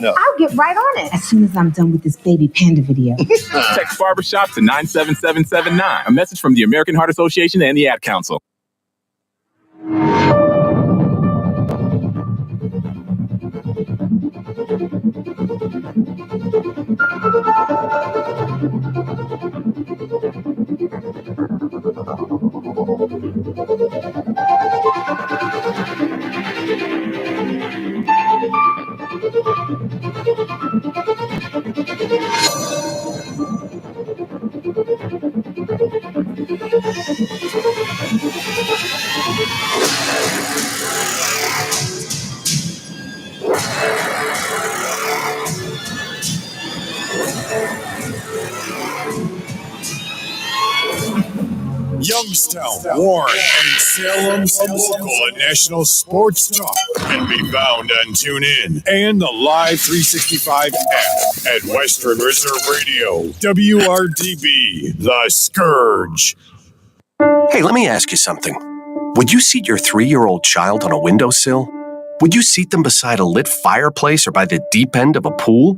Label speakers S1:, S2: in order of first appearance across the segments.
S1: sign up.
S2: I'll get right on it as soon as I'm done with this baby panda video.
S3: Text Barbershop to 97779. A message from the American Heart Association and the Ad Council.
S4: Youngstown, Warren, and Salem's local and national sports talk can be found on TuneIn and the Live 365 app at Western Reserve Radio, WRDB, The Scourge.
S5: Hey, let me ask you something. Would you seat your 3-year-old child on a windowsill? Would you seat them beside a lit fireplace or by the deep end of a pool?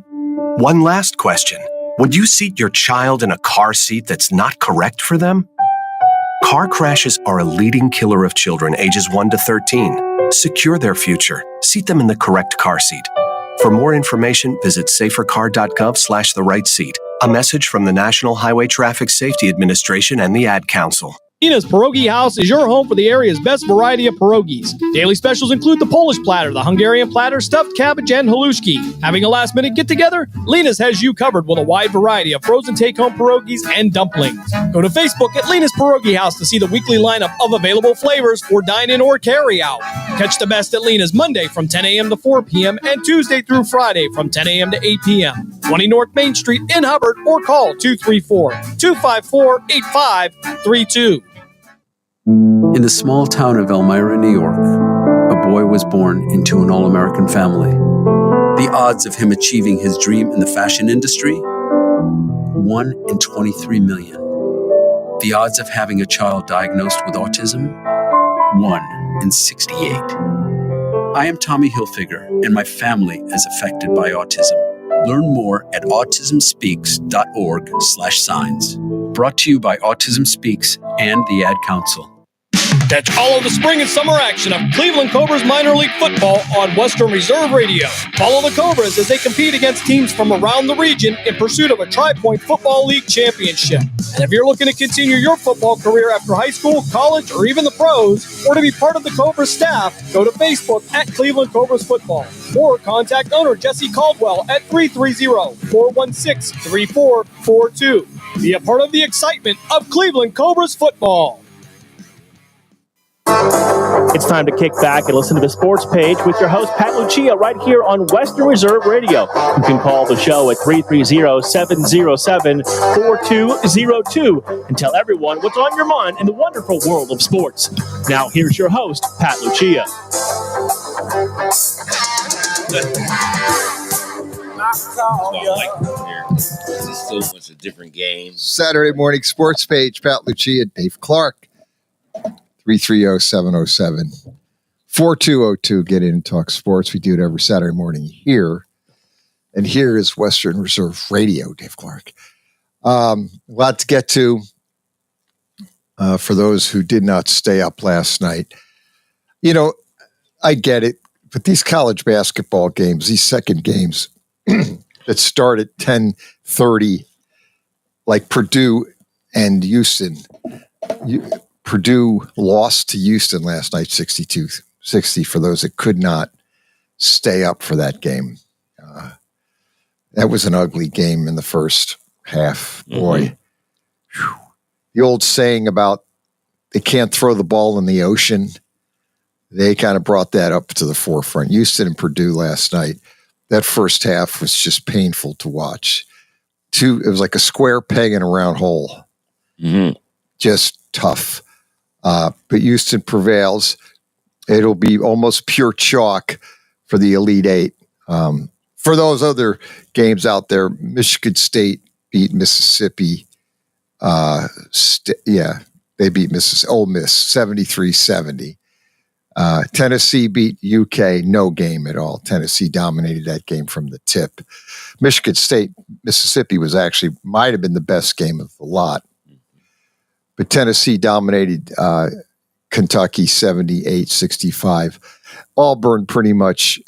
S5: One last question. Would you seat your child in a car seat that's not correct for them? Car crashes are a leading killer of children ages 1 to 13. Secure their future. Seat them in the correct car seat. For more information, visit safercar.gov/the-right-seat. A message from the National Highway Traffic Safety Administration and the Ad Council.
S6: Nina's Pierogi House is your home for the area's best variety of pierogies. Daily specials include the Polish platter, the Hungarian platter, stuffed cabbage, and halushki. Having a last-minute get-together? Lena's has you covered with a wide variety of frozen take-home pierogies and dumplings. Go to Facebook at Lena's Pierogi House to see the weekly lineup of available flavors for dine-in or carry-out. Catch the best at Lena's Monday from 10 a.m. to 4 p.m. and Tuesday through Friday from 10 a.m. to 8 p.m. 20 North Main Street in Hubbard or call 234-254-8532.
S7: In the small town of Elmira, New York, a boy was born into an all-American family. The odds of him achieving his dream in the fashion industry? 1 in 23 million. The odds of having a child diagnosed with autism? 1 in 68. I am Tommy Hilfiger, and my family is affected by autism. Learn more at autismspeaks.org/signs. Brought to you by Autism Speaks and the Ad Council.
S6: Catch all of the spring and summer action of Cleveland Cobras minor league football on Western Reserve Radio. Follow the Cobras as they compete against teams from around the region in pursuit of a Tri-Point Football League championship. And if you're looking to continue your football career after high school, college, or even the pros, or to be part of the Cobras staff, go to Facebook at Cleveland Cobras Football or contact owner Jesse Caldwell at 330-416-3442. Be a part of the excitement of Cleveland Cobras football.
S8: It's time to kick back and listen to the sports page with your host, Pat Lucia, right here on Western Reserve Radio. You can call the show at 330-707-4202 and tell everyone what's on your mind in the wonderful world of sports. Now, here's your host, Pat Lucia.
S1: It's so much a different game.
S9: Saturday morning sports page, Pat Lucia, Dave Clark. 330-707-4202. Get in and talk sports. We do it every Saturday morning here. And here is Western Reserve Radio, Dave Clark. A lot to get to for those who did not stay up last night. You know, I get it, but these college basketball games, these second games that start at 10:30, like Purdue and Houston, Purdue lost to Houston last night, 62-60, for those that could not stay up for that game. That was an ugly game in the first half. Boy, the old saying about they can't throw the ball in the ocean, they kind of brought that up to the forefront. Houston and Purdue last night, that first half was just painful to watch. It was like a square peg in a round hole. Just tough. But Houston prevails. It'll be almost pure chalk for the Elite Eight. For those other games out there, Michigan State beat Mississippi. They beat Ole Miss 73-70. Tennessee beat UK, no game at all. Tennessee dominated that game from the tip. Michigan State, Mississippi might have been the best game of the lot. But Tennessee dominated Kentucky 78-65. Auburn pretty much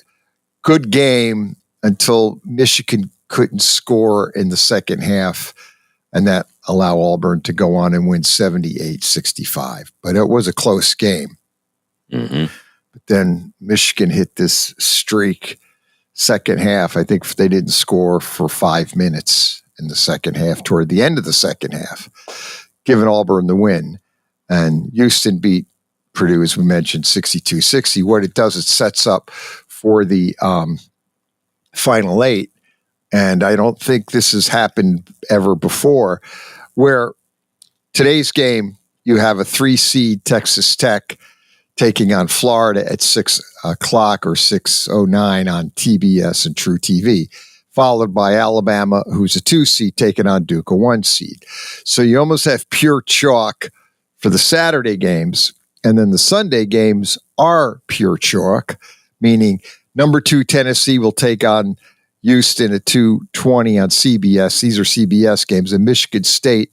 S9: good game until Michigan couldn't score in the second half, and that allowed Auburn to go on and win 78-65. But it was a close game.
S1: Mm-hmm.
S9: But then Michigan hit this streak second half. I think they didn't score for 5 minutes in the second half, toward the end of the second half, giving Auburn the win. And Houston beat Purdue, as we mentioned, 62-60. What it does, it sets up for the Final Eight. And I don't think this has happened ever before, where today's game, you have a 3-seed Texas Tech taking on Florida at 6 o'clock or 6:09 on TBS and True TV, followed by Alabama, who's a 2-seed, taking on Duke, a 1-seed. So you almost have pure chalk for the Saturday games. And then the Sunday games are pure chalk, meaning number 2 Tennessee will take on Houston at 2:20 on CBS. These are CBS games. And Michigan State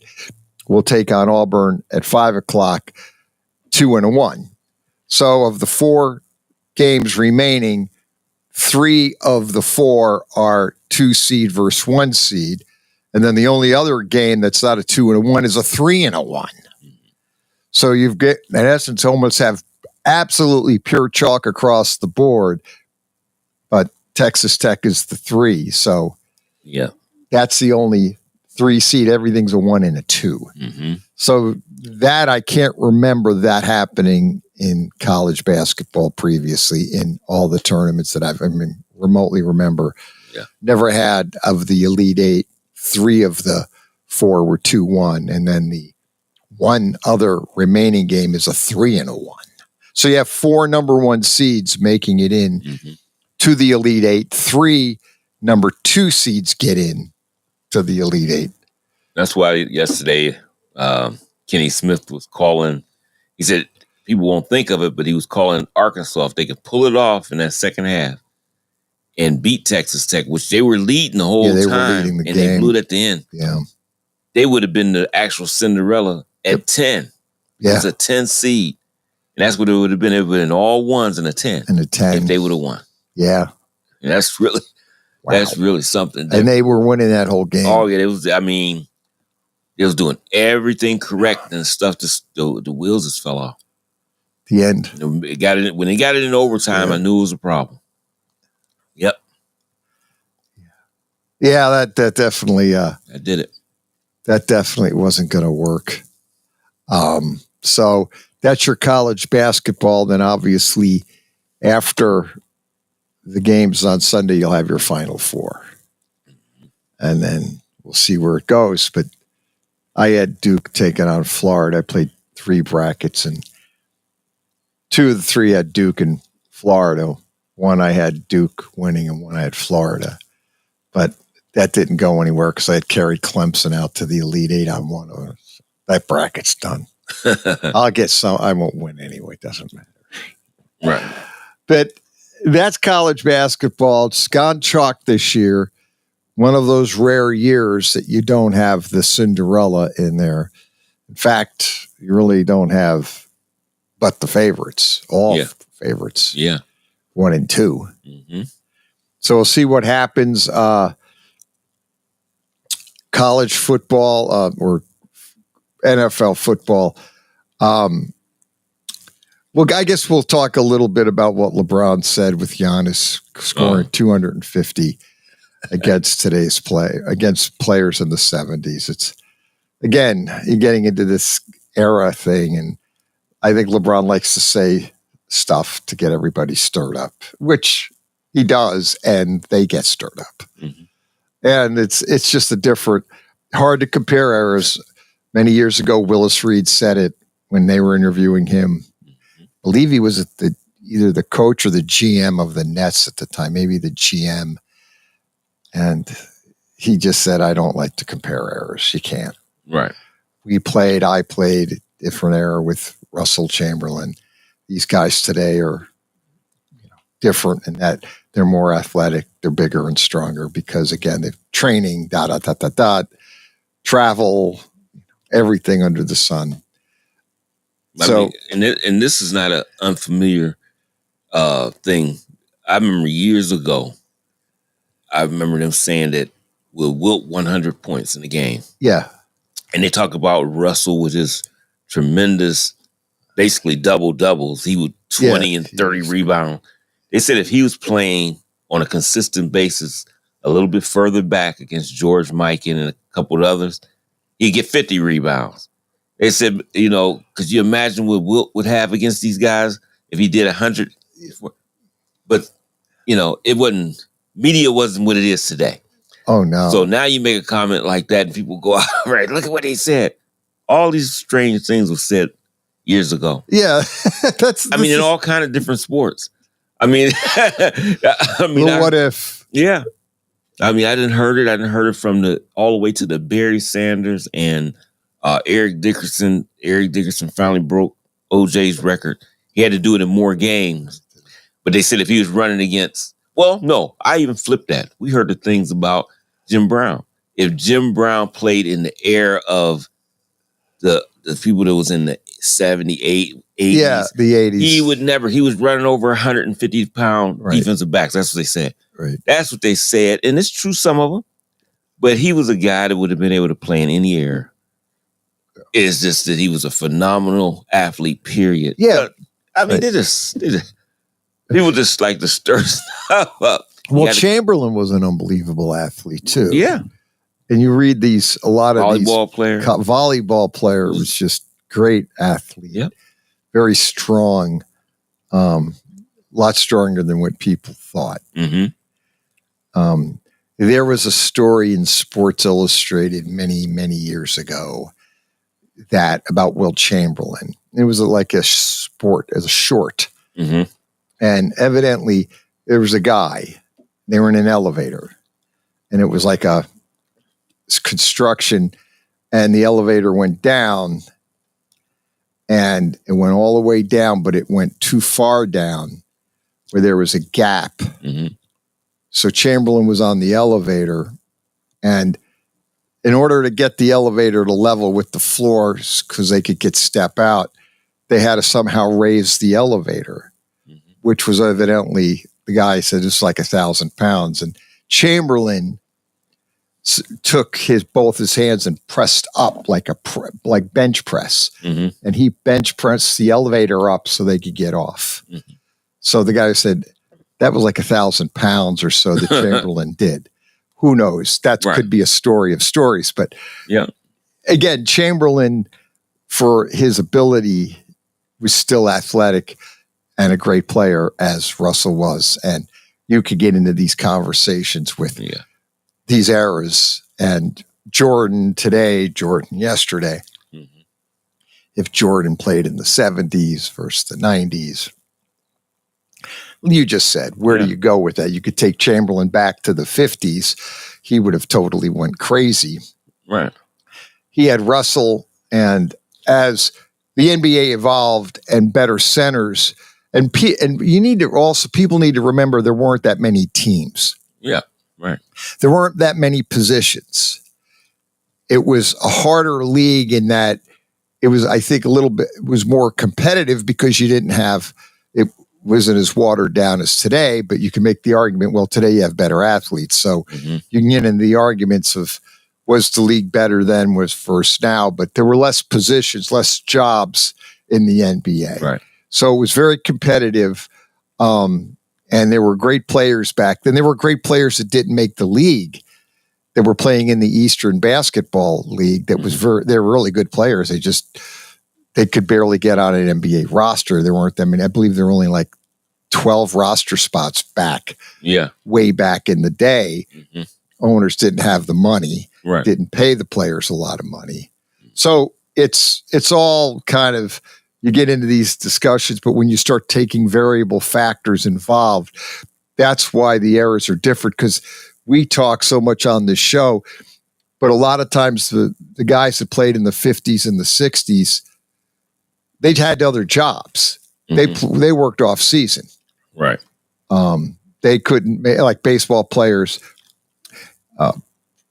S9: will take on Auburn at 5 o'clock, 2-1. So of the 4 games remaining, 3 of the 4 are 2-seed versus 1-seed. And then the only other game that's not a 2-1 is a 3-1. So you've got, in essence, almost have absolutely pure chalk across the board. But Texas Tech is the 3. So
S1: yeah,
S9: that's the only 3-seed. Everything's a 1 and a 2.
S1: Mm-hmm.
S9: So that I can't remember that happening in college basketball previously in all the tournaments that I've remotely remember.
S1: Yeah.
S9: Never had of the Elite 8. 3 of the 4 were 2-1, and then the one other remaining game is a 3-1. So you have 4 number 1 seeds making it in to the Elite 8. 3 number 2 seeds get in to the Elite 8.
S1: That's why yesterday Kenny Smith was calling. He said people won't think of it, but he was calling Arkansas if they could pull it off in that second half and beat Texas Tech, which they were leading the whole
S9: they
S1: time,
S9: were leading the
S1: and
S9: game.
S1: they blew it at the end.
S9: Yeah,
S1: they would have been the actual Cinderella at 10.
S9: Yeah,
S1: it's a 10 seed, and that's what it would have been. It would have been all ones and a 10.
S9: And a 10
S1: if they would have won.
S9: Yeah,
S1: and that's really something.
S9: And they were winning that whole game.
S1: Oh yeah, it was. I mean, they was doing everything correct and stuff. Just the wheels just fell off.
S9: The end.
S1: When they got it in overtime, yeah. I knew it was a problem. Yep.
S9: Yeah, that definitely.
S1: I did it.
S9: That definitely wasn't going to work. So that's your college basketball. Then obviously, after the games on Sunday, you'll have your Final Four, and then we'll see where it goes. But I had Duke taking on Florida. I played 3 brackets, and 2 of the 3 had Duke and Florida. 1 I had Duke winning, and 1 I had Florida. But that didn't go anywhere because I had carried Clemson out to the Elite 8 on 1. That bracket's done. I'll get some. I won't win anyway. It doesn't matter.
S1: Right.
S9: But that's college basketball. It's gone chalk this year. One of those rare years that you don't have the Cinderella in there. In fact, you really don't have but the favorites, all favorites.
S1: Yeah.
S9: 1 and 2.
S1: Mm-hmm.
S9: So we'll see what happens. College football or NFL football. Well, I guess we'll talk a little bit about what LeBron said with Giannis scoring 250 against today's against players in the 70s. It's, again, you're getting into this era thing, and I think LeBron likes to say stuff to get everybody stirred up, which he does, and they get stirred up.
S1: Mm-hmm.
S9: And it's just a different, hard to compare eras. Many years ago, Willis Reed said it when they were interviewing him. I believe he was either the coach or the GM of the Nets at the time, maybe the GM. And he just said, I don't like to compare eras. You can't.
S1: Right.
S9: I played different era with Russell Chamberlain. these guys today are different in that they're more athletic, they're bigger and stronger because, again, they're training, travel, everything under the sun.
S1: And this is not an unfamiliar thing. I remember years ago, I remember them saying that we'll wilt 100 points in the game.
S9: Yeah.
S1: And they talk about Russell with his tremendous, basically double-doubles. He would 20 and 30 rebound. They said if he was playing on a consistent basis a little bit further back against George Mikan and a couple of others, he'd get 50 rebounds. They said, could you imagine what Wilt would have against these guys if he did 100? But, it wasn't, media wasn't what it is today.
S9: Oh, no.
S1: So now you make a comment like that and people go, all right, look at what they said. All these strange things were said years ago.
S9: Yeah.
S1: in all kind of different sports.
S9: What if?
S1: Yeah. I didn't heard it. I didn't heard it from all the way to the Barry Sanders and Eric Dickerson. Eric Dickerson finally broke OJ's record. He had to do it in more games. But they said if he was running against, no, I even flipped that. We heard the things about Jim Brown. If Jim Brown played in the era of the people that was in the 78, 80s.
S9: Yeah, the 80s.
S1: He was running over 150-pound defensive backs. That's what they said.
S9: Right.
S1: That's what they said. And it's true, some of them. But he was a guy that would have been able to play in any era. It's just that he was a phenomenal athlete, period.
S9: Yeah.
S1: But, people just like to stir stuff up.
S9: Well, Chamberlain was an unbelievable athlete, too.
S1: Yeah.
S9: And you read a lot of
S1: volleyball
S9: player was just great athlete.
S1: Yep.
S9: Very strong, lot stronger than what people thought.
S1: Mm-hmm.
S9: There was a story in Sports Illustrated many, many years ago about Wilt Chamberlain. It was like a short.
S1: Mm-hmm.
S9: And evidently there was a guy, they were in an elevator and it was like a construction and the elevator went down and it went all the way down, but it went too far down where there was a gap.
S1: Mm-hmm.
S9: So Chamberlain was on the elevator and in order to get the elevator to level with the floors, because they could step out, they had to somehow raise the elevator, which was evidently, the guy said it's like 1,000 pounds. And Chamberlain took both his hands and pressed up like bench press.
S1: Mm-hmm.
S9: And he bench pressed the elevator up so they could get off.
S1: Mm-hmm.
S9: So the guy said that was like 1,000 pounds or so that Chamberlain did. Who knows? That could be a story of stories. But again, Chamberlain, for his ability, was still athletic and a great player as Russell was. And you could get into these conversations with these eras and Jordan today, Jordan yesterday.
S1: Mm-hmm.
S9: If Jordan played in the 70s versus the 90s, you just said, where do you go with that? You could take Chamberlain back to the 50s. He would have totally went crazy.
S1: Right.
S9: He had Russell, and as the NBA evolved and better centers, and you need to also, people need to remember there weren't that many teams.
S1: Yeah, right.
S9: There weren't that many positions. It was a harder league in that it was, I think, it was more competitive because you didn't have, it wasn't as watered down as today, but you can make the argument, well, today you have better athletes. So you can get into the arguments of, was the league better then, was first now, but there were less positions, less jobs in the NBA.
S1: Right.
S9: So it was very competitive. And there were great players back then. There were great players that didn't make the league that were playing in the Eastern Basketball League. That was they were really good players. They could barely get on an NBA roster. There weren't that many. I believe there were only like 12 roster spots back.
S1: Yeah.
S9: Way back in the day.
S1: Mm-hmm.
S9: Owners didn't have the money.
S1: Right.
S9: Didn't pay the players a lot of money. So it's all kind of, you get into these discussions, but when you start taking variable factors involved, that's why the eras are different, because we talk so much on this show, but a lot of times the guys that played in the 50s and the 60s, they'd had other jobs. They worked off season.
S1: Right.
S9: They couldn't, like baseball players,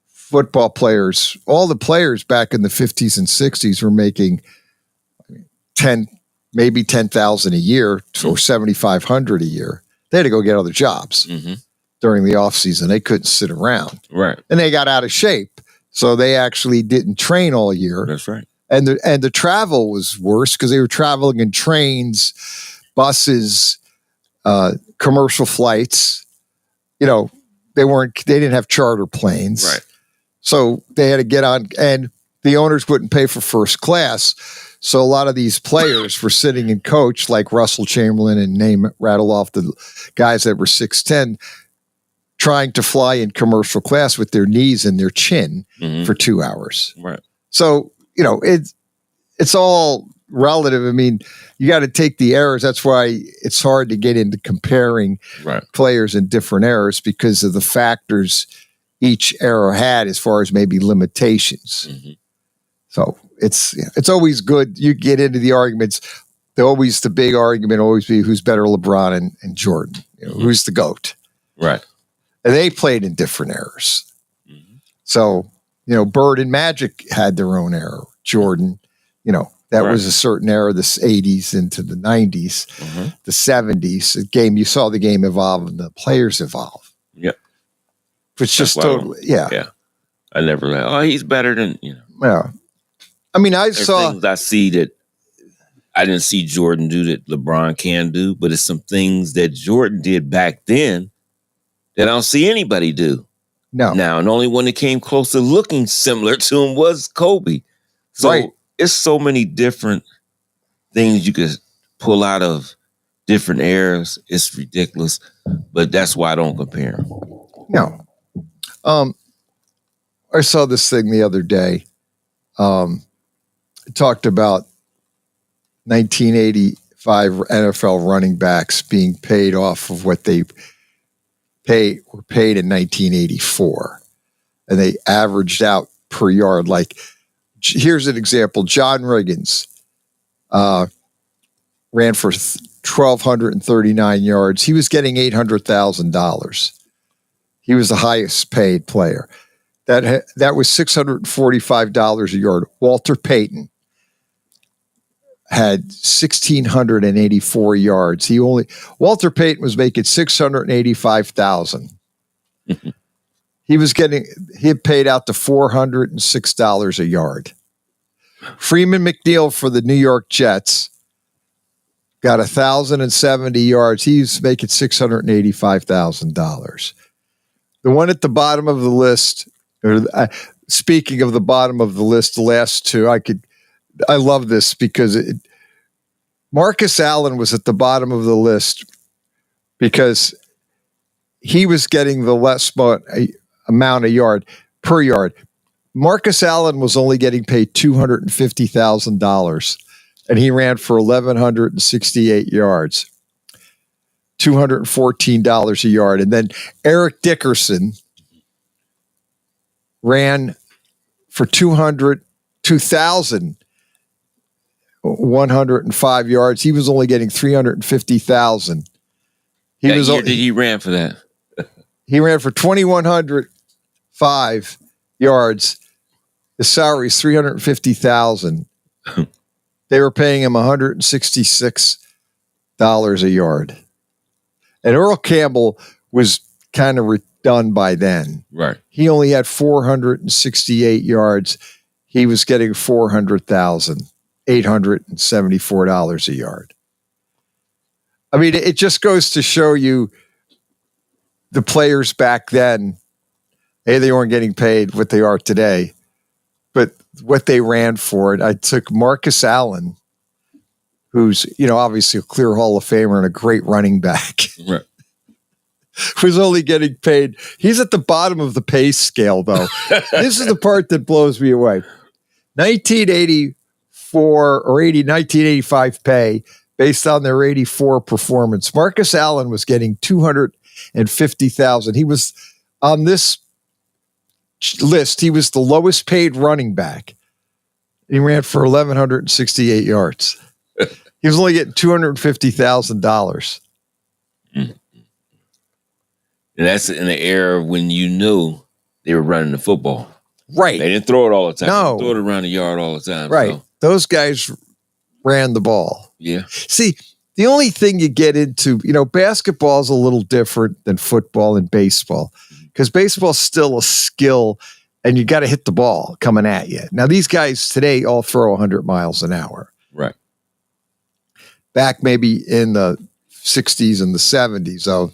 S9: football players, all the players back in the 50s and 60s were making maybe 10,000 a year or 7,500 a year. They had to go get other jobs during the off season. They couldn't sit around.
S1: Right.
S9: And they got out of shape. So they actually didn't train all year.
S1: That's right.
S9: And the travel was worse because they were traveling in trains, buses, commercial flights. You know, they didn't have charter planes.
S1: Right.
S9: So they had to get on, and the owners wouldn't pay for first class. So a lot of these players were sitting in coach, like Russell Chamberlain, and rattle off the guys that were 6'10", trying to fly in commercial class with their knees and their chin for 2 hours.
S1: Right.
S9: So, you know, it's all relative. I mean, you got to take the errors. That's why it's hard to get into comparing players in different eras because of the factors each era had as far as maybe limitations. So it's always good. You get into the arguments. The big argument always be who's better, LeBron and Jordan. You know, who's the GOAT?
S1: Right.
S9: And they played in different eras. So, you know, Bird and Magic had their own era. Jordan, you know, that was a certain era, the 80s into the 90s, the 70s. You saw the game evolve and the players evolve.
S1: Yep.
S9: Which just totally,
S1: Yeah. I never, he's better than, you know.
S9: Yeah. I mean, I saw.
S1: Things I see that I didn't see Jordan do that LeBron can do, but it's some things that Jordan did back then that I don't see anybody do.
S9: No.
S1: Now, and the only one that came close to looking similar to him was Kobe. So it's so many different things you could pull out of different eras. It's ridiculous, but that's why I don't compare them.
S9: No. I saw this thing the other day. It talked about 1985 NFL running backs being paid off of what they were paid in 1984. And they averaged out per yard. Like, here's an example. John Riggins ran for 1,239 yards. He was getting $800,000. He was the highest paid player. That was $645 a yard. Walter Payton had 1,684 yards. Walter Payton was making $685,000. He had paid out to $406 a yard. Freeman McNeil for the New York Jets got 1,070 yards. He's making $685,000. The one at the bottom of the list, speaking of the bottom of the list, the last two, I love this because Marcus Allen was at the bottom of the list because he was getting the less amount of yard per yard. Marcus Allen was only getting paid $250,000, and he ran for 1,168 yards, $214 a yard. And then Eric Dickerson ran for 2,105 yards. He was only getting $350,000.
S1: Did he ran for that?
S9: He ran for 2,105 yards. His salary is $350,000. They were paying him $166 a yard. And Earl Campbell was kind of done by then.
S1: Right.
S9: He only had 468 yards. He was getting $400,874 a yard. I mean, it just goes to show you the players back then, they weren't getting paid what they are today, but what they ran for it. I took Marcus Allen, who's, obviously a clear Hall of Famer and a great running back.
S1: Right.
S9: Was only getting paid. He's at the bottom of the pay scale, though. This is the part that blows me away. 1985 pay based on their 84 performance. Marcus Allen was getting $250,000. He was on this list. He was the lowest paid running back. He ran for 1,168 yards. He was only getting $250,000.
S1: And that's in the era when you knew they were running the football.
S9: Right.
S1: They didn't throw it all the time.
S9: No.
S1: They throw it around the yard all the time.
S9: Right.
S1: So.
S9: Those guys ran the ball.
S1: Yeah.
S9: See, the only thing you get into, basketball is a little different than football and baseball because baseball is still a skill and you got to hit the ball coming at you. Now, these guys today all throw 100 miles an hour.
S1: Right.
S9: Back maybe in the 60s and the 70s,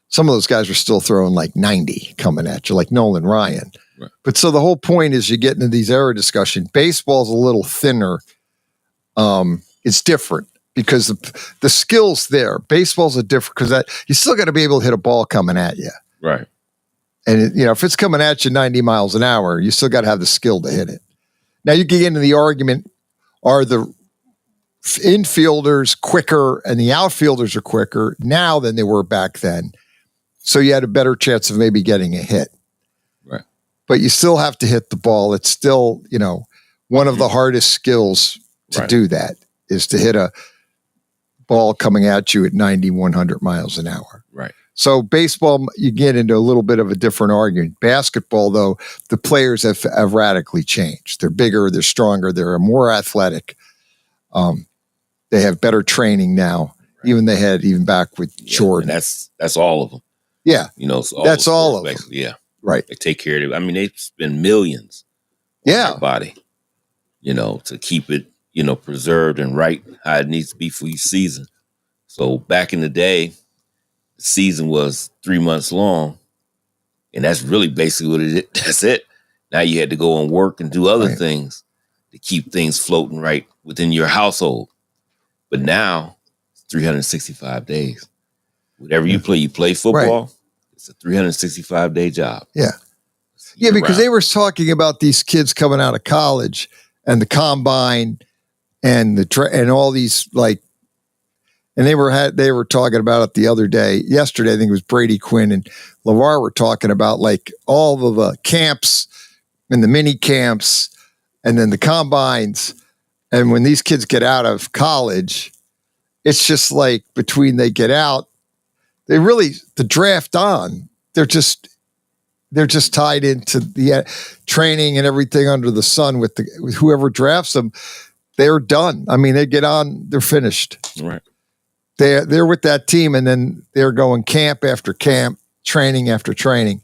S9: some of those guys are still throwing like 90 coming at you, like Nolan Ryan.
S1: Right.
S9: But so the whole point is you get into these era discussion. Baseball's a little thinner. It's different because the skill's there. Baseball's a different because you still got to be able to hit a ball coming at you.
S1: Right.
S9: And if it's coming at you 90 miles an hour, you still got to have the skill to hit it. Now you get into the argument: are the infielders quicker and the outfielders are quicker now than they were back then? So you had a better chance of maybe getting a hit.
S1: Right.
S9: But you still have to hit the ball. It's still, one of the hardest skills to do that is to hit a ball coming at you at 90, 100 miles an hour.
S1: Right.
S9: So baseball, you get into a little bit of a different argument. Basketball, though, the players have radically changed. They're bigger, they're stronger, they're more athletic. They have better training now. Right. Even back with Jordan.
S1: That's all of them.
S9: Yeah.
S1: That's
S9: all of them.
S1: Yeah.
S9: Right.
S1: They take care of it. I mean, they spend millions on their body, to keep it, preserved and right how it needs to be for each season. So back in the day, the season was 3 months long, and that's really basically what it is. That's it. Now you had to go and work and do other things to keep things floating right within your household. But now it's 365 days. Whatever you play football, it's a 365-day job.
S9: Yeah. Yeah, because they were talking about these kids coming out of college and the combine and and all these and they were talking about it the other day. Yesterday, I think it was Brady Quinn and LeVar were talking about all of the camps and the mini camps and then the combines. And when these kids get out of college, it's just between they get out, the draft on, they're just tied into the training and everything under the sun with whoever drafts them. They're done. I mean, they get on, they're finished.
S1: Right.
S9: They're with that team, and then they're going camp after camp, training after training,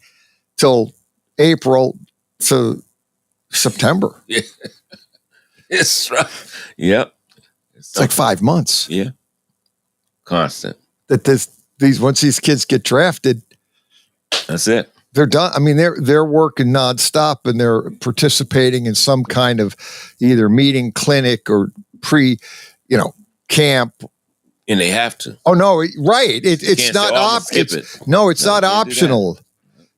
S9: till April to September.
S1: Yeah. It's rough. Yep.
S9: It's like 5 months.
S1: Yeah. Constant.
S9: Once these kids get drafted,
S1: that's it.
S9: They're done. I mean, they're working nonstop and they're participating in some kind of either meeting, clinic, or camp.
S1: And they have to.
S9: Oh no, right. It's not optional. No, it's not optional.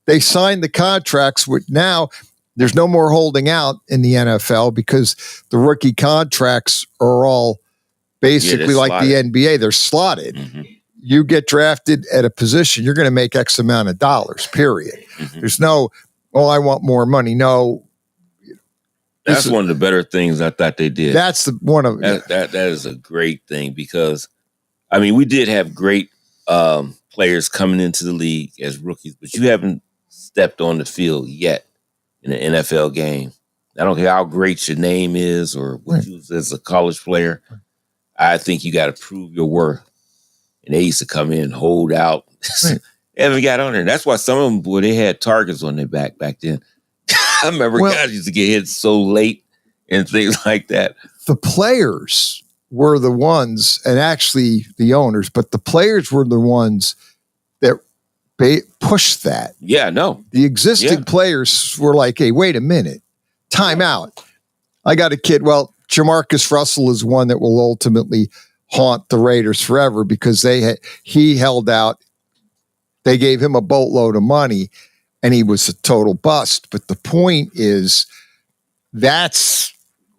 S9: They signed the contracts with now. There's no more holding out in the NFL because the rookie contracts are all basically like the NBA. They're slotted. Mm-hmm. You get drafted at a position, you're going to make X amount of dollars, period. Mm-hmm. There's no, I want more money. No.
S1: That's one of the better things I thought they did.
S9: That's
S1: that is a great thing because, I mean, we did have great players coming into the league as rookies, but you haven't stepped on the field yet in an NFL game. I don't care how great your name is or what you was as a college player. I think you got to prove your worth. And they used to come in and hold out. They haven't got on there. That's why some of them, they had targets on their back then. I remember guys used to get hit so late and things like that.
S9: The players were the ones, and actually the owners, but the players were the ones that pushed that.
S1: Yeah, no.
S9: The existing players were like, hey, wait a minute. Time out. I got a kid. Well, Jamarcus Russell is one that will ultimately haunt the Raiders forever because he held out. They gave him a boatload of money and he was a total bust. But the point is that's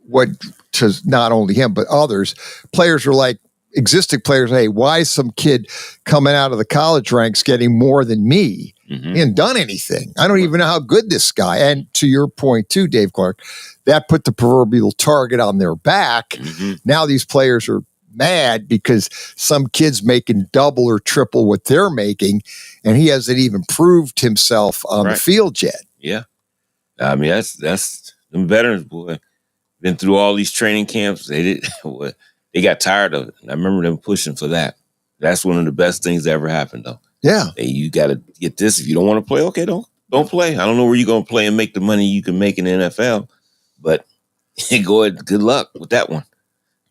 S9: what, to not only him, but others, players were like, existing players, hey, why is some kid coming out of the college ranks getting more than me? Mm-hmm. He hadn't done anything. I don't even know how good this guy. And to your point too, Dave Clark, that put the proverbial target on their back. Mm-hmm. Now these players are mad because some kid's making double or triple what they're making, and he hasn't even proved himself on the field yet.
S1: Yeah. I mean, that's them veterans, boy. Been through all these training camps. They got tired of it. I remember them pushing for that. That's one of the best things that ever happened, though.
S9: Yeah.
S1: Hey, you got to get this. If you don't want to play, okay, don't play. I don't know where you're going to play and make the money you can make in the NFL, but go ahead. Good luck with that one.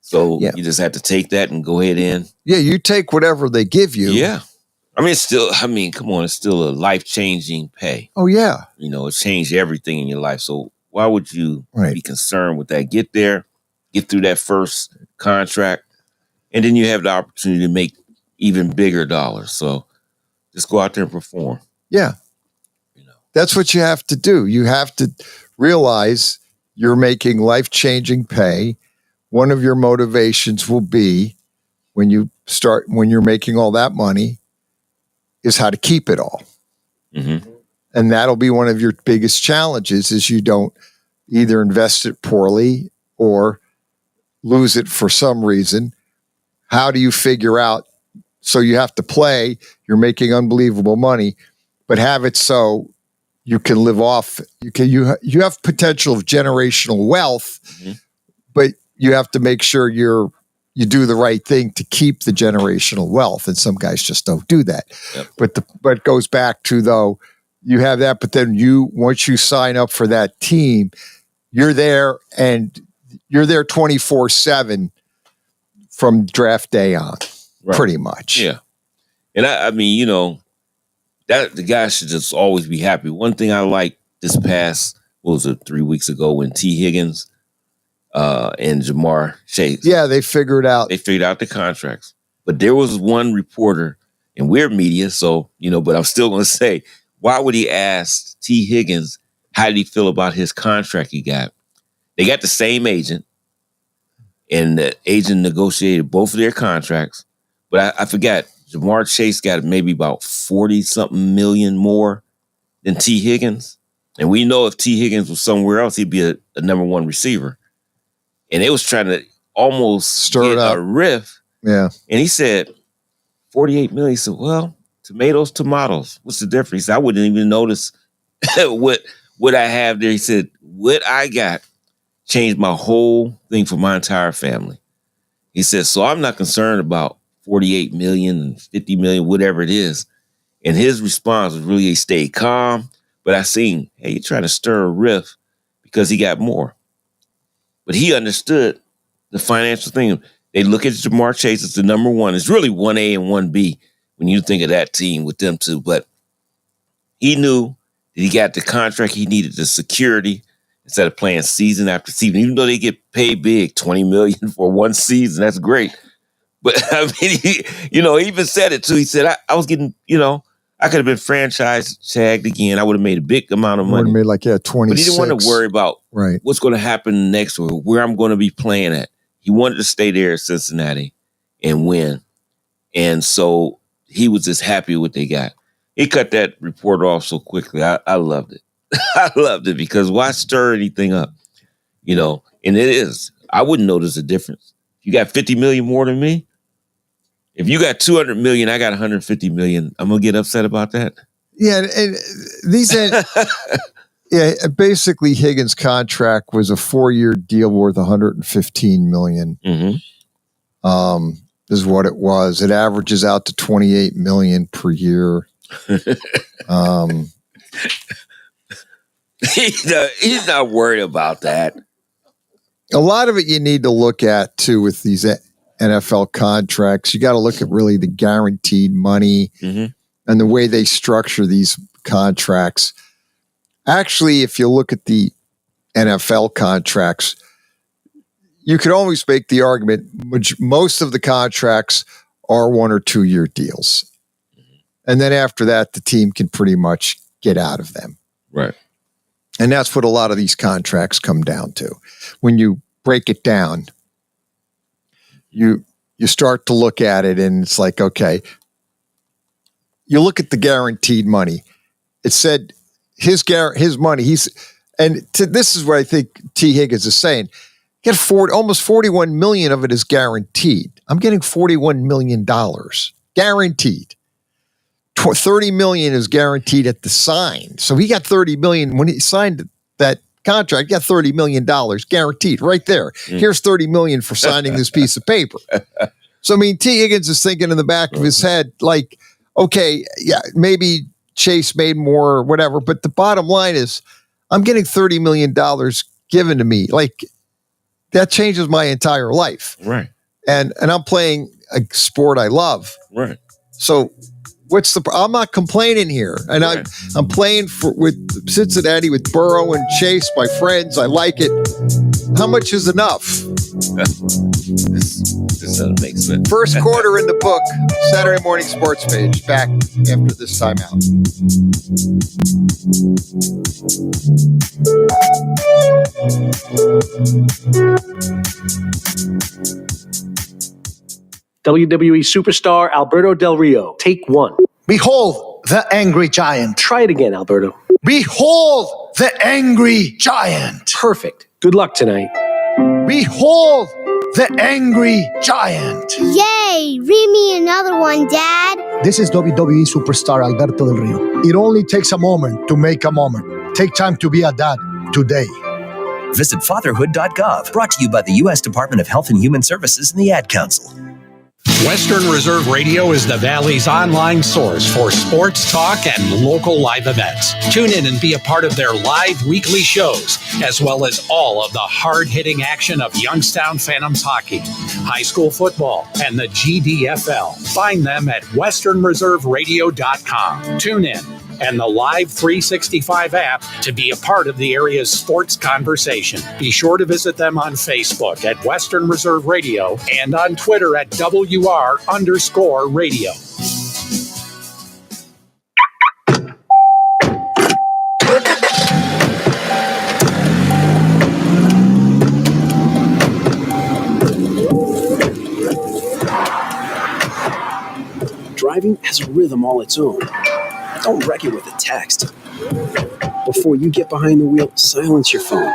S1: So you just have to take that and go ahead in.
S9: Yeah, you take whatever they give you.
S1: Yeah. I mean, come on, it's still a life-changing pay.
S9: Oh, yeah.
S1: You know, it changed everything in your life. So why would you be concerned with that? Get there, get through that first contract, and then you have the opportunity to make even bigger dollars. So just go out there and perform.
S9: Yeah. That's what you have to do. You have to realize you're making life-changing pay. One of your motivations will be when you're making all that money is how to keep it all.
S1: Mm-hmm.
S9: And that'll be one of your biggest challenges is you don't either invest it poorly or lose it for some reason. How do you figure out? So you have to play, you're making unbelievable money, but have it so you can live off. You have potential of generational wealth, but you have to make sure you do the right thing to keep the generational wealth. And some guys just don't do that.
S1: Yep.
S9: But it goes back to, though, you have that, but then once you sign up for that team, you're there and you're there 24/7 from draft day on, pretty much.
S1: Yeah. And I mean, you know, that the guy should just always be happy. One thing I like this past, 3 weeks ago when T. Higgins and Jamar Chase.
S9: Yeah, they figured out.
S1: They figured out the contracts. But there was one reporter, and we're media, so, you know, but I'm still going to say, why would he ask T. Higgins how did he feel about his contract he got? They got the same agent, and the agent negotiated both of their contracts. But I forgot, Jamar Chase got maybe about 40-something million more than T. Higgins. And we know if T. Higgins was somewhere else, he'd be a number one receiver. And they was trying to almost
S9: stir it up.
S1: A riff.
S9: Yeah.
S1: And he said, 48 million. He said, well, tomatoes. What's the difference? He said, I wouldn't even notice what I have there. He said, what I got changed my whole thing for my entire family. He said, so I'm not concerned about 48 million and 50 million, whatever it is. And his response was really, he stayed calm. But I seen, hey, you're trying to stir a riff because he got more. But he understood the financial thing. They look at Jamar Chase as the number one. It's really 1A and 1B when you think of that team with them two. But he knew that he got the contract. He needed the security instead of playing season after season. Even though they get paid big, $20 million for one season, that's great. But I mean, he even said it too. He said, I was getting, I could have been franchise tagged again. I would have made a big amount of money.
S9: Would have made like 26.
S1: But he didn't want to worry about what's going to happen next or where I'm going to be playing at. He wanted to stay there at Cincinnati and win. And so he was just happy with what they got. He cut that report off so quickly. I loved it. I loved it because why stir anything up? And it is. I wouldn't notice a difference. You got 50 million more than me. If you got 200 million, I got 150 million. I'm going to get upset about that.
S9: Yeah. And these, basically Higgins' contract was a 4-year deal worth 115 million.
S1: Mm-hmm.
S9: Is what it was. It averages out to 28 million per year.
S1: He's not worried about that.
S9: A lot of it you need to look at too with these NFL contracts. You got to look at really the guaranteed money and the way they structure these contracts. Actually, if you look at the NFL contracts, you could always make the argument most of the contracts are 1 or 2 year deals. And then after that, the team can pretty much get out of them.
S1: Right.
S9: And that's what a lot of these contracts come down to. When you break it down, you start to look at it and it's like, okay, you look at the guaranteed money. It said his money, this is what I think T. Higgins is saying. Get almost $41 million of it is guaranteed. I'm getting $41 million guaranteed. $30 million is guaranteed at the sign. So he got $30 million when he signed that contract. He got $30 million guaranteed right there. Here's $30 million for signing this piece of paper. So I mean, T. Higgins is thinking in the back of his head, like, okay, yeah, maybe Chase made more or whatever, but the bottom line is, I'm getting $30 million given to me. Like, that changes my entire life.
S1: Right.
S9: And I'm playing a sport I love.
S1: Right.
S9: So I'm not complaining here. And
S1: right.
S9: I'm playing with Cincinnati, with Burrow and Chase, my friends. I like it. How much is enough?
S1: This doesn't make sense.
S9: First quarter in the book, Saturday Morning Sports Page, back after this timeout.
S8: WWE superstar Alberto Del Rio. Take one.
S10: Behold the angry giant.
S8: Try it again, Alberto.
S10: Behold the angry giant.
S8: Perfect. Good luck tonight.
S10: Behold the angry giant.
S11: Yay! Read me another one, Dad.
S10: This is WWE superstar Alberto Del Rio. It only takes a moment to make a moment. Take time to be a dad today.
S12: Visit fatherhood.gov. Brought to you by the U.S. Department of Health and Human Services and the Ad Council.
S13: Western Reserve Radio is the Valley's online source for sports talk and local live events. Tune in and be a part of their live weekly shows, as well as all of the hard-hitting action of Youngstown Phantoms hockey, high school football, and the GDFL. Find them at westernreserveradio.com. Tune in and the Live 365 app to be a part of the area's sports conversation. Be sure to visit them on Facebook at Western Reserve Radio and on Twitter at WR_radio.
S14: Driving has a rhythm all its own. Don't wreck it with a text. Before you get behind the wheel, silence your phone.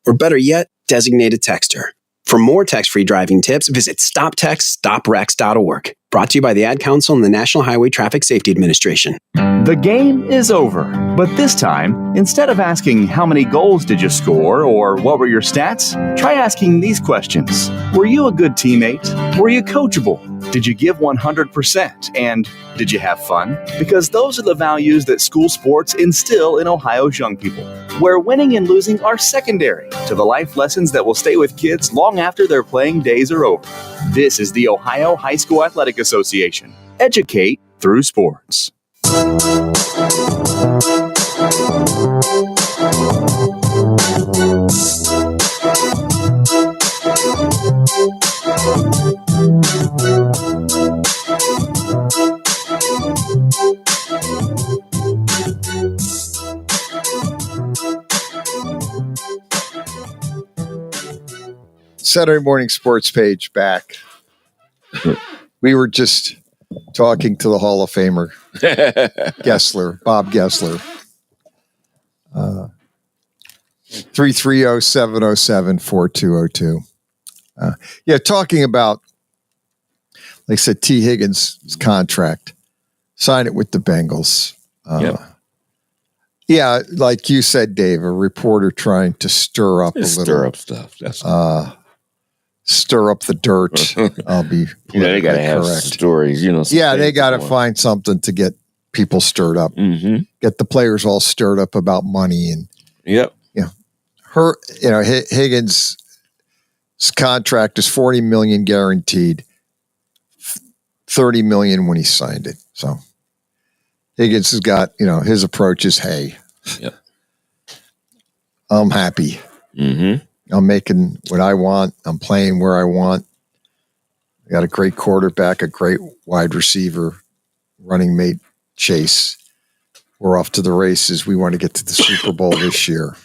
S14: Or better yet, designate a texter. For more text-free driving tips, visit stoptextstoprex.org. Brought to you by the Ad Council and the National Highway Traffic Safety Administration.
S15: The game is over, but this time, instead of asking how many goals did you score or what were your stats, try asking these questions. Were you a good teammate? Were you coachable? Did you give 100%? And did you have fun? Because those are the values that school sports instill in Ohio's young people, where winning and losing are secondary to the life lessons that will stay with kids long after their playing days are over. This is the Ohio High School Athletic Association. Educate through sports.
S9: Saturday Morning Sports Page back. We were just talking to the Hall of Famer, Bob Gessler. 330-707-4202. Yeah, talking about, like I said, T. Higgins' contract. Sign it with the Bengals. Yeah, like you said, Dave, a reporter trying to stir up
S1: Stir up stuff. That's
S9: stir up the dirt. I'll be
S1: they got to have stories,
S9: Yeah, they got to find something to get people stirred up.
S1: Mm-hmm.
S9: Get the players all stirred up about money and Higgins' contract is $40 million guaranteed, $30 million when he signed it. So Higgins has got, his approach is, hey, I'm happy.
S1: Mm-hmm.
S9: I'm making what I want. I'm playing where I want. I got a great quarterback, a great wide receiver, running mate, Chase. We're off to the races. We want to get to the Super Bowl this year.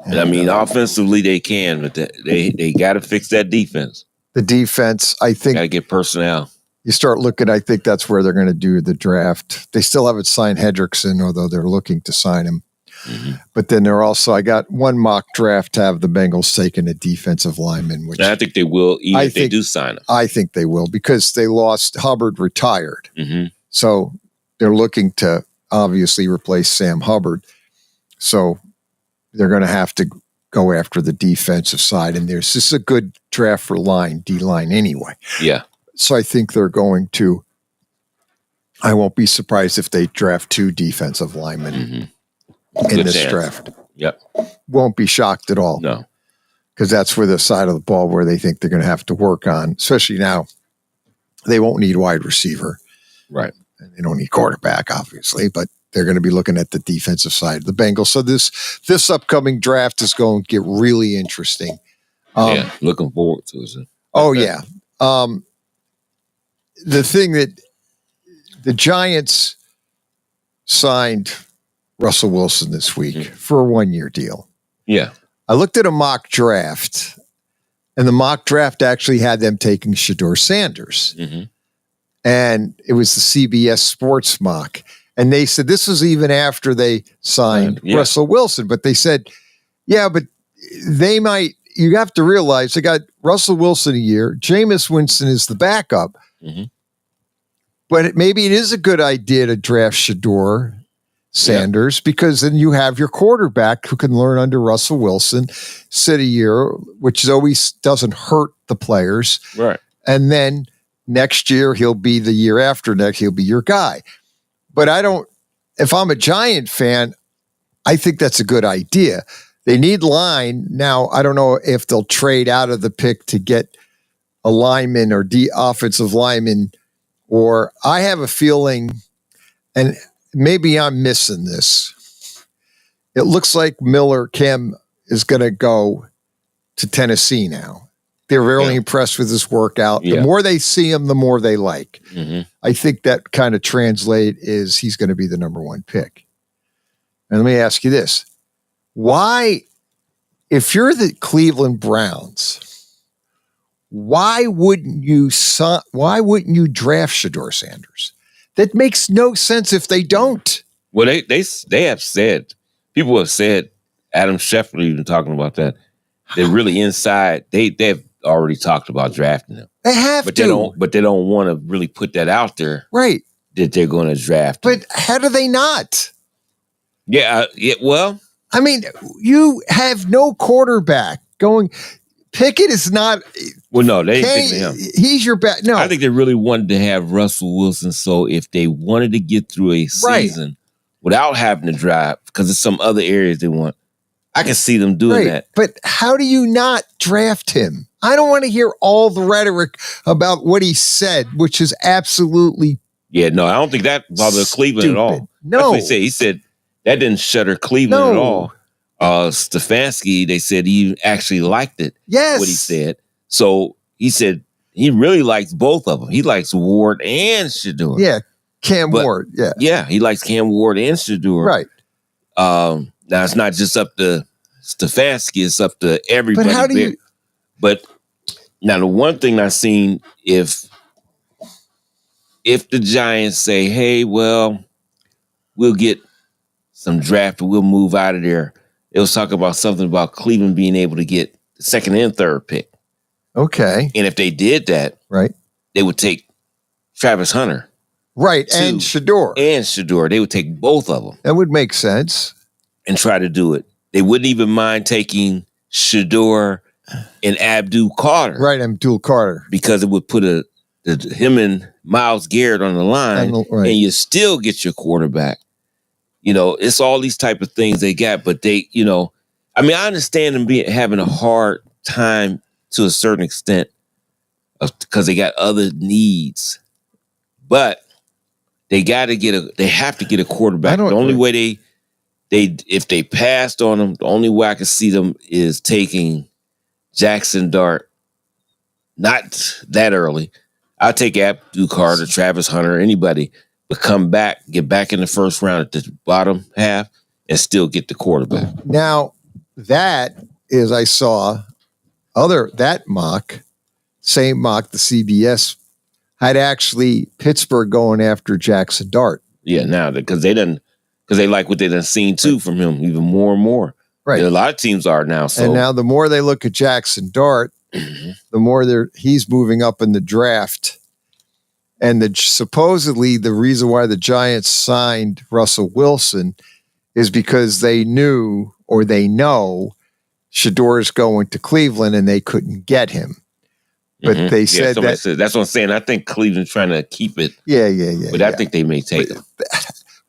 S1: And, offensively they can, but they got to fix that defense.
S9: The defense, I think.
S1: Got to get personnel.
S9: You start looking, I think that's where they're going to do the draft. They still haven't signed Hendrickson, although they're looking to sign him. But then I got one mock draft to have the Bengals taking a defensive lineman, which
S1: And I think they will, even if they do sign him.
S9: I think they will, because they lost Hubbard, retired. So they're looking to obviously replace Sam Hubbard. So they're going to have to go after the defensive side. And this is a good draft for D-line anyway.
S1: Yeah.
S9: So I think they're going to, I won't be surprised if they draft 2 defensive linemen in
S1: Good
S9: this
S1: chance.
S9: draft.
S1: Yep.
S9: Won't be shocked at all.
S1: No.
S9: Because that's where the side of the ball where they think they're going to have to work on, especially now. They won't need wide receiver.
S1: Right.
S9: And they don't need quarterback, obviously, but they're going to be looking at the defensive side of the Bengals. So this upcoming draft is going to get really interesting.
S1: Yeah, looking forward to it.
S9: Oh, yeah. The thing that the Giants signed Russell Wilson this week for a 1-year deal.
S1: Yeah.
S9: I looked at a mock draft, and the mock draft actually had them taking Shedeur Sanders. And it was the CBS Sports mock. And they said this was even after they signed Russell Wilson. But they said, yeah, but they might, you have to realize they got Russell Wilson a year. Jameis Winston is the backup. But maybe it is a good idea to draft Shedeur Sanders, because then you have your quarterback who can learn under Russell Wilson, sit a year, which always doesn't hurt the players.
S1: Right.
S9: And then next year, he'll be the year after next, he'll be your guy. But if I'm a Giant fan, I think that's a good idea. They need line. Now, I don't know if they'll trade out of the pick to get a lineman or offensive lineman, or I have a feeling, and maybe I'm missing this. It looks like Cam is going to go to Tennessee now. They're really impressed with his workout. The more they see him, the more they like. I think that kind of translate is he's going to be the number 1 pick. And let me ask you this. Why, if you're the Cleveland Browns, why wouldn't you draft Shedeur Sanders? That makes no sense if they don't.
S1: Well, they have said, people have said, Adam Schefter even talking about that. They're really inside. They've already talked about drafting him.
S9: They have to.
S1: But they don't want to really put that out there.
S9: Right.
S1: That they're going to draft him.
S9: But how do they not?
S1: Yeah, well.
S9: I mean, you have no quarterback going. Pickett is not.
S1: Well, no, they ain't picking him.
S9: He's your back. No.
S1: I think they really wanted to have Russell Wilson. So if they wanted to get through a season without having to drive, because there's some other areas they want, I can see them doing that.
S9: But how do you not draft him? I don't want to hear all the rhetoric about what he said, which is absolutely.
S1: Yeah, no, I don't think that bothered Cleveland at all.
S9: No.
S1: That's what he said. He said that didn't shudder Cleveland at all. Stefanski, they said he actually liked it.
S9: Yes.
S1: What he said. So he said he really likes both of them. He likes Ward and Shedeur.
S9: Yeah, Ward. Yeah.
S1: Yeah, he likes Cam Ward and Shedeur.
S9: Right.
S1: Now, it's not just up to Stefanski, it's up to everybody.
S9: But how do you...
S1: But now, the one thing I've seen, if the Giants say, hey, well, we'll get some draft, we'll move out of there, it was talking about something about Cleveland being able to get the 2nd and 3rd pick.
S9: Okay.
S1: And if they did that, they would take Travis Hunter.
S9: Right, and Shedeur.
S1: They would take both of them.
S9: That would make sense.
S1: And try to do it. They wouldn't even mind taking Shedeur and Abdul Carter.
S9: Right, Abdul Carter.
S1: Because it would put him and Myles Garrett on the line, and you still get your quarterback. You know, it's all these type of things they got, but they, you know, I mean, I understand them having a hard time to a certain extent because they got other needs, but they have to get a quarterback. The only way if they passed on them, the only way I can see them is taking Jackson Dart, not that early. I'll take Abdul Carter, Travis Hunter, anybody, but get back in the first round at the bottom half and still get the quarterback.
S9: Now, that is, I saw that mock, same mock, the CBS had actually Pittsburgh going after Jackson Dart.
S1: Yeah, now because they didn't because they like what they done seen too from him even more and more.
S9: Right.
S1: And a lot of teams are now. So
S9: and now the more they look at Jackson Dart, the more he's moving up in the draft. And supposedly the reason why the Giants signed Russell Wilson is because they knew or they know Shador's going to Cleveland and they couldn't get him. But they said that.
S1: That's what I'm saying. I think Cleveland's trying to keep it.
S9: Yeah.
S1: But I think they may take him.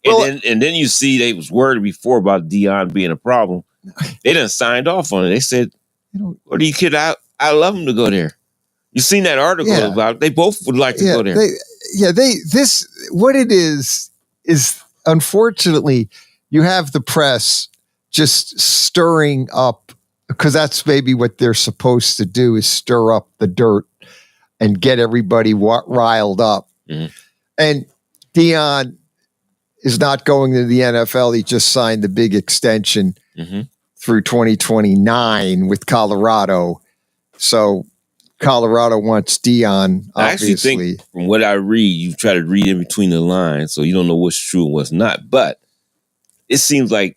S1: And then you see they was worried before about Deion being a problem. They done signed off on it. They said, "What do you kid? I love him to go there." You seen that article about it. They both would like to go there.
S9: What it is unfortunately you have the press just stirring up, because that's maybe what they're supposed to do, is stir up the dirt and get everybody riled up.
S1: Mm-hmm.
S9: And Deion is not going to the NFL. He just signed the big extension through 2029 with Colorado. So Colorado wants Deion, obviously.
S1: I actually think, from what I read, you try to read in between the lines, so you don't know what's true and what's not. But it seems like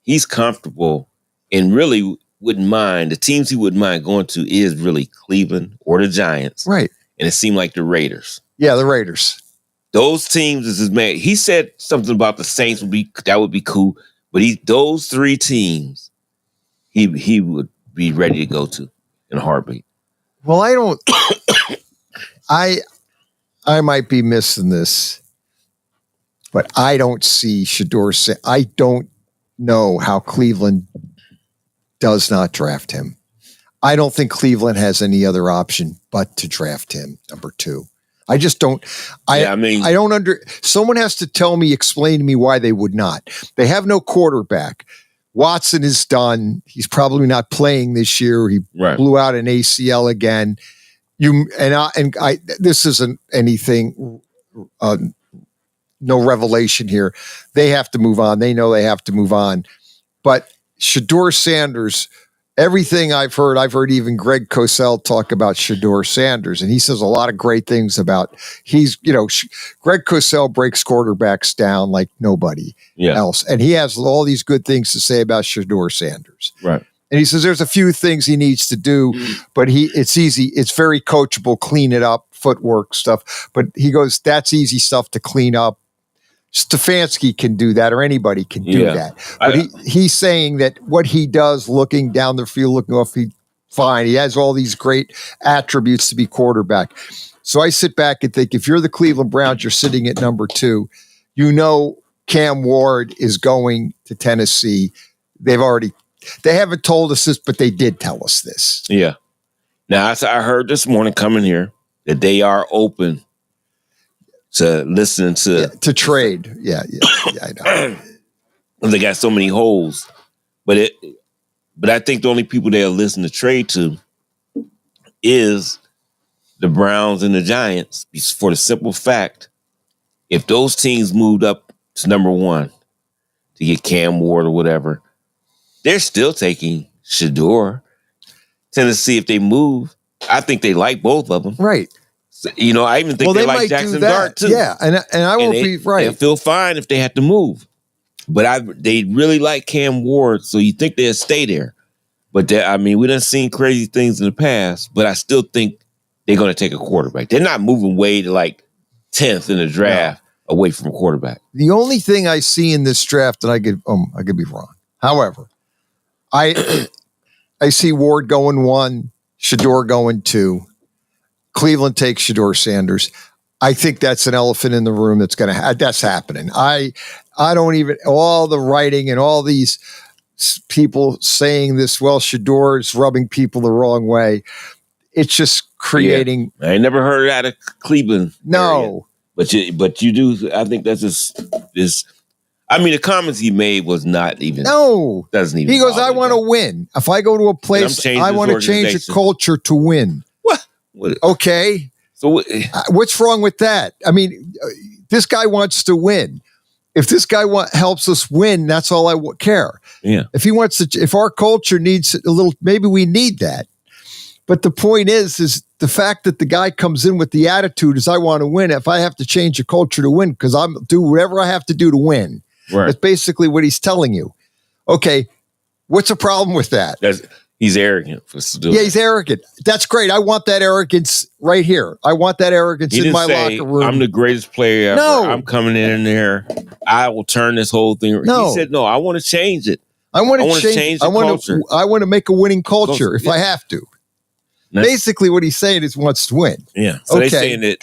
S1: he's comfortable and really wouldn't mind. The teams he wouldn't mind going to is really Cleveland or the Giants.
S9: Right.
S1: And it seemed like the Raiders.
S9: Yeah, the Raiders.
S1: Those teams is his man. He said something about the Saints would be cool. But those three teams, he would be ready to go to in a heartbeat.
S9: Well, I don't. I might be missing this, but I don't see Shador. I don't know how Cleveland does not draft him. I don't think Cleveland has any other option but to draft him, number 2. I just don't. I don't someone has to explain to me why they would not. They have no quarterback. Watson is done. He's probably not playing this year. He blew out an ACL again. This isn't anything, no revelation here. They have to move on. They know they have to move on. But Shador Sanders, everything I've heard even Greg Cosell talk about Shador Sanders, and he says a lot of great things about Greg Cosell breaks quarterbacks down like nobody else. And he has all these good things to say about Shador Sanders.
S1: Right.
S9: And he says there's a few things he needs to do, but it's easy. It's very coachable, clean it up, footwork stuff. But he goes, that's easy stuff to clean up. Stefanski can do that, or anybody can do that. But he's saying that what he does, looking down the field, looking off, fine. He has all these great attributes to be quarterback. So I sit back and think, if you're the Cleveland Browns, you're sitting at number 2. Cam Ward is going to Tennessee. They haven't told us this, but they did tell us this.
S1: Yeah. Now, I heard this morning coming here that they are open to listen to
S9: trade. Yeah, I know.
S1: They got so many holes, but I think the only people they'll listen to trade to is the Browns and the Giants, for the simple fact, if those teams moved up to number 1 to get Cam Ward or whatever, they're still taking Shador. Tennessee, if they move, I think they like both of them.
S9: Right.
S1: So, I even think they like Jackson Dart too.
S9: Yeah, and I won't be right.
S1: They'll feel fine if they had to move. But they really like Cam Ward, so you think they'll stay there. But we done seen crazy things in the past, but I still think they're going to take a quarterback. They're not moving way to like 10th in the draft away from a quarterback.
S9: The only thing I see in this draft, and I could be wrong. However, I see Ward going 1, Shador going 2. Cleveland takes Shador Sanders. I think that's an elephant in the room that's happening. I don't even, all the writing and all these people saying this, Shador is rubbing people the wrong way. It's just creating.
S1: Yeah. I ain't never heard it out of Cleveland.
S9: No.
S1: Area. But you do, I think that's just the comments he made was not even.
S9: No.
S1: Doesn't even.
S9: He goes, I want to win. If I go to a place, I want to change the culture to win.
S1: What?
S9: Okay.
S1: So
S9: what's wrong with that? This guy wants to win. If this guy helps us win, that's all I care.
S1: Yeah.
S9: If he wants to, if our culture needs a little, maybe we need that. But the point is the fact that the guy comes in with the attitude is I want to win. If I have to change the culture to win, because I'm do whatever I have to do to win,
S1: Right.
S9: That's basically what he's telling you. Okay, what's the problem with that?
S1: He's arrogant for doing.
S9: Yeah, he's arrogant. That's great. I want that arrogance right here. I want that arrogance in my locker room.
S1: I'm the greatest player ever.
S9: No.
S1: I'm coming in there. I will turn this whole thing.
S9: No.
S1: He said, no, I want to change it.
S9: I want to change the culture. I want to make a winning culture if I have to. Basically, what he's saying is he wants to win.
S1: Yeah. So they're saying that,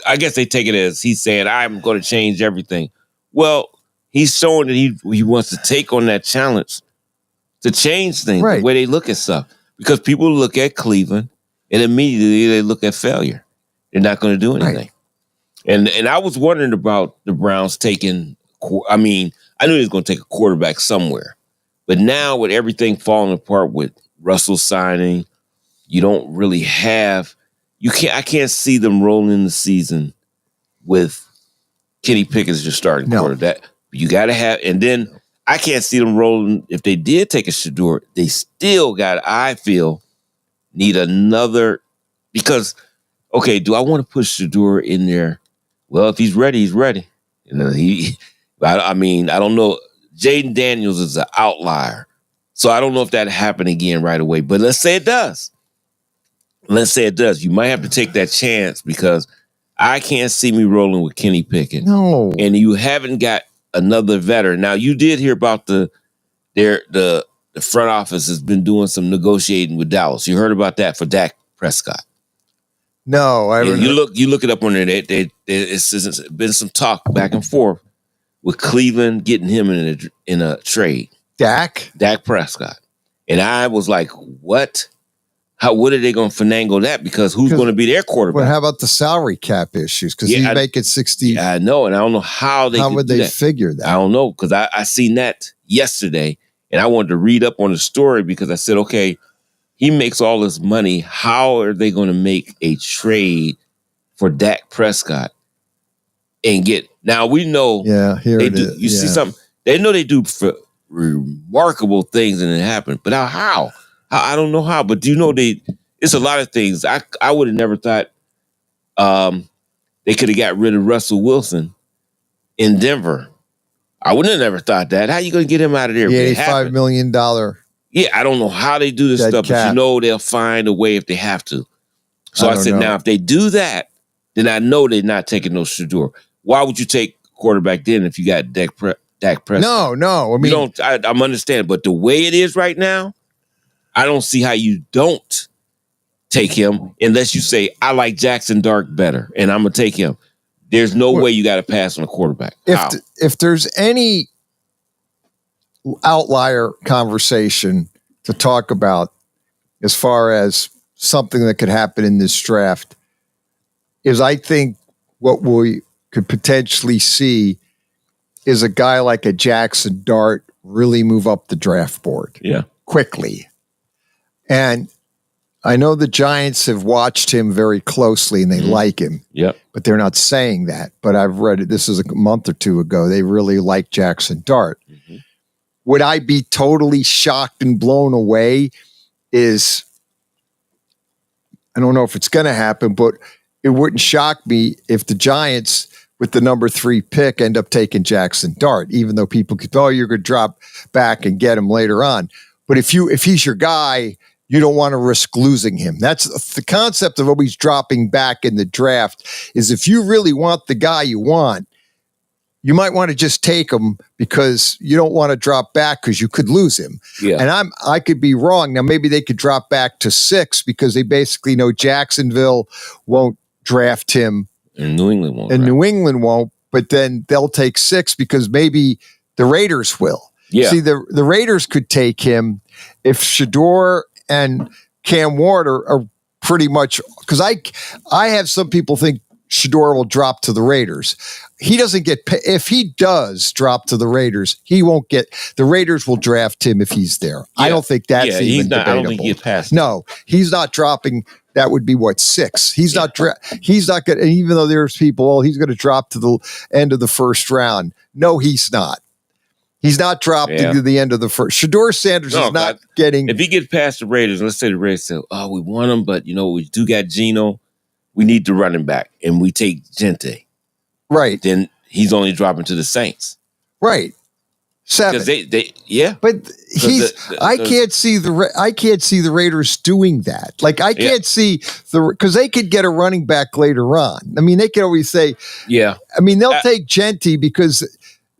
S1: I guess they take it as he's saying, I'm going to change everything. Well, he's showing that he wants to take on that challenge to change things, the way they look at stuff. Because people look at Cleveland and immediately they look at failure. They're not going to do anything. Right. And I was wondering about the Browns taking, I knew he was going to take a quarterback somewhere. But now with everything falling apart with Russell signing, you don't really have, I can't see them rolling the season with Kenny Pickett as your starting quarterback. You got to have, and then I can't see them rolling. If they did take a Shedeur, they still I feel, need another, because, okay, do I want to put Shedeur in there? Well, if he's ready, he's ready. I don't know. Jaden Daniels is an outlier. So I don't know if that happened again right away. But let's say it does. You might have to take that chance because I can't see me rolling with Kenny Pickett.
S9: No.
S1: And you haven't got another veteran. Now, you did hear about the front office has been doing some negotiating with Dallas. You heard about that for Dak Prescott.
S9: No, I haven't.
S1: You look it up on there. It's been some talk back and forth with Cleveland getting him in a trade.
S9: Dak
S1: Prescott. And I was like, what? What are they going to finagle that? Because who's going to be their quarterback?
S9: Well, how about the salary cap issues? Because he's making 60.
S1: Yeah, I know, and I don't know how
S9: would they figure that?
S1: I don't know, because I seen that yesterday, and I wanted to read up on the story because I said, okay, he makes all this money. How are they going to make a trade for Dak Prescott and get? Now we know.
S9: Yeah, here
S1: they
S9: it
S1: do.
S9: is.
S1: You see something? They know they do for remarkable things, and it happened. But how? I don't know how, but do you know it's a lot of things. I would have never thought they could have got rid of Russell Wilson in Denver. I wouldn't have never thought that. How you going to get him out of there?
S9: $85 million.
S1: Yeah, I don't know how they do this stuff, but you know they'll find a way if they have to. So I said, now if they do that, then I know they're not taking no Shedeur. Why would you take quarterback then if you got Dak Prescott?
S9: No.
S1: I'm understanding, but the way it is right now, I don't see how you don't take him unless you say, I like Jackson Dart better, and I'm going to take him. There's no way you got to pass on a quarterback.
S9: If there's any outlier conversation to talk about as far as something that could happen in this draft, is I think what we could potentially see is a guy like a Jackson Dart really move up the draft board quickly. And I know the Giants have watched him very closely and they like him.
S1: Yep.
S9: But they're not saying that. But I've read it. This is a month or two ago. They really like Jackson Dart. Mm-hmm. Would I be totally shocked and blown away? I don't know if it's going to happen, but it wouldn't shock me if the Giants, with the number 3 pick, end up taking Jackson Dart, even though people could, you're going to drop back and get him later on. But if he's your guy, you don't want to risk losing him. That's the concept of always dropping back in the draft, is if you really want the guy you want, you might want to just take him because you don't want to drop back because you could lose him.
S1: Yeah.
S9: And I could be wrong. Now, maybe they could drop back to 6 because they basically know Jacksonville won't draft him.
S1: And New England won't.
S9: New England won't, but then they'll take 6 because maybe the Raiders will.
S1: Yeah.
S9: See, the Raiders could take him if Shedeur and Cam Ward are pretty much, because I have some people think Shedeur will drop to the Raiders. He doesn't get, if he does drop to the Raiders, he won't get, the Raiders will draft him if he's there. Yeah. I don't think that's even debatable.
S1: I don't think he gets past.
S9: No, he's not dropping. That would be 6. He's not going to, even though there's people, he's going to drop to the end of the first round. No, he's not. He's not dropping to the end of the first. Shedeur Sanders is not getting.
S1: If he gets past the Raiders, let's say the Raiders say, we want him, but we do got Geno. We need the running back, and we take Gente.
S9: Right.
S1: Then he's only dropping to the Saints.
S9: Right. 7.
S1: Yeah.
S9: But I can't see the Raiders doing that. Like I can't see because they could get a running back later on. I mean, they could always say,
S1: yeah.
S9: I mean, they'll take Genty because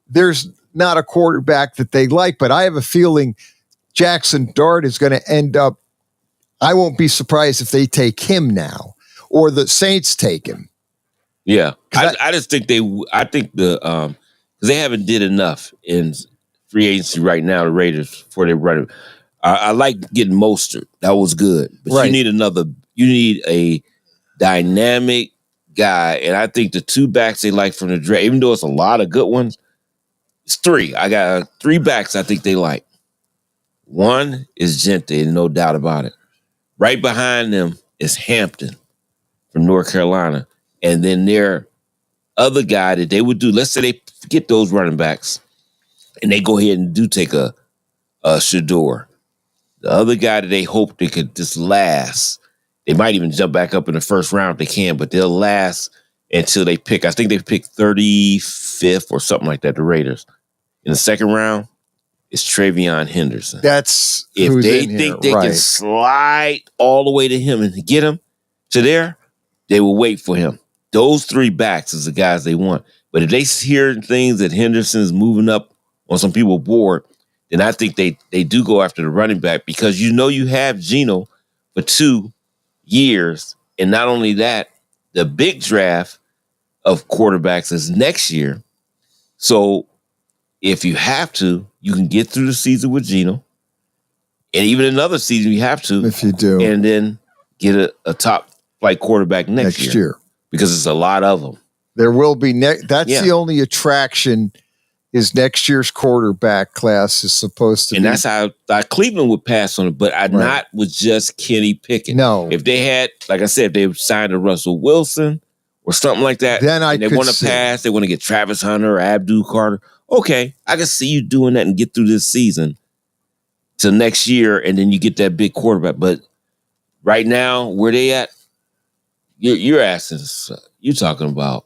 S9: there's not a quarterback that they like, but I have a feeling Jackson Dart is going to end up. I won't be surprised if they take him now or the Saints take him.
S1: Yeah. I just think because they haven't did enough in free agency right now, the Raiders, for their running. I like getting Mostert. That was good. But you need a dynamic guy. And I think the 2 backs they like from the draft, even though it's a lot of good ones, it's 3. I got 3 backs I think they like. One is Gente, no doubt about it. Right behind them is Hampton from North Carolina. And then their other guy that they would do, let's say they get those running backs and they go ahead and do take a Shador. The other guy that they hope they could just last, they might even jump back up in the first round if they can, but they'll last until they pick. I think they pick 35th or something like that, the Raiders. In the second round, it's Travion Henderson.
S9: That's
S1: if
S9: who's
S1: they
S9: in
S1: think
S9: here.
S1: they can slide all the way to him and get him to there, they will wait for him. Those 3 backs is the guys they want. But if they hear things that Henderson is moving up on some people's board, then I think they do go after the running back because you have Geno for 2 years. And not only that, the big draft of quarterbacks is next year. So if you have to, you can get through the season with Geno. And even another season you have to.
S9: If you do.
S1: And then get a top flight quarterback next year. Because it's a lot of them.
S9: There will be that's the only attraction is next year's quarterback class is supposed to be.
S1: And that's how Cleveland would pass on it, but not with just Kenny Pickett.
S9: No.
S1: If they had, like I said, if they signed a Russell Wilson or something like that,
S9: then
S1: they want to pass, they want to get Travis Hunter or Abdul Carter. Okay, I can see you doing that and get through this season to next year, and then you get that big quarterback. But right now, where they at, you're asking, you're talking about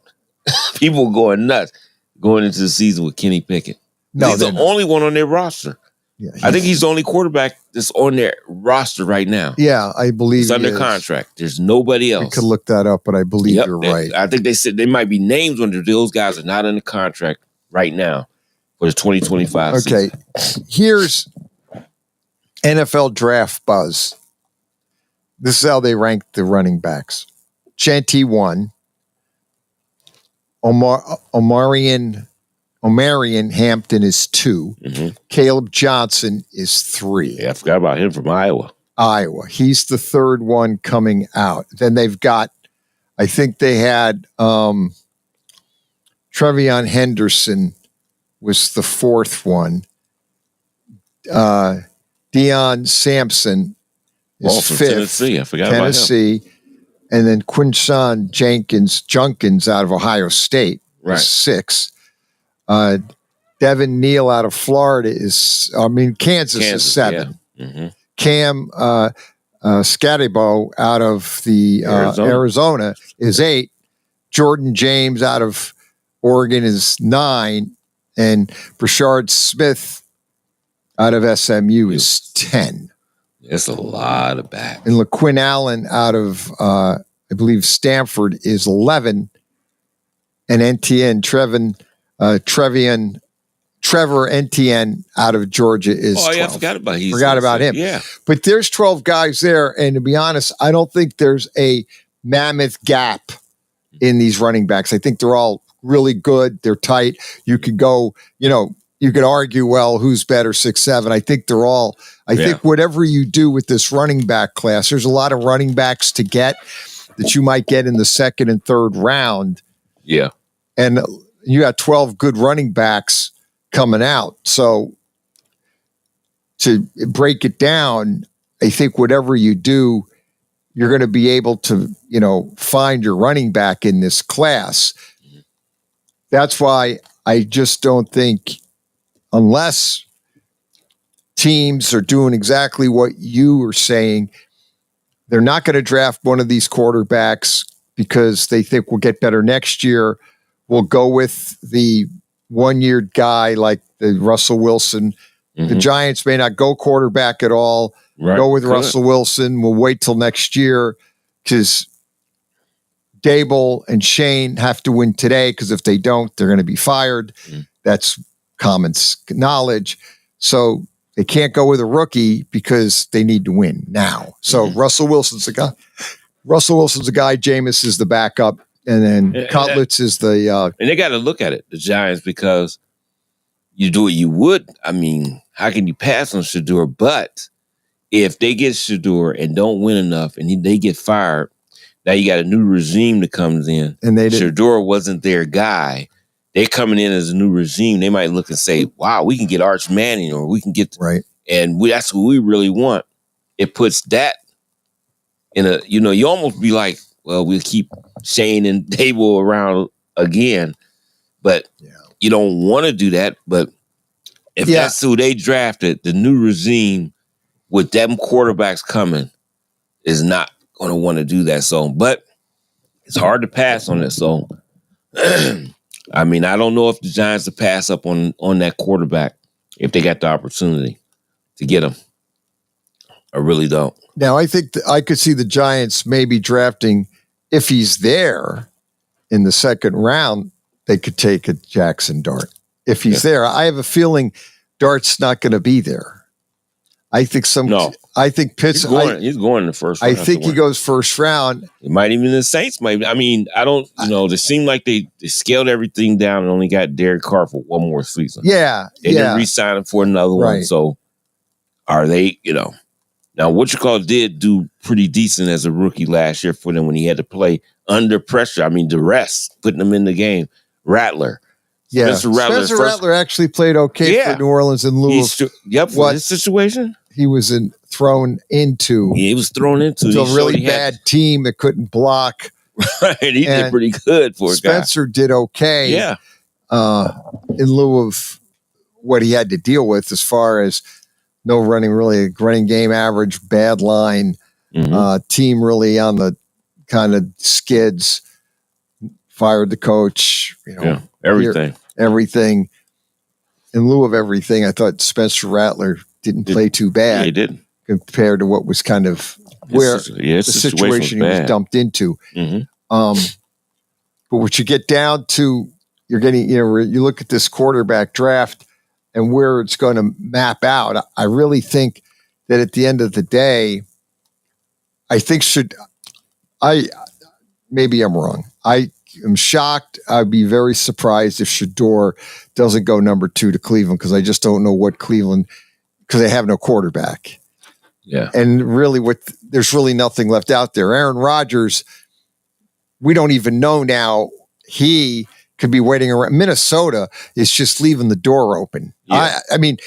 S1: people going nuts going into the season with Kenny Pickett. No, he's the only one on their roster. Yeah, I think he's the only quarterback that's on their roster right now.
S9: Yeah, I believe
S1: he's under contract. There's nobody else.
S9: I could look that up, but I believe you're right.
S1: I think they said there might be names under those guys are not under contract right now for the 2025 season.
S9: Okay, here's NFL draft buzz. This is how they rank the running backs. Genty 1. Omarion Hampton is 2. Mm-hmm. Caleb Johnson is 3.
S1: Yeah, I forgot about him from Iowa.
S9: He's the 3rd one coming out. Then they've got, I think they had Travion Henderson was the 4th one. Deion Sampson is 5th.
S1: Tennessee. I forgot about him.
S9: And then Quinshawn Junkins out of Ohio State is 6th. Devin Neal out of Florida Kansas is 7. Yeah. Mm-hmm. Cam Scatterbo out of the Arizona is 8. Jordan James out of Oregon is 9. And Brashard Smith out of SMU is 10.
S1: It's a lot of backs.
S9: And LaQuinn Allen out of, I believe, Stanford is 11. And Trevor Etienne out of Georgia is 12.
S1: I forgot
S9: about him.
S1: Yeah.
S9: But there's 12 guys there. And to be honest, I don't think there's a mammoth gap in these running backs. I think they're all really good. They're tight. You could go, you could argue, well, who's better, 6, 7. I think they're all. I think whatever you do with this running back class, there's a lot of running backs to get that you might get in the 2nd and 3rd round.
S1: Yeah.
S9: And you got 12 good running backs coming out. So to break it down, I think whatever you do, you're going to be able to, find your running back in this class. That's why I just don't think, unless teams are doing exactly what you are saying, they're not going to draft one of these quarterbacks because they think we'll get better next year. We'll go with the one-year guy like the Russell Wilson. The Giants may not go quarterback at all.
S1: Right.
S9: Go with Russell Wilson. We'll wait till next year because Dable and Shane have to win today because if they don't, they're going to be fired. That's common knowledge. So they can't go with a rookie because they need to win now. So Russell Wilson's the guy. Jameis is the backup. And then Cutlets is the...
S1: and they got to look at it, the Giants, because you do what you would. I mean, how can you pass on Shador? But if they get Shador and don't win enough and they get fired, now you got a new regime that comes in. And Shador wasn't their guy. They're coming in as a new regime. They might look and say, wow, we can get Arch Manning or we can get...
S9: Right.
S1: And that's what we really want. It puts that in a... you almost be like, well, we'll keep Shane and Dable around again. But you don't want to do that. But if that's who they drafted, the new regime with them quarterbacks coming is not going to want to do that. So, but it's hard to pass on it. So, I mean, I don't know if the Giants will pass up on that quarterback if they got the opportunity to get him. I really don't.
S9: Now, I think I could see the Giants maybe drafting, if he's there in the second round, they could take a Jackson Dart. If he's there, I have a feeling Dart's not going to be there. I think I think Pittsburgh.
S1: He's going in the first round.
S9: I think he goes first round.
S1: It might even the Saints might. I mean, I don't. They seem like they scaled everything down and only got Derek Carr for one more season.
S9: Yeah,
S1: they didn't re-sign him for another one. So, are they? Now did do pretty decent as a rookie last year for them when he had to play under pressure. I mean, duress, putting him in the game. Rattler.
S9: Yeah, Spencer Rattler actually played okay for New Orleans in lieu of
S1: for his situation.
S9: He was thrown into.
S1: He was thrown into
S9: a really bad team that couldn't block.
S1: Right, he did pretty good for a guy.
S9: Spencer did okay.
S1: Yeah,
S9: in lieu of what he had to deal with as far as no running game average, bad line, team really on the kind of skids. Fired the coach.
S1: Everything.
S9: Everything. In lieu of everything, I thought Spencer Rattler didn't play too bad.
S1: Yeah, he didn't.
S9: Compared to what was kind of the situation he was dumped into. But what you get down to, you're getting, you look at this quarterback draft and where it's going to map out. I really think that at the end of the day, maybe I'm wrong. I'm shocked. I'd be very surprised if Shador doesn't go number 2 to Cleveland because I just don't know what Cleveland, because they have no quarterback.
S1: Yeah.
S9: And really there's really nothing left out there. Aaron Rodgers, we don't even know now. He could be waiting around. Minnesota is just leaving the door open.
S1: Yeah.
S9: I mean,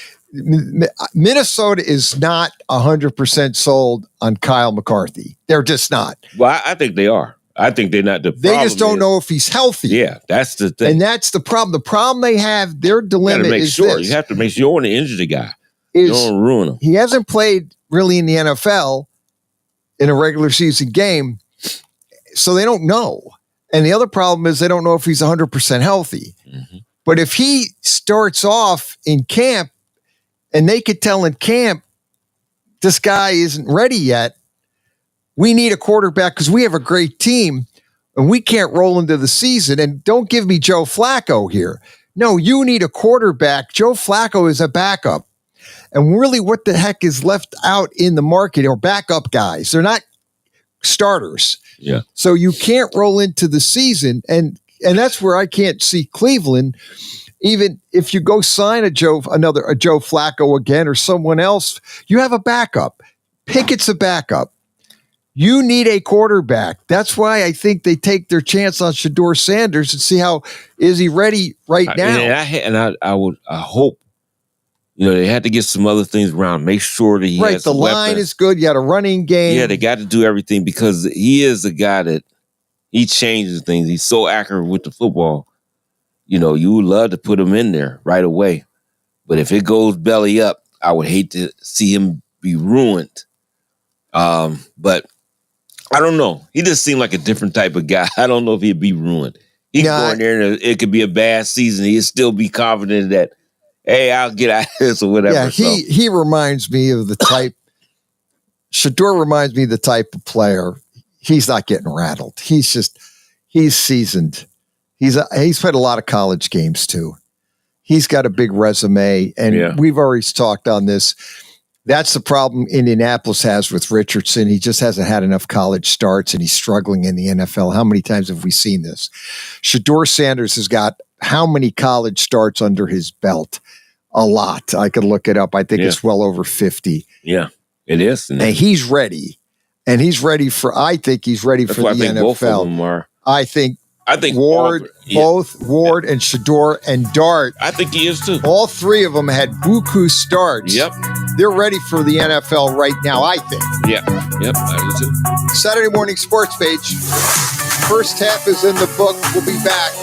S9: Minnesota is not 100% sold on Kyle McCarthy. They're just not.
S1: Well, I think they are. I think they're not.
S9: They just don't know if he's healthy.
S1: Yeah, that's the thing.
S9: And that's the problem. The problem they have, their dilemma is this.
S1: You have to make sure you don't want to injure the guy. You don't want to ruin him.
S9: He hasn't played really in the NFL in a regular season game, so they don't know. And the other problem is they don't know if he's 100% healthy. But if he starts off in camp and they could tell in camp, this guy isn't ready yet, we need a quarterback because we have a great team and we can't roll into the season. And don't give me Joe Flacco here. No, you need a quarterback. Joe Flacco is a backup. And really what the heck is left out in the market are backup guys. They're not starters.
S1: Yeah.
S9: So you can't roll into the season. And that's where I can't see Cleveland. Even if you go sign a Joe Flacco again or someone else, you have a backup. Pickett's a backup. You need a quarterback. That's why I think they take their chance on Shador Sanders and see how is he ready right now.
S1: I hope they had to get some other things around. Make sure that he has
S9: the line
S1: weapons.
S9: is good. You got a running game.
S1: Yeah, they got to do everything because he is a guy that he changes things. He's so accurate with the football. You would love to put him in there right away, but if it goes belly up, I would hate to see him be ruined. But I don't know. He just seemed like a different type of guy. I don't know if he'd be ruined. He can go in there and it could be a bad season. He'd still be confident that, hey, I'll get out of this or whatever.
S9: Yeah, he reminds me of the type. Shedeur reminds me of the type of player. He's not getting rattled. He's seasoned. He's played a lot of college games too. He's got a big resume, and we've already talked on this. That's the problem Indianapolis has with Richardson. He just hasn't had enough college starts, and he's struggling in the NFL. How many times have we seen this? Shedeur Sanders has got how many college starts under his belt? A lot. I could look it up. I think it's well over 50.
S1: Yeah, it is.
S9: And he's ready. And he's ready for, I think he's ready for the NFL.
S1: Both of them are.
S9: I think Ward, both Ward and Shedeur and Dart.
S1: I think he is too.
S9: All three of them had buku starts.
S1: Yep.
S9: They're ready for the NFL right now, I think.
S1: Yep, I do too.
S9: Saturday morning sports page. First half is in the book. We'll be back.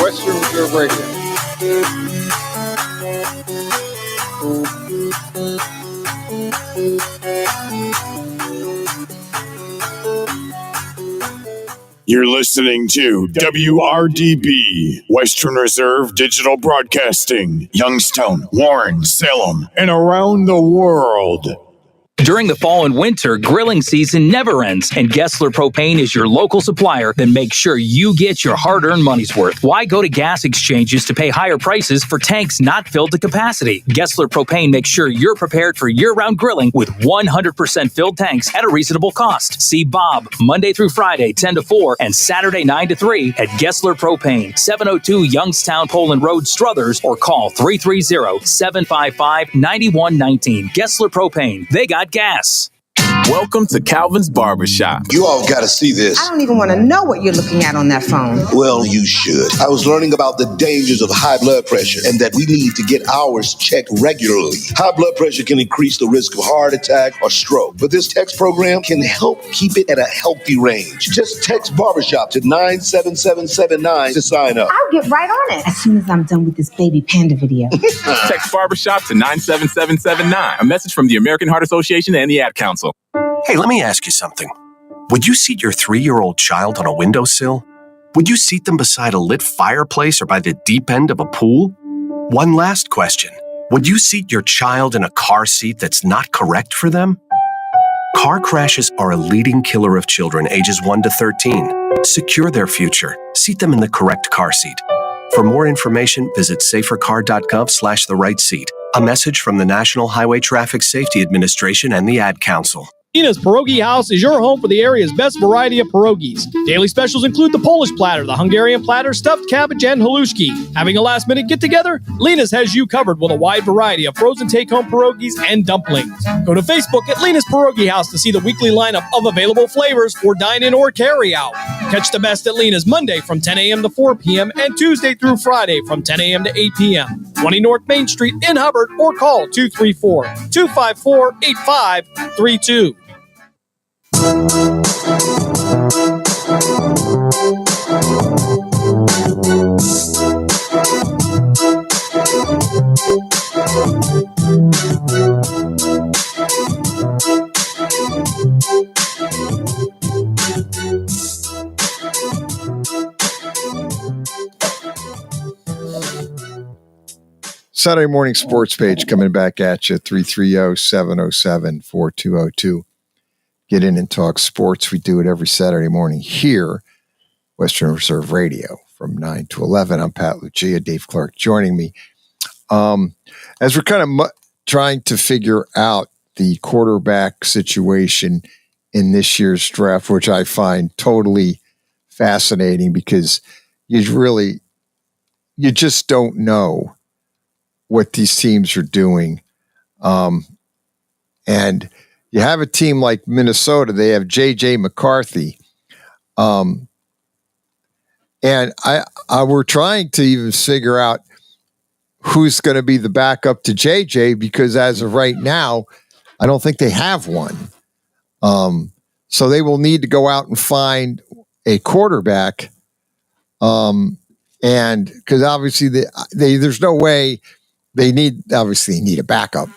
S9: Western Reserve Radio.
S4: You're listening to WRDB, Western Reserve Digital Broadcasting, Youngstown, Warren, Salem, and around the world.
S16: During the fall and winter, grilling season never ends, and Gessler Propane is your local supplier that makes sure you get your hard-earned money's worth. Why go to gas exchanges to pay higher prices for tanks not filled to capacity? Gessler Propane makes sure you're prepared for year-round grilling with 100% filled tanks at a reasonable cost. See Bob Monday through Friday, 10 to 4, and Saturday, 9 to 3 at Gessler Propane, 702 Youngstown Poland Road, Struthers, or call 330-755-9119. Gessler Propane. They got gas.
S3: Welcome to Calvin's Barbershop.
S17: You all got to see this.
S2: I don't even want to know what you're looking at on that phone.
S17: Well, you should. I was learning about the dangers of high blood pressure and that we need to get ours checked regularly. High blood pressure can increase the risk of heart attack or stroke, but this text program can help keep it at a healthy range. Just text Barbershop to 97779 to sign up.
S2: I'll get right on it as soon as I'm done with this baby panda video.
S3: Text Barbershop to 97779. A message from the American Heart Association and the Ad Council.
S5: Hey, let me ask you something. Would you seat your 3-year-old child on a windowsill? Would you seat them beside a lit fireplace or by the deep end of a pool? One last question. Would you seat your child in a car seat that's not correct for them? Car crashes are a leading killer of children ages 1 to 13. Secure their future. Seat them in the correct car seat. For more information, visit safercar.gov/the-right-seat. A message from the National Highway Traffic Safety Administration and the Ad Council.
S6: Lena's Pierogi House is your home for the area's best variety of pierogies. Daily specials include the Polish platter, the Hungarian platter, stuffed cabbage, and halushki. Having a last-minute get-together? Lena's has you covered with a wide variety of frozen take-home pierogies and dumplings. Go to Facebook at Lena's Pierogi House to see the weekly lineup of available flavors for dine-in or carry-out. Catch the best at Lena's Monday from 10 a.m. to 4 p.m. and Tuesday through Friday from 10 a.m. to 8 p.m. 20 North Main Street in Hubbard, or call 234-254-8532.
S9: Saturday morning sports page coming back at you, 330-707-4202. Get in and talk sports. We do it every Saturday morning here, Western Reserve Radio, from 9 to 11. I'm Pat Lucia, Dave Clark joining me. As we're kind of trying to figure out the quarterback situation in this year's draft, which I find totally fascinating because you just don't know what these teams are doing. And you have a team like Minnesota, they have J.J. McCarthy. And we're trying to even figure out who's going to be the backup to J.J. because as of right now, I don't think they have one. So they will need to go out and find a quarterback. And because obviously there's no way they need a backup.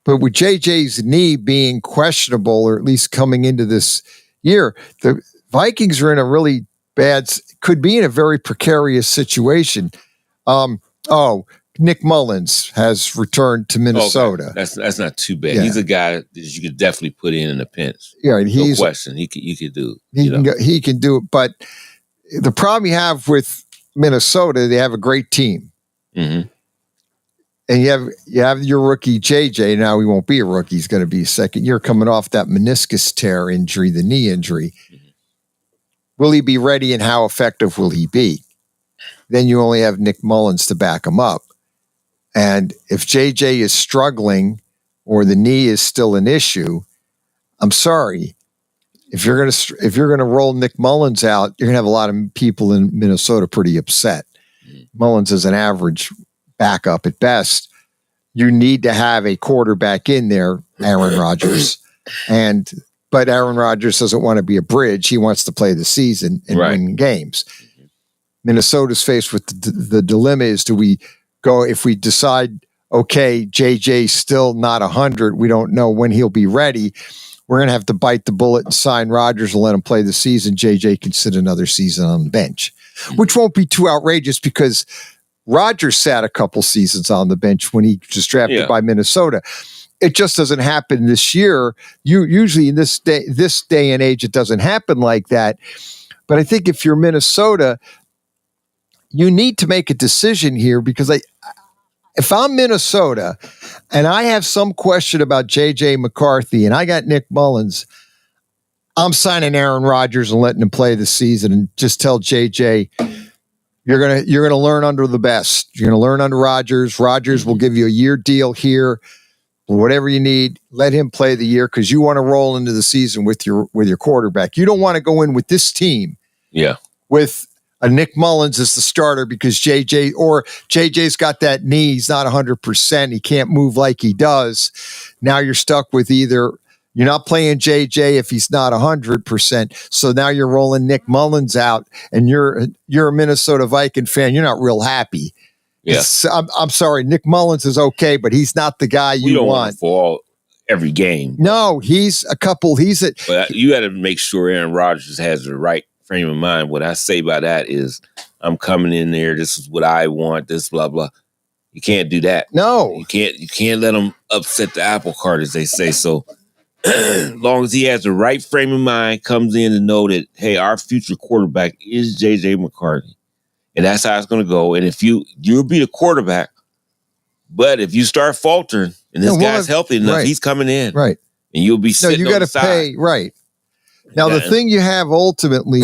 S9: But with JJ's knee being questionable, or at least coming into this year, the Vikings are in a really could be in a very precarious situation. Nick Mullins has returned to Minnesota.
S1: Okay. That's not too bad.
S9: Yeah.
S1: He's a guy that you could definitely put in a pinch.
S9: Yeah, and
S1: No question. He could do it.
S9: He can do it. But the problem you have with Minnesota, they have a great team.
S1: Mm-hmm.
S9: And you have your rookie JJ. Now he won't be a rookie; he's going to be a second year coming off that meniscus tear injury, the knee injury.
S1: Mm-hmm.
S9: Will he be ready, and how effective will he be? Then you only have Nick Mullins to back him up. And if JJ is struggling or the knee is still an issue, I'm sorry. If you're gonna roll Nick Mullins out, you're gonna have a lot of people in Minnesota pretty upset. Mullins is an average backup at best. You need to have a quarterback in there, Aaron Rodgers. But Aaron Rodgers doesn't want to be a bridge. He wants to play the season and win games. Minnesota's faced with the dilemma is, do we go, if we decide, okay, JJ's still not 100, we don't know when he'll be ready, we're going to have to bite the bullet and sign Rodgers and let him play the season. JJ can sit another season on the bench, which won't be too outrageous because Rodgers sat a couple seasons on the bench when he was drafted by Minnesota. It just doesn't happen this year. Usually in this day and age, it doesn't happen like that. But I think if you're Minnesota, you need to make a decision here because if I'm Minnesota and I have some question about J.J. McCarthy and I got Nick Mullins, I'm signing Aaron Rodgers and letting him play the season and just tell J.J., you're gonna learn under the best. You're gonna learn under Rodgers. Rodgers will give you a year deal here, whatever you need. Let him play the year because you want to roll into the season with your quarterback. You don't want to go in with this team, with a Nick Mullins as the starter because JJ's got that knee. He's not 100%. He can't move like he does. Now you're stuck with either. You're not playing JJ if he's not 100%. So now you're rolling Nick Mullins out, and you're a Minnesota Viking fan. You're not real happy.
S1: Yeah,
S9: I'm sorry. Nick Mullins is okay, but he's not the guy you
S1: don't
S9: want
S1: for every game.
S9: No, but
S1: you got to make sure Aaron Rodgers has the right frame of mind. What I say by that is, I'm coming in there. This is what I want. This blah blah. You can't do that.
S9: No,
S1: you can't let him upset the apple cart, as they say. So. As long as he has the right frame of mind, comes in and know that, hey, our future quarterback is J.J. McCarthy. And that's how it's going to go. And if you'll be the quarterback, but if you start faltering and this guy's healthy enough, he's coming in.
S9: Right.
S1: And you'll be sitting on the side.
S9: Pay, right. Now, the thing you have ultimately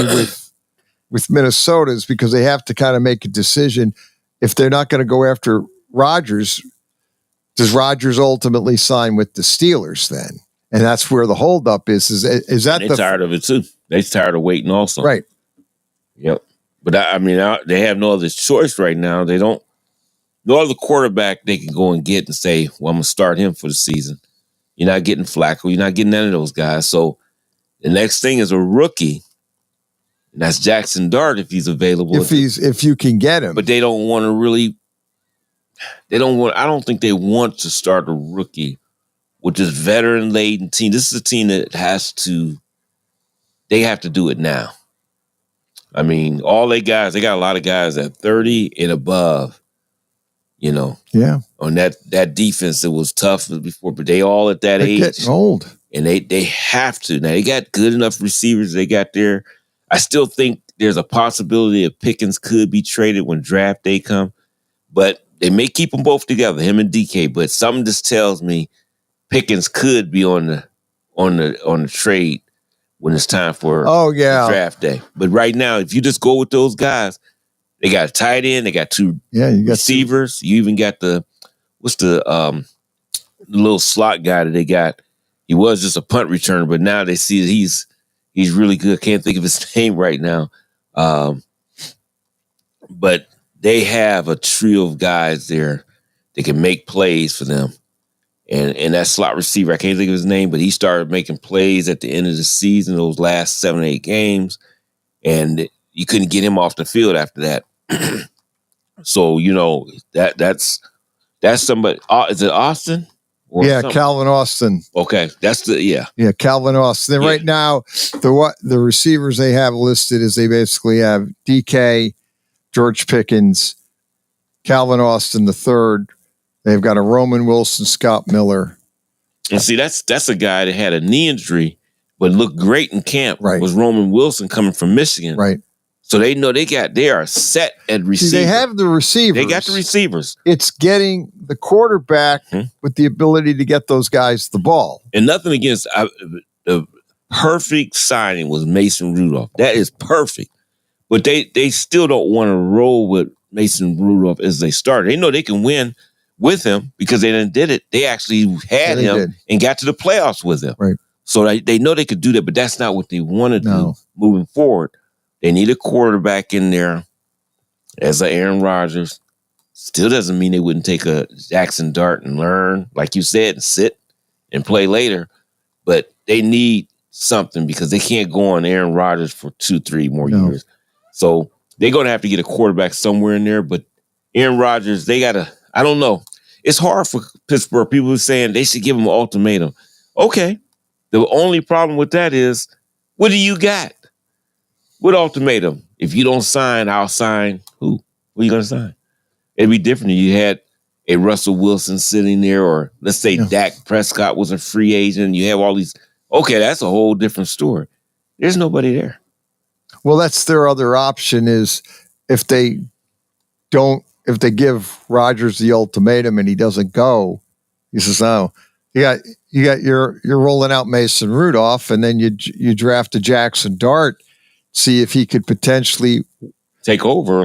S9: with Minnesota is because they have to kind of make a decision. If they're not going to go after Rodgers, does Rodgers ultimately sign with the Steelers then? And that's where the holdup is. Is that
S1: they're tired of it too? They're tired of waiting also.
S9: Right.
S1: Yep. But they have no other choice right now. They don't. No other quarterback they can go and get and say, well, I'm going to start him for the season. You're not getting Flacco. You're not getting none of those guys. So the next thing is a rookie. And that's Jackson Dart if he's available.
S9: If you can get him.
S1: But they don't want to really. I don't think they want to start a rookie with this veteran-laden team. This is a team that they have to do it now. I mean, all they got a lot of guys at 30 and above,
S9: Yeah.
S1: On that defense, it was tough before, but they all at that age.
S9: Getting old.
S1: And they have to. Now, they got good enough receivers they got there. I still think there's a possibility that Pickens could be traded when draft day come, but they may keep them both together, him and DK, but something just tells me Pickens could be on the trade when it's time for draft day. But right now, if you just go with those guys, they got a tight end, they got two receivers. You even got the little slot guy that they got. He was just a punt returner, but now they see that he's really good. Can't think of his name right now. But they have a trio of guys there that can make plays for them. And that slot receiver, I can't think of his name, but he started making plays at the end of the season, those last 7 or 8 games, and you couldn't get him off the field after that. So, that's somebody. Is it Austin? Or
S9: yeah,
S1: something.
S9: Calvin Austin.
S1: Okay, that's
S9: Yeah, Calvin Austin. Then right now, the receivers they have listed is they basically have DK, George Pickens, Calvin Austin the third. They've got a Roman Wilson, Scott Miller.
S1: And see, that's a guy that had a knee injury, but looked great in camp.
S9: Right.
S1: Was Roman Wilson coming from Michigan?
S9: Right.
S1: So they know they are set at receiver.
S9: See, they have the receivers.
S1: They got the receivers.
S9: It's getting the quarterback with the ability to get those guys the ball.
S1: And nothing against the perfect signing was Mason Rudolph. That is perfect. But they still don't want to roll with Mason Rudolph as they starter. They know they can win with him because they did it. They actually had him and got to the playoffs with him.
S9: Right.
S1: So they know they could do that, but that's not what they want to do moving forward. They need a quarterback in there as a Aaron Rodgers. Still doesn't mean they wouldn't take a Jackson Dart and learn, like you said, and sit and play later. But they need something because they can't go on Aaron Rodgers for 2-3 more years. So they're going to have to get a quarterback somewhere in there. But Aaron Rodgers, they got to, I don't know. It's hard for Pittsburgh. People are saying they should give him an ultimatum. Okay. The only problem with that is, what do you got? What ultimatum? If you don't sign, I'll sign who? Who are you going to sign? It'd be different if you had a Russell Wilson sitting there, or let's say Dak Prescott was a free agent. You have all these. Okay, that's a whole different story. There's nobody there.
S9: Well, that's their other option is if they give Rodgers the ultimatum and he doesn't go, he says, "Oh, you're rolling out Mason Rudolph, and then you draft a Jackson Dart, see if he could potentially
S1: take over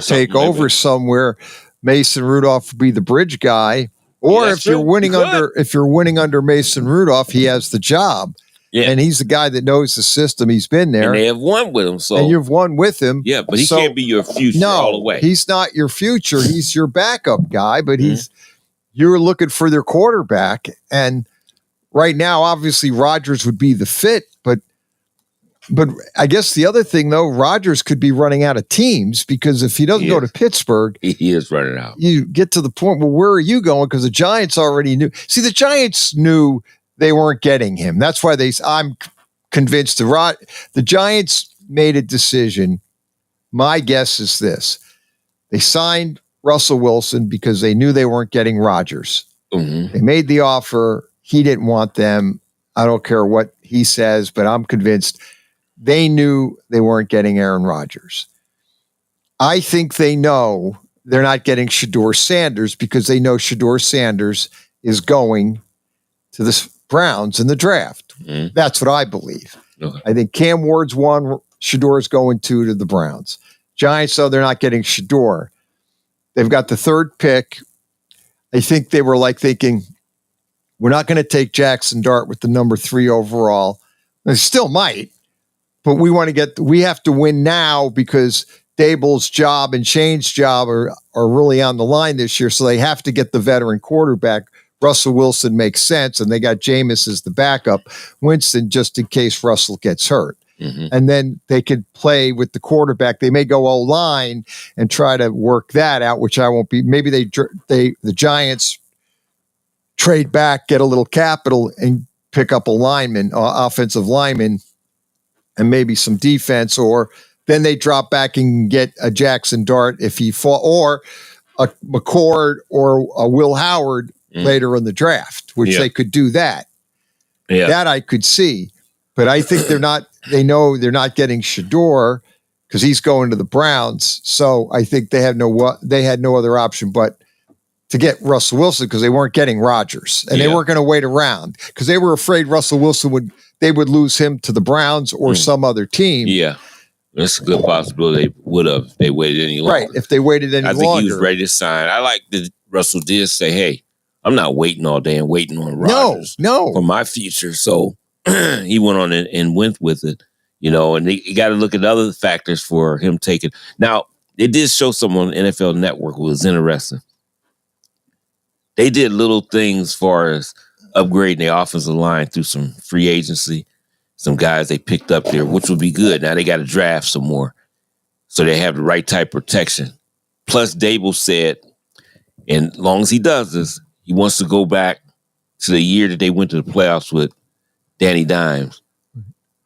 S9: somewhere. Mason Rudolph would be the bridge guy, or if you're winning under Mason Rudolph, he has the job." Yeah. And he's the guy that knows the system. He's been there.
S1: And they have won with him.
S9: And you've won with him.
S1: Yeah, but he can't be your future all the way.
S9: He's not your future. He's your backup guy, but you're looking for their quarterback. And right now, obviously, Rodgers would be the fit. But I guess the other thing, though, Rodgers could be running out of teams because if he doesn't go to Pittsburgh,
S1: he is running out.
S9: You get to the point, well, where are you going? Because the Giants already knew. See, the Giants knew they weren't getting him. That's why I'm convinced the Giants made a decision. My guess is this. They signed Russell Wilson because they knew they weren't getting Rodgers.
S1: Mm-hmm.
S9: They made the offer. He didn't want them. I don't care what he says, but I'm convinced they knew they weren't getting Aaron Rodgers. I think they know they're not getting Shedeur Sanders because they know Shedeur Sanders is going to the Browns in the draft.
S1: Mm-hmm.
S9: That's what I believe.
S1: Okay.
S9: I think Cam Ward's one, Shedeur's going to the Browns. Giants, though, they're not getting Shedeur. They've got the third pick. I think they were thinking, we're not going to take Jackson Dart with the number 3 overall. They still might, but we have to win now because Dable's job and Shane's job are really on the line this year. So they have to get the veteran quarterback. Russell Wilson makes sense, and they got Jameis as the backup. Winston, just in case Russell gets hurt.
S1: Mm-hmm.
S9: And then they could play with the quarterback. They may go O-line and try to work that out, which I won't be. Maybe the Giants trade back, get a little capital, and pick up a lineman, offensive lineman, and maybe some defense, or then they drop back and get a Jackson Dart if he fall, or a McCord or a Will Howard later in the draft, which they could do that.
S1: Yeah.
S9: That I could see. But I think they know they're not getting Shedeur because he's going to the Browns. So I think they had no other option but to get Russell Wilson because they weren't getting Rodgers. And they weren't going to wait around because they were afraid Russell Wilson would lose him to the Browns or some other team.
S1: Yeah. That's a good possibility they would have if they waited any longer.
S9: Right, if they waited any longer.
S1: I think he was ready to sign. I like that Russell did say, hey, I'm not waiting all day and waiting on Rodgers for my future. So he went on and went with it, and you got to look at other factors for him taking. Now, they did show someone on NFL Network who was interesting. They did little things as far as upgrading the offensive line through some free agency, some guys they picked up there, which would be good. Now they got to draft some more so they have the right type of protection. Plus, Dable said, and as long as he does this, he wants to go back to the year that they went to the playoffs with Danny Dimes,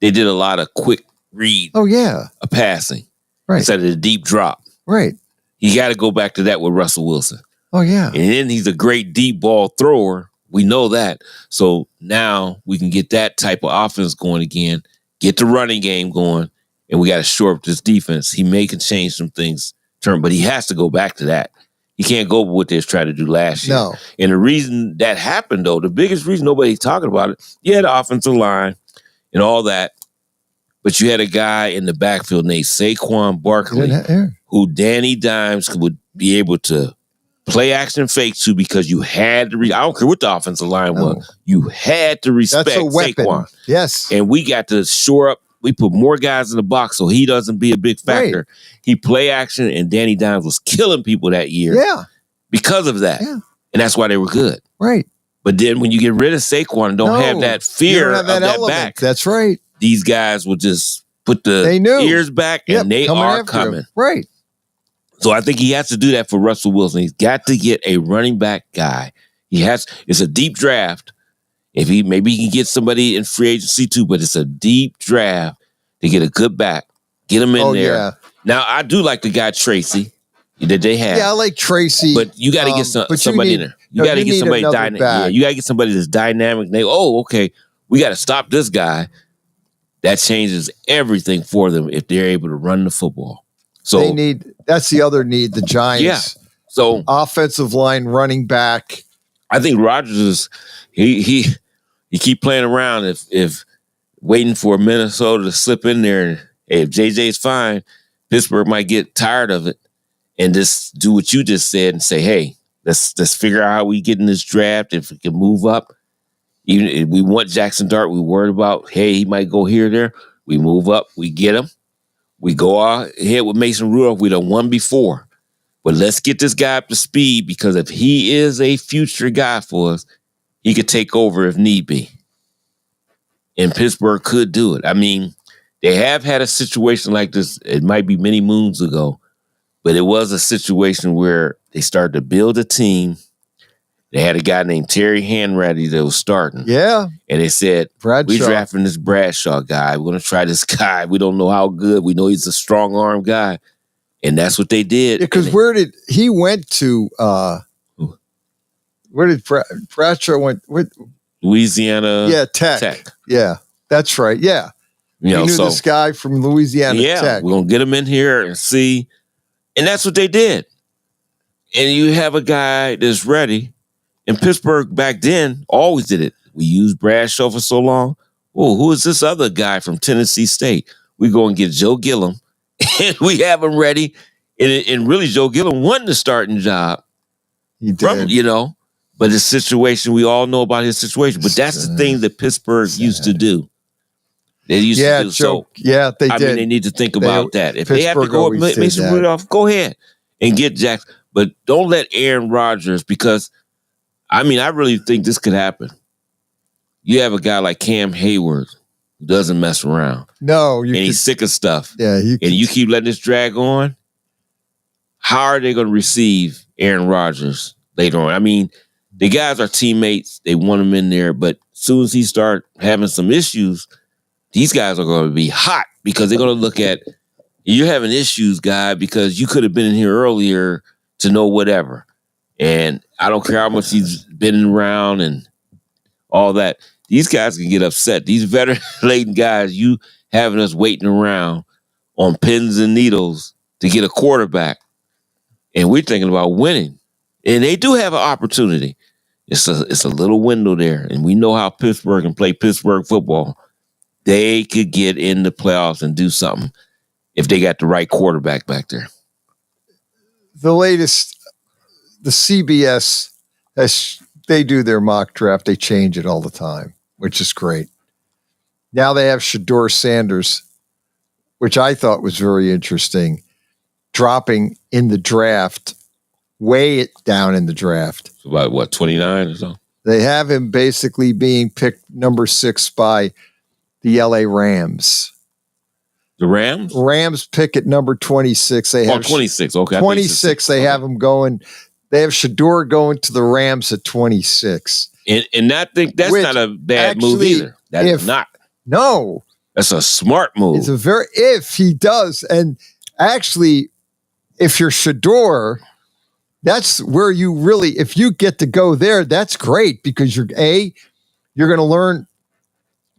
S1: they did a lot of quick read.
S9: Oh, yeah.
S1: A passing.
S9: Right.
S1: Instead of the deep drop.
S9: Right.
S1: You got to go back to that with Russell Wilson.
S9: Oh, yeah.
S1: And then he's a great deep ball thrower. We know that. So now we can get that type of offense going again, get the running game going, and we got to shore up this defense. He may can change some things, but he has to go back to that. He can't go with what they was trying to do last year.
S9: No.
S1: And the reason that happened, though, the biggest reason nobody's talking about it, yeah, the offensive line and all that, but you had a guy in the backfield named Saquon Barkley, who Danny Dimes would be able to play action fake to because you had to I don't care what the offensive line was. You had to respect
S9: That's a weapon.
S1: Saquon.
S9: Yes.
S1: And we got to shore up. We put more guys in the box so he doesn't be a big factor. Right. He play action, and Danny Dimes was killing people that year.
S9: Yeah.
S1: Because of that.
S9: Yeah.
S1: And that's why they were good.
S9: Right.
S1: But then when you get rid of Saquon and don't have that fear
S9: have that
S1: of that
S9: element.
S1: back.
S9: That's right.
S1: These guys will just put the ears back and they are coming.
S9: Right.
S1: So I think he has to do that for Russell Wilson. He's got to get a running back guy. It's a deep draft. Maybe he can get somebody in free agency too, but it's a deep draft to get a good back. Get him in there.
S9: Yeah.
S1: Now I do like the guy Tracy that they have.
S9: Yeah, I like Tracy.
S1: But you got to get somebody in there. You got to get somebody dynamic. Yeah, you got to get somebody that's dynamic. Okay, we got to stop this guy. That changes everything for them if they're able to run the football. So
S9: that's the other need, the Giants.
S1: Yeah. So
S9: offensive line, running back.
S1: I think Rodgers he keep playing around if waiting for Minnesota to slip in there. And hey, if JJ's fine, Pittsburgh might get tired of it and just do what you just said and say, hey, let's figure out how we get in this draft. If we can move up. Even if we want Jackson Dart, we worried about, hey, he might go here or there. We move up, we get him. We go ahead with Mason Rudolph. We done won before. But let's get this guy up to speed because if he is a future guy for us, he could take over if need be. And Pittsburgh could do it. I mean, they have had a situation like this. It might be many moons ago, but it was a situation where they started to build a team. They had a guy named Terry Hanratty that was starting.
S9: Yeah.
S1: And they said,
S9: Bradshaw.
S1: We drafting this Bradshaw guy. We're going to try this guy. We don't know how good. We know he's a strong arm guy. And that's what they did.
S9: Because where did he went to? Where did Bradshaw went?
S1: Louisiana.
S9: Yeah, Tech. Yeah, that's right. Yeah. You knew this guy from Louisiana Tech.
S1: We're going to get him in here and see. And that's what they did. And you have a guy that's ready. And Pittsburgh back then always did it. We used Bradshaw for so long. Oh, who is this other guy from Tennessee State? We go and get Joe Gillum, and we have him ready. And really, Joe Gillum won the starting job.
S9: He did.
S1: But the situation, we all know about his situation. But that's the thing that Pittsburgh used to do. They used to do.
S9: Joe, they did.
S1: I mean, they need to think about that. If they have to go with Mason Rudolph, go ahead and get Jackson. But don't let Aaron Rodgers, because I really think this could happen. You have a guy like Cam Hayward who doesn't mess around.
S9: No.
S1: He's sick of stuff.
S9: Yeah.
S1: And you keep letting this drag on. How are they going to receive Aaron Rodgers later on? I mean, the guys are teammates. They want him in there. But as soon as he start having some issues, these guys are going to be hot because they're going to look at, you're having issues, guy, because you could have been in here earlier to know whatever. And I don't care how much he's been around and all that. These guys can get upset. These veteran-laden guys, you having us waiting around on pins and needles to get a quarterback. And we're thinking about winning. And they do have an opportunity. It's a little window there. And we know how Pittsburgh can play Pittsburgh football. They could get in the playoffs and do something if they got the right quarterback back there.
S9: The latest, the CBS, they do their mock draft. They change it all the time, which is great. Now they have Shedeur Sanders, which I thought was very interesting, dropping in the draft, way down in the draft.
S1: About what, 29 or so?
S9: They have him basically being picked number 6 by the LA Rams.
S1: The Rams?
S9: Rams pick at number 26. They have
S1: 26. Okay.
S9: 26. They have him going. They have Shedeur going to the Rams at 26.
S1: And I think that's not a bad move either. That is not.
S9: No.
S1: That's a smart move.
S9: It's if he does. And actually, if you're Shador, that's where you really, if you get to go there, that's great because you're going to learn.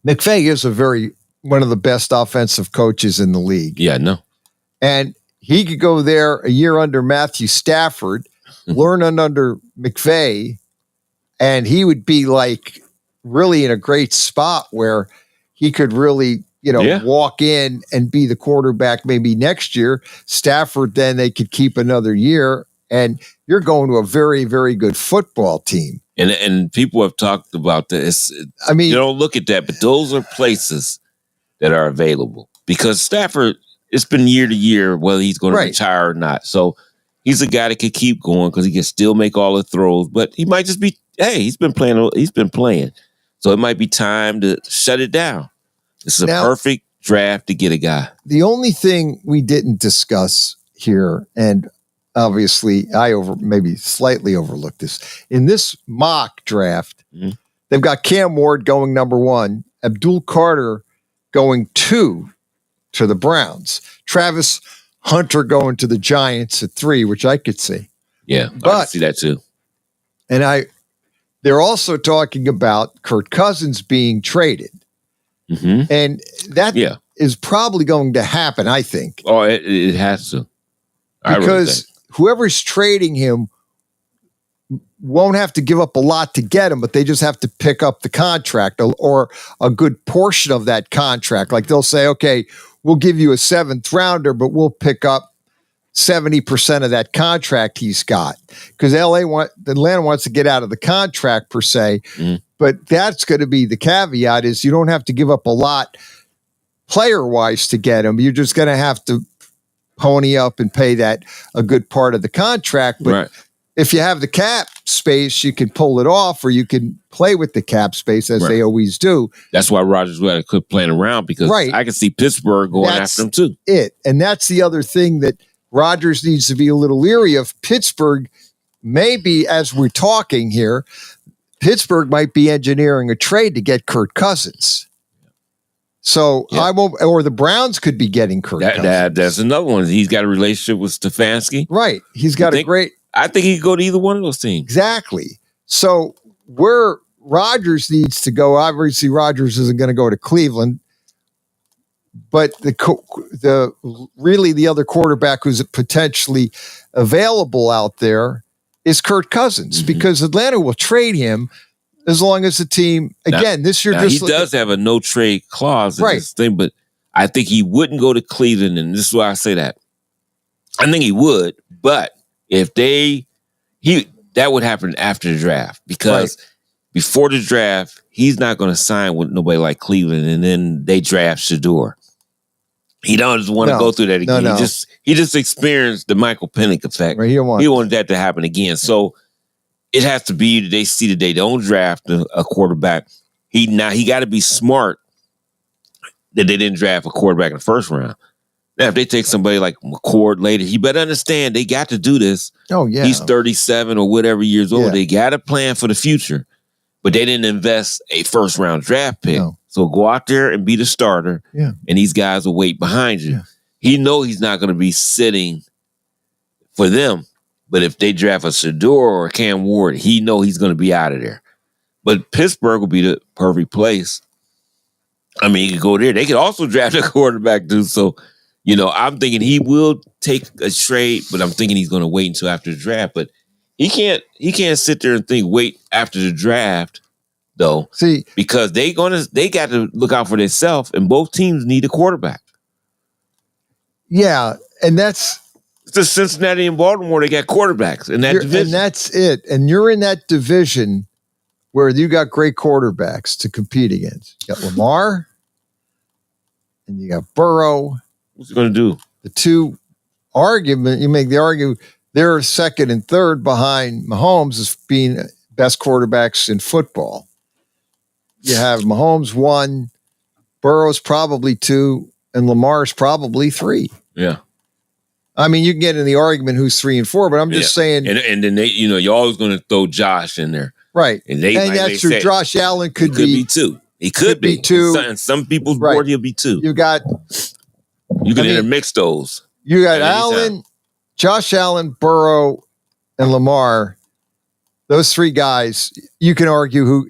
S9: McVay is one of the best offensive coaches in the league.
S1: Yeah, no.
S9: And he could go there a year under Matthew Stafford, learn under McVay, and he would be like really in a great spot where he could really, walk in and be the quarterback maybe next year. Stafford, then they could keep another year, and you're going to a very, very good football team.
S1: And people have talked about this.
S9: I mean,
S1: you don't look at that, but those are places that are available because Stafford, it's been year to year whether he's going to retire or not. So he's a guy that could keep going because he can still make all the throws, but he might just be, he's been playing. So it might be time to shut it down. This is a perfect draft to get a guy.
S9: The only thing we didn't discuss here, and obviously I maybe slightly overlooked this, in this mock draft, they've got Cam Ward going number 1, Abdul Carter going 2 to the Browns, Travis Hunter going to the Giants at 3, which I could see.
S1: Yeah, I can see that too.
S9: And they're also talking about Kirk Cousins being traded.
S1: Mm-hmm.
S9: And that is probably going to happen, I think.
S1: Oh, it has to.
S9: Because whoever's trading him won't have to give up a lot to get him, but they just have to pick up the contract or a good portion of that contract. Like they'll say, okay, we'll give you a 7th rounder, but we'll pick up 70% of that contract he's got. Because Atlanta wants to get out of the contract per se, but that's going to be the caveat is you don't have to give up a lot player-wise to get him. You're just going to have to pony up and pay that a good part of the contract. But if you have the cap space, you can pull it off or you can play with the cap space as they always do.
S1: That's why Rodgers had to quit playing around because I can see Pittsburgh going after him too.
S9: And that's the other thing that Rodgers needs to be a little leery of. Pittsburgh, maybe as we're talking here, Pittsburgh might be engineering a trade to get Kirk Cousins. So I won't, or the Browns could be getting Kirk Cousins.
S1: That's another one. He's got a relationship with Stefanski.
S9: Right. He's got a great.
S1: I think he could go to either one of those teams.
S9: Exactly. So where Rodgers needs to go, obviously Rodgers isn't going to go to Cleveland, but the other quarterback who's potentially available out there is Kirk Cousins because Atlanta will trade him as long as the team, this year
S1: he does have a no trade clause in this thing, but I think he wouldn't go to Cleveland, and this is why I say that. I think he would, but if that would happen after the draft because before the draft, he's not going to sign with nobody like Cleveland, and then they draft Shador. He doesn't want to go through that again. He just experienced the Michael Penix effect.
S9: Right, he
S1: wanted that to happen again. So it has to be they see that they don't draft a quarterback. He got to be smart that they didn't draft a quarterback in the first round. Now, if they take somebody like McCord later, he better understand they got to do this.
S9: Oh, yeah.
S1: He's 37 or whatever years old.
S9: Yeah.
S1: They got to plan for the future. But they didn't invest a first-round draft pick. No. So go out there and be the starter, and these guys will wait behind you. Yeah. He knows he's not going to be sitting for them. But if they draft a Shador or a Cam Ward, he know he's going to be out of there. But Pittsburgh will be the perfect place. I mean, he could go there. They could also draft a quarterback, too. So, I'm thinking he will take a trade, but I'm thinking he's going to wait until after the draft. But he can't sit there and wait after the draft, though.
S9: See,
S1: because they got to look out for themselves, and both teams need a quarterback.
S9: Yeah, and that's
S1: the Cincinnati and Baltimore. They got quarterbacks in that division,
S9: and that's it. And you're in that division where you got great quarterbacks to compete against. You got Lamar, and you got Burrow.
S1: What's he going to do?
S9: The two you make the argument. They're second and third behind Mahomes as being best quarterbacks in football. You have Mahomes 1, Burrow's probably 2, and Lamar's probably 3.
S1: Yeah.
S9: I mean, you can get in the argument who's 3 and 4, but I'm just saying.
S1: And then you're always going to throw Josh in there.
S9: Right.
S1: And
S9: that's true. Josh Allen could
S1: be 2. He could be 2. In some people's board, he'll be 2.
S9: You can
S1: intermix those.
S9: You got Allen, Josh Allen, Burrow, and Lamar. Those 3 guys, you can argue who,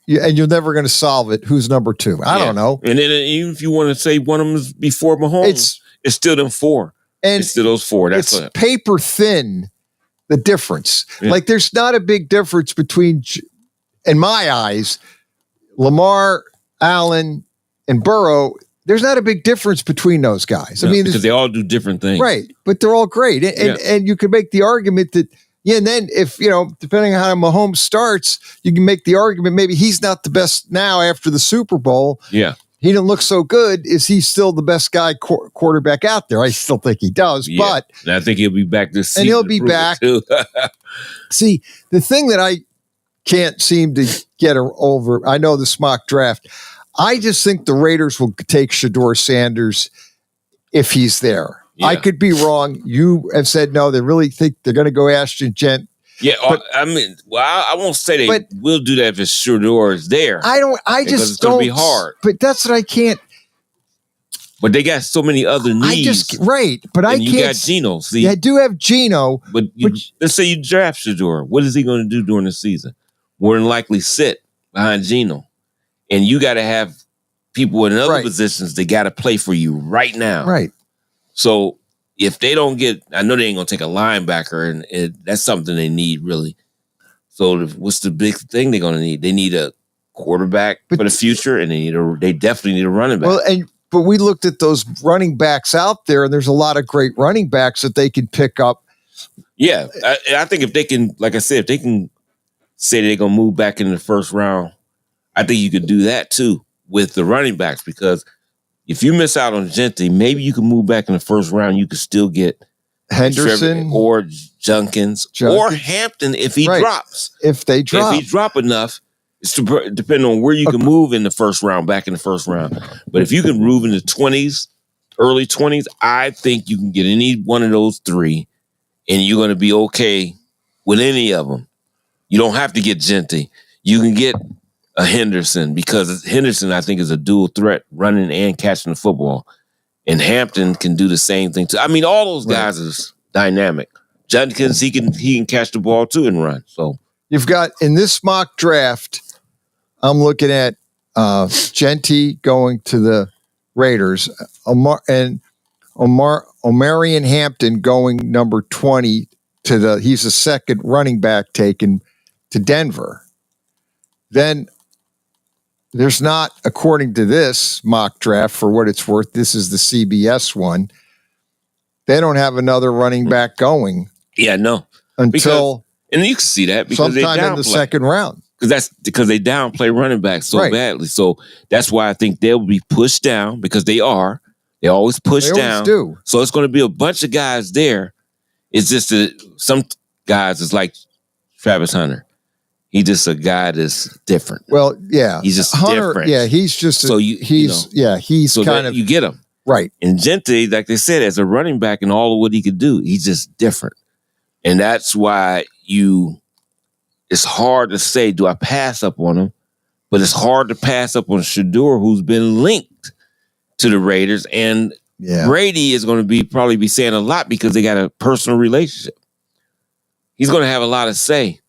S9: and you're never going to solve it. Who's number 2? I don't know.
S1: And then even if you want to say one of them is before Mahomes, it's still them 4. And it's still those 4. That's
S9: it's paper thin, the difference. Yeah. Like there's not a big difference between, in my eyes, Lamar, Allen, and Burrow. There's not a big difference between those guys.
S1: No, because they all do different things.
S9: Right. But they're all great. And you could make the argument that, and then if, depending on how Mahomes starts, you can make the argument maybe he's not the best now after the Super Bowl.
S1: Yeah.
S9: He didn't look so good. Is he still the best guy quarterback out there? I still think he does. Yeah. But
S1: and I think he'll be back this season.
S9: And he'll be back. Too. See, the thing that I can't seem to get over, I know this mock draft, I just think the Raiders will take Shedeur Sanders if he's there. Yeah. I could be wrong. You have said no. They really think they're going to go Ashton Gent.
S1: Yeah, but, I won't say they will do that if Shedeur is there.
S9: I just don't.
S1: It's going to be hard.
S9: But that's what I can't.
S1: But they got so many other needs.
S9: But I can't.
S1: You got Geno. See,
S9: I do have Geno.
S1: But let's say you draft Shedeur. What is he going to do during the season? More than likely sit behind Geno. And you got to have people in other positions that got to play for you right now.
S9: Right.
S1: So if they don't get, I know they ain't going to take a linebacker, and that's something they need, really. So what's the big thing they're going to need? They need a quarterback for the future, and they definitely need a running back.
S9: Well, but we looked at those running backs out there, and there's a lot of great running backs that they can pick up.
S1: Yeah. I think if they can, like I said, if they can say they're going to move back in the first round, I think you could do that too with the running backs, because if you miss out on Gentry, maybe you can move back in the first round. You could still get
S9: Henderson
S1: or Junkins or Hampton if he drops.
S9: If they drop.
S1: If he drop enough, it's depending on where you can move in the first round, back in the first round. But if you can move in the 20s, early 20s, I think you can get any one of those 3, and you're going to be okay with any of them. You don't have to get Gentry. You can get a Henderson, because Henderson, I think, is a dual threat, running and catching the football. And Hampton can do the same thing too. I mean, all those guys is dynamic. Junkins, he can catch the ball too and run. So
S9: you've got, in this mock draft, I'm looking at Gentry going to the Raiders, Omarion Hampton going number 20 he's the second running back taken to Denver. Then there's not, according to this mock draft, for what it's worth, this is the CBS one, they don't have another running back going.
S1: Yeah, no.
S9: And you
S1: can see that because
S9: sometime in the second round.
S1: Because they downplay running backs so badly. So that's why I think they'll be pushed down, because they are. They always push down.
S9: They always do.
S1: So it's going to be a bunch of guys there. It's just that some guys is like Travis Hunter. He's just a guy that's different.
S9: Well, yeah.
S1: He's just
S9: Hunter,
S1: different.
S9: Yeah, he's just he's
S1: so
S9: kind of,
S1: you get him.
S9: Right.
S1: And Gentry, like they said, as a running back and all of what he could do, he's just different. And that's why it's hard to say, do I pass up on him? But it's hard to pass up on Shedeur, who's been linked to the Raiders. And Brady is going to probably be saying a lot because they got a personal relationship. He's going to have a lot to say.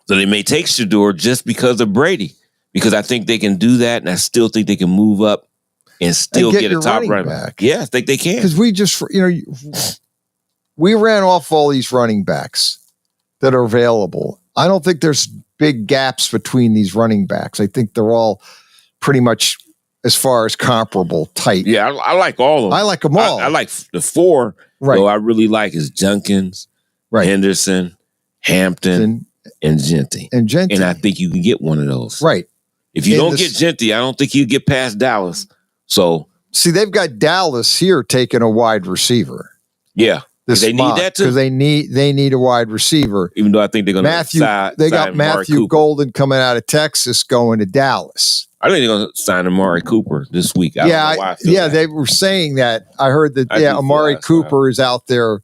S1: So they may take Shedeur just because of Brady, because I think they can do that, and I still think they can move up and still get a top running back. Yeah, I think they can.
S9: Because we ran off all these running backs that are available. I don't think there's big gaps between these running backs. I think they're all pretty much, as far as comparable, tight.
S1: Yeah, I like all of them.
S9: I like them all.
S1: I like the 4.
S9: Right.
S1: Though I really like is Junkins, Henderson, Hampton, and Gentry. And I think you can get one of those.
S9: Right.
S1: If you don't get Gentry, I don't think you get past Dallas. So
S9: see, they've got Dallas here taking a wide receiver.
S1: Yeah. They need that too.
S9: Because they need a wide receiver.
S1: Even though I think they're going to
S9: they got Matthew Golden coming out of Texas going to Dallas.
S1: I think they're going to sign Amari Cooper this week.
S9: They were saying that. I heard that. Amari Cooper is out there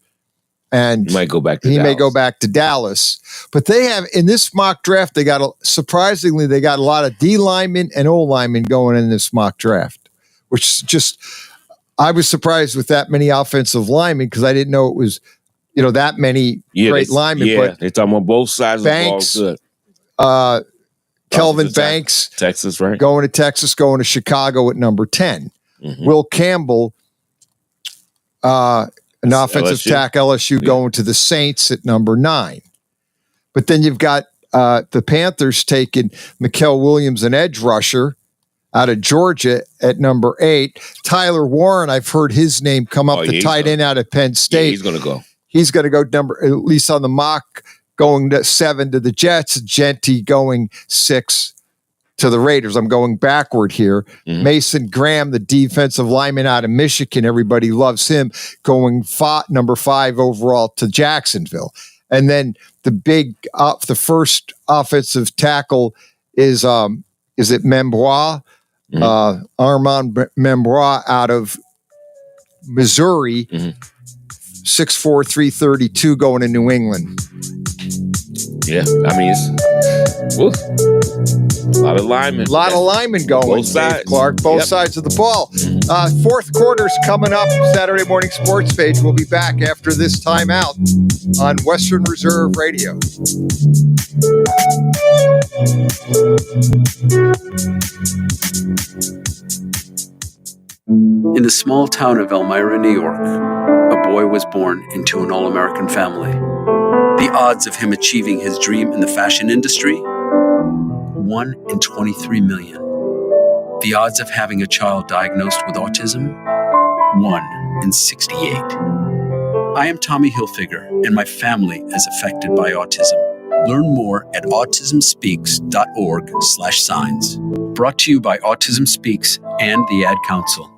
S9: and
S1: He might go back to
S9: he may
S1: Dallas.
S9: go back to Dallas. But they have, in this mock draft, they got a lot of D linemen and O linemen going in this mock draft, which just, I was surprised with that many offensive linemen because I didn't know it was, that many great linemen.
S1: Yeah,
S9: But
S1: they're talking on both sides
S9: Banks,
S1: of the ball. Good.
S9: Kelvin Banks,
S1: Texas, right?
S9: Going to Texas, going to Chicago at number 10.
S1: Mm-hmm.
S9: Will Campbell, an offensive
S1: LSU.
S9: tackle, LSU, going to the Saints at number 9. But then you've got the Panthers taking Mikael Williams, an edge rusher, out of Georgia at number 8. Tyler Warren, I've heard his name come up, the tight end out of Penn State.
S1: Yeah, he's going to go.
S9: He's going to go at least on the mock, going to 7 to the Jets. Genty going 6 to the Raiders. I'm going backward here.
S1: Mm-hmm.
S9: Mason Graham, the defensive lineman out of Michigan, everybody loves him, going number 5 overall to Jacksonville. And then the first offensive tackle is it Membois?
S1: Mm-hmm.
S9: Armand Membois out of Missouri,
S1: Mm-hmm.
S9: 6'4", 332, going to New England.
S1: Yeah, I mean, it's a lot of linemen.
S9: A lot of linemen going.
S1: Both sides.
S9: Dave Clark, both sides of the ball. Fourth quarter's coming up. Saturday Morning Sports Page. We'll be back after this timeout on Western Reserve Radio.
S7: In the small town of Elmira, New York, a boy was born into an all-American family. The odds of him achieving his dream in the fashion industry? 1 in 23 million. The odds of having a child diagnosed with autism? 1 in 68. I am Tommy Hilfiger, and my family is affected by autism. Learn more at autismspeaks.org/signs. Brought to you by Autism Speaks and the Ad Council.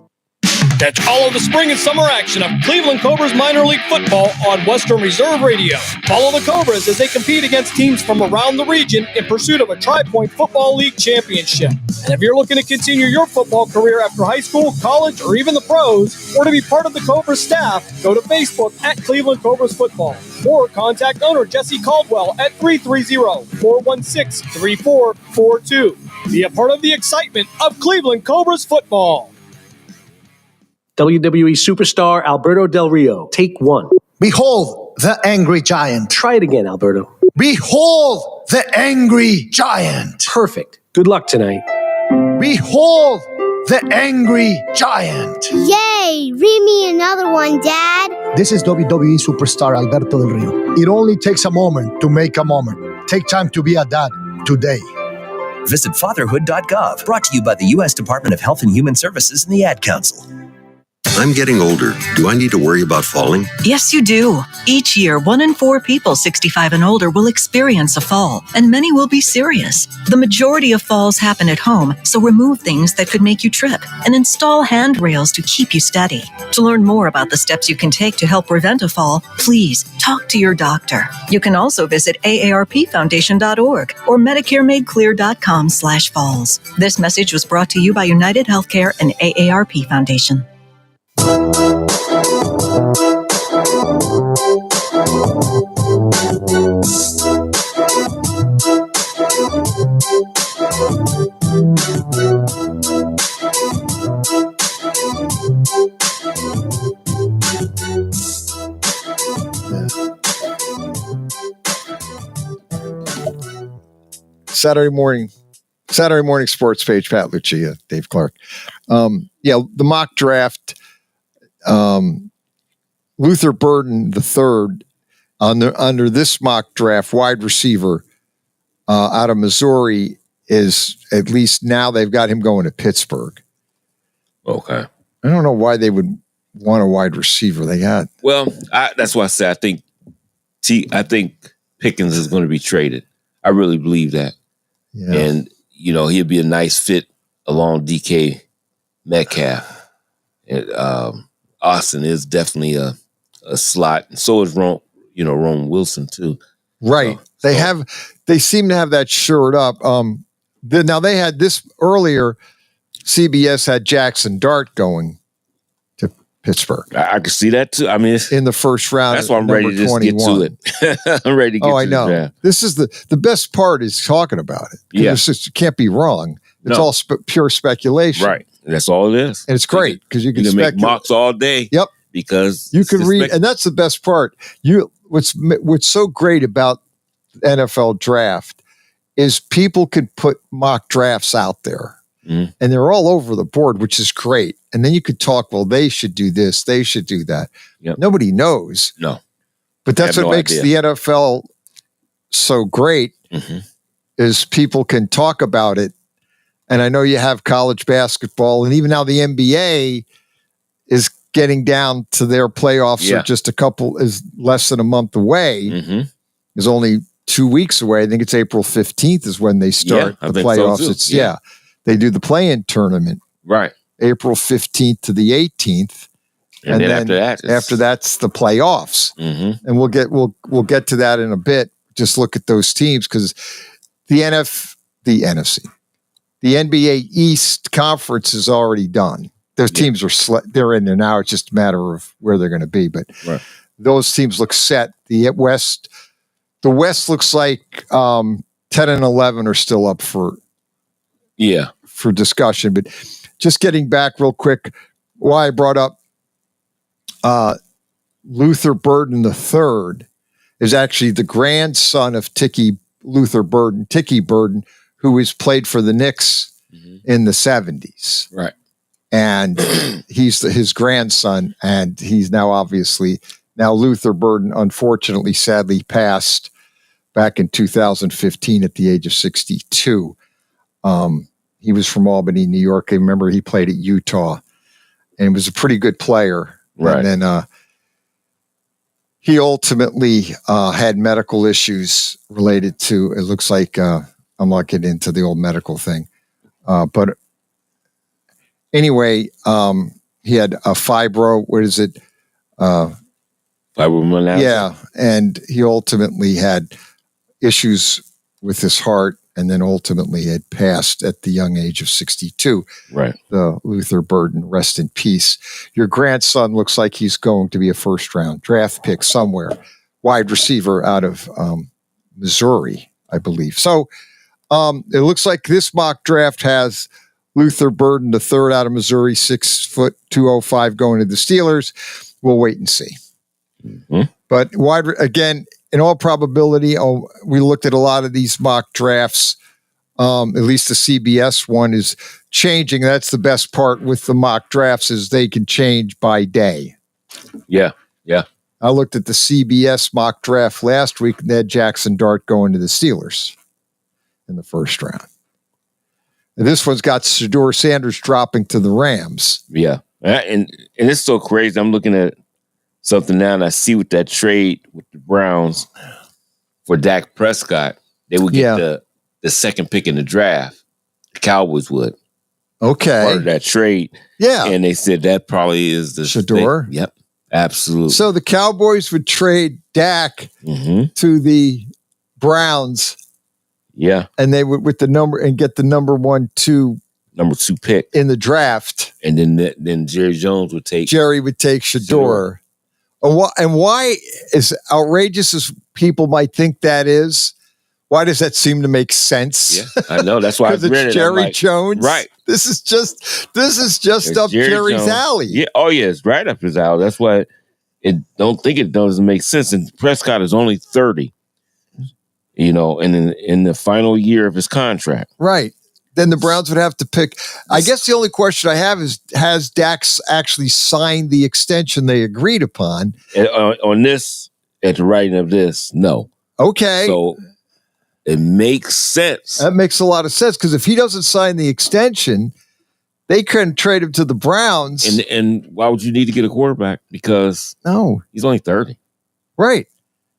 S6: Catch all of the spring and summer action of Cleveland Cobras minor league football on Western Reserve Radio. Follow the Cobras as they compete against teams from around the region in pursuit of a Tri-Point Football League championship. And if you're looking to continue your football career after high school, college, or even the pros, or to be part of the Cobras staff, go to Facebook at Cleveland Cobras Football or contact owner Jesse Caldwell at 330-416-3442. Be a part of the excitement of Cleveland Cobras football.
S8: WWE superstar Alberto Del Rio, take 1.
S10: Behold the angry giant.
S8: Try it again, Alberto.
S10: Behold the angry giant.
S8: Perfect. Good luck tonight.
S10: Behold the angry giant.
S11: Yay! Read me another one, Dad.
S10: This is WWE superstar Alberto Del Rio. It only takes a moment to make a moment. Take time to be a dad today.
S12: Visit fatherhood.gov. Brought to you by the U.S. Department of Health and Human Services and the Ad Council.
S18: I'm getting older. Do I need to worry about falling?
S19: Yes, you do. Each year, 1 in 4 people 65 and older will experience a fall, and many will be serious. The majority of falls happen at home, so remove things that could make you trip and install handrails to keep you steady. To learn more about the steps you can take to help prevent a fall, please talk to your doctor. You can also visit aarpfoundation.org or medicaremadeclear.com/falls. This message was brought to you by United Healthcare and AARP Foundation.
S9: Saturday morning sports page, Pat Lucia, Dave Clark. The mock draft, Luther Burden III under this mock draft, wide receiver out of Missouri, is at least now they've got him going to Pittsburgh.
S1: Okay.
S9: I don't know why they would want a wide receiver. They got
S1: that's why I say I think Pickens is going to be traded. I really believe that.
S9: Yeah.
S1: And, he'll be a nice fit along DK Metcalf. And Austin is definitely a slot. And so is Rome Wilson too.
S9: Right. They seem to have that shored up. Now they had this earlier, CBS had Jackson Dart going to Pittsburgh.
S1: I can see that too. I mean,
S9: in the first round.
S1: That's why I'm ready to just get to it. I'm ready to get to
S9: I know.
S1: the draft.
S9: This is the best part is talking about it.
S1: Yeah.
S9: You can't be wrong. It's all pure speculation.
S1: Right. That's all it is.
S9: And it's great because you can
S1: make mocks all day.
S9: Yep.
S1: Because
S9: you can read, and that's the best part. What's so great about the NFL draft is people can put mock drafts out there. And they're all over the board, which is great. And then you could talk, well, they should do this, they should do that.
S1: Yep.
S9: Nobody knows.
S1: No.
S9: But that's what makes the NFL so great is people can talk about it. And I know you have college basketball, and even now the NBA is getting down to their playoffs are just is less than a month away. Is only 2 weeks away. I think it's April 15th is when they start the playoffs. So they do the play-in tournament.
S1: Right.
S9: April 15th to the 18th.
S1: And then
S9: after that's the playoffs. And we'll get to that in a bit. Just look at those teams because the NFC, the NBA East Conference is already done. Those teams they're in there now. It's just a matter of where they're going to be. But those teams look set. The West looks like 10 and 11 are still up for discussion. But just getting back real quick, why I brought up Luther Burden III is actually the grandson of Tiki Burden, who has played for the Knicks in the 70s.
S1: Right.
S9: And he's his grandson, and he's now Luther Burden, unfortunately, sadly passed back in 2015 at the age of 62. He was from Albany, New York. I remember he played at Utah and was a pretty good player.
S1: Right.
S9: And then he ultimately had medical issues related to, it looks like, I'm not getting into the old medical thing. But anyway, he had a fibromyalgia. Yeah. And he ultimately had issues with his heart and then ultimately had passed at the young age of 62.
S1: Right.
S9: The Luther Burden, rest in peace. Your grandson looks like he's going to be a first-round draft pick somewhere. Wide receiver out of Missouri, I believe. So it looks like this mock draft has Luther Burden III out of Missouri, 6 foot 205, going to the Steelers. We'll wait and see. But again, in all probability, we looked at a lot of these mock drafts. At least the CBS one is changing. That's the best part with the mock drafts is they can change by day.
S1: Yeah, yeah.
S9: I looked at the CBS mock draft last week, and they had Jackson Dart going to the Steelers in the first round. And this one's got Shedeur Sanders dropping to the Rams.
S1: Yeah, and it's so crazy. I'm looking at something now, and I see with that trade with the Browns for Dak Prescott, they would get the second pick in the draft. The Cowboys would.
S9: Okay.
S1: Part of that trade.
S9: Yeah.
S1: And they said that probably is the
S9: Shedeur.
S1: Yep. Absolutely.
S9: So the Cowboys would trade Dak to the Browns.
S1: Yeah.
S9: And they would get the number
S1: 2 pick
S9: in the draft.
S1: And then Jerry Jones would take
S9: Shedeur. And why, as outrageous as people might think that is, why does that seem to make sense?
S1: Yeah, I know. That's why I read it.
S9: Because it's Jerry Jones.
S1: Right.
S9: This is just up Jerry's alley.
S1: Yeah. Oh, yeah. It's right up his alley. That's why it doesn't make sense. And Prescott is only 30, and in the final year of his contract.
S9: Right. Then the Browns would have to pick. I guess the only question I have is, has Dax actually signed the extension they agreed upon?
S1: On this, at the writing of this, no.
S9: Okay.
S1: So it makes sense.
S9: That makes a lot of sense because if he doesn't sign the extension, they couldn't trade him to the Browns.
S1: And why would you need to get a quarterback? Because he's only 30.
S9: Right.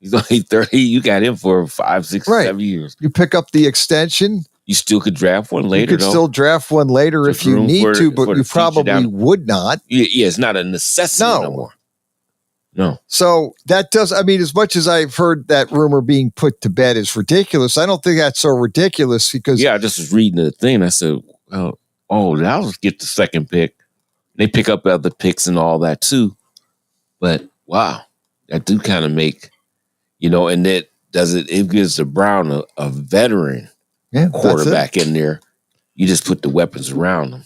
S1: He's only 30. You got him for 5, 6, 7 years.
S9: You pick up the extension.
S1: You still could draft one later.
S9: You could still draft one later if you need to, but you probably would not.
S1: Yeah, it's not a necessity no more. No.
S9: So that does, as much as I've heard that rumor being put to bed is ridiculous, I don't think that's so ridiculous because.
S1: Yeah, I just was reading the thing. I said, I'll get the second pick They pick up other picks and all that too. But wow, that do kind of make, and it gives the Brown a veteran quarterback in there. You just put the weapons around them.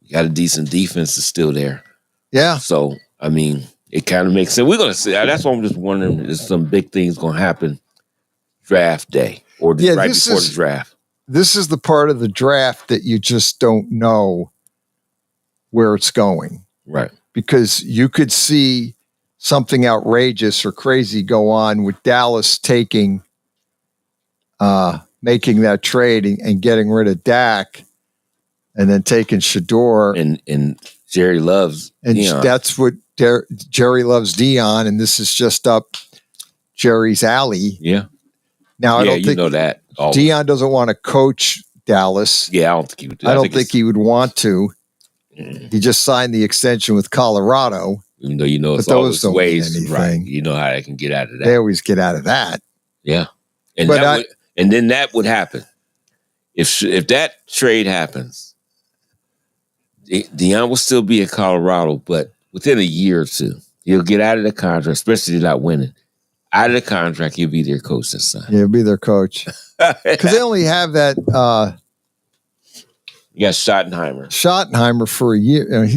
S1: You got a decent defense that's still there.
S9: Yeah.
S1: So, I mean, it kind of makes sense. We're going to see. That's why I'm just wondering if some big things going to happen draft day or right before the draft.
S9: This is the part of the draft that you just don't know where it's going.
S1: Right.
S9: Because you could see something outrageous or crazy go on with Dallas making that trade and getting rid of Dak and then taking Shador.
S1: And Jerry loves Deion.
S9: That's what Jerry loves Deion, and this is just up Jerry's alley.
S1: Yeah.
S9: Now, I don't think
S1: that.
S9: Deion doesn't want to coach Dallas.
S1: Yeah, I don't think he would.
S9: I don't think he would want to. He just signed the extension with Colorado.
S1: Even though it's always ways, right? You know how they can get out of that.
S9: They always get out of that.
S1: Yeah. And then that would happen. If that trade happens, Deion will still be in Colorado, but within a year or two, he'll get out of the contract, especially not winning. Out of the contract, he'll be their coach this time.
S9: Yeah, he'll be their coach. Because they only have that.
S1: You got Schottenheimer
S9: for a year.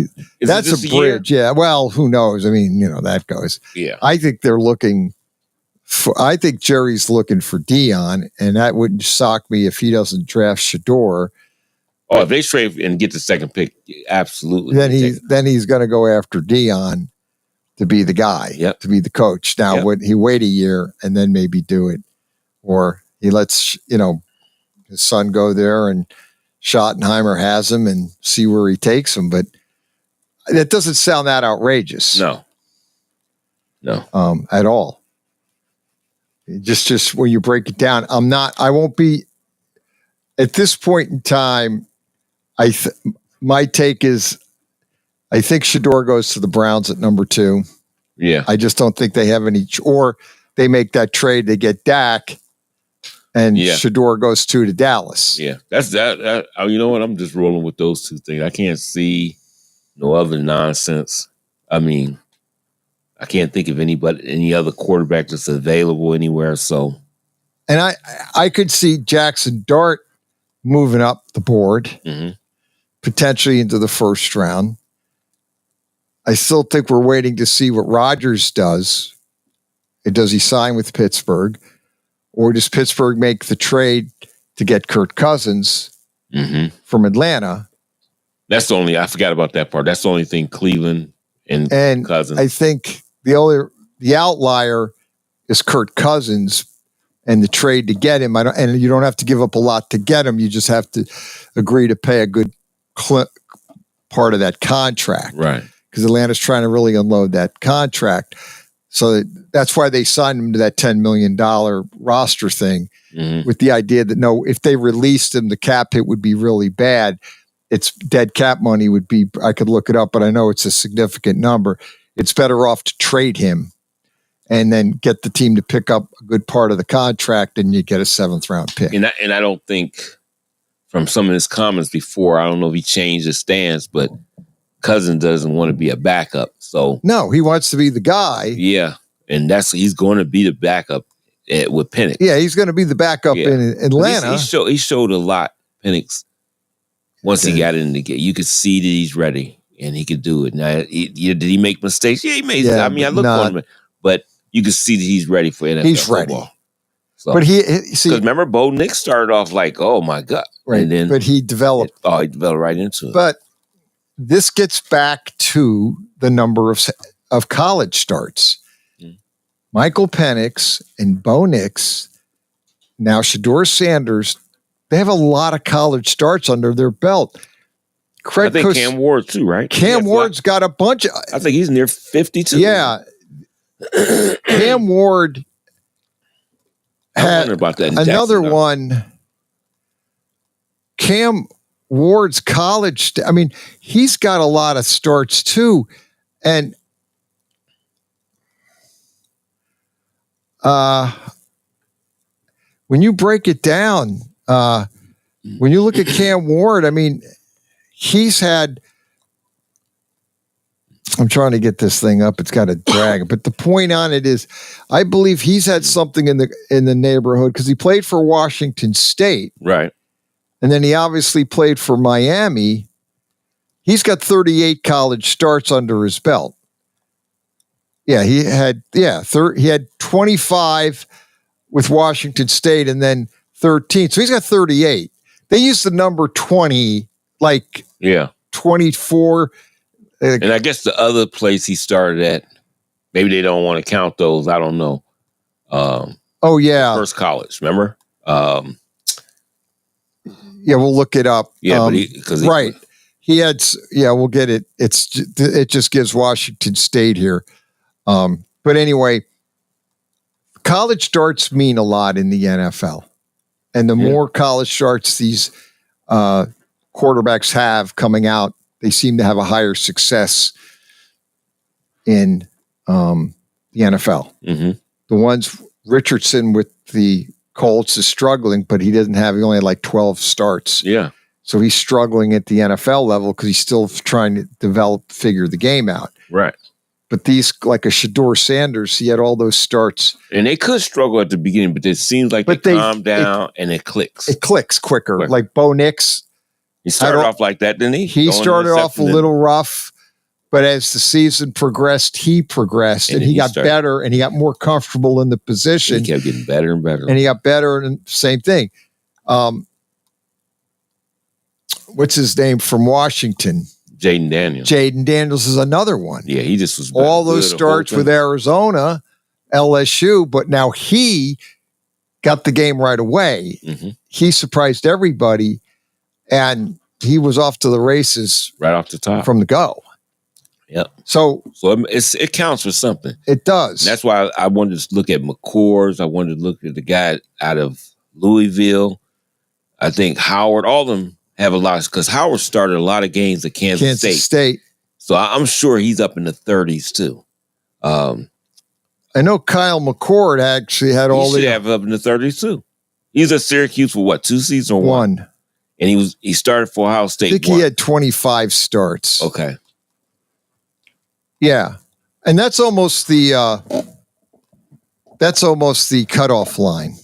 S9: That's a bridge. Yeah. Well, who knows? I mean, that goes.
S1: Yeah.
S9: I think they're looking for. I think Jerry's looking for Deion, and that wouldn't shock me if he doesn't draft Shador.
S1: Oh, if they trade and get the second pick, absolutely.
S9: Then he's going to go after Deion to be the guy, to be the coach. Now, would he wait a year and then maybe do it, or he lets his son go there and Schottenheimer has him and see where he takes him? But that doesn't sound that outrageous.
S1: No,
S9: at all. Just when you break it down, I won't be at this point in time. My take is, I think Shador goes to the Browns at number 2.
S1: Yeah.
S9: I just don't think they have any, or they make that trade, they get Dak, and Shador goes to Dallas.
S1: Yeah. That's that. You know what? I'm just rolling with those two things. I can't see no other nonsense. I mean, I can't think of any other quarterback that's available anywhere. So,
S9: and I could see Jackson Dart moving up the board, potentially into the first round. I still think we're waiting to see what Rodgers does. Does he sign with Pittsburgh? Or does Pittsburgh make the trade to get Kirk Cousins from Atlanta?
S1: That's the only, I forgot about that part. That's the only thing Cleveland and Cousins.
S9: I think the outlier is Kirk Cousins and the trade to get him. And you don't have to give up a lot to get him. You just have to agree to pay a good part of that contract.
S1: Right.
S9: Because Atlanta's trying to really unload that contract. So that's why they signed him to that $10 million roster thing with the idea that, if they released him, the cap hit would be really bad. It's dead cap money would be, I could look it up, but I know it's a significant number. It's better off to trade him and then get the team to pick up a good part of the contract and you get a 7th round pick.
S1: And I don't think, from some of his comments before, I don't know if he changed his stance, but Cousins doesn't want to be a backup. So
S9: no, he wants to be the guy.
S1: Yeah. And he's going to be the backup with Penix.
S9: Yeah, he's going to be the backup in Atlanta.
S1: He showed a lot, Penix, once he got in the game. You could see that he's ready and he could do it. Now, did he make mistakes? Yeah, he made.
S9: Yeah,
S1: I mean, I look for him, but you can see that he's ready for NFL
S9: he's
S1: football.
S9: Ready.
S1: So,
S9: but
S1: because remember, Bo Nix started off like, oh my God.
S9: Right.
S1: And then,
S9: but he developed.
S1: He developed right into it.
S9: But this gets back to the number of college starts. Michael Penix and Bo Nix, now Shador Sanders, they have a lot of college starts under their belt.
S1: I think Cam Ward too, right?
S9: Cam Ward's got a bunch of.
S1: I think he's near 52.
S9: Yeah. Cam Ward had
S1: about that
S9: another one. Cam Ward's college. I mean, he's got a lot of starts too. And when you break it down, when you look at Cam Ward, I mean, he's had. I'm trying to get this thing up. It's got a drag, but the point on it is, I believe he's had something in the neighborhood because he played for Washington State,
S1: right?
S9: And then he obviously played for Miami. He's got 38 college starts under his belt. Yeah, he had 25 with Washington State and then 13. So he's got 38. They use the number 20, 24.
S1: And I guess the other place he started at, maybe they don't want to count those. I don't know. First college, remember?
S9: We'll look it up.
S1: Yeah,
S9: right. He had. Yeah, we'll get it. It just gives Washington State here. But anyway, college starts mean a lot in the NFL, and the more college starts these quarterbacks have coming out, they seem to have a higher success in the NFL.
S1: Mm-hmm.
S9: The ones Richardson with the Colts is struggling, but he only had like 12 starts.
S1: Yeah.
S9: So he's struggling at the NFL level because he's still trying to figure the game out.
S1: Right.
S9: But these, like a Shedeur Sanders, he had all those starts.
S1: And they could struggle at the beginning, but it seems like they calm down and it clicks.
S9: It clicks quicker. Like Bo Nix.
S1: He started off like that, didn't he?
S9: He started off a little rough, but as the season progressed, he progressed and he got better and he got more comfortable in the position.
S1: He kept getting better and better.
S9: And he got better and same thing. What's his name from Washington?
S1: Jaden Daniels.
S9: Jaden Daniels is another one.
S1: Yeah, he just was
S9: all those starts with Arizona, LSU, but now he got the game right away.
S1: Mm-hmm.
S9: He surprised everybody, and he was off to the races
S1: right off the top
S9: from the go.
S1: Yep.
S9: So
S1: it counts for something.
S9: It does.
S1: And that's why I wanted to look at McCour's. I wanted to look at the guy out of Louisville. I think Howard, all of them have a lot, because Howard started a lot of games at Kansas
S9: State.
S1: So I'm sure he's up in the 30s too.
S9: I know Kyle McCord actually had all
S1: the have up in the 30s too. He's at Syracuse for what, 2 seasons or one? And he started for Ohio State.
S9: I think he had 25 starts.
S1: Okay.
S9: Yeah. And that's almost the cutoff line.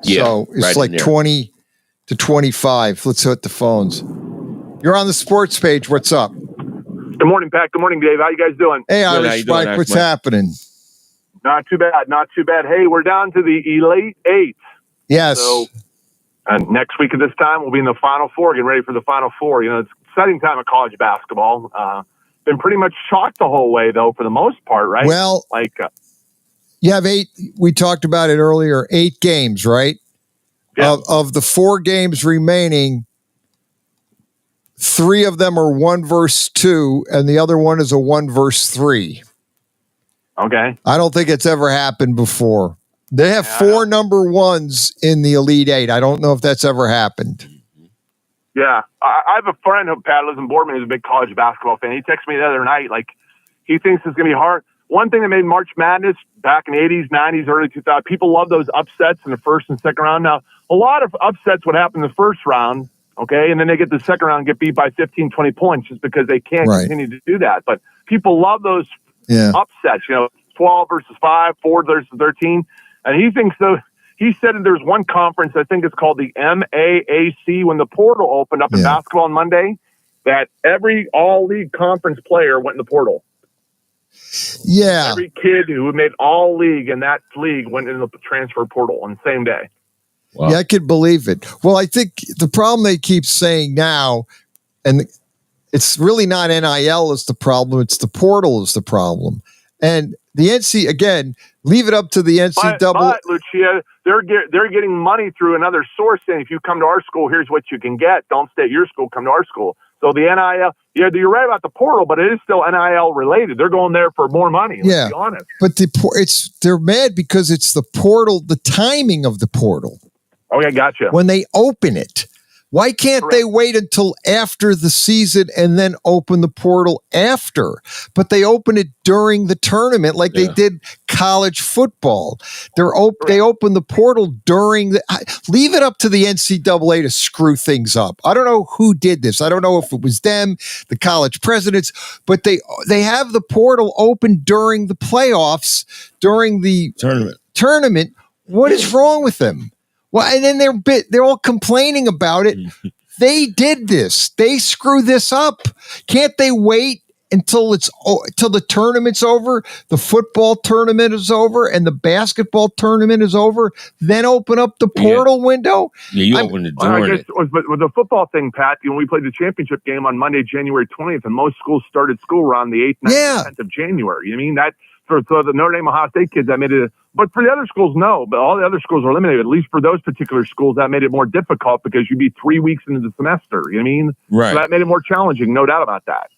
S1: Yeah,
S9: so it's
S1: right
S9: like 20 to 25. Let's hit the phones. You're on the sports page. What's up?
S20: Good morning, Pat. Good morning, Dave. How you guys doing?
S9: Hey, Irish Mike. What's happening?
S20: Not too bad. Not too bad. Hey, we're down to the Elite Eight.
S9: Yes.
S20: So next week at this time, we'll be in the Final Four, getting ready for the Final Four. You know, it's an exciting time of college basketball. Been pretty much chalked the whole way, though, for the most part, right?
S9: Well, you have 8. We talked about it earlier. 8 games, right?
S20: Yeah.
S9: Of the 4 games remaining, 3 of them are 1 versus 2, and the other one is a 1 versus 3.
S20: Okay.
S9: I don't think it's ever happened before. They have 4 number 1s in the Elite 8. I don't know if that's ever happened.
S20: Yeah. I have a friend who, Pat, lives in Boardman, who's a big college basketball fan. He texted me the other night, he thinks it's going to be hard. One thing that made March Madness back in the 80s, 90s, early 2000s, people love those upsets in the first and second round. Now, a lot of upsets would happen in the first round, okay, and then they get the second round and get beat by 15, 20 points just because they can't continue to do that. But people love those upsets, 12 versus 5, 4 versus 13. And he thinks, he said that there's one conference, I think it's called the MAAC, when the portal opened up in basketball on Monday, that every all-league conference player went in the portal.
S9: Yeah.
S20: Every kid who made all league in that league went in the transfer portal on the same day.
S1: Wow.
S9: Yeah, I could believe it. Well, I think the problem they keep saying now, and it's really not NIL is the problem, it's the portal is the problem. And the NC, again, leave it up to the NCAA.
S20: But Lucia, they're getting money through another source saying, if you come to our school, here's what you can get. Don't stay at your school, come to our school. So the NIL, you're right about the portal, but it is still NIL related. They're going there for more money. Let's be honest.
S9: But they're mad because it's the portal, the timing of the portal.
S20: Okay, gotcha.
S9: When they open it. Why can't they wait until after the season and then open the portal after? But they open it during the tournament like they did college football. They open the portal during leave it up to the NCAA to screw things up. I don't know who did this. I don't know if it was them, the college presidents, but they have the portal open during the playoffs, during the tournament. What is wrong with them? Well, and then they're all complaining about it. They did this. They screwed this up. Can't they wait until the tournament's over, the football tournament is over, and the basketball tournament is over, then open up the portal window?
S1: Yeah, you open the door.
S20: I guess with the football thing, Pat, we played the championship game on Monday, January 20th, and most schools started school around the 8th, 9th, 10th of January. You mean that for the Notre Dame Ohio State kids, that made it. But for the other schools, no. But all the other schools were eliminated. At least for those particular schools, that made it more difficult because you'd be 3 weeks into the semester. You know what I mean?
S1: Right.
S20: So that made it more challenging, no doubt about that.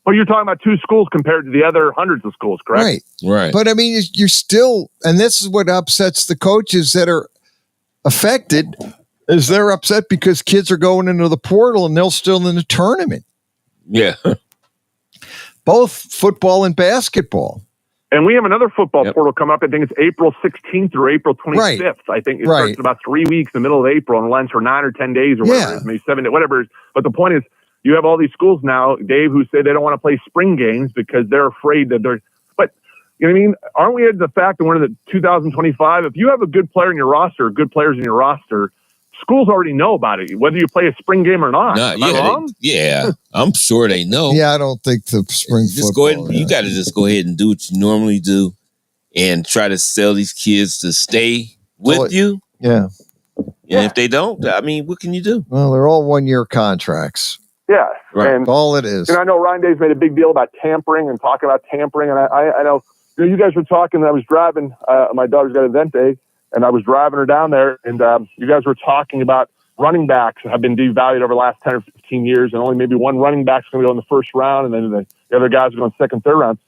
S20: Well, you're talking about 2 schools compared to the other hundreds of schools, correct?
S1: Right.
S9: But I mean, you're still, and this is what upsets the coaches that are affected, is they're upset because kids are going into the portal and they're still in the tournament.
S1: Yeah.
S9: Both football and basketball.
S20: And we have another football portal come up. I think it's April 16th or April 25th. I think it starts in about 3 weeks in the middle of April and runs for 9 or 10 days or whatever it is, maybe 7 days, whatever it is. But the point is, you have all these schools now, Dave, who say they don't want to play spring games because they're afraid that they're. But you know what I mean? Aren't we at the fact that we're in the 2025? If you have a good player in your roster, or good players in your roster, schools already know about it, whether you play a spring game or not. Am I wrong?
S1: I'm sure they know.
S9: Yeah, I don't think the spring
S1: just
S9: football.
S1: Go ahead. You got to just go ahead and do what you normally do, and try to sell these kids to stay with you.
S9: Yeah.
S1: And if they don't, I mean, what can you do?
S9: Well, they're all 1-year contracts.
S20: Yeah,
S1: right.
S20: And
S9: all it is.
S20: And I know Ryan Day's made a big deal about tampering and talking about tampering, and I know you guys were talking. I was driving. My daughter's got an event day, and I was driving her down there, and you guys were talking about running backs have been devalued over the last 10 or 15 years, and only maybe one running back's going to go in the first round, and then the other guys are going second, third round.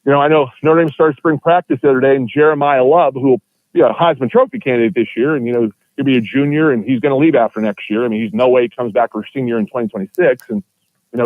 S20: You know, I know Notre Dame started spring practice the other day, and Jeremiah Love, who will be a Heisman Trophy candidate this year, and he'll be a junior, and he's going to leave after next year. I mean, he's no way he comes back for a senior in 2026. And,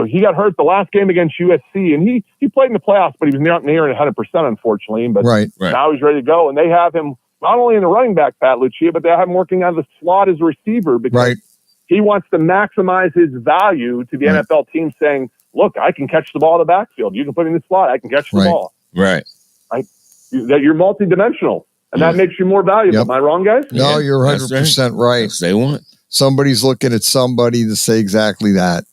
S20: he got hurt the last game against USC, and he played in the playoffs, but he was near 100%, unfortunately. But now he's ready to go. And they have him not only in the running back, Pat Lucia, but they have him working out of the slot as a receiver because he wants to maximize his value to the NFL team, saying, look, I can catch the ball in the backfield. You can put me in the slot. I can catch the ball.
S1: Right.
S20: That you're multidimensional. And that makes you more valuable. Am I wrong, guys?
S9: No, you're 100% right.
S1: That's they want.
S9: Somebody's looking at somebody to say exactly that.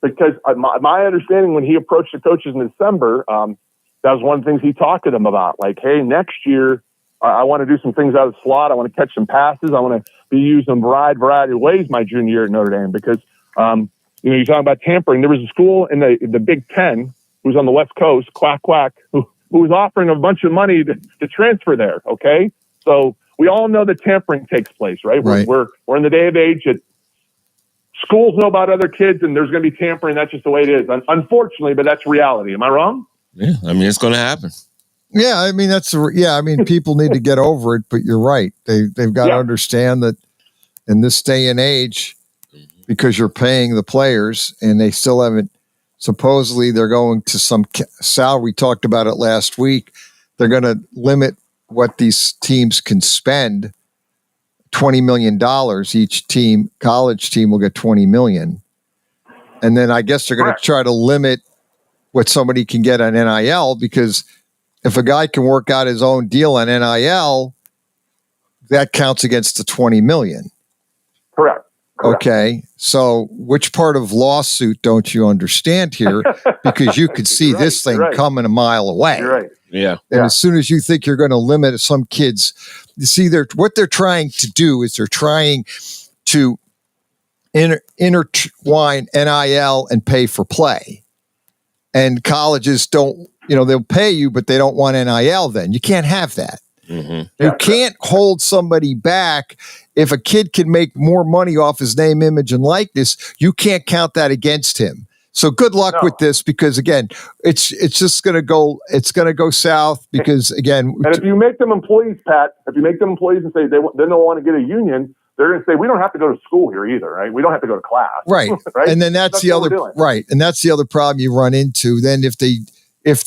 S20: Because my understanding when he approached the coaches in December, that was one of the things he talked to them about. Like, hey, next year, I want to do some things out of the slot. I want to catch some passes. I want to be used in a variety of ways my junior year at Notre Dame. Because, you're talking about tampering. There was a school in the Big Ten who's on the West Coast, quack, who was offering a bunch of money to transfer there, okay? So we all know that tampering takes place, right? We're in the day of age that schools know about other kids, and there's going to be tampering. That's just the way it is, unfortunately, but that's reality. Am I wrong?
S1: Yeah, I mean, it's going to happen.
S9: Yeah, I mean, people need to get over it, but you're right. They've got to understand that in this day and age, because you're paying the players, and they still haven't, supposedly they're going to some salary. We talked about it last week. They're going to limit what these teams can spend. $20 million each team, college team will get $20 million. And then I guess they're going to try to limit what somebody can get on NIL, because if a guy can work out his own deal on NIL, that counts against the $20 million.
S20: Correct.
S9: Okay. So which part of lawsuit don't you understand here? Because you could see this thing coming a mile away.
S20: You're right.
S1: Yeah.
S9: And as soon as you think you're going to limit some kids, you see, what they're trying to do is they're trying to intertwine NIL and pay for play. And colleges don't, they'll pay you, but they don't want NIL then. You can't have that. Mm-hmm. You can't hold somebody back. If a kid can make more money off his name, image, and likeness, you can't count that against him. So good luck with this, because again, it's just going to go. It's going to go south because again.
S20: And if you make them employees, Pat, if you make them employees and say they don't want to get a union, they're going to say we don't have to go to school here either, right? We don't have to go to class,
S9: right?
S20: Right.
S9: And then that's the other right, and that's the other problem you run into. Then if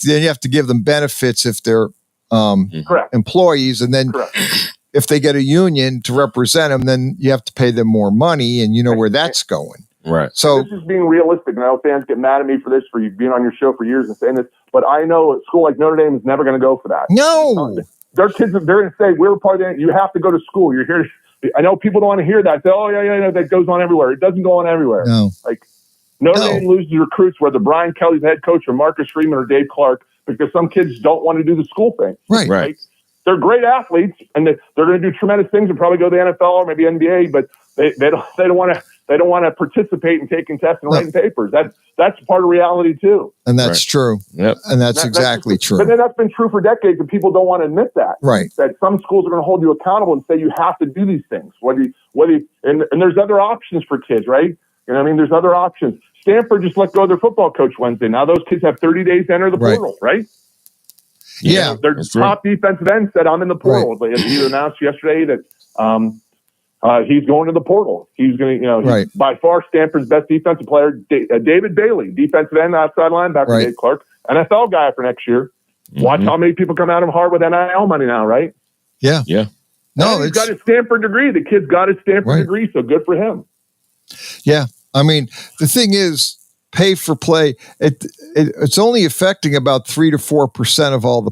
S9: you have to give them benefits if they're employees, and then if they get a union to represent them, then you have to pay them more money, and you know where that's going.
S1: Right.
S9: So
S20: this is being realistic. And I know fans get mad at me for this, for you being on your show for years and saying this, but I know a school like Notre Dame is never going to go for that.
S9: No.
S20: Their kids, they're going to say, we're part of it. You have to go to school. You're here. I know people don't want to hear that. Say, oh, yeah, that goes on everywhere. It doesn't go on everywhere.
S9: No.
S20: Like, Notre Dame loses recruits, whether Brian Kelly's the head coach or Marcus Freeman or Dave Clark, because some kids don't want to do the school thing.
S9: Right.
S20: They're great athletes, and they're going to do tremendous things and probably go to the NFL or maybe NBA, but they don't want to participate in taking tests and writing papers. That's part of reality too.
S9: And that's true.
S1: Yep.
S9: And that's exactly true.
S20: But then that's been true for decades, and people don't want to admit that.
S9: Right.
S20: That some schools are going to hold you accountable and say you have to do these things. And there's other options for kids, right? You know what I mean? There's other options. Stanford just let go of their football coach Wednesday. Now those kids have 30 days to enter the portal, right?
S9: Yeah.
S20: Their top defensive end said, I'm in the portal. Right. He announced yesterday that he's going to the portal. He's going to, he's by far Stanford's best defensive player, David Bailey, defensive end, outside linebacker, Dave Clark, NFL guy for next year. Watch how many people come out of him hard with NIL money now, right?
S9: Yeah.
S1: Yeah.
S9: No,
S20: he's got his Stanford degree. The kid's got his Stanford degree, so good for him.
S9: Yeah. I mean, the thing is, pay for play. It's only affecting about 3 to 4% of all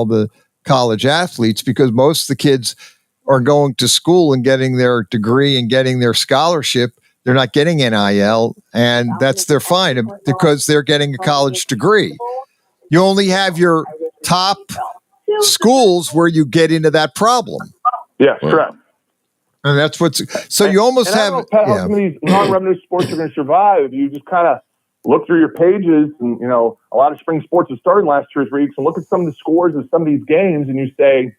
S9: the college athletes, because most of the kids are going to school and getting their degree and getting their scholarship. They're not getting NIL, and they're fine because they're getting a college degree. You only have your top schools where you get into that problem.
S20: Yes, correct.
S9: And that's you almost
S20: and
S9: have.
S20: I don't know how some of these non-revenue sports are going to survive. You just kind of look through your pages, and a lot of spring sports have started in the last 2 or 3 weeks, and look at some of the scores of some of these games, and you say,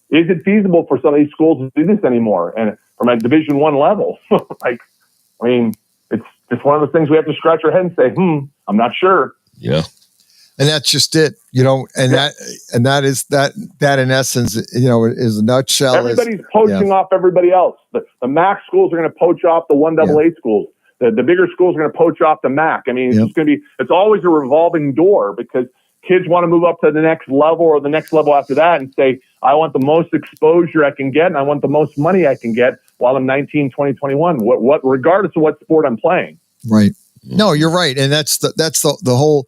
S20: is it feasible for some of these schools to do this anymore? And from a Division I level, it's just one of those things we have to scratch our head and say, I'm not sure.
S1: Yeah.
S9: And that's just it, that is in essence, is a nutshell.
S20: Everybody's poaching off everybody else. The MAC schools are going to poach off the 1AA schools. The bigger schools are going to poach off the MAC. I mean, it's always a revolving door, because kids want to move up to the next level or the next level after that and say, I want the most exposure I can get, and I want the most money I can get while I'm 19, 20, 21, regardless of what sport I'm playing.
S9: Right. No, you're right. And that's the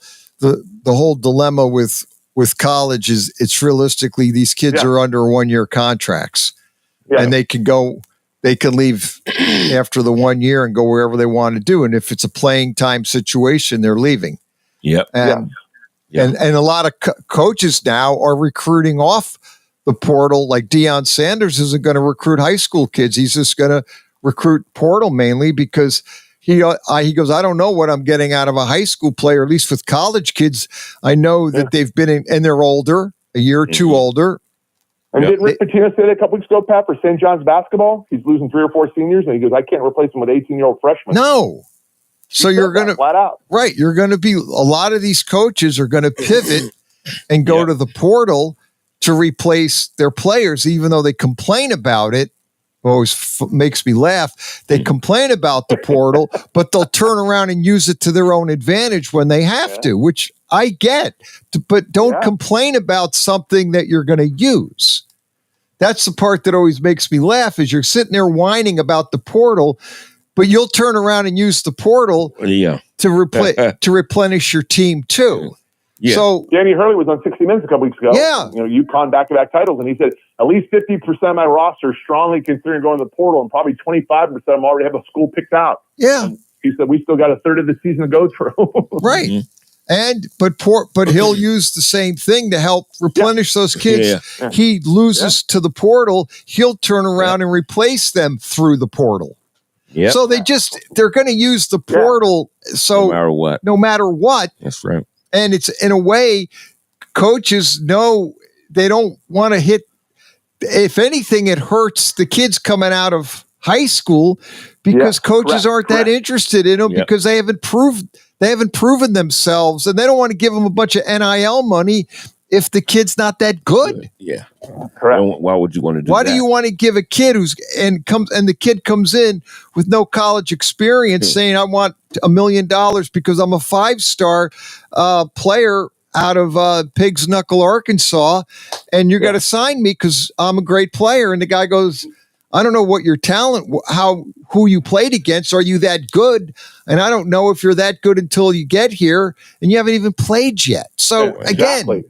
S9: whole dilemma with college is it's realistically, these kids are under 1-year contracts, and they can leave after the 1 year and go wherever they want to do. And if it's a playing time situation, they're leaving.
S1: Yep.
S9: And a lot of coaches now are recruiting off the portal. Like Deion Sanders isn't going to recruit high school kids. He's just going to recruit portal mainly because he goes, I don't know what I'm getting out of a high school player, at least with college kids. I know that they've been in, and they're older, a year or two older.
S20: And didn't Rick Pitino say that a couple weeks ago, Pat, for St. John's basketball? He's losing 3 or 4 seniors, and he goes, I can't replace them with 18-year-old freshmen.
S9: No. So you're going to
S20: flat out.
S9: Right. You're going to be, a lot of these coaches are going to pivot and go to the portal to replace their players, even though they complain about it. Always makes me laugh. They complain about the portal, but they'll turn around and use it to their own advantage when they have to, which I get. But don't complain about something that you're going to use. That's the part that always makes me laugh, is you're sitting there whining about the portal, but you'll turn around and use the portal to replenish your team too.
S1: Yeah.
S20: So Danny Hurley was on 60 Minutes a couple weeks ago.
S9: Yeah.
S20: UConn back-to-back titles, and he said at least 50% of my roster are strongly considering going to the portal, and probably 25% of them already have a school picked out.
S9: Yeah.
S20: And he said we still got a third of the season to go through.
S9: Right. Mm-hmm. But he'll use the same thing to help replenish those kids. Yeah. He loses to the portal. He'll turn around and replace them through the portal.
S1: Yep.
S9: So they're going to use the portal. So no matter what.
S1: That's right.
S9: And it's, in a way, coaches know they don't want to hit. If anything, it hurts the kids coming out of high school because coaches aren't that interested in them because they haven't proven themselves, and they don't want to give them a bunch of NIL money if the kid's not that good.
S1: Yeah. Correct. Why would you want to do that?
S9: Why do you want to give a kid and the kid comes in with no college experience saying, I want $1 million because I'm a 5-star player out of Pigs Knuckle, Arkansas, and you're going to sign me because I'm a great player. And the guy goes, I don't know what your talent, who you played against. Are you that good? And I don't know if you're that good until you get here, and you haven't even played yet. So
S20: Exactly.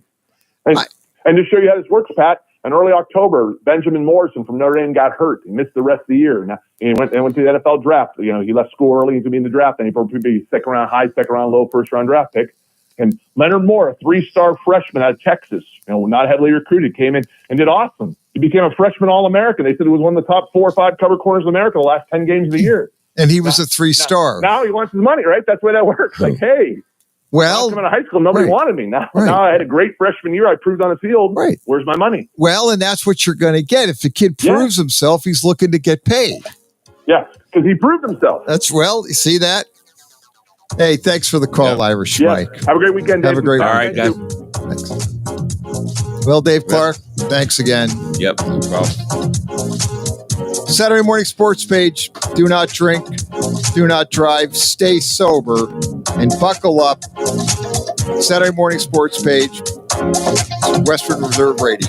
S9: again,
S20: and to show you how this works, Pat, in early October, Benjamin Morrison from Notre Dame got hurt. He missed the rest of the year. Now, he went to the NFL draft. You know, he left school early. He's going to be in the draft. And he probably be high second round, low first round draft pick. And Leonard Moore, a 3-star freshman out of Texas, not heavily recruited, came in and did awesome. He became a freshman All-American. They said he was one of the top 4 or 5 cover corners of America the last 10 games of the year.
S9: And he was a 3-star.
S20: Now he wants his money, right? That's the way that works. Like, hey,
S9: well,
S20: coming out of high school, nobody wanted me. Now I had a great freshman year. I proved on the field.
S9: Right.
S20: Where's my money?
S9: Well, and that's what you're going to get. If the kid proves himself, he's looking to get paid.
S20: Yeah, because he proved himself.
S9: You see that? Hey, thanks for the call, Irish Mike.
S20: Have a great weekend, Dave.
S9: Have a great
S1: weekend. All right, guys.
S9: Thanks. Well, Dave Clark, thanks again.
S1: Yep, no problem.
S9: Saturday Morning Sports Page. Do not drink. Do not drive. Stay sober. And buckle up. Saturday Morning Sports Page. Western Reserve Radio.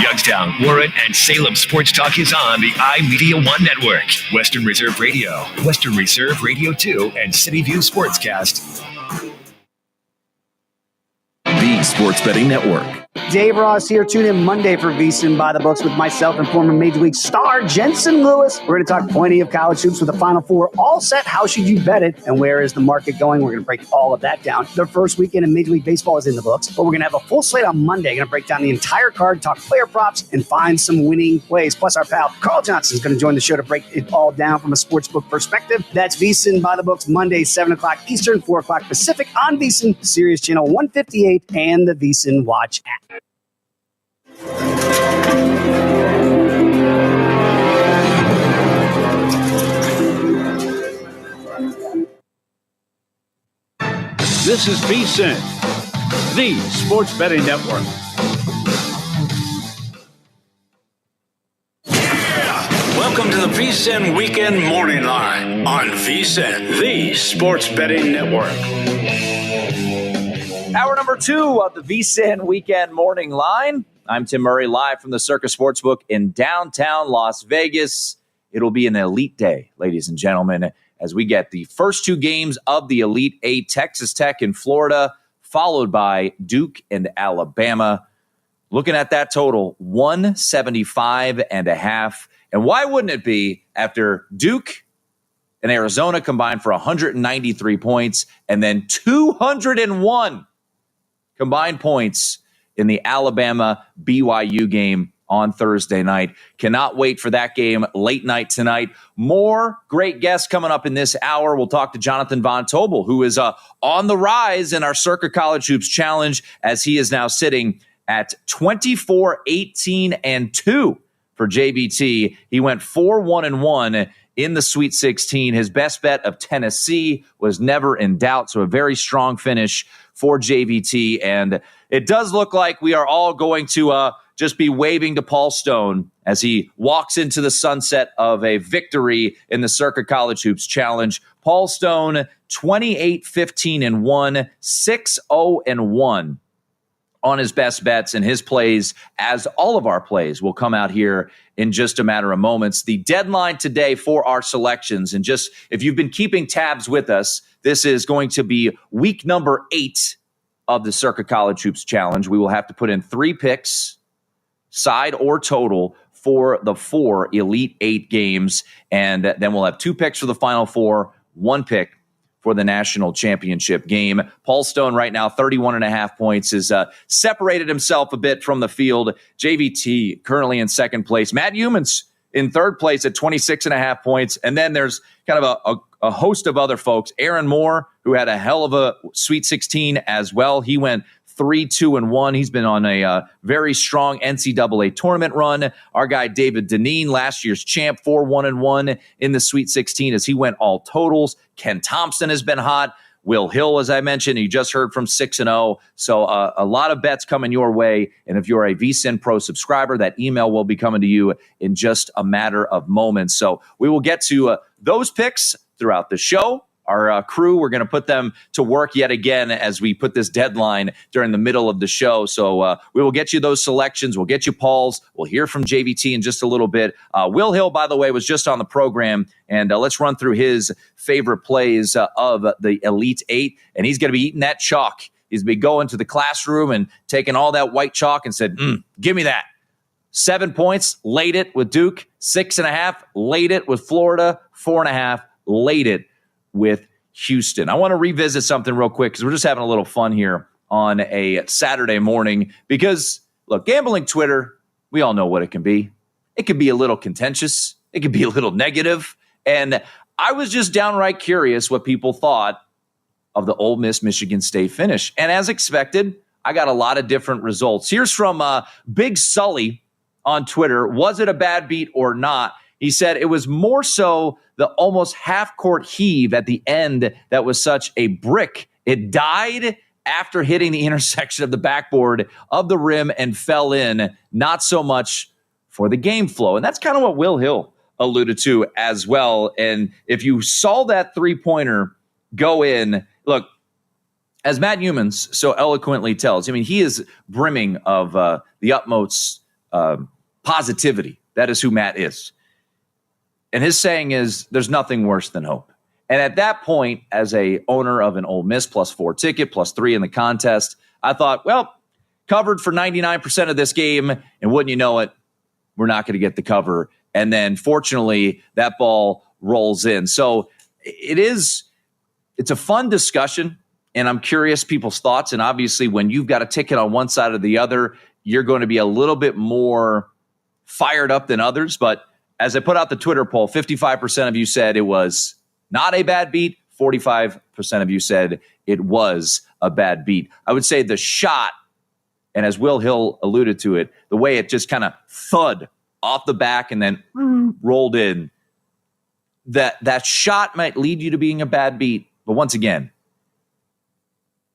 S21: Youngstown, Warren, and Salem Sports Talk is on the iMedia One Network, Western Reserve Radio, Western Reserve Radio 2, and City View Sportscast.
S22: The Sports Betting Network.
S23: Dave Ross here. Tune in Monday for VSiN by the Books with myself and former Major League star Jensen Lewis. We're going to talk plenty of college hoops with the Final Four all set. How should you bet it? And where is the market going? We're going to break all of that down. The first weekend in Major League Baseball is in the books, but we're going to have a full slate on Monday. Going to break down the entire card, talk player props, and find some winning plays. Plus, our pal Carl Johnson is going to join the show to break it all down from a sportsbook perspective. That's VSiN by the Books, Monday, 7 o'clock Eastern, 4 o'clock Pacific on VSiN, Sirius Channel 158, and the VSiN Watch app.
S24: This is VSiN, the Sports Betting Network. Welcome to the VSiN Weekend Morning Line on VSiN, the Sports Betting Network.
S25: Hour number 2 of the VSiN Weekend Morning Line. I'm Tim Murray, live from the Circus Sportsbook in downtown Las Vegas. It'll be an elite day, ladies and gentlemen, as we get the first 2 games of the Elite 8, Texas Tech in Florida, followed by Duke and Alabama. Looking at that total, 175.5. And why wouldn't it be after Duke and Arizona combined for 193 points and then 201 combined points in the Alabama-BYU game on Thursday night. Cannot wait for that game late night tonight. More great guests coming up in this hour. We'll talk to Jonathan Von Tobel, who is on the rise in our Circa College Hoops Challenge, as he is now sitting at 24-18-2 for JVT. He went 4-1-1 in the Sweet 16. His best bet of Tennessee was never in doubt, so a very strong finish for JVT. And it does look like we are all going to just be waving to Paul Stone as he walks into the sunset of a victory in the Circa College Hoops Challenge. Paul Stone, 28-15-1, 6-0-1 on his best bets, and his plays, as all of our plays, will come out here in just a matter of moments. The deadline today for our selections, and just if you've been keeping tabs with us, this is going to be week number 8 of the Circa College Hoops Challenge. We will have to put in 3 picks, side or total, for the 4 Elite 8 games, and then we'll have 2 picks for the Final Four, 1 pick for the national championship game. Paul Stone right now, 31.5 points, has separated himself a bit from the field. JVT currently in second place. Matt Humans in third place at 26.5 points. And then there's kind of a host of other folks. Aaron Moore, who had a hell of a Sweet 16 as well. He went 3-2-1. He's been on a very strong NCAA tournament run. Our guy David Deneen, last year's champ, 4-1-1 in the Sweet 16 as he went all totals. Ken Thompson has been hot. Will Hill, as I mentioned. You just heard from 6-0. So a lot of bets coming your way. And if you're a VSiN Pro subscriber, that email will be coming to you in just a matter of moments. So we will get to those picks throughout the show. Our crew, we're going to put them to work yet again as we put this deadline during the middle of the show. So we will get you those selections. We'll get you Paul's. We'll hear from JVT in just a little bit. Will Hill, by the way, was just on the program, and let's run through his favorite plays of the Elite Eight, and he's going to be eating that chalk. He's been going to the classroom and taking all that white chalk and said, give me that. 7 points, laid it with Duke. 6.5, laid it with Florida. 4.5, laid it with Houston. I want to revisit something real quick because we're just having a little fun here on a Saturday morning because, look, gambling Twitter, we all know what it can be. It can be a little contentious. It can be a little negative. And I was just downright curious what people thought of the Ole Miss-Michigan State finish. And as expected, I got a lot of different results. Here's from Big Sully on Twitter. Was it a bad beat or not? He said it was more so the almost half-court heave at the end that was such a brick. It died after hitting the intersection of the backboard of the rim and fell in, not so much for the game flow. And that's kind of what Will Hill alluded to as well. And if you saw that three-pointer go in, look, as Matt Humans so eloquently tells, I mean, he is brimming of the utmost positivity. That is who Matt is. And his saying is, there's nothing worse than hope. And at that point, as a owner of an Ole Miss +4 ticket, +3 in the contest, I thought, well, covered for 99% of this game, and wouldn't you know it, we're not going to get the cover. And then, fortunately, that ball rolls in. So it's a fun discussion, and I'm curious people's thoughts. And obviously, when you've got a ticket on one side or the other, you're going to be a little bit more fired up than others, but as I put out the Twitter poll, 55% of you said it was not a bad beat. 45% of you said it was a bad beat. I would say the shot, and as Will Hill alluded to it, the way it just kind of thud off the back and then rolled in, that shot might lead you to being a bad beat. But once again,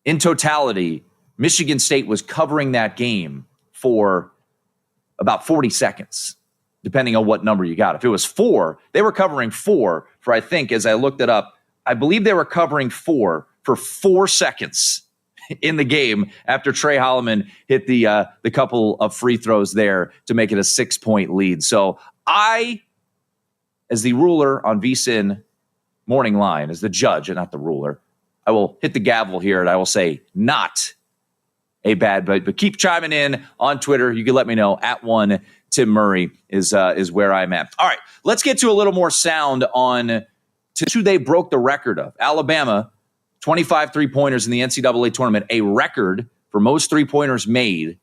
S25: in totality, Michigan State was covering that game for about 40 seconds. Depending on what number you got. If it was 4, they were covering 4 for, I think, as I looked it up, I believe they were covering 4 for 4 seconds in the game after Trey Holloman hit the couple of free throws there to make it a 6-point lead. So I, as the ruler on VSiN Morning Line, as the judge and not the ruler, I will hit the gavel here and I will say not a bad, but keep chiming in on Twitter. You can let me know at @1 Tim Murray is where I'm at. All right, let's get to a little more sound on who they broke the record of. Alabama, 25 three-pointers in the NCAA tournament, a record for most three-pointers made.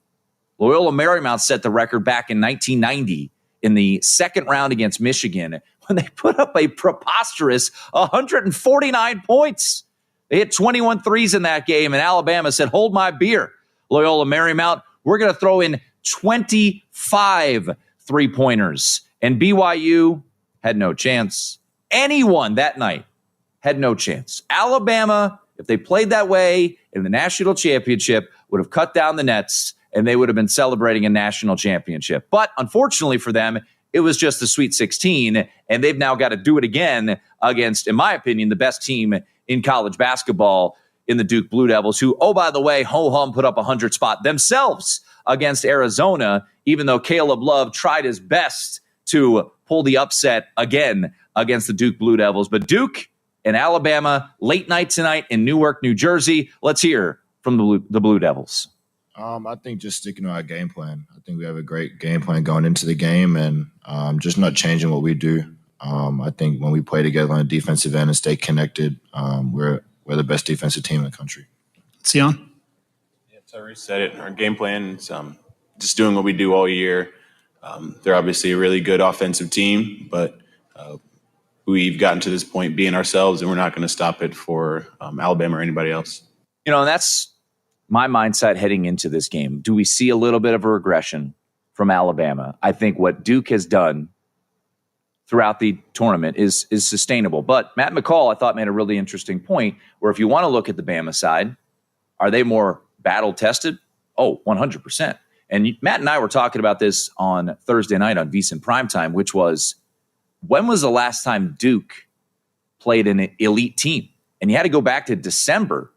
S25: Loyola Marymount set the record back in 1990 in the second round against Michigan when they put up a preposterous 149 points. They hit 21 threes in that game, and Alabama said, hold my beer, Loyola Marymount. We're going to throw in 25 three-pointers. And BYU had no chance. Anyone that night had no chance. Alabama, if they played that way in the national championship, would have cut down the nets, and they would have been celebrating a national championship. But unfortunately for them, it was just the Sweet 16, and they've now got to do it again against, in my opinion, the best team in college basketball in the Duke Blue Devils, who, oh, by the way, ho-hum put up a 100 spot themselves against Arizona, even though Caleb Love tried his best to pull the upset again against the Duke Blue Devils. But Duke and Alabama, late night tonight in Newark, New Jersey. Let's hear from the Blue Devils.
S4: I think just sticking to our game plan. I think we have a great game plan going into the game and just not changing what we do. I think when we play together on the defensive end and stay connected, we're the best defensive team in the country.
S13: Sion?
S14: Yeah, Tyrese said it. Our game plan is just doing what we do all year. They're obviously a really good offensive team, but we've gotten to this point being ourselves, and we're not going to stop it for Alabama or anybody else.
S25: You know, and that's my mindset heading into this game. Do we see a little bit of a regression from Alabama? I think what Duke has done throughout the tournament is sustainable. But Matt McCall, I thought, made a really interesting point where if you want to look at the Bama side, are they more battle-tested? Oh, 100%. And Matt and I were talking about this on Thursday night on VSiN Primetime, which was, when was the last time Duke played an elite team? And you had to go back to December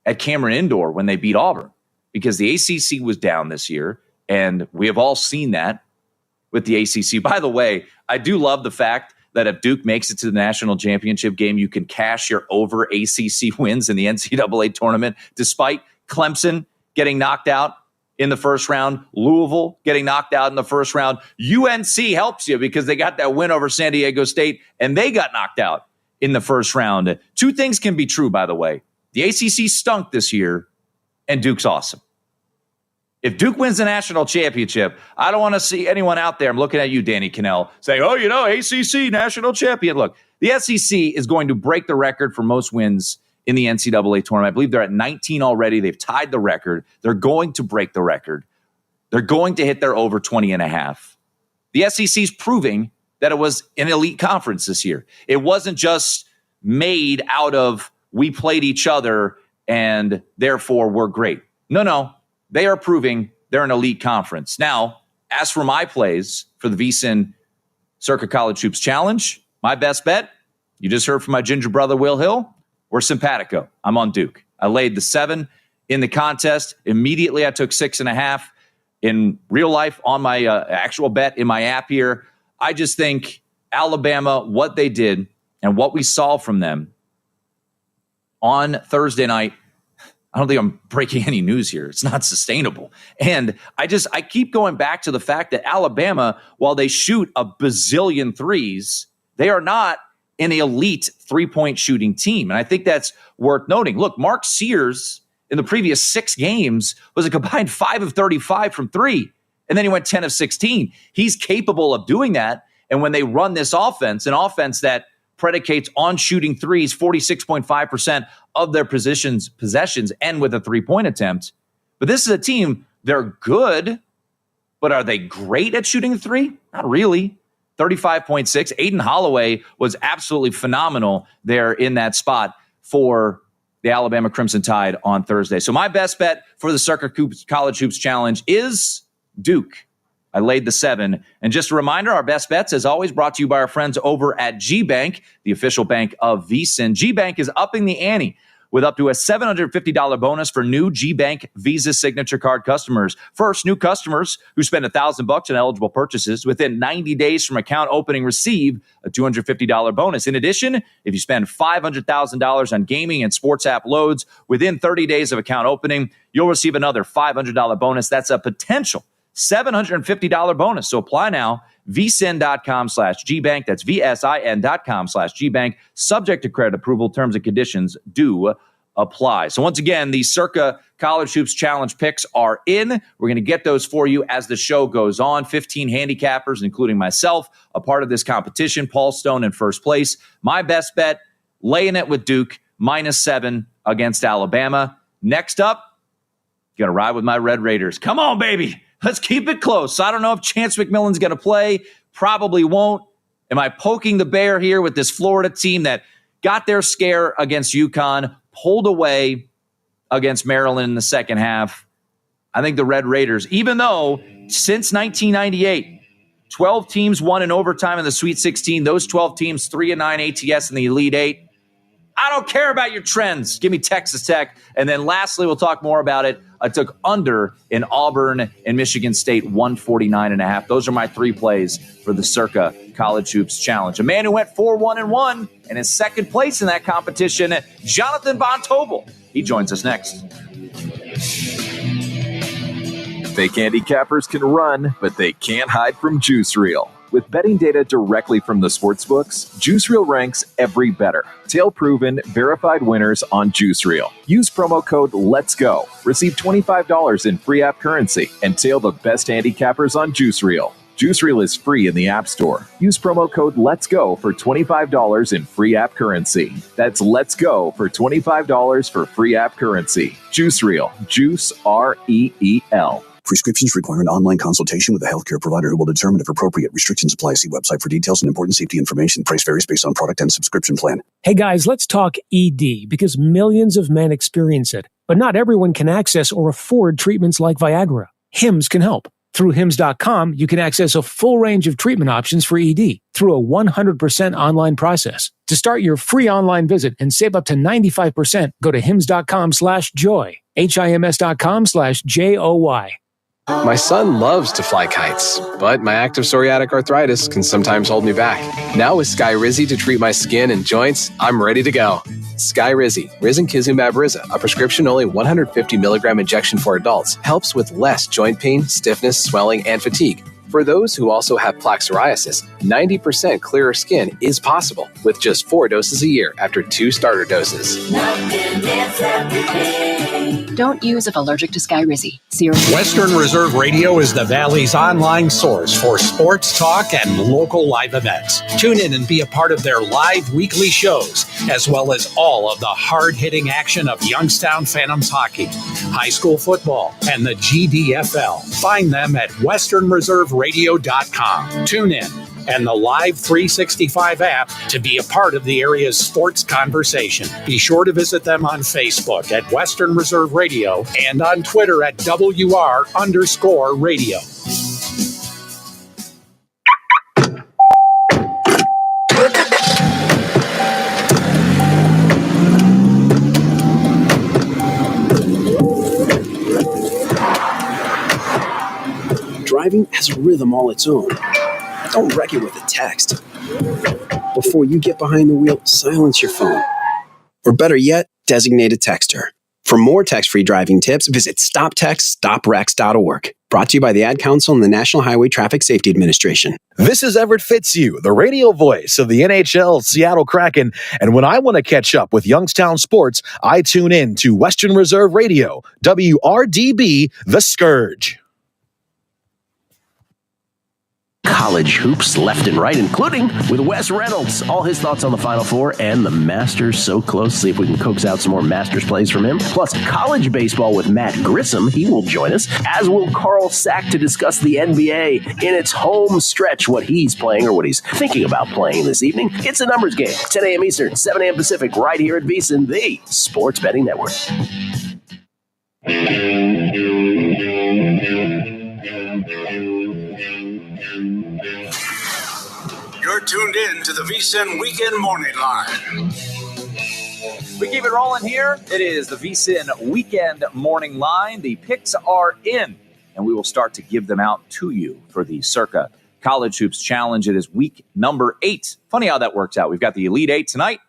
S25: at Cameron Indoor when they beat Auburn, because the ACC was down this year, and we have all seen that with the ACC. By the way, I do love the fact that if Duke makes it to the national championship game, you can cash your over ACC wins in the NCAA tournament, despite Clemson getting knocked out in the first round, Louisville getting knocked out in the first round. UNC helps you because they got that win over San Diego State, and they got knocked out in the first round. Two things can be true, by the way. The ACC stunk this year, and Duke's awesome. If Duke wins the national championship, I don't want to see anyone out there, I'm looking at you, Danny Cannell, saying, oh, ACC national champion. Look, the SEC is going to break the record for most wins in the NCAA tournament. I believe they're at 19 already. They've tied the record. They're going to break the record. They're going to hit their over 20.5. The SEC's proving that it was an elite conference this year. It wasn't just made out of we played each other and therefore we're great. No. They are proving they're an elite conference. Now, as for my plays for the VSiN Circa College Hoops Challenge, my best bet, you just heard from my ginger brother, Will Hill, we're simpatico. I'm on Duke. I laid the 7 in the contest. Immediately, I took 6.5 in real life on my actual bet in my app here. I just think Alabama, what they did and what we saw from them on Thursday night, I don't think I'm breaking any news here. It's not sustainable. And I keep going back to the fact that Alabama, while they shoot a bazillion threes, they are not an elite three-point shooting team. And I think that's worth noting. Look, Mark Sears in the previous 6 games was a combined 5 of 35 from 3. And then he went 10 of 16. He's capable of doing that. And when they run this offense, an offense that predicates on shooting threes, 46.5% of their possessions end with a three-point attempt. But this is a team, they're good, but are they great at shooting a three? Not really. 35.6. Aiden Holloway was absolutely phenomenal there in that spot for the Alabama Crimson Tide on Thursday. So my best bet for the Circa College Hoops Challenge is Duke. I laid the 7. And just a reminder, our best bets, as always, brought to you by our friends over at GBank, the official bank of VSiN. GBank is upping the ante with up to a $750 bonus for new GBank Visa Signature Card customers. First, new customers who spend $1,000 on eligible purchases within 90 days from account opening receive a $250 bonus. In addition, if you spend $500,000 on gaming and sports app loads within 30 days of account opening, you'll receive another $500 bonus. That's a potential $750 bonus. So apply now, vsin.com/gbank. That's vsin.com/gbank. Subject to credit approval. Terms and conditions do apply. So once again, the Circa College Hoops Challenge picks are in. We're going to get those for you as the show goes on. 15 handicappers, including myself, a part of this competition. Paul Stone in first place. My best bet, laying it with Duke, -7 against Alabama. Next up, going to ride with my Red Raiders. Come on, baby. Let's keep it close. I don't know if Chance McMillan's going to play. Probably won't. Am I poking the bear here with this Florida team that got their scare against UConn, pulled away against Maryland in the second half? I think the Red Raiders, even though since 1998, 12 teams won in overtime in the Sweet 16, those 12 teams, 3-9 ATS in the Elite 8. I don't care about your trends. Give me Texas Tech. And then lastly, we'll talk more about it. I took under in Auburn and Michigan State, 149.5. Those are my 3 plays for the Circa College Hoops Challenge. A man who went 4-1-1 and is second place in that competition, Jonathan Von Tobel. He joins us next.
S2: Fake handicappers can run, but they can't hide from Juice Reel. With betting data directly from the sportsbooks, Juice Reel ranks every bettor. Tail-proven, verified winners on Juice Reel. Use promo code Let's Go. Receive $25 in free app currency and tail the best handicappers on Juice Reel. Juice Reel is free in the App Store. Use promo code Let's Go for $25 in free app currency. That's Let's Go for $25 for free app currency. Juice Reel. Juice R-E-E-L.
S3: Prescriptions require an online consultation with a healthcare provider who will determine if appropriate. Restrictions apply. See website for details and important safety information. Price varies based on product and subscription plan.
S13: Hey guys, let's talk ED because millions of men experience it, but not everyone can access or afford treatments like Viagra. Hims can help. Through Hims.com, you can access a full range of treatment options for ED through a 100% online process. To start your free online visit and save up to 95%, go to Hims.com/joy. HIMS.com/JOY.
S15: My son loves to fly kites, but my active psoriatic arthritis can sometimes hold me back. Now with Skyrizi to treat my skin and joints, I'm ready to go. Skyrizi, Risankizumab Riza, a prescription-only 150 milligram injection for adults, helps with less joint pain, stiffness, swelling, and fatigue. For those who also have plaque psoriasis, 90% clearer skin is possible with just 4 doses a year after 2 starter doses.
S16: Don't use if allergic to Skyrizi.
S17: Western Reserve Radio is the Valley's online source for sports talk and local live events. Tune in and be a part of their live weekly shows, as well as all of the hard-hitting action of Youngstown Phantoms hockey, high school football, and the GDFL. Find them at westernreserveradio.com. Tune in and the Live 365 app to be a part of the area's sports conversation. Be sure to visit them on Facebook at Western Reserve Radio and on Twitter at WR_radio.
S26: Driving has a rhythm all its own. Don't wreck it with a text. Before you get behind the wheel, silence your phone. Or better yet, designate a texter. For more text-free driving tips, visit stoptextstoprex.org. Brought to you by the Ad Council and the National Highway Traffic Safety Administration.
S27: This is Everett Fitzhugh, the radio voice of the NHL Seattle Kraken. And when I want to catch up with Youngstown sports, I tune in to Western Reserve Radio, WRDB, The Scourge.
S28: College hoops left and right, including with Wes Reynolds. All his thoughts on the Final Four and the Masters so close. See if we can coax out some more Masters plays from him. Plus, college baseball with Matt Grissom. He will join us, as will Carl Sack to discuss the NBA in its home stretch, what he's playing or what he's thinking about playing this evening. It's a numbers game, 10 a.m. Eastern, 7 a.m. Pacific, right here at VSiN, the Sports Betting Network.
S24: You're tuned in to the VSiN Weekend Morning Line.
S25: We keep it rolling here. It is the VSiN Weekend Morning Line. The picks are in, and we will start to give them out to you for the Circa College Hoops Challenge. It is week number 8. Funny how that works out. We've got the Elite 8 tonight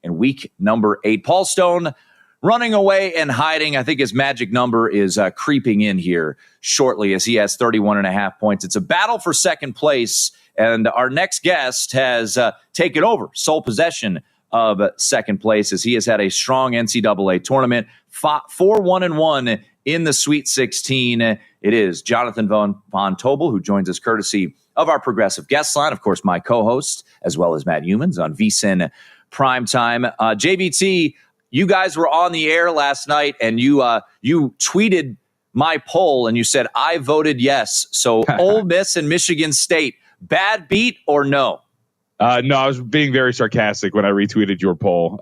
S25: and week number 8. Paul Stone running away and hiding. I think his magic number is creeping in here shortly as he has 31.5 points. It's a battle for second place. And our next guest has taken over sole possession of second place as he has had a strong NCAA tournament, 4-1-1 in the Sweet 16. It is Jonathan Von Tobel, who joins us courtesy of our progressive guest line. Of course, my co-host, as well as Matt Humans on VSiN Primetime. JVT, you guys were on the air last night, and you tweeted my poll, and you said, I voted yes. So Ole Miss and Michigan State, bad beat or no?
S29: No, I was being very sarcastic when I retweeted your poll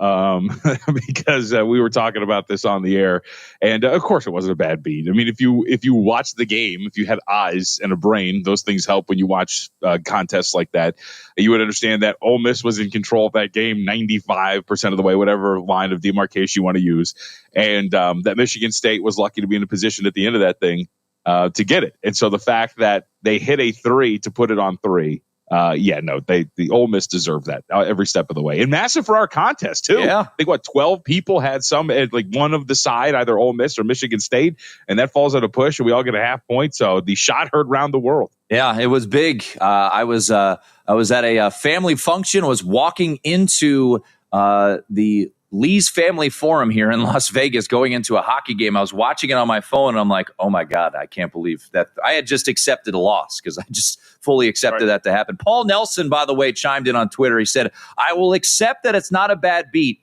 S29: because we were talking about this on the air, and of course it wasn't a bad beat. I mean, if you watch the game, if you had eyes and a brain, those things help when you watch contests like that. You would understand that Ole Miss was in control of that game 95% of the way, whatever line of demarcation you want to use, and that Michigan State was lucky to be in a position at the end of that thing to get it. And so the fact that they hit a 3 to put it on 3. The Ole Miss deserved that every step of the way. And massive for our contest, too.
S25: Yeah.
S29: I think, 12 people had some, like one of the side, either Ole Miss or Michigan State, and that falls at a push, and we all get a half point. So the shot heard round the world.
S25: Yeah, it was big. I was at a family function, was walking into the Lee's Family Forum here in Las Vegas going into a hockey game. I was watching it on my phone, and I'm like, oh, my God, I can't believe that. I had just accepted a loss because I just fully accepted that to happen. Paul Nelson, by the way, chimed in on Twitter. He said, I will accept that it's not a bad beat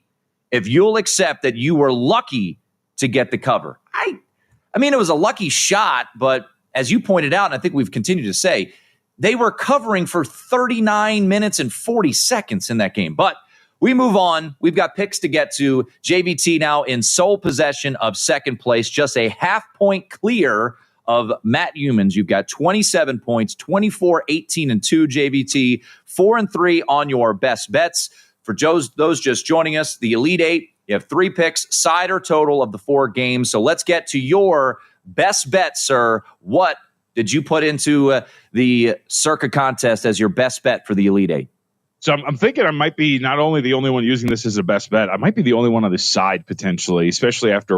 S25: if you'll accept that you were lucky to get the cover. I mean, it was a lucky shot, but as you pointed out, and I think we've continued to say, they were covering for 39 minutes and 40 seconds in that game. But we move on. We've got picks to get to. JVT now in sole possession of second place, just a half point clear of Matt Humans. You've got 27 points, 24, 18, and 2, JVT, 4 and 3 on your best bets. For those just joining us, the Elite Eight, you have 3 picks, side or total of the 4 games. So let's get to your best bet, sir. What did you put into the Circa contest as your best bet for the Elite Eight?
S29: So I'm thinking I might be not only the only one using this as a best bet, I might be the only one on this side potentially, especially after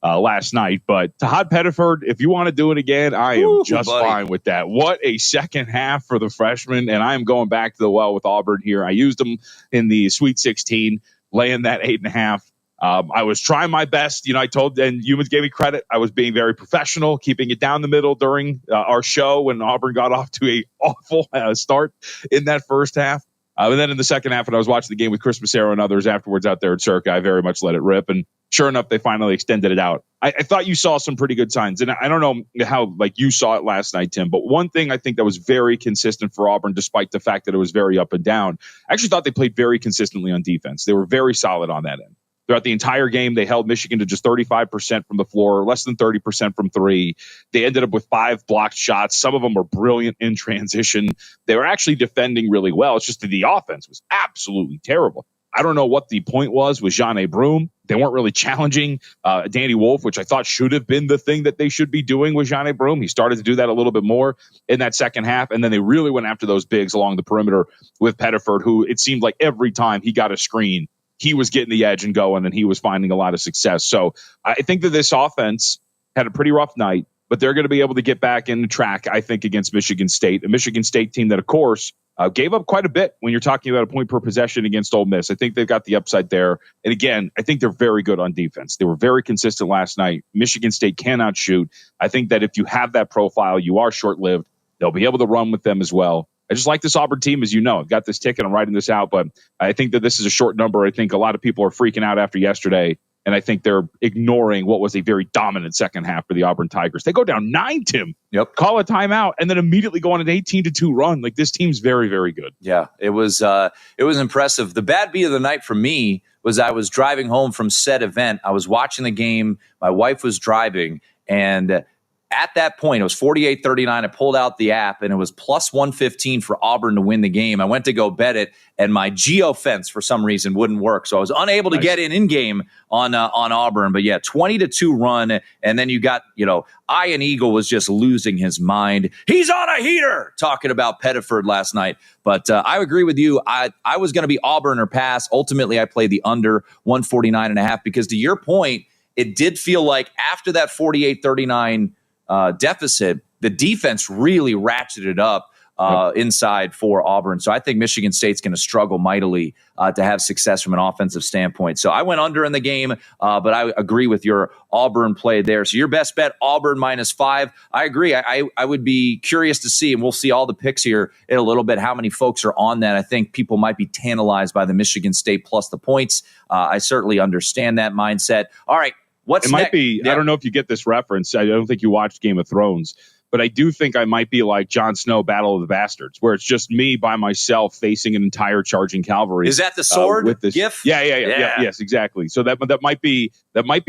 S29: last night. But Tahad Pettiford, if you want to do it again, I am fine with that. What a second half for the freshman, and I am going back to the well with Auburn here. I used them in the Sweet 16, laying that 8.5. I was trying my best. I told, and Humans gave me credit. I was being very professional, keeping it down the middle during our show when Auburn got off to a awful start in that first half. And then in the second half, when I was watching the game with Chris Massaro and others afterwards out there at Circa, I very much let it rip. And sure enough, they finally extended it out. I thought you saw some pretty good signs. And I don't know how you saw it last night, Tim, but one thing I think that was very consistent for Auburn, despite the fact that it was very up and down, I actually thought they played very consistently on defense. They were very solid on that end. Throughout the entire game, they held Michigan to just 35% from the floor, less than 30% from 3. They ended up with 5 blocked shots. Some of them were brilliant in transition. They were actually defending really well. It's just that the offense was absolutely terrible. I don't know what the point was with Jeanne Broom. They weren't really challenging Danny Wolf, which I thought should have been the thing that they should be doing with Jeanne Broom. He started to do that a little bit more in that second half, and then they really went after those bigs along the perimeter with Pettiford, who it seemed like every time he got a screen, he was getting the edge and going, and he was finding a lot of success. So I think that this offense had a pretty rough night, but they're going to be able to get back in the track, I think, against Michigan State, a Michigan State team that, of course, gave up quite a bit when you're talking about a point per possession against Ole Miss. I think they've got the upside there. And again, I think they're very good on defense. They were very consistent last night. Michigan State cannot shoot. I think that if you have that profile, you are short-lived. They'll be able to run with them as well. I just like this Auburn team, as you know. I've got this ticket. I'm writing this out, but I think that this is a short number. I think a lot of people are freaking out after yesterday, and I think they're ignoring what was a very dominant second half for the Auburn Tigers. They go down 9, Tim.
S25: Yep.
S29: Call a timeout, and then immediately go on an 18-2 run. Like, this team's very, very good.
S25: Yeah, it was impressive. The bad beat of the night for me was I was driving home from said event. I was watching the game. My wife was driving, and at that point, it was 48-39. I pulled out the app, and it was plus 115 for Auburn to win the game. I went to go bet it, and my geofence for some reason wouldn't work. So I was unable to get in-game on Auburn. But, yeah, 20-2 run, and then you got, Ian Eagle was just losing his mind. He's on a heater, talking about Pettiford last night. But I agree with you. I was going to be Auburn or pass. Ultimately, I played the under 149.5 because, to your point, it did feel like after that 48-39 deficit, the defense really ratcheted up inside for Auburn. So I think Michigan State's going to struggle mightily to have success from an offensive standpoint. So I went under in the game, but I agree with your Auburn play there. So your best bet, Auburn -5. I agree. I would be curious to see, and we'll see all the picks here in a little bit, how many folks are on that. I think people might be tantalized by the Michigan State plus the points. I certainly understand that mindset. All right.
S29: It might be, I don't know if you get this reference. I don't think you watched Game of Thrones, but I do think I might be like Jon Snow, Battle of the Bastards, where it's just me by myself facing an entire charging cavalry.
S25: Is that the sword
S29: with this
S25: gif?
S29: Yeah, yes, exactly. So that might be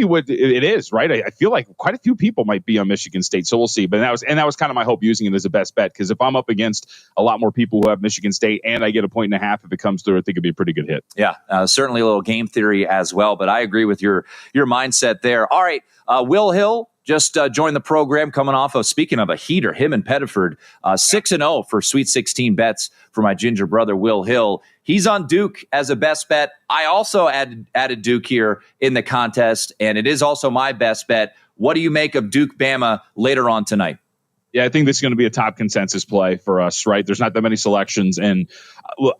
S29: what it is, right? I feel like quite a few people might be on Michigan State, so we'll see. But that was kind of my hope using it as a best bet, because if I'm up against a lot more people who have Michigan State and I get a 1.5 if it comes through, I think it'd be a pretty good hit.
S25: Yeah, certainly a little game theory as well, but I agree with your mindset there. All right, Will Hill just joined the program, coming off of, speaking of a heater, him and Pettiford, 6-0 for Sweet 16 bets for my ginger brother, Will Hill. He's on Duke as a best bet. I also added Duke here in the contest, and it is also my best bet. What do you make of Duke Bama later on tonight?
S29: Yeah, I think this is going to be a top consensus play for us, right? There's not that many selections, and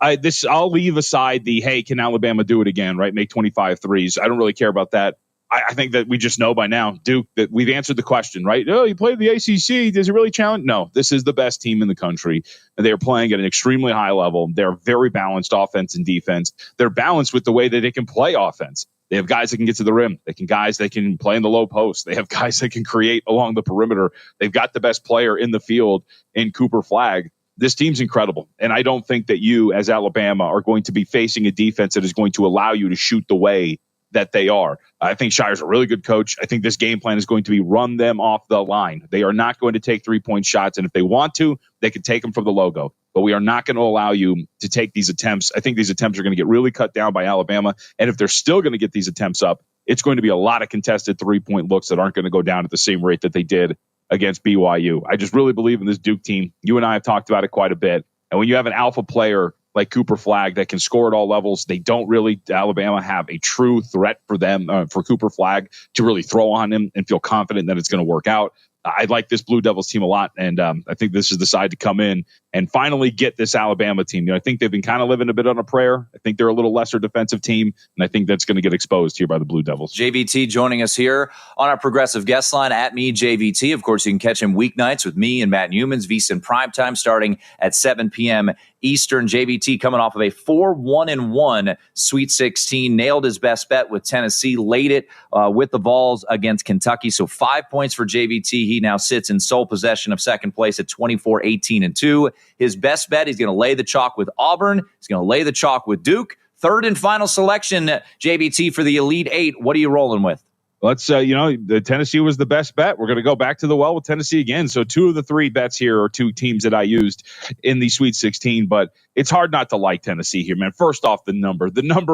S29: I'll leave aside the, hey, can Alabama do it again, right? Make 25 threes. I don't really care about that. I think that we just know by now, Duke, that we've answered the question, right? Oh, you played the ACC. Does it really challenge? No, this is the best team in the country. And they're playing at an extremely high level. They're very balanced offense and defense. They're balanced with the way that they can play offense. They have guys that can get to the rim. Guys that can play in the low post. They have guys that can create along the perimeter. They've got the best player in the field in Cooper Flagg. This team's incredible. And I don't think that you, as Alabama, are going to be facing a defense that is going to allow you to shoot the way that they are. I think Shire's a really good coach. I think this game plan is going to be run them off the line. They are not going to take 3-point shots. And if they want to, they can take them from the logo. But we are not going to allow you to take these attempts. I think these attempts are going to get really cut down by Alabama. And if they're still going to get these attempts up, it's going to be a lot of contested 3-point looks that aren't going to go down at the same rate that they did against BYU. I just really believe in this Duke team. You and I have talked about it quite a bit. And when you have an alpha player like Cooper Flagg that can score at all levels, they don't really, Alabama, have a true threat for them, for Cooper Flagg to really throw on him and feel confident that it's going to work out. I like this Blue Devils team a lot, and I think this is the side to come in and finally get this Alabama team. I think they've been kind of living a bit on a prayer. I think they're a little lesser defensive team, and I think that's going to get exposed here by the Blue Devils.
S25: JVT joining us here on our progressive guest line at me, JVT. Of course, you can catch him weeknights with me and Matt Newman's VSiN Primetime starting at 7 p.m. Eastern. JVT coming off of a 4-1-1 Sweet 16, nailed his best bet with Tennessee, laid it with the Vols against Kentucky. So 5 points for JVT. He now sits in sole possession of second place at 24-18-2. His best bet, he's going to lay the chalk with Auburn. He's going to lay the chalk with Duke. Third and final selection, JVT, for the Elite Eight. What are you rolling with?
S29: Let's, the Tennessee was the best bet. We're going to go back to the well with Tennessee again. So 2 of the 3 bets here are 2 teams that I used in the Sweet 16, but it's hard not to like Tennessee here, man. First off, the number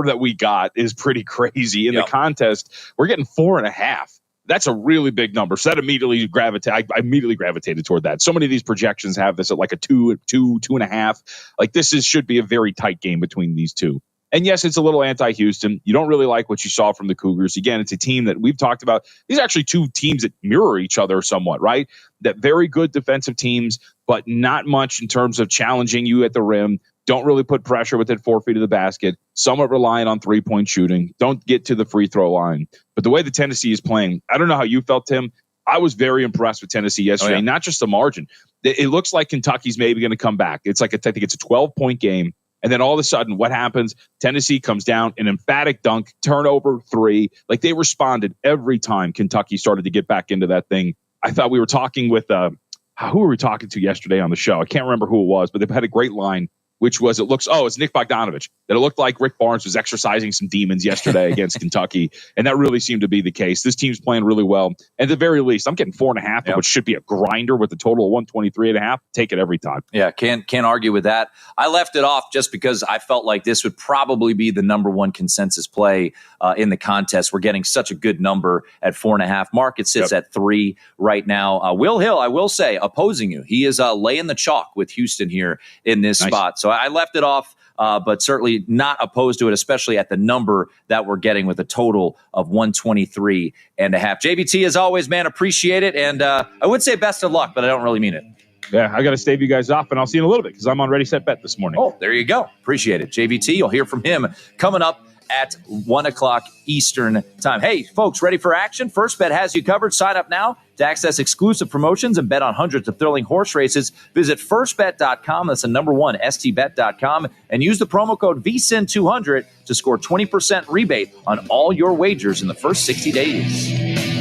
S29: that we got is pretty crazy. In the contest, we're getting 4.5. That's a really big number. So that immediately I immediately gravitated toward that. So many of these projections have this at like a 2.5. Like this should be a very tight game between these two. And yes, it's a little anti-Houston. You don't really like what you saw from the Cougars. Again, it's a team that we've talked about. These are actually 2 teams that mirror each other somewhat, right? That very good defensive teams, but not much in terms of challenging you at the rim. Don't really put pressure within 4 feet of the basket. Somewhat reliant on 3-point shooting. Don't get to the free throw line. But the way the Tennessee is playing, I don't know how you felt, Tim. I was very impressed with Tennessee yesterday. Not just the margin. It looks like Kentucky's maybe going to come back. It's like I think it's a 12-point game. And then all of a sudden, what happens? Tennessee comes down, an emphatic dunk, turnover 3. Like they responded every time Kentucky started to get back into that thing. I thought we were talking with who were we talking to yesterday on the show? I can't remember who it was, but they've had a great line, which was it's Nick Bogdanovich. That it looked like Rick Barnes was exercising some demons yesterday against Kentucky, and that really seemed to be the case. This team's playing really well. At the very least, I'm getting 4.5, which should be a grinder with a total of 123.5. Take it every time.
S25: Yeah, can't argue with that. I left it off just because I felt like this would probably be the number one consensus play in the contest. We're getting such a good number at 4.5. Market sits at 3 right now. Will Hill, I will say, opposing you. He is laying the chalk with Houston here in this spot. So I left it off, but certainly not opposed to it, especially at the number that we're getting with a total of 123.5. JVT, as always, man, appreciate it. And I would say best of luck, but I don't really mean it.
S29: Yeah, I got to stave you guys off, and I'll see you in a little bit because I'm on Ready, Set, Bet this morning.
S25: Oh, there you go. Appreciate it. JVT, you'll hear from him coming up at 1 o'clock Eastern time. Hey, folks, ready for action? First Bet has you covered. Sign up now to access exclusive promotions and bet on hundreds of thrilling horse races. Visit firstbet.com. That's the number 1, stbet.com, and use the promo code VSIN200 to score 20% rebate on all your wagers in the first 60 days.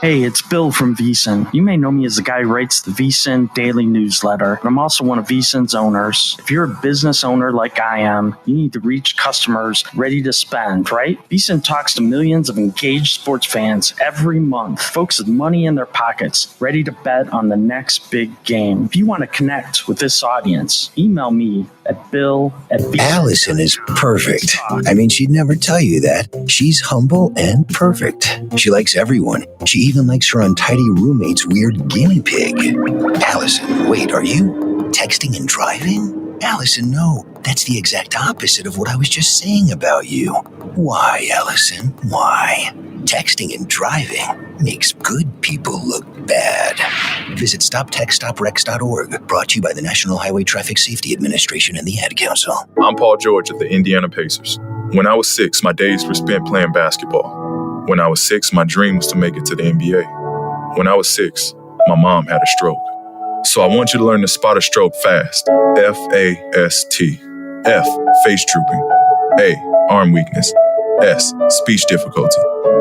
S5: Hey, it's Bill from VSiN. You may know me as the guy who writes the VSiN daily newsletter, but I'm also one of VSiN's owners. If you're a business owner like I am, you need to reach customers ready to spend, right? VSiN talks to millions of engaged sports fans every month, folks with money in their pockets, ready to bet on the next big game. If you want to connect with this audience, email me at bill@VSiN.
S6: Allison is perfect. I mean, she'd never tell you that. She's humble and perfect. She likes everyone. She even likes her untidy roommate's weird guinea pig. Allison, wait, are you texting and driving? Allison, no. That's the exact opposite of what I was just saying about you. Why, Allison? Why? Texting and driving makes good people look bad. Visit StopTextStopRex.org. Brought to you by the National Highway Traffic Safety Administration and the Ad Council.
S7: I'm Paul George of the Indiana Pacers. When I was 6, my days were spent playing basketball. When I was 6, my dream was to make it to the NBA. When I was 6, my mom had a stroke. So I want you to learn to spot a stroke fast. F-A-S-T. F, face drooping. A, arm weakness. S, speech difficulty.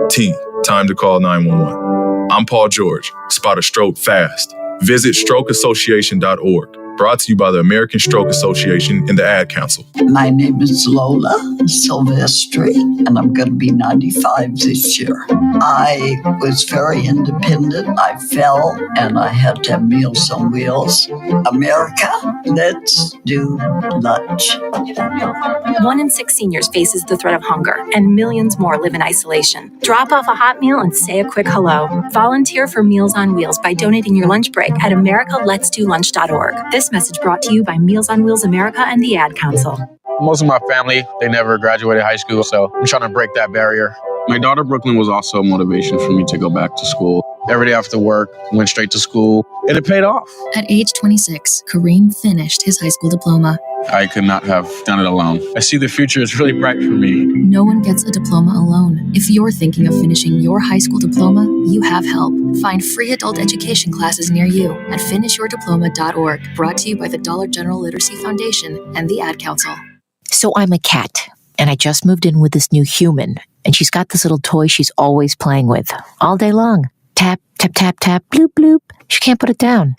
S7: T, time to call 911. I'm Paul George. Spot a stroke fast. Visit strokeassociation.org. Brought to you by the American Stroke Association and the Ad Council.
S1: My name is Lola Silvestri, and I'm going to be 95 this year. I was very independent. I fell, and I had to have Meals on Wheels. America, let's do lunch.
S8: 1 in 6 seniors faces the threat of hunger, and millions more live in isolation. Drop off a hot meal and say a quick hello. Volunteer for Meals on Wheels by donating your lunch break at americaletsdolunch.org. This message brought to you by Meals on Wheels America and the Ad Council.
S9: Most of my family, they never graduated high school, so I'm trying to break that barrier. My daughter, Brooklyn, was also a motivation for me to go back to school. Every day after work, went straight to school, and it paid off.
S10: At age 26, Kareem finished his high school diploma.
S9: I could not have done it alone. I see the future is really bright for me.
S10: No one gets a diploma alone. If you're thinking of finishing your high school diploma, you have help. Find free adult education classes near you at finishyourdiploma.org. Brought to you by the Dollar General Literacy Foundation and the Ad Council.
S11: So I'm a cat, and I just moved in with this new human, and she's got this little toy she's always playing with, all day long. Tap, tap, tap, tap, bloop, bloop. She can't put it down.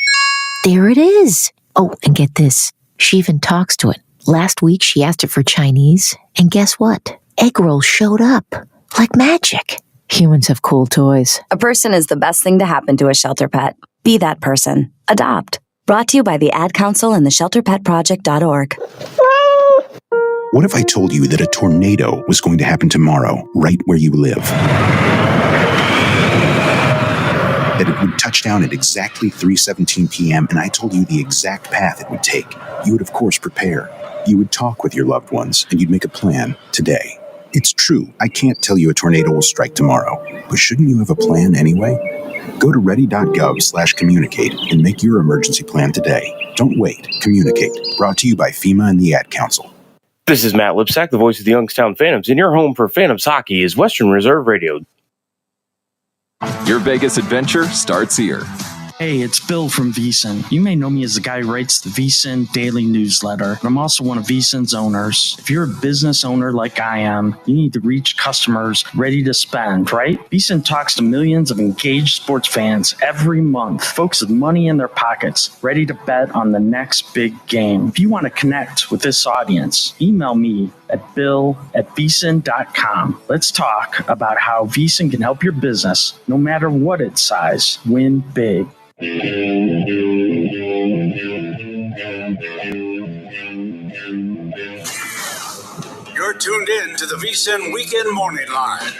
S11: There it is. Oh, and get this. She even talks to it. Last week, she asked it for Chinese, and guess what? Egg rolls showed up. Like magic. Humans have cool toys.
S12: A person is the best thing to happen to a shelter pet. Be that person. Adopt. Brought to you by the Ad Council and the ShelterPetProject.org.
S3: What if I told you that a tornado was going to happen tomorrow, right where you live? That it would touch down at exactly 3:17 p.m., and I told you the exact path it would take. You would, of course, prepare. You would talk with your loved ones, and you'd make a plan today. It's true, I can't tell you a tornado will strike tomorrow, but shouldn't you have a plan anyway? Go to ready.gov/communicate and make your emergency plan today. Don't wait. Communicate. Brought to you by FEMA and the Ad Council.
S18: This is Matt Lipsack, the voice of the Youngstown Phantoms, and your home for Phantoms hockey is Western Reserve Radio.
S22: Your Vegas adventure starts here.
S5: Hey, it's Bill from VSiN. You may know me as the guy who writes the VSiN daily newsletter, but I'm also one of VSiN's owners. If you're a business owner like I am, you need to reach customers ready to spend, right? VSiN talks to millions of engaged sports fans every month, folks with money in their pockets, ready to bet on the next big game. If you want to connect with this audience, email me at bill@vsin.com. Let's talk about how VSiN can help your business, no matter what its size, win big.
S24: You're tuned in to the VSiN Weekend Morning Line.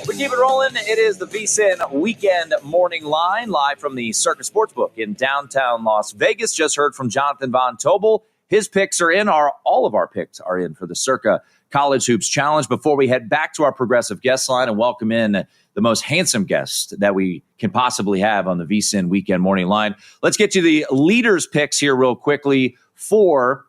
S25: We keep it rolling. It is the VSiN Weekend Morning Line, live from the Circus Sportsbook in downtown Las Vegas. Just heard from Jonathan Von Tobel. His picks are in. All of our picks are in for the Circa College Hoops Challenge. Before we head back to our progressive guest line and welcome in the most handsome guest that we can possibly have on the VSiN Weekend Morning Line, let's get to the leaders' picks here real quickly for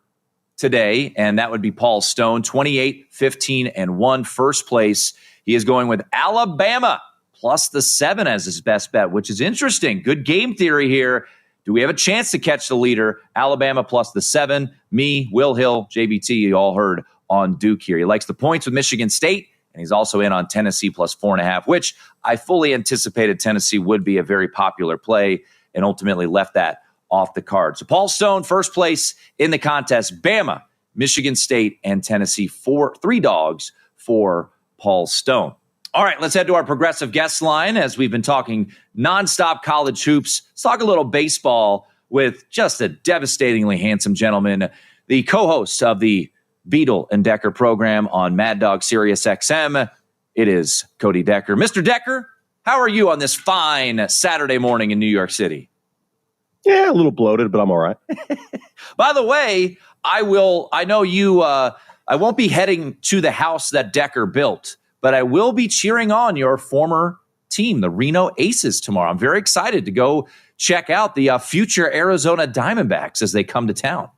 S25: today, and that would be Paul Stone, 28, 15, and 1, first place. He is going with Alabama plus the 7 as his best bet, which is interesting. Good game theory here. Do we have a chance to catch the leader? Alabama plus the 7. Me, Will Hill, JBT, you all heard on Duke here. He likes the points with Michigan State, and he's also in on Tennessee plus 4.5, which I fully anticipated Tennessee would be a very popular play and ultimately left that off the card. So Paul Stone, first place in the contest. Bama, Michigan State, and Tennessee, 3 dogs for Paul Stone. All right, let's head to our progressive guest line as we've been talking nonstop college hoops. Let's talk a little baseball with just a devastatingly handsome gentleman, the co-host of the Beadle and Decker program on Mad Dog Sirius XM. It is Cody Decker. Mr. Decker, how are you on this fine Saturday morning in New York City?
S19: Yeah, a little bloated, but I'm all right.
S25: By the way, I know you, I won't be heading to the house that Decker built, but I will be cheering on your former team, the Reno Aces, tomorrow. I'm very excited to go check out the future Arizona Diamondbacks as they come to town.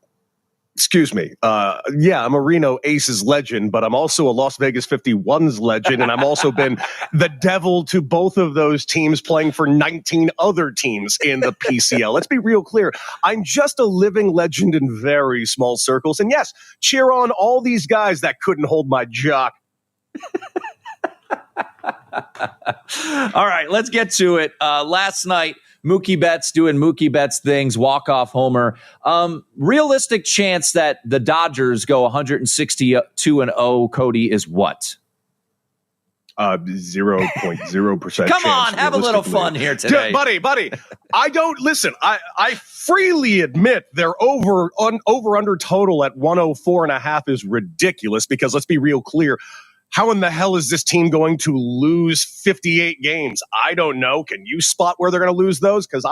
S19: Excuse me. Yeah, I'm a Reno Aces legend, but I'm also a Las Vegas 51s legend, and I've also been the devil to both of those teams, playing for 19 other teams in the PCL. Let's be real clear. I'm just a living legend in very small circles. And yes, cheer on all these guys that couldn't hold my jock
S25: All right, let's get to it. Last night, Mookie Betts doing Mookie Betts things, walk-off homer. Realistic chance that the Dodgers go 162-0, Cody, is what?
S19: 0.0%
S25: Come
S19: chance.
S25: on, have a little fun here today.
S19: Buddy. I don't listen. I freely admit their over under total at 104.5 is ridiculous because let's be real clear. How in the hell is this team going to lose 58 games? I don't know. Can you spot where they're going to lose those? Because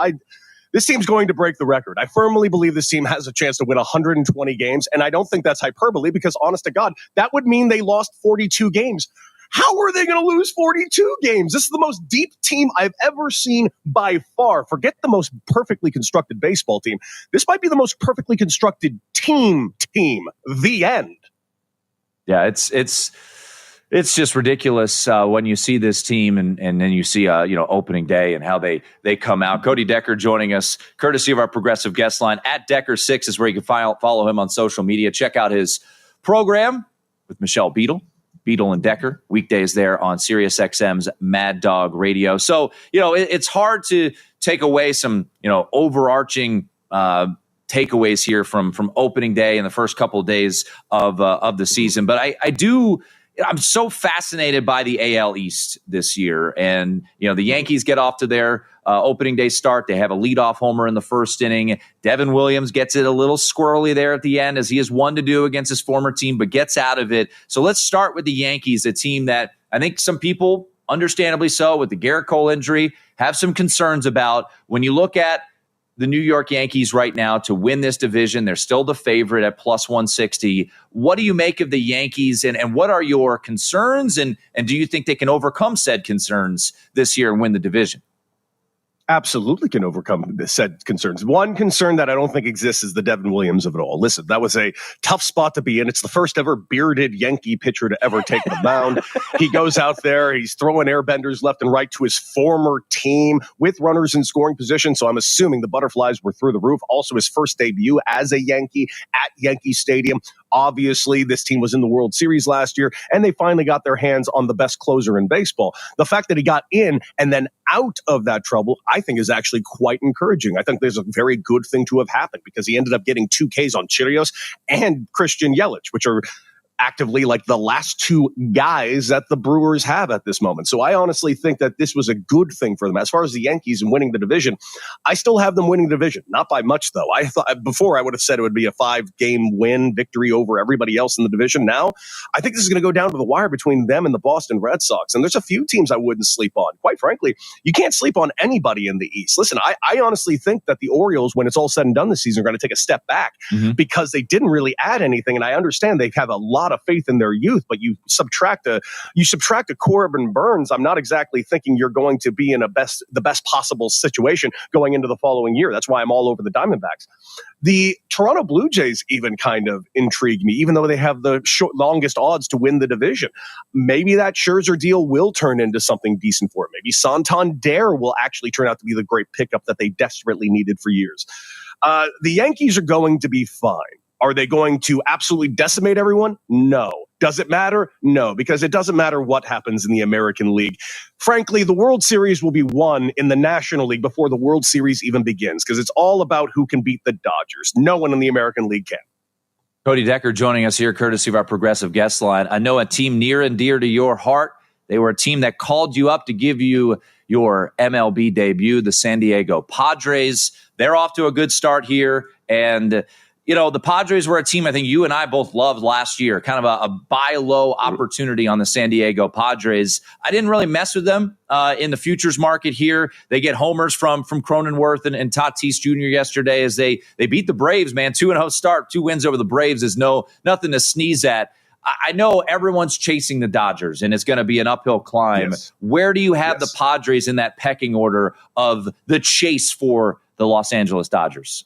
S19: this team's going to break the record. I firmly believe this team has a chance to win 120 games, and I don't think that's hyperbole because, honest to God, that would mean they lost 42 games. How are they going to lose 42 games? This is the most deep team I've ever seen by far. Forget the most perfectly constructed baseball team. This might be the most perfectly constructed team. The end.
S25: Yeah, it's just ridiculous when you see this team and then you see opening day and how they come out. Cody Decker joining us, courtesy of our progressive guest line at Decker6 is where you can follow him on social media. Check out his program with Michelle Beadle and Decker, weekdays there on SiriusXM's Mad Dog Radio. So, it's hard to take away some, overarching takeaways here from opening day and the first couple of days of the season. But I'm so fascinated by the AL East this year. And, the Yankees get off to their opening day start. They have a leadoff homer in the first inning. Devin Williams gets it a little squirrely there at the end, as he has one to do against his former team, but gets out of it. So let's start with the Yankees, a team that I think some people, understandably so, with the Garrett Cole injury, have some concerns about. When you look at the New York Yankees right now to win this division, they're still the favorite at plus 160. What do you make of the Yankees, and what are your concerns, and do you think they can overcome said concerns this year and win the division?
S19: Absolutely can overcome said concerns. One concern that I don't think exists is the Devin Williams of it all. Listen, that was a tough spot to be in. It's the first ever bearded Yankee pitcher to ever take the mound. He goes out there, he's throwing airbenders left and right to his former team with runners in scoring position. So I'm assuming the butterflies were through the roof. Also his first debut as a Yankee at Yankee Stadium. Obviously, this team was in the World Series last year, and they finally got their hands on the best closer in baseball. The fact that he got in and then out of that trouble, I think is actually quite encouraging. I think there's a very good thing to have happened because he ended up getting 2 Ks on Chirios and Christian Yelich, which are actively like the last 2 guys that the Brewers have at this moment. So I honestly think that this was a good thing for them. As far as the Yankees and winning the division, I still have them winning the division. Not by much, though. I thought before I would have said it would be a 5-game win victory over everybody else in the division. Now, I think this is going to go down to the wire between them and the Boston Red Sox. And there's a few teams I wouldn't sleep on. Quite frankly, you can't sleep on anybody in the East. Listen, I honestly think that the Orioles, when it's all said and done this season, are going to take a step back because they didn't really add anything. And I understand they have a lot of faith in their youth, but you subtract a Corbin Burns, I'm not exactly thinking you're going to be in the best possible situation going into the following year. That's why I'm all over the Diamondbacks. The Toronto Blue Jays even kind of intrigue me, even though they have the longest odds to win the division. Maybe that Scherzer deal will turn into something decent for it. Maybe Santander will actually turn out to be the great pickup that they desperately needed for years. The Yankees are going to be fine. Are they going to absolutely decimate everyone? No. Does it matter? No, because it doesn't matter what happens in the American League. Frankly, the World Series will be won in the National League before the World Series even begins, because it's all about who can beat the Dodgers. No one in the American League can.
S25: Cody Decker joining us here, courtesy of our progressive guest line. I know a team near and dear to your heart. They were a team that called you up to give you your MLB debut, the San Diego Padres. They're off to a good start here, and the Padres were a team I think you and I both loved last year, kind of a buy low opportunity on the San Diego Padres. I didn't really mess with them in the futures market here. They get homers from Cronenworth and Tatis Jr. yesterday as they beat the Braves, man. 2-0 start, 2 wins over the Braves is nothing to sneeze at. I know everyone's chasing the Dodgers, and it's going to be an uphill climb. Yes. Where do you have the Padres in that pecking order of the chase for the Los Angeles Dodgers?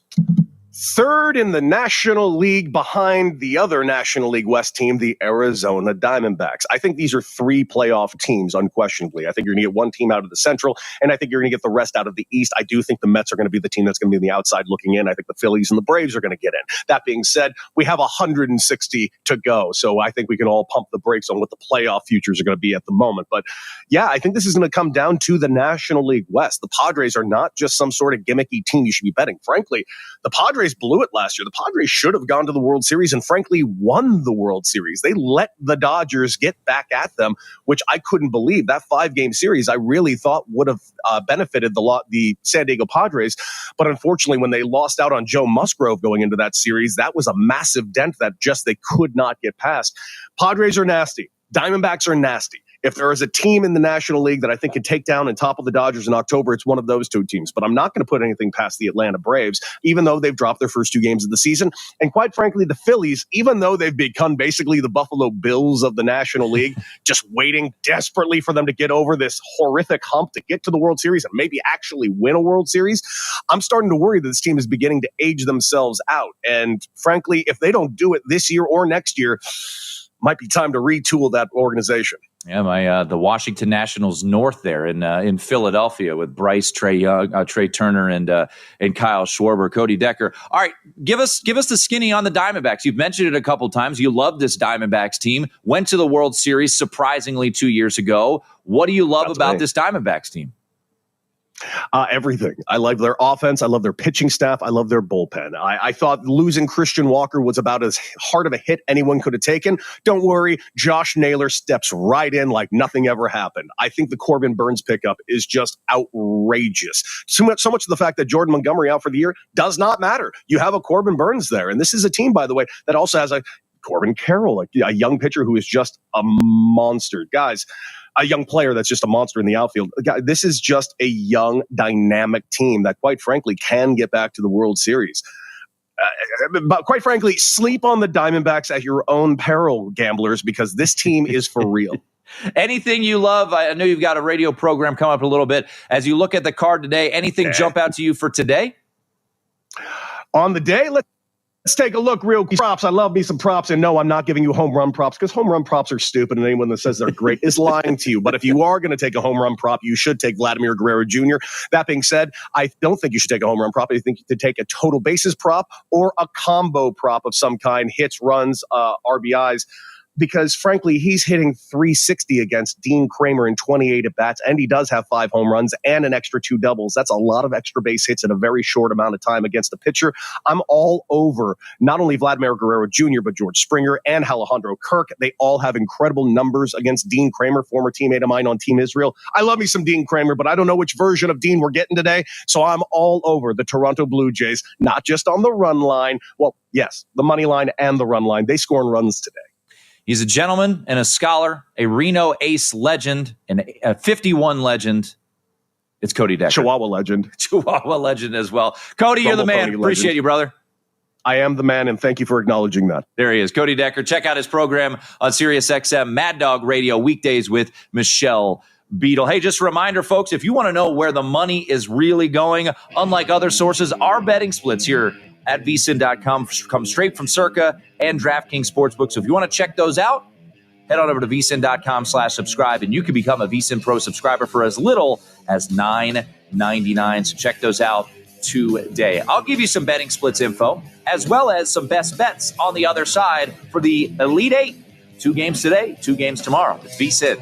S19: Third in the National League behind the other National League West team, the Arizona Diamondbacks. I think these are three playoff teams, unquestionably. I think you're going to get one team out of the Central, and I think you're going to get the rest out of the East. I do think the Mets are going to be the team that's going to be on the outside looking in. I think the Phillies and the Braves are going to get in. That being said, we have 160 to go, so I think we can all pump the brakes on what the playoff futures are going to be at the moment. But yeah, I think this is going to come down to the National League West. The Padres are not just some sort of gimmicky team you should be betting. Frankly, the Padres blew it last year. The Padres should have gone to the World Series and frankly won the World Series. They let the Dodgers get back at them, which I couldn't believe. That 5-game series I really thought would have benefited the San Diego Padres. But unfortunately, when they lost out on Joe Musgrove going into that series, that was a massive dent that just they could not get past. Padres are nasty. Diamondbacks are nasty. If there is a team in the National League that I think can take down and topple the Dodgers in October, it's one of those two teams. But I'm not going to put anything past the Atlanta Braves, even though they've dropped their first 2 games of the season. And quite frankly, the Phillies, even though they've become basically the Buffalo Bills of the National League, just waiting desperately for them to get over this horrific hump to get to the World Series and maybe actually win a World Series, I'm starting to worry that this team is beginning to age themselves out. And frankly, if they don't do it this year or next year, might be time to retool that organization.
S25: Yeah, the Washington Nationals North there in Philadelphia with Bryce, Trey Young, Trey Turner, and Kyle Schwarber, Cody Decker. All right, give us the skinny on the Diamondbacks. You've mentioned it a couple times. You love this Diamondbacks team. Went to the World Series surprisingly 2 years ago. What do you love about this Diamondbacks team?
S19: Everything. I love their offense. I love their pitching staff. I love their bullpen. I thought losing Christian Walker was about as hard of a hit anyone could have taken. Don't worry. Josh Naylor steps right in like nothing ever happened. I think the Corbin Burns pickup is just outrageous. So much of the fact that Jordan Montgomery out for the year does not matter. You have a Corbin Burns there. And this is a team, by the way, that also has a Corbin Carroll, a young pitcher who is just a monster. Guys, a young player that's just a monster in the outfield. This is just a young, dynamic team that, quite frankly, can get back to the World Series. But quite frankly, sleep on the Diamondbacks at your own peril, gamblers, because this team is for real.
S25: Anything you love? I know you've got a radio program coming up in a little bit. As you look at the card today, anything jump out to you for today?
S19: On the day, let's take a look real quick. Props. I love me some props. And no, I'm not giving you home run props because home run props are stupid. And anyone that says they're great is lying to you. But if you are going to take a home run prop, you should take Vladimir Guerrero Jr. That being said, I don't think you should take a home run prop. I think you should take a total bases prop or a combo prop of some kind, hits, runs, RBIs. Because, frankly, he's hitting 360 against Dean Kramer in 28 at-bats, and he does have 5 home runs and an extra 2 doubles. That's a lot of extra base hits in a very short amount of time against a pitcher. I'm all over not only Vladimir Guerrero Jr., but George Springer and Alejandro Kirk. They all have incredible numbers against Dean Kramer, former teammate of mine on Team Israel. I love me some Dean Kramer, but I don't know which version of Dean we're getting today, so I'm all over the Toronto Blue Jays, not just on the run line. Well, yes, the money line and the run line. They score in runs today.
S25: He's a gentleman and a scholar, a Reno Ace legend, and a 51 legend. It's Cody Decker.
S19: Chihuahua legend.
S25: Chihuahua legend as well. Cody, you're the man. Appreciate you, brother.
S19: I am the man, and thank you for acknowledging that.
S25: There he is, Cody Decker. Check out his program on SiriusXM, Mad Dog Radio, weekdays with Michelle Beadle. Hey, just a reminder, folks, if you want to know where the money is really going, unlike other sources, our betting splits here at vsin.com come straight from Circa and DraftKings Sportsbook. So if you want to check those out, head on over to vsin.com/subscribe, and you can become a vSIN Pro subscriber for as little as $9.99. So check those out today. I'll give you some betting splits info, as well as some best bets on the other side for the Elite Eight. 2 games today, 2 games tomorrow. It's vSIN.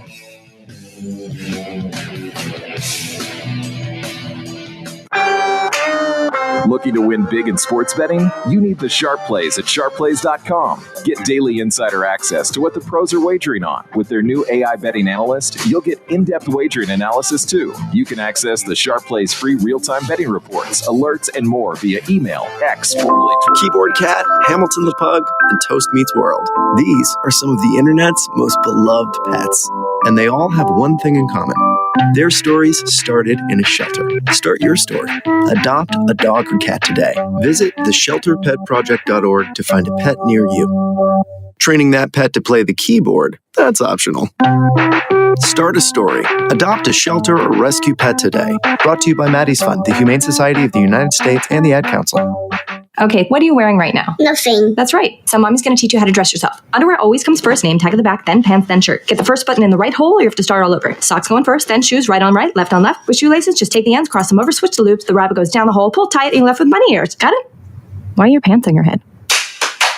S22: Looking to win big in sports betting? You need the Sharp Plays at sharpplays.com. Get daily insider access to what the pros are wagering on. With their new AI betting analyst, you'll get in-depth wagering analysis too. You can access the Sharp Plays free real-time betting reports, alerts, and more via email, X, formerly Twitter.
S26: Keyboard Cat, Hamilton the Pug, and Toast Meets World. These are some of the internet's most beloved pets. And they all have one thing in common. Their stories started in a shelter. Start your story. Adopt a dog or cat today. Visit theshelterpetproject.org to find a pet near you. Training that pet to play the keyboard, that's optional. Start a story. Adopt a shelter or rescue pet today. Brought to you by Maddie's Fund, the Humane Society of the United States, and the Ad Council.
S8: Okay, what are you wearing right now?
S2: Nothing.
S8: That's right. So mommy's going to teach you how to dress yourself. Underwear always comes first, name tag at the back, then pants, then shirt. Get the first button in the right hole or you have to start all over. Socks going first, then shoes, right on right, left on left. With shoelaces, just take the ends, cross them over, switch the loops. The rabbit goes down the hole, pull tight, and you're left with bunny ears. Got it? Why are your pants on your head?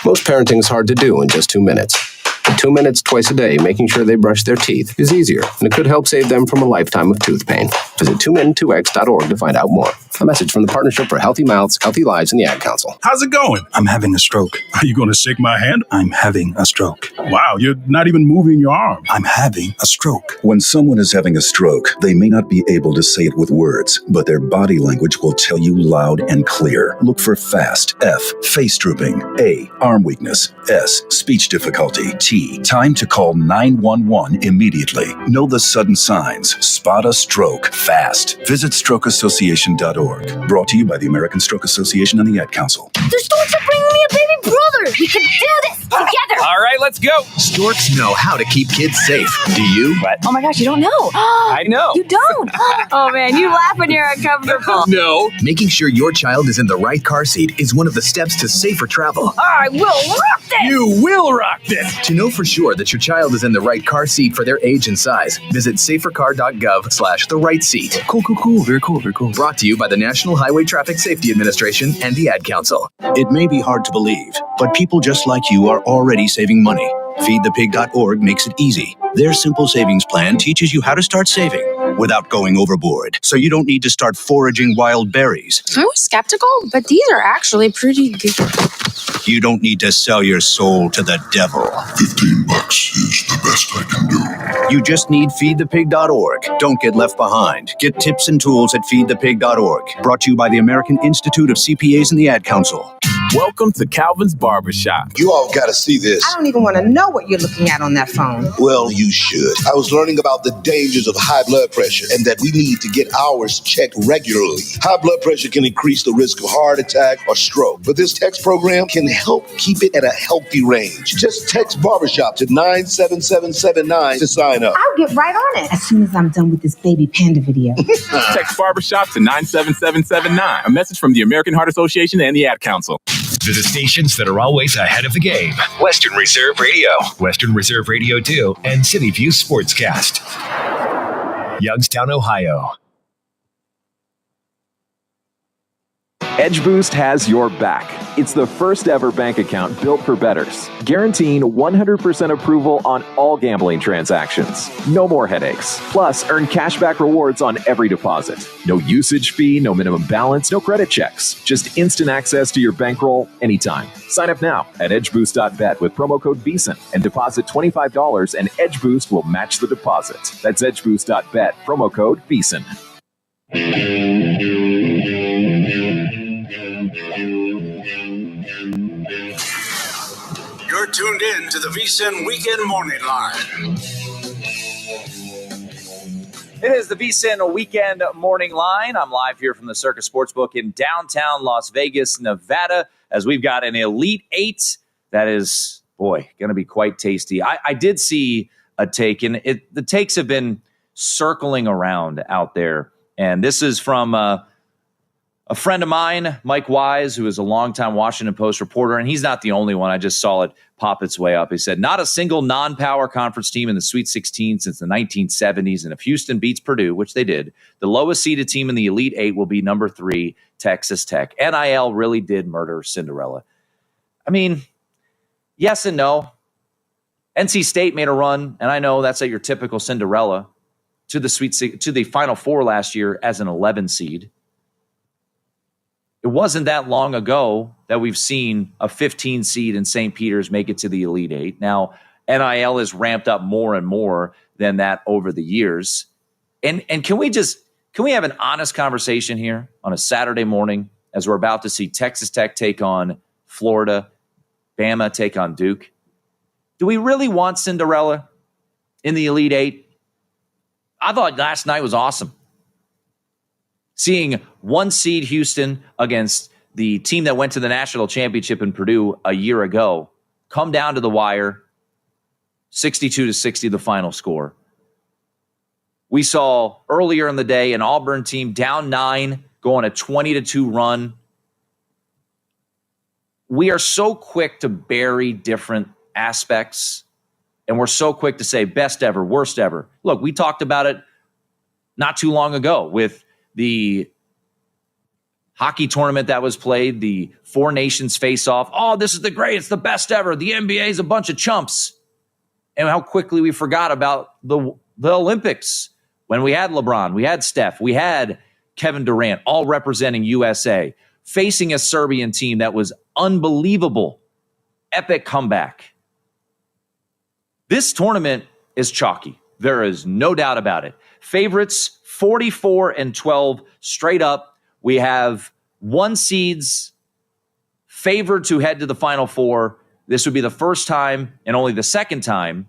S26: Most parenting is hard to do in just 2 minutes. 2 minutes twice a day, making sure they brush their teeth, is easier, and it could help save them from a lifetime of tooth pain. Visit 2min2x.org to find out more. A message from the Partnership for Healthy Mouths, Healthy Lives, and the Ad Council.
S4: How's it going?
S13: I'm having a stroke.
S4: Are you going to shake my hand?
S13: I'm having a stroke.
S4: Wow, you're not even moving your arm.
S13: I'm having a stroke.
S14: When someone is having a stroke, they may not be able to say it with words, but their body language will tell you loud and clear. Look for FAST. F, face drooping. A, arm weakness. S, speech difficulty. T, time to call 911 immediately. Know the sudden signs. Spot a stroke fast. Visit strokeassociation.org. Brought to you by the American Stroke Association and the Ad Council.
S2: The storks are bringing me a baby brother. We can do this together.
S15: All right, let's go.
S6: Storks know how to keep kids safe. Do you?
S15: What?
S8: Oh my gosh, you don't know.
S15: I know.
S8: You don't. Oh man, you laugh when you're uncomfortable.
S15: No.
S6: Making sure your child is in the right car seat is one of the steps to safer travel.
S2: I will rock this.
S15: You will rock this.
S6: To know for sure that your child is in the right car seat for their age and size, visit safercar.gov/the right seat. Cool. Very cool. Brought to you by the National Highway Traffic Safety Administration and the Ad Council.
S14: It may be hard to believe, but people just like you are already saving money. FeedThePig.org makes it easy. Their simple savings plan teaches you how to start saving without going overboard, so you don't need to start foraging wild berries.
S16: I was skeptical, but these are actually pretty good.
S14: You don't need to sell your soul to the devil. $15 is the best I can do. You just need FeedThePig.org. Don't get left behind. Get tips and tools at FeedThePig.org. Brought to you by the American Institute of CPAs and the Ad Council.
S15: Welcome to Calvin's Barbershop.
S20: You all got to see this.
S21: I don't even want to know what you're looking at on that phone.
S20: Well, you should. I was learning about the dangers of high blood pressure and that we need to get ours checked regularly. High blood pressure can increase the risk of heart attack or stroke, but this text program can help keep it at a healthy range. Just text barbershop to 97779 to sign up.
S21: I'll get right on it as soon as I'm done with this baby panda video.
S15: Text barbershop to 97779. A message from the American Heart Association and the Ad Council.
S6: To the stations that are always ahead of the game. Western Reserve Radio, Western Reserve Radio 2, and City View Sportscast. Youngstown, Ohio.
S22: Edge Boost has your back. It's the first ever bank account built for bettors, guaranteeing 100% approval on all gambling transactions. No more headaches. Plus, earn cashback rewards on every deposit. No usage fee, no minimum balance, no credit checks. Just instant access to your bankroll anytime. Sign up now at edgeboost.bet with promo code VEASAN and deposit $25 and Edge Boost will match the deposit. That's edgeboost.bet, promo code VEASAN.
S24: You're tuned in to the VSiN Weekend Morning Line.
S25: It is the VSiN Weekend Morning Line. I'm live here from the Circus Sportsbook in downtown Las Vegas, Nevada, as we've got an Elite Eight that is, going to be quite tasty. I did see a take, and the takes have been circling around out there. And this is from a friend of mine, Mike Wise, who is a longtime Washington Post reporter, and he's not the only one. I just saw it pop its way up. He said, not a single non-power conference team in the Sweet 16 since the 1970s, and if Houston beats Purdue, which they did, the lowest seeded team in the Elite Eight will be number 3, Texas Tech. NIL really did murder Cinderella. I mean, yes and no. NC State made a run, and I know that's your typical Cinderella, to the Final Four last year as an 11 seed. It wasn't that long ago that we've seen a 15 seed in St. Peter's make it to the Elite Eight. Now, NIL has ramped up more and more than that over the years. And can we have an honest conversation here on a Saturday morning as we're about to see Texas Tech take on Florida, Bama take on Duke? Do we really want Cinderella in the Elite Eight? I thought last night was awesome. Seeing 1 seed Houston against the team that went to the national championship in Purdue a year ago come down to the wire, 62-60 the final score. We saw earlier in the day an Auburn team down 9, go on a 20-2 run, we are so quick to bury different aspects, and we're so quick to say best ever, worst ever. Look, we talked about it not too long ago with the hockey tournament that was played, the Four Nations face-off. Oh, this is the great, it's the best ever. The NBA is a bunch of chumps. And how quickly we forgot about the Olympics when we had LeBron, we had Steph, we had Kevin Durant, all representing USA, facing a Serbian team that was unbelievable. Epic comeback. This tournament is chalky. There is no doubt about it. Favorites 44-12 straight up. We have 1 seeds favored to head to the Final Four. This would be the first time and only the second time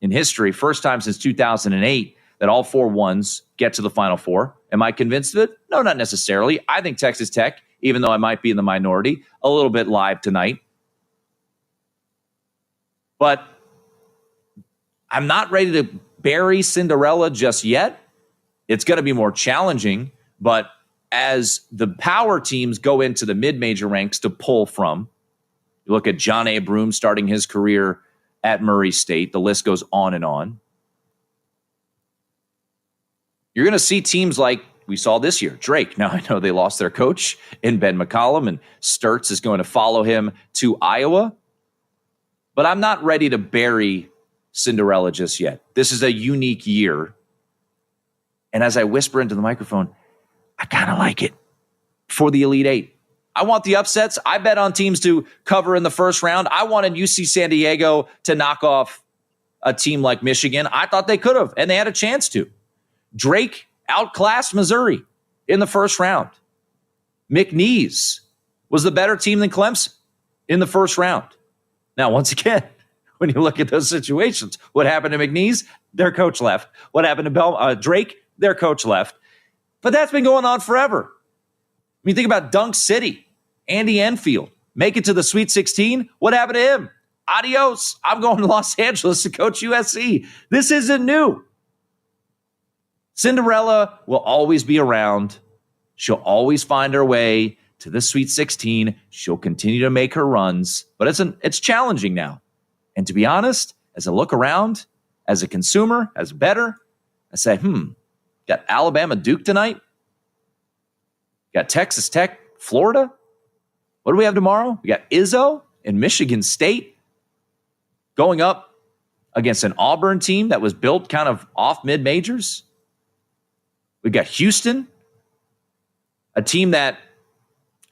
S25: in history, first time since 2008, that all 4 ones get to the Final Four. Am I convinced of it? No, not necessarily. I think Texas Tech, even though I might be in the minority, a little bit live tonight. But I'm not ready to bury Cinderella just yet. It's going to be more challenging, but as the power teams go into the mid-major ranks to pull from, you look at John A. Broome starting his career at Murray State. The list goes on and on. You're going to see teams like we saw this year, Drake. Now, I know they lost their coach in Ben McCollum, and Sturts is going to follow him to Iowa. But I'm not ready to bury Cinderella just yet. This is a unique year. And as I whisper into the microphone, I kind of like it for the Elite Eight. I want the upsets. I bet on teams to cover in the first round. I wanted UC San Diego to knock off a team like Michigan. I thought they could have, and they had a chance to. Drake outclassed Missouri in the first round. McNeese was the better team than Clemson in the first round. Now, once again, when you look at those situations, what happened to McNeese? Their coach left. What happened to Drake? Their coach left. But that's been going on forever. When you think about Dunk City, Andy Enfield, make it to the Sweet 16. What happened to him? Adios. I'm going to Los Angeles to coach USC. This isn't new. Cinderella will always be around. She'll always find her way to the Sweet 16. She'll continue to make her runs, but it's challenging now. And to be honest, as I look around, as a consumer, as a bettor, I say, got Alabama Duke tonight? Got Texas Tech, Florida? What do we have tomorrow? We got Izzo and Michigan State going up against an Auburn team that was built kind of off mid-majors. We got Houston, a team that,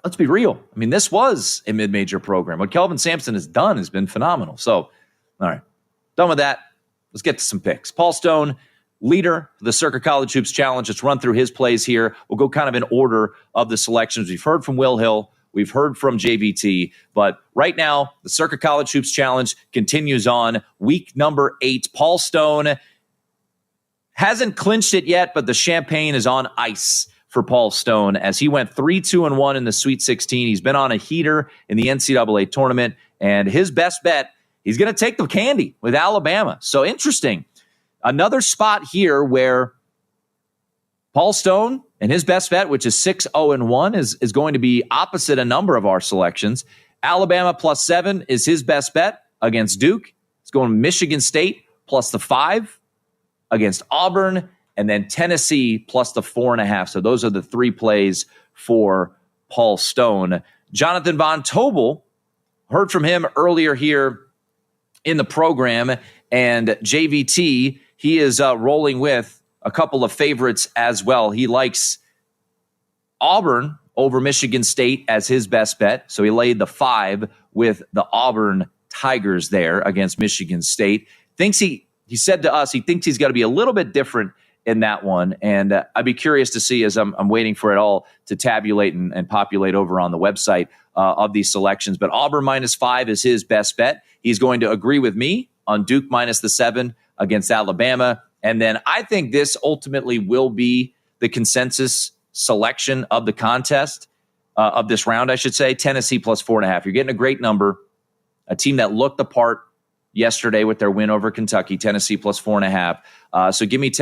S25: let's be real, I mean, this was a mid-major program. What Kelvin Sampson has done has been phenomenal. So, all right, done with that. Let's get to some picks. Paul Stone, leader of the Circa College Hoops Challenge. Let's run through his plays here. We'll go kind of in order of the selections. We've heard from Will Hill. We've heard from JVT. But right now, the Circa College Hoops Challenge continues on. Week number 8. Paul Stone hasn't clinched it yet, but the champagne is on ice for Paul Stone as he went 3-2-1 in the Sweet 16. He's been on a heater in the NCAA tournament, and his best bet, he's going to take the candy with Alabama. So interesting. Another spot here where Paul Stone and his best bet, which is 6-0-1, is going to be opposite a number of our selections. Alabama +7 is his best bet against Duke. It's going Michigan State +5 against Auburn, and then Tennessee +4.5. So those are the 3 plays for Paul Stone. Jonathan Von Tobel, heard from him earlier here in the program, and JVT, he is rolling with a couple of favorites as well. He likes Auburn over Michigan State as his best bet. So he laid the 5 with the Auburn Tigers there against Michigan State. He said to us he thinks he's got to be a little bit different in that one. And I'd be curious to see as I'm waiting for it all to tabulate and populate over on the website of these selections. But Auburn -5 is his best bet. He's going to agree with me on Duke -7 against Alabama. And then I think this ultimately will be the consensus selection of the contest, of this round, I should say. Tennessee +4.5. You're getting a great number. A team that looked the part yesterday with their win over Kentucky, Tennessee +4.5. So give me give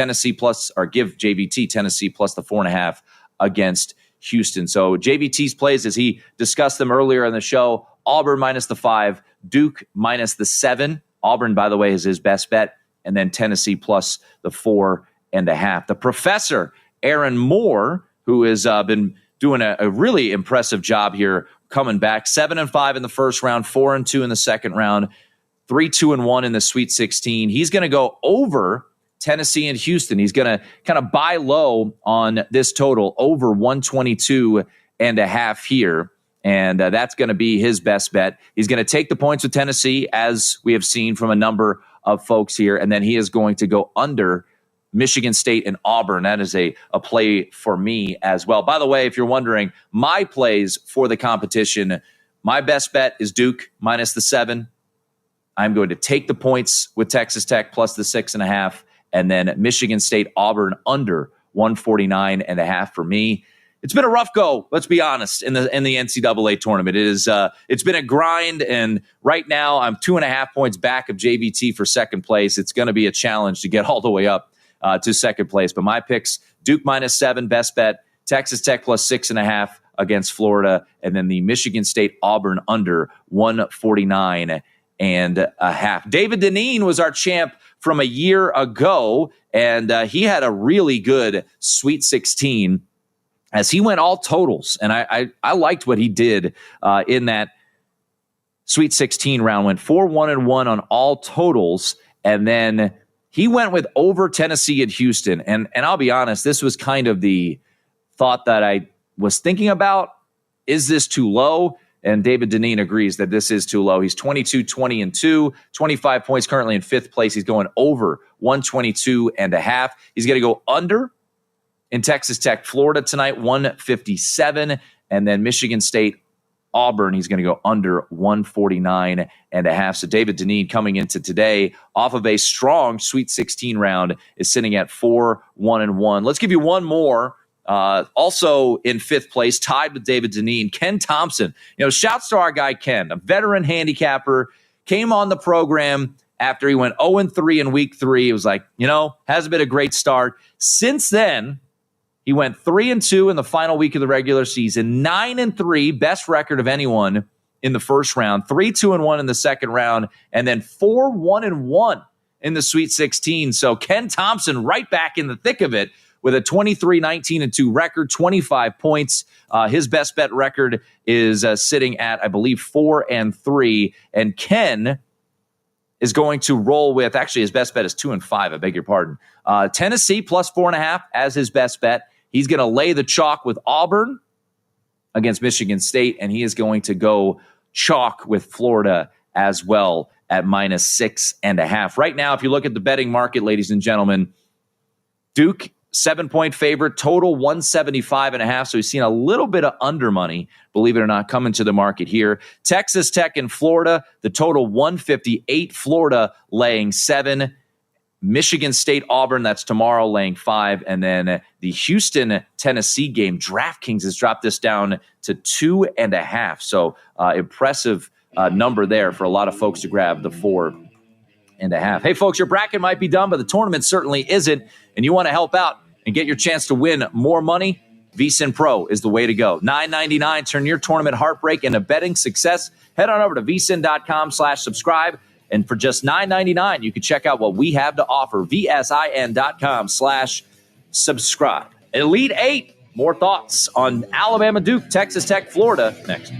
S25: JVT Tennessee +4.5 against Houston. So JVT's plays, as he discussed them earlier in the show, Auburn minus the 5, Duke minus the 7. Auburn, by the way, is his best bet. And then Tennessee plus the 4.5. The professor, Aaron Moore, who has been doing a really impressive job here, coming back 7-5 in the first round, 4-2 in the second round, 3-2-1 in the Sweet 16. He's going to go over Tennessee and Houston. He's going to kind of buy low on this total, over 122.5 here. And that's going to be his best bet. He's going to take the points with Tennessee, as we have seen from a number of folks here. And then he is going to go under Michigan State and Auburn. That is a play for me as well. By the way, if you're wondering, my plays for the competition, my best bet is Duke minus the 7. I'm going to take the points with Texas Tech plus the 6.5. And then Michigan State, Auburn under 149.5 for me. It's been a rough go, let's be honest, in the NCAA tournament. It's been a grind, and right now I'm 2.5 points back of JVT for second place. It's going to be a challenge to get all the way up to second place. But my picks: Duke minus 7, best bet; Texas Tech plus 6.5 against Florida, and then the Michigan State Auburn under 149.5. David Deneen was our champ from a year ago, and he had a really good Sweet 16. As he went all totals, and I liked what he did in that Sweet 16 round. Went 4-1-1 on all totals, and then he went with over Tennessee and Houston. And I'll be honest, this was kind of the thought that I was thinking about. Is this too low? And David Deneen agrees that this is too low. He's 22-20-2, 25 points, currently in 5th place. He's going over 122.5. He's going to go under in Texas Tech, Florida tonight, 157. And then Michigan State, Auburn, he's going to go under 149.5. So David Deneen coming into today off of a strong Sweet 16 round is sitting at 4-1-1. Let's give you one more. Also in 5th place, tied with David Deneen, Ken Thompson. Shouts to our guy Ken, a veteran handicapper, came on the program after he went 0-3 in week 3. It was like, hasn't been a great start. Since then, he went 3-2 in the final week of the regular season, 9-3, best record of anyone in the first round, 3-2-1 in the second round, and then 4-1-1 in the Sweet 16. So Ken Thompson right back in the thick of it with a 23-19-2 record, 25 points. His best bet record is sitting at, I believe, 4-3. And Ken is going to roll with, actually his best bet is 2-5, I beg your pardon. Tennessee plus 4.5 as his best bet. He's going to lay the chalk with Auburn against Michigan State, and he is going to go chalk with Florida as well at minus 6.5. Right now, if you look at the betting market, ladies and gentlemen, Duke, 7-point favorite, total 175.5. So he's seen a little bit of under money, believe it or not, coming to the market here. Texas Tech and Florida, the total 158. Florida laying 7. Michigan State, Auburn, that's tomorrow, laying 5. And then the Houston-Tennessee game, DraftKings has dropped this down to 2.5. So impressive number there for a lot of folks to grab the 4.5. Hey, folks, your bracket might be done, but the tournament certainly isn't. And you want to help out and get your chance to win more money? VSiN Pro is the way to go. $9.99. Turn your tournament heartbreak into betting success. Head on over to vsin.com/subscribe. And for just $9.99, you can check out what we have to offer. VSIN.com/subscribe. Elite 8. More thoughts on Alabama, Duke, Texas Tech, Florida next.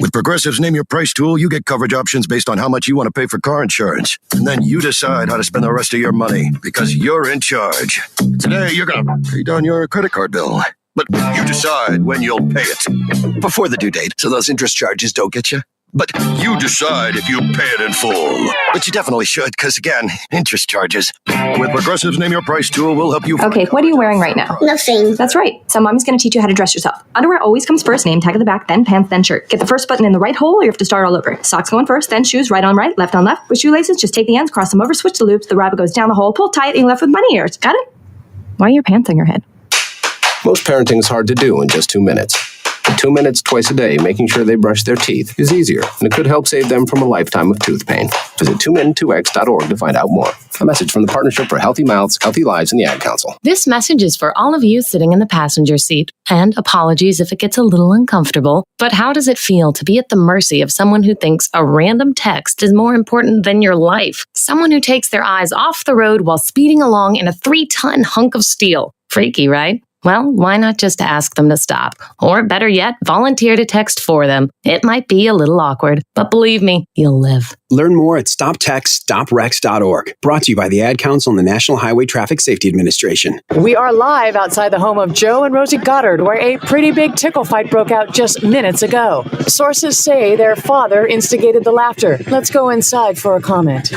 S1: With Progressive's Name Your Price tool, you get coverage options based on how much you want to pay for car insurance. And then you decide how to spend the rest of your money because you're in charge. Today, you're going to pay down your credit card bill. But you decide when you'll pay it. Before the due date, so those interest charges don't get you. But you decide if you pay it in full. But you definitely should, because again, interest charges. With Progressive's Name Your Price tool, we'll help you.
S7: Okay, what are you wearing right now?
S21: Nothing.
S7: That's right. So mommy's going to teach you how to dress yourself. Underwear always comes first, name tag at the back, then pants, then shirt. Get the first button in the right hole or you have to start all over. Socks going first, then shoes, right on right, left on left. With shoelaces, just take the ends, cross them over, switch the loops, the rabbit goes down the hole, pull tight, and you're left with bunny ears. Got it? Why are your pants on your head?
S9: Most parenting is hard to do in just 2 minutes. 2 minutes twice a day making sure they brush their teeth is easier, and it could help save them from a lifetime of tooth pain. Visit 2min2x.org to find out more. A message from the Partnership for Healthy Mouths, Healthy Lives, and the Ad Council.
S10: This message is for all of you sitting in the passenger seat. And apologies if it gets a little uncomfortable, but how does it feel to be at the mercy of someone who thinks a random text is more important than your life? Someone who takes their eyes off the road while speeding along in a 3-ton hunk of steel. Freaky, right? Well, why not just ask them to stop? Or better yet, volunteer to text for them. It might be a little awkward, but believe me, you'll live.
S26: Learn more at stoptextstoprex.org. Brought to you by the Ad Council and the National Highway Traffic Safety Administration.
S11: We are live outside the home of Joe and Rosie Goddard, where a pretty big tickle fight broke out just minutes ago. Sources say their father instigated the laughter. Let's go inside for a comment.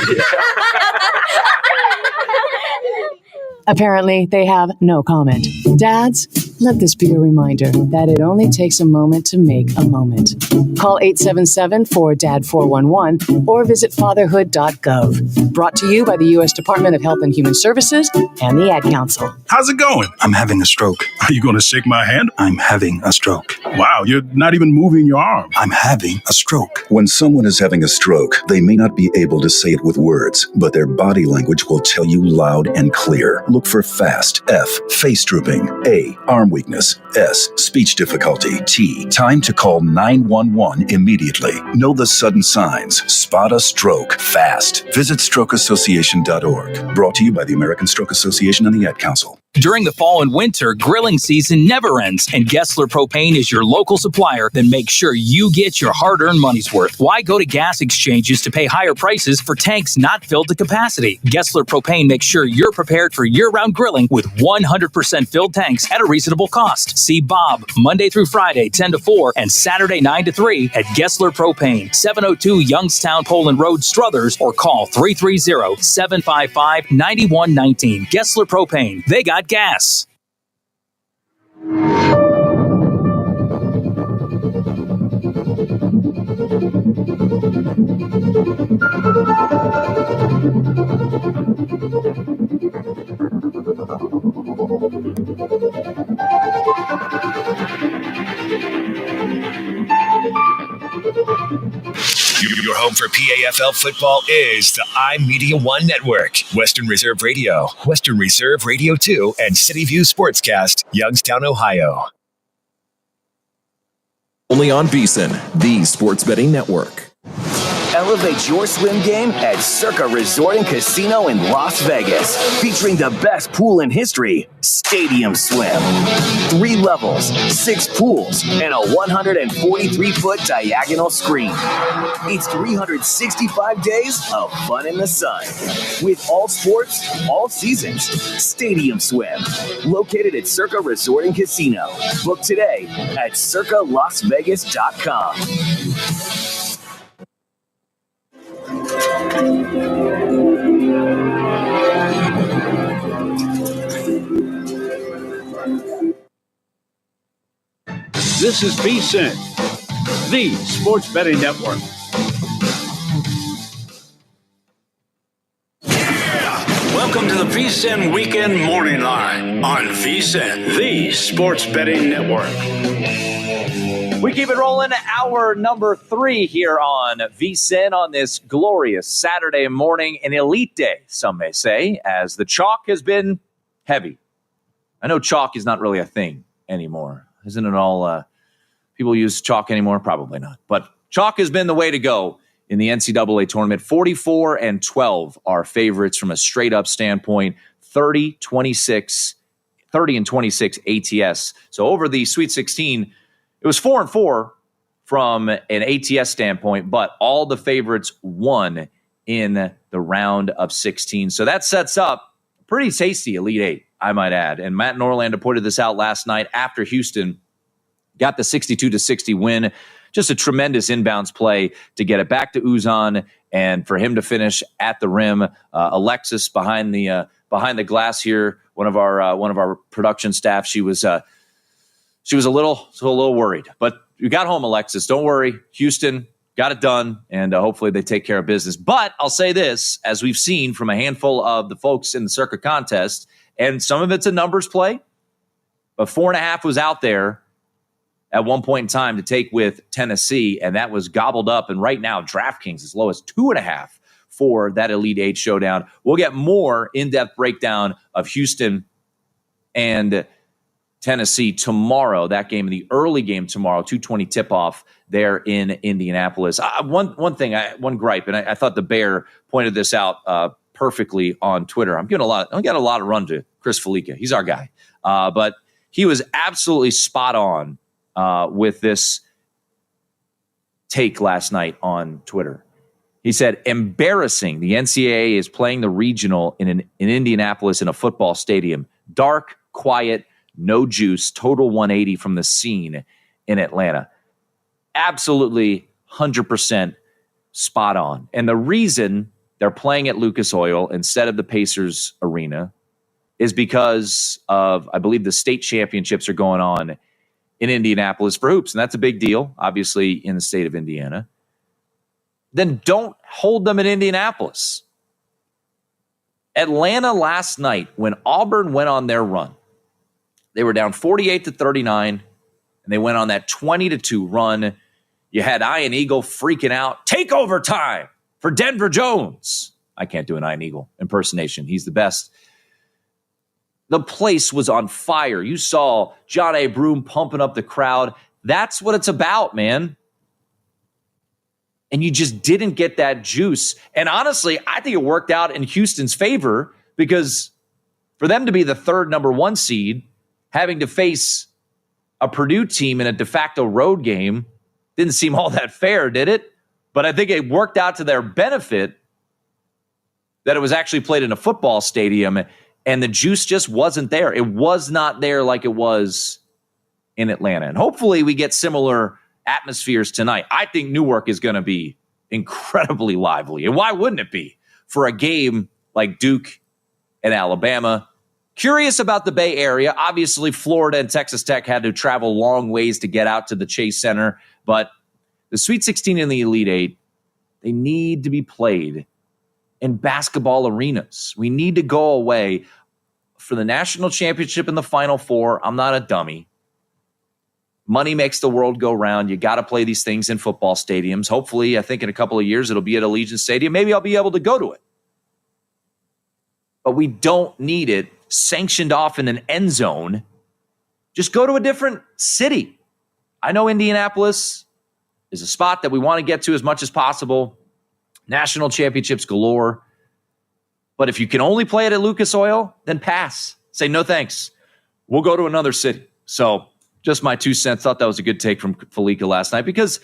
S11: Apparently, they have no comment. Dads, let this be a reminder that it only takes a moment to make a moment. Call 877-4DAD-411 or visit fatherhood.gov. Brought to you by the U.S. Department of Health and Human Services and the Ad Council.
S4: How's it going?
S13: I'm having a stroke.
S4: Are you going to shake my hand?
S13: I'm having a stroke.
S4: Wow, you're not even moving your arm.
S13: I'm having a stroke.
S14: When someone is having a stroke, they may not be able to say it with words, but their body language will tell you loud and clear. Look for FAST. F. Face drooping. A. Arm weakness. S. Speech difficulty. T. Time to call 911 immediately. Know the sudden signs. Spot a stroke fast. Visit strokeassociation.org. Brought to you by the American Stroke Association and the Ad Council.
S12: During the fall and winter, grilling season never ends, and Gessler Propane is your local supplier that makes sure you get your hard-earned money's worth. Why go to gas exchanges to pay higher prices for tanks not filled to capacity? Gessler Propane makes sure you're prepared for year-round grilling with 100% filled tanks at a reasonable cost. See Bob Monday through Friday, 10 to 4, and Saturday, 9 to 3 at Gessler Propane, 702 Youngstown Poland Road, Struthers, or call 330-755-9119. Gessler Propane. They got gas.
S17: Your home for PAFL football is the iMedia One Network, Western Reserve Radio, Western Reserve Radio 2, and City View Sportscast, Youngstown, Ohio.
S22: Only on VSiN, the sports betting network.
S23: Elevate your swim game at Circa Resort and Casino in Las Vegas, featuring the best pool in history, Stadium Swim. 3 levels, 6 pools, and a 143-foot diagonal screen. It's 365 days of fun in the sun. With all sports, all seasons, Stadium Swim. Located at Circa Resort and Casino. Book today at circalasvegas.com.
S24: This is VSiN, the sports betting network. Welcome to the VSiN Weekend Morning Line on VSiN, the sports betting network.
S25: We keep it rolling. Hour number 3 here on VSiN on this glorious Saturday morning, an elite day, some may say, as the chalk has been heavy. I know chalk is not really a thing anymore. Isn't it all, people use chalk anymore? Probably not. But chalk has been the way to go in the NCAA tournament. 44-12 are favorites from a straight-up standpoint. 30 and 26 ATS. So over the Sweet 16, it was 4-4 from an ATS standpoint, but all the favorites won in the round of 16. So that sets up a pretty tasty Elite Eight, I might add. And Matt Norlander pointed this out last night after Houston got the 62-60 win. Just a tremendous inbounds play to get it back to Uzan and for him to finish at the rim. Alexis behind the glass here, one of our production staff. She was a little worried, but you got home, Alexis. Don't worry. Houston got it done, and hopefully they take care of business. But I'll say this, as we've seen from a handful of the folks in the Circa contest, and some of it's a numbers play, but 4.5 was out there. at one point in time to take with Tennessee, and that was gobbled up. And right now, DraftKings as low as 2.5 for that Elite Eight showdown. We'll get more in-depth breakdown of Houston and Tennessee tomorrow. That game, the early game tomorrow, 2:20 tip-off there in Indianapolis. One gripe, and I thought the Bear pointed this out perfectly on Twitter. I'm got a lot of run to Chris Felica. He's our guy, but he was absolutely spot on with this take last night on Twitter. He said, embarrassing. The NCAA is playing the regional in Indianapolis in a football stadium. Dark, quiet, no juice, total 180 from the scene in Atlanta. Absolutely 100% spot on. And the reason they're playing at Lucas Oil instead of the Pacers Arena is because of, I believe, the state championships are going on in Indianapolis for hoops. And that's a big deal, obviously, in the state of Indiana. Then don't hold them in Indianapolis. Atlanta last night, when Auburn went on their run, they were down 48-39, and they went on that 20-2 run. You had Ian Eagle freaking out. Take overtime for Denver Jones. I can't do an Ian Eagle impersonation. He's the best. The place was on fire. You saw John A. Broome pumping up the crowd. That's what it's about, man. And you just didn't get that juice. And honestly, I think it worked out in Houston's favor because for them to be the third number one seed, having to face a Purdue team in a de facto road game didn't seem all that fair, did it? But I think it worked out to their benefit that it was actually played in a football stadium and the juice just wasn't there. It was not there like it was in Atlanta. And hopefully we get similar atmospheres tonight. I think Newark is going to be incredibly lively. And why wouldn't it be for a game like Duke and Alabama? Curious about the Bay Area. Obviously, Florida and Texas Tech had to travel long ways to get out to the Chase Center. But the Sweet 16 and the Elite Eight, they need to be played in basketball arenas. We need to go away for the national championship and the Final Four. I'm not a dummy. Money makes the world go round. You got to play these things in football stadiums. Hopefully, I think in a couple of years, it'll be at Allegiant Stadium. Maybe I'll be able to go to it. But we don't need it sanctioned off in an end zone. Just go to a different city. I know Indianapolis is a spot that we want to get to as much as possible. National championships galore. But if you can only play it at Lucas Oil, then pass. Say no thanks. We'll go to another city. So just my 2 cents. Thought that was a good take from Felica last night because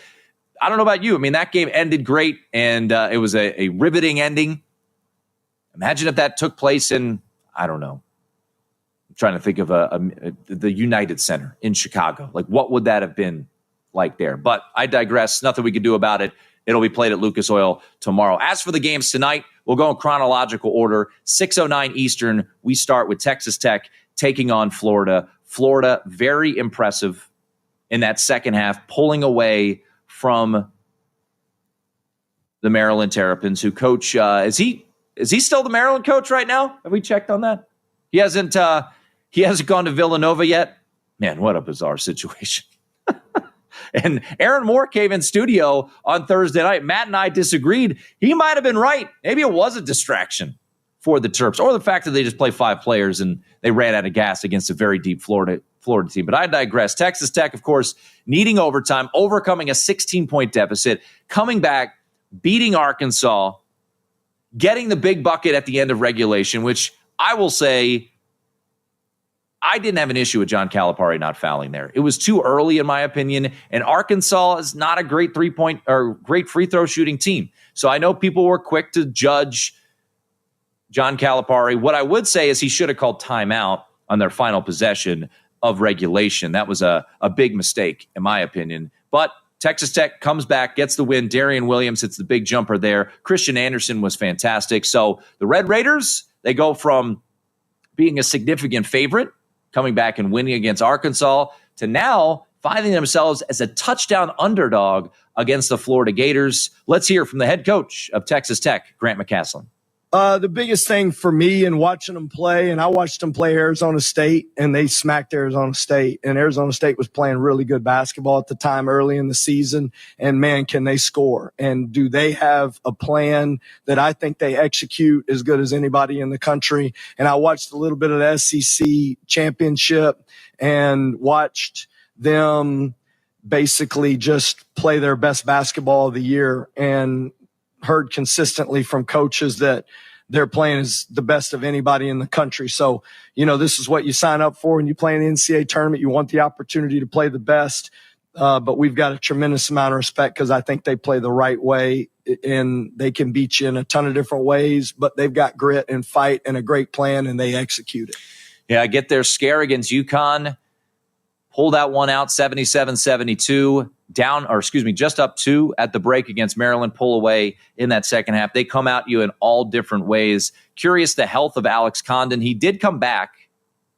S25: I don't know about you. I mean, that game ended great, and it was a riveting ending. Imagine if that took place in, I don't know, I'm trying to think of the United Center in Chicago. Like, what would that have been like there? But I digress. Nothing we could do about it. It'll be played at Lucas Oil tomorrow. As for the games tonight, we'll go in chronological order. 6:09 Eastern, we start with Texas Tech taking on Florida. Florida, very impressive in that second half, pulling away from the Maryland Terrapins, who coach, is he still the Maryland coach right now? Have we checked on that? He hasn't gone to Villanova yet. Man, what a bizarre situation. And Aaron Moore came in studio on Thursday night. Matt and I disagreed. He might have been right. Maybe it was a distraction for the Terps, or the fact that they just play 5 players and they ran out of gas against a very deep Florida team. But I digress. Texas Tech, of course, needing overtime, overcoming a 16-point deficit, coming back, beating Arkansas, getting the big bucket at the end of regulation, which I will say I didn't have an issue with John Calipari not fouling there. It was too early, in my opinion, and Arkansas is not a great three-point or great free throw shooting team. So I know people were quick to judge John Calipari. What I would say is he should have called timeout on their final possession of regulation. That was a big mistake, in my opinion. But Texas Tech comes back, gets the win. Darian Williams hits the big jumper there. Christian Anderson was fantastic. So the Red Raiders, they go from being a significant favorite, coming back and winning against Arkansas, to now finding themselves as a touchdown underdog against the Florida Gators. Let's hear from the head coach of Texas Tech, Grant McCasland.
S2: The biggest thing for me in watching them play, and I watched them play Arizona State, and they smacked Arizona State. And Arizona State was playing really good basketball at the time early in the season. And, man, can they score? And do they have a plan that I think they execute as good as anybody in the country? And I watched a little bit of the SEC championship and watched them basically just play their best basketball of the year, and heard consistently from coaches that they're playing as the best of anybody in the country. So, this is what you sign up for when you play in the NCAA tournament. You want the opportunity to play the best. But we've got a tremendous amount of respect because I think they play the right way, and they can beat you in a ton of different ways, but they've got grit and fight and a great plan, and they execute it.
S25: Yeah, get their scare against UConn. Pull that one out, 77-72, just up 2 at the break against Maryland, pull away in that second half. They come at you in all different ways. Curious the health of Alex Condon. He did come back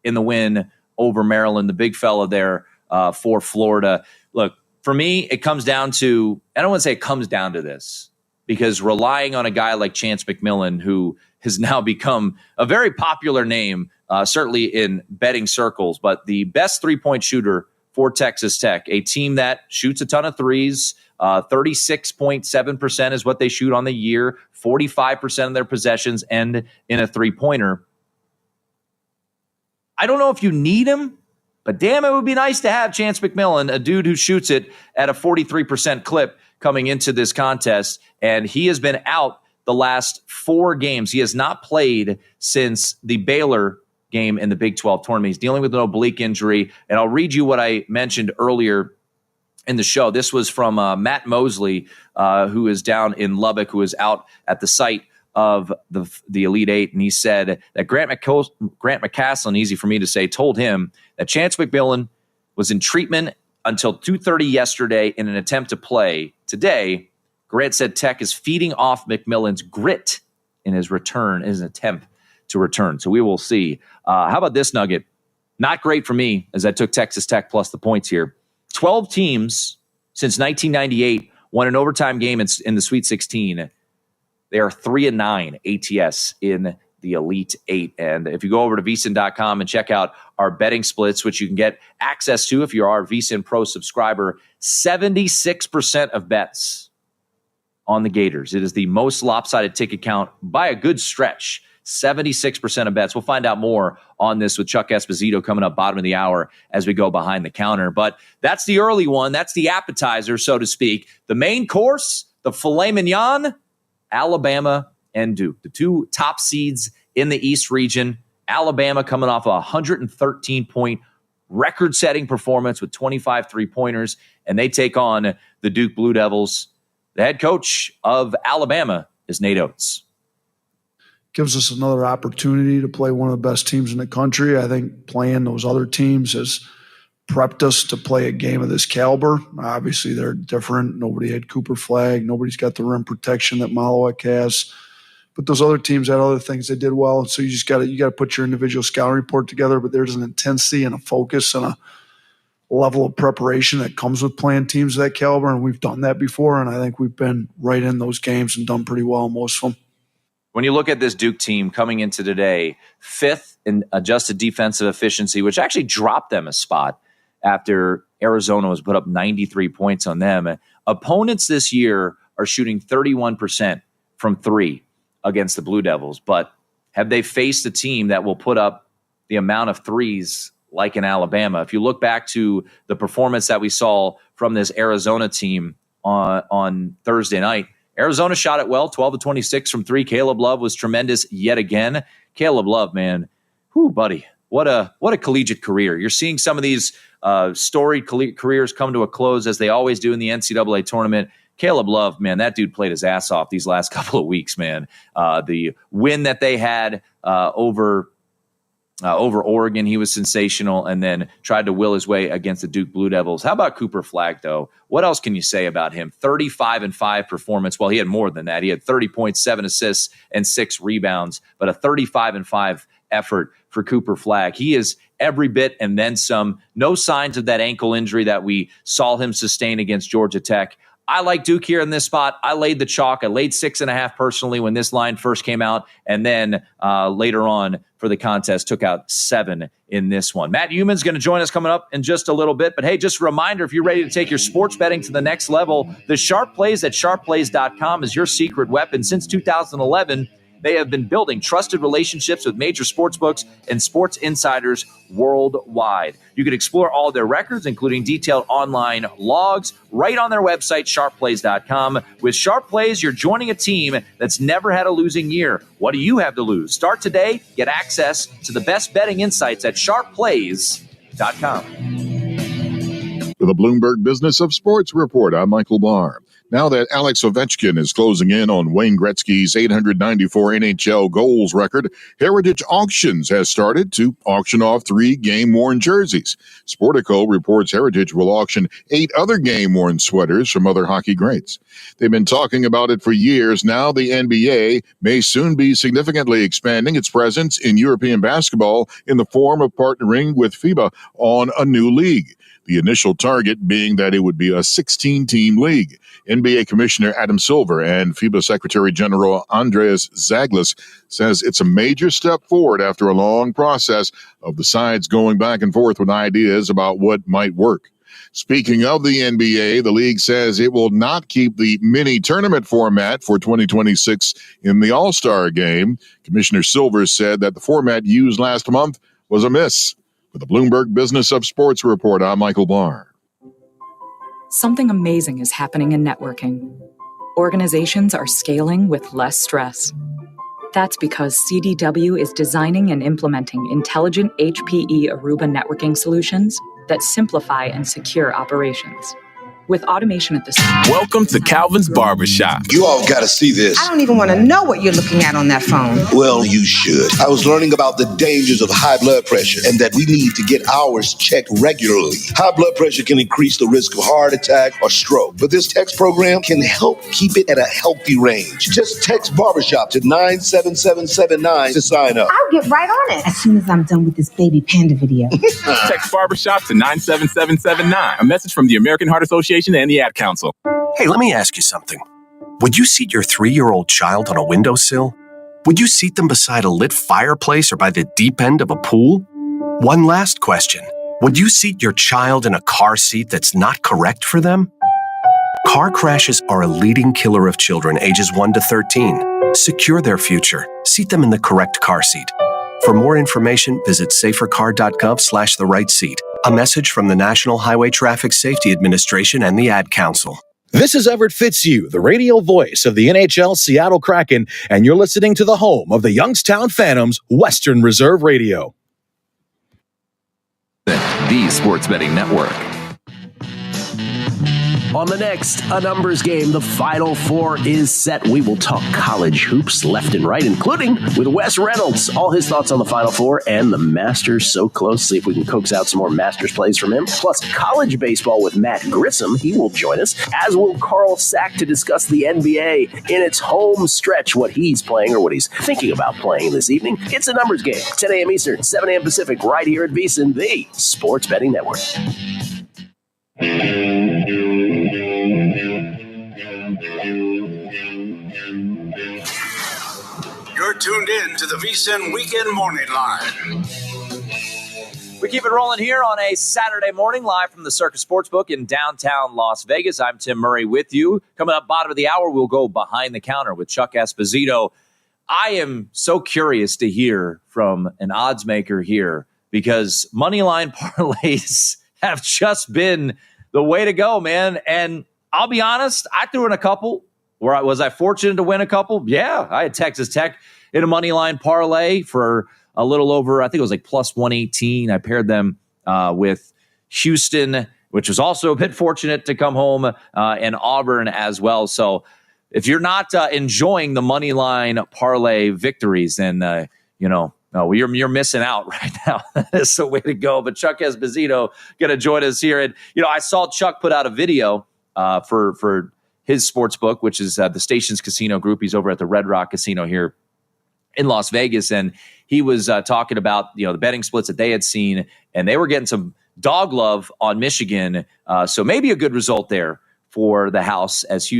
S25: in the win over Maryland, the big fella there for Florida. Look, for me, it comes down to, I don't want to say it comes down to this, because relying on a guy like Chance McMillan, who has now become a very popular name, certainly in betting circles, but the best three-point shooter for Texas Tech, a team that shoots a ton of threes, 36.7% is what they shoot on the year, 45% of their possessions end in a three-pointer. I don't know if you need him, but damn, it would be nice to have Chance McMillan, a dude who shoots it at a 43% clip coming into this contest, and he has been out the last 4 games. He has not played since the Baylor game in the Big 12 tournament. He's dealing with an oblique injury, and I'll read you what I mentioned earlier in the show. This was from Matt Mosley, who is down in Lubbock, who is out at the site of the Elite Eight, and he said that Grant McCaslin, easy for me to say, told him that Chance McMillan was in treatment until 2:30 yesterday in an attempt to play today. Grant said Tech is feeding off McMillan's grit in his attempt to return. So we will see. How about this nugget? Not great for me, as I took Texas Tech plus the points here. 12 teams since 1998 won an overtime game in the Sweet 16. They are 3-9 ATS in the Elite Eight. And if you go over to vsin.com and check out our betting splits, which you can get access to if you're our vsin Pro subscriber, 76% of bets on the Gators. It is the most lopsided ticket count by a good stretch. 76% of bets. We'll find out more on this with Chuck Esposito coming up bottom of the hour as we go behind the counter. But that's the early one. That's the appetizer, so to speak. The main course, the filet mignon, Alabama and Duke, the 2 top seeds in the East region. Alabama coming off a 113-point record-setting performance with 25 three-pointers, and they take on the Duke Blue Devils. The head coach of Alabama is Nate Oates.
S3: Gives us another opportunity to play one of the best teams in the country. I think playing those other teams has prepped us to play a game of this caliber. Obviously, they're different. Nobody had Cooper Flag. Nobody's got the rim protection that Malawak has. But those other teams had other things they did well. So you got to put your individual scouting report together. But there's an intensity and a focus and a level of preparation that comes with playing teams of that caliber, and we've done that before. And I think we've been right in those games and done pretty well in most of them.
S25: When you look at this Duke team coming into today, 5th in adjusted defensive efficiency, which actually dropped them a spot after Arizona was put up 93 points on them. Opponents this year are shooting 31% from 3 against the Blue Devils, but have they faced a team that will put up the amount of threes like in Alabama? If you look back to the performance that we saw from this Arizona team on Thursday night, Arizona shot it well, 12-26 from 3. Caleb Love was tremendous yet again. Caleb Love, man, whoo, buddy, what a collegiate career. You're seeing some of these storied careers come to a close, as they always do in the NCAA tournament. Caleb Love, man, that dude played his ass off these last couple of weeks, man. The win that they had over Oregon, he was sensational, and then tried to will his way against the Duke Blue Devils. How about Cooper Flag, though? What else can you say about him? 35-5 performance. Well, he had more than that. He had 30 points, 7 assists, and 6 rebounds, but a 35-5 effort for Cooper Flag. He is every bit and then some. No signs of that ankle injury that we saw him sustain against Georgia Tech. I like Duke here in this spot. I laid the chalk. I laid 6.5 personally when this line first came out. And then later on for the contest, took out 7 in this one. Matt Human's going to join us coming up in just a little bit. But hey, just a reminder, if you're ready to take your sports betting to the next level, the Sharp Plays at sharpplays.com is your secret weapon. Since 2011, they have been building trusted relationships with major sportsbooks and sports insiders worldwide. You can explore all their records, including detailed online logs, right on their website, sharpplays.com. With Sharp Plays, you're joining a team that's never had a losing year. What do you have to lose? Start today. Get access to the best betting insights at sharpplays.com.
S5: For the Bloomberg Business of Sports Report, I'm Michael Barr. Now that Alex Ovechkin is closing in on Wayne Gretzky's 894 NHL goals record, Heritage Auctions has started to auction off 3 game-worn jerseys. Sportico reports Heritage will auction 8 other game-worn sweaters from other hockey greats. They've been talking about it for years. Now the NBA may soon be significantly expanding its presence in European basketball in the form of partnering with FIBA on a new league. The initial target being that it would be a 16-team league. NBA Commissioner Adam Silver and FIBA Secretary General Andreas Zaglis says it's a major step forward after a long process of the sides going back and forth with ideas about what might work. Speaking of the NBA, the league says it will not keep the mini tournament format for 2026 in the All-Star game. Commissioner Silver said that the format used last month was a miss. For the Bloomberg Business of Sports Report, I'm Michael Barr.
S8: Something amazing is happening in networking. Organizations are scaling with less stress. That's because CDW is designing and implementing intelligent HPE Aruba networking solutions that simplify and secure operations. With automation at the center.
S15: Welcome to Calvin's Barbershop.
S16: You all got to see this.
S21: I don't even want to know what you're looking at on that phone.
S16: Well, you should. I was learning about the dangers of high blood pressure and that we need to get ours checked regularly. High blood pressure can increase the risk of heart attack or stroke, but this text program can help keep it at a healthy range. Just text Barbershop to 97779 to sign up.
S21: I'll get right on it as soon as I'm done with this baby panda video.
S15: Text Barbershop to 97779. A message from the American Heart Association and the Ad Council.
S18: Hey, let me ask you something. Would you seat your 3-year-old child on a windowsill? Would you seat them beside a lit fireplace or by the deep end of a pool? One last question. Would you seat your child in a car seat that's not correct for them? Car crashes are a leading killer of children ages 1 to 13. Secure their future. Seat them in the correct car seat. For more information, visit safercar.gov/the-right-seat. A message from the National Highway Traffic Safety Administration and the Ad Council.
S19: This is Everett Fitzhugh, the radio voice of the NHL Seattle Kraken, and you're listening to the home of the Youngstown Phantoms, Western Reserve Radio.
S22: The Sports Betting Network.
S20: On the next A Numbers Game, the Final Four is set. We will talk college hoops left and right, including with Wes Reynolds. All his thoughts on the Final Four and the Masters so close. See if we can coax out some more Masters plays from him. Plus, college baseball with Matt Grissom. He will join us, as will Carl Sack, to discuss the NBA in its home stretch, what he's playing or what he's thinking about playing this evening. It's A Numbers Game, 10 a.m. Eastern, 7 a.m. Pacific, right here at VSiN, the Sports Betting Network.
S24: You're tuned in to the VSiN Weekend Morning Line.
S25: We keep it rolling here on a Saturday morning, live from the Circus Sportsbook in downtown Las Vegas. I'm Tim Murray with you. Coming up bottom of the hour, we'll go behind the counter with Chuck Esposito. I am so curious to hear from an odds maker here because moneyline parlays have just been the way to go, man. And I'll be honest, I threw in a couple. Was I fortunate to win a couple? Yeah, I had Texas Tech in a moneyline parlay for a little over, I think it was like plus 118. I paired them with Houston, which was also a bit fortunate to come home, and Auburn as well. So if you're not enjoying the moneyline parlay victories, then, you're missing out right now. That's the way to go. But Chuck Esposito going to join us here. And, I saw Chuck put out a video for his sports book, which is the Stations Casino Group. He's over at the Red Rock Casino here in Las Vegas. And he was talking about, the betting splits that they had seen, and they were getting some dog love on Michigan. So maybe a good result there for the house as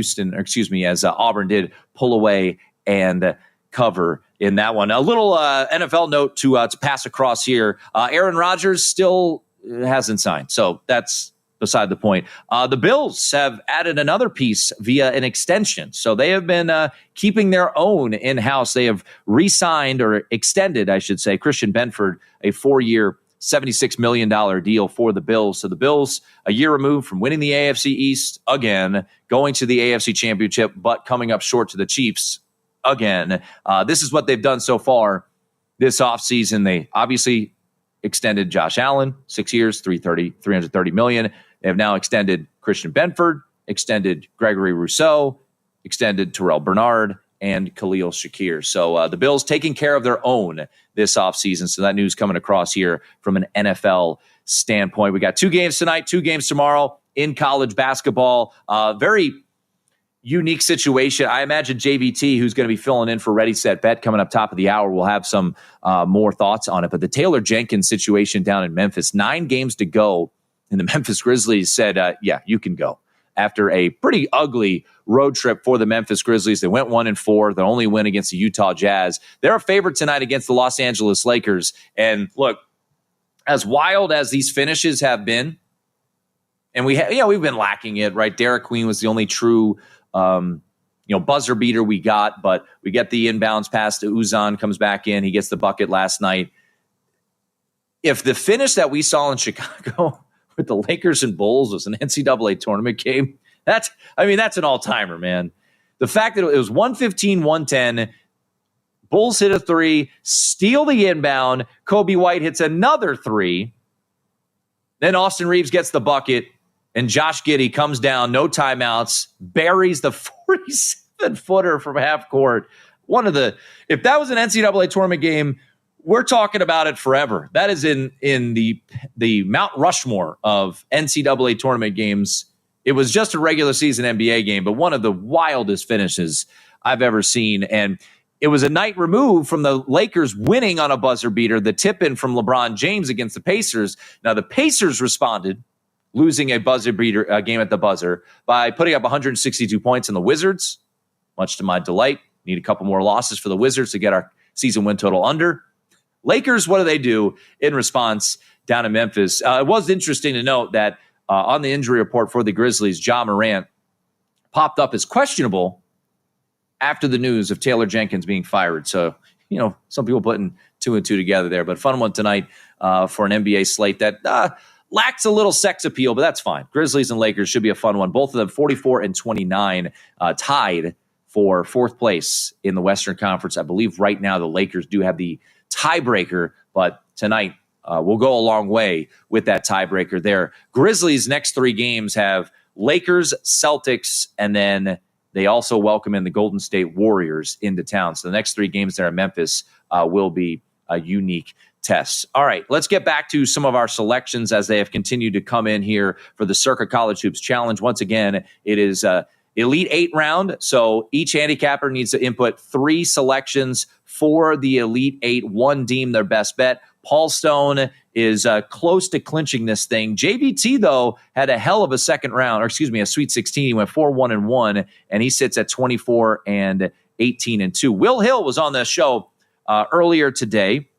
S25: Auburn did pull away and cover in that one. A little NFL note to pass across here. Aaron Rodgers still hasn't signed, so that's beside the point. The Bills have added another piece via an extension. So they have been keeping their own in-house. They have re-signed, or extended, I should say, Christian Benford, a 4-year, $76 million deal for the Bills. So the Bills, a year removed from winning the AFC East again, going to the AFC Championship, but coming up short to the Chiefs again. This is what they've done so far this offseason. They obviously extended Josh Allen, 6 years, $330 million. They have now extended Christian Benford, extended Gregory Rousseau, extended Terrell Bernard, and Khalil Shakir. So the Bills taking care of their own this offseason. So that news coming across here from an NFL standpoint. We got 2 games tonight, 2 games tomorrow in college basketball. Very unique situation. I imagine JVT, who's going to be filling in for Ready, Set, Bet coming up top of the hour, will have some more thoughts on it. But the Taylor Jenkins situation down in Memphis, 9 games to go. And the Memphis Grizzlies said, yeah, you can go. After a pretty ugly road trip for the Memphis Grizzlies, they went 1-4, their only win against the Utah Jazz. They're a favorite tonight against the Los Angeles Lakers. And look, as wild as these finishes have been, and we've been lacking it, right? Derek Queen was the only true buzzer beater we got, but we get the inbounds pass to Uzan, comes back in, he gets the bucket last night. If the finish that we saw in Chicago with the Lakers and Bulls was an NCAA tournament game, that's an all-timer, man. The fact that it was 115-110, Bulls hit a 3, steal the inbound, Kobe White hits another 3, then Austin Reeves gets the bucket, and Josh Giddey comes down, no timeouts, buries the 47-footer from half court. If that was an NCAA tournament game, we're talking about it forever. That is in the Mount Rushmore of NCAA tournament games. It was just a regular season NBA game, but one of the wildest finishes I've ever seen. And it was a night removed from the Lakers winning on a buzzer beater, the tip-in from LeBron James against the Pacers. Now, the Pacers responded, losing a buzzer beater game at the buzzer, by putting up 162 points. And the Wizards, much to my delight, need a couple more losses for the Wizards to get our season win total under. Lakers, what do they do in response down in Memphis? It was interesting to note that on the injury report for the Grizzlies, Ja Morant popped up as questionable after the news of Taylor Jenkins being fired. So, some people putting 2 and 2 together there. But fun one tonight for an NBA slate that lacks a little sex appeal, but that's fine. Grizzlies and Lakers should be a fun one. Both of them 44-29, tied for 4th place in the Western Conference. I believe right now the Lakers do have the tiebreaker, but tonight will go a long way with that tiebreaker there. Grizzlies' next 3 games have Lakers, Celtics, and then they also welcome in the Golden State Warriors into town. So the next 3 games there in Memphis will be a unique test. All right, let's get back to some of our selections as they have continued to come in here for the Circa College Hoops Challenge. Once again, it is Elite 8 round, so each handicapper needs to input 3 selections for the Elite 8. 1 deemed their best bet. Paul Stone is close to clinching this thing. JVT, though, had a hell of a a Sweet 16. He went 4-1-1, and he sits at 24-18-2. Will Hill was on the show earlier today,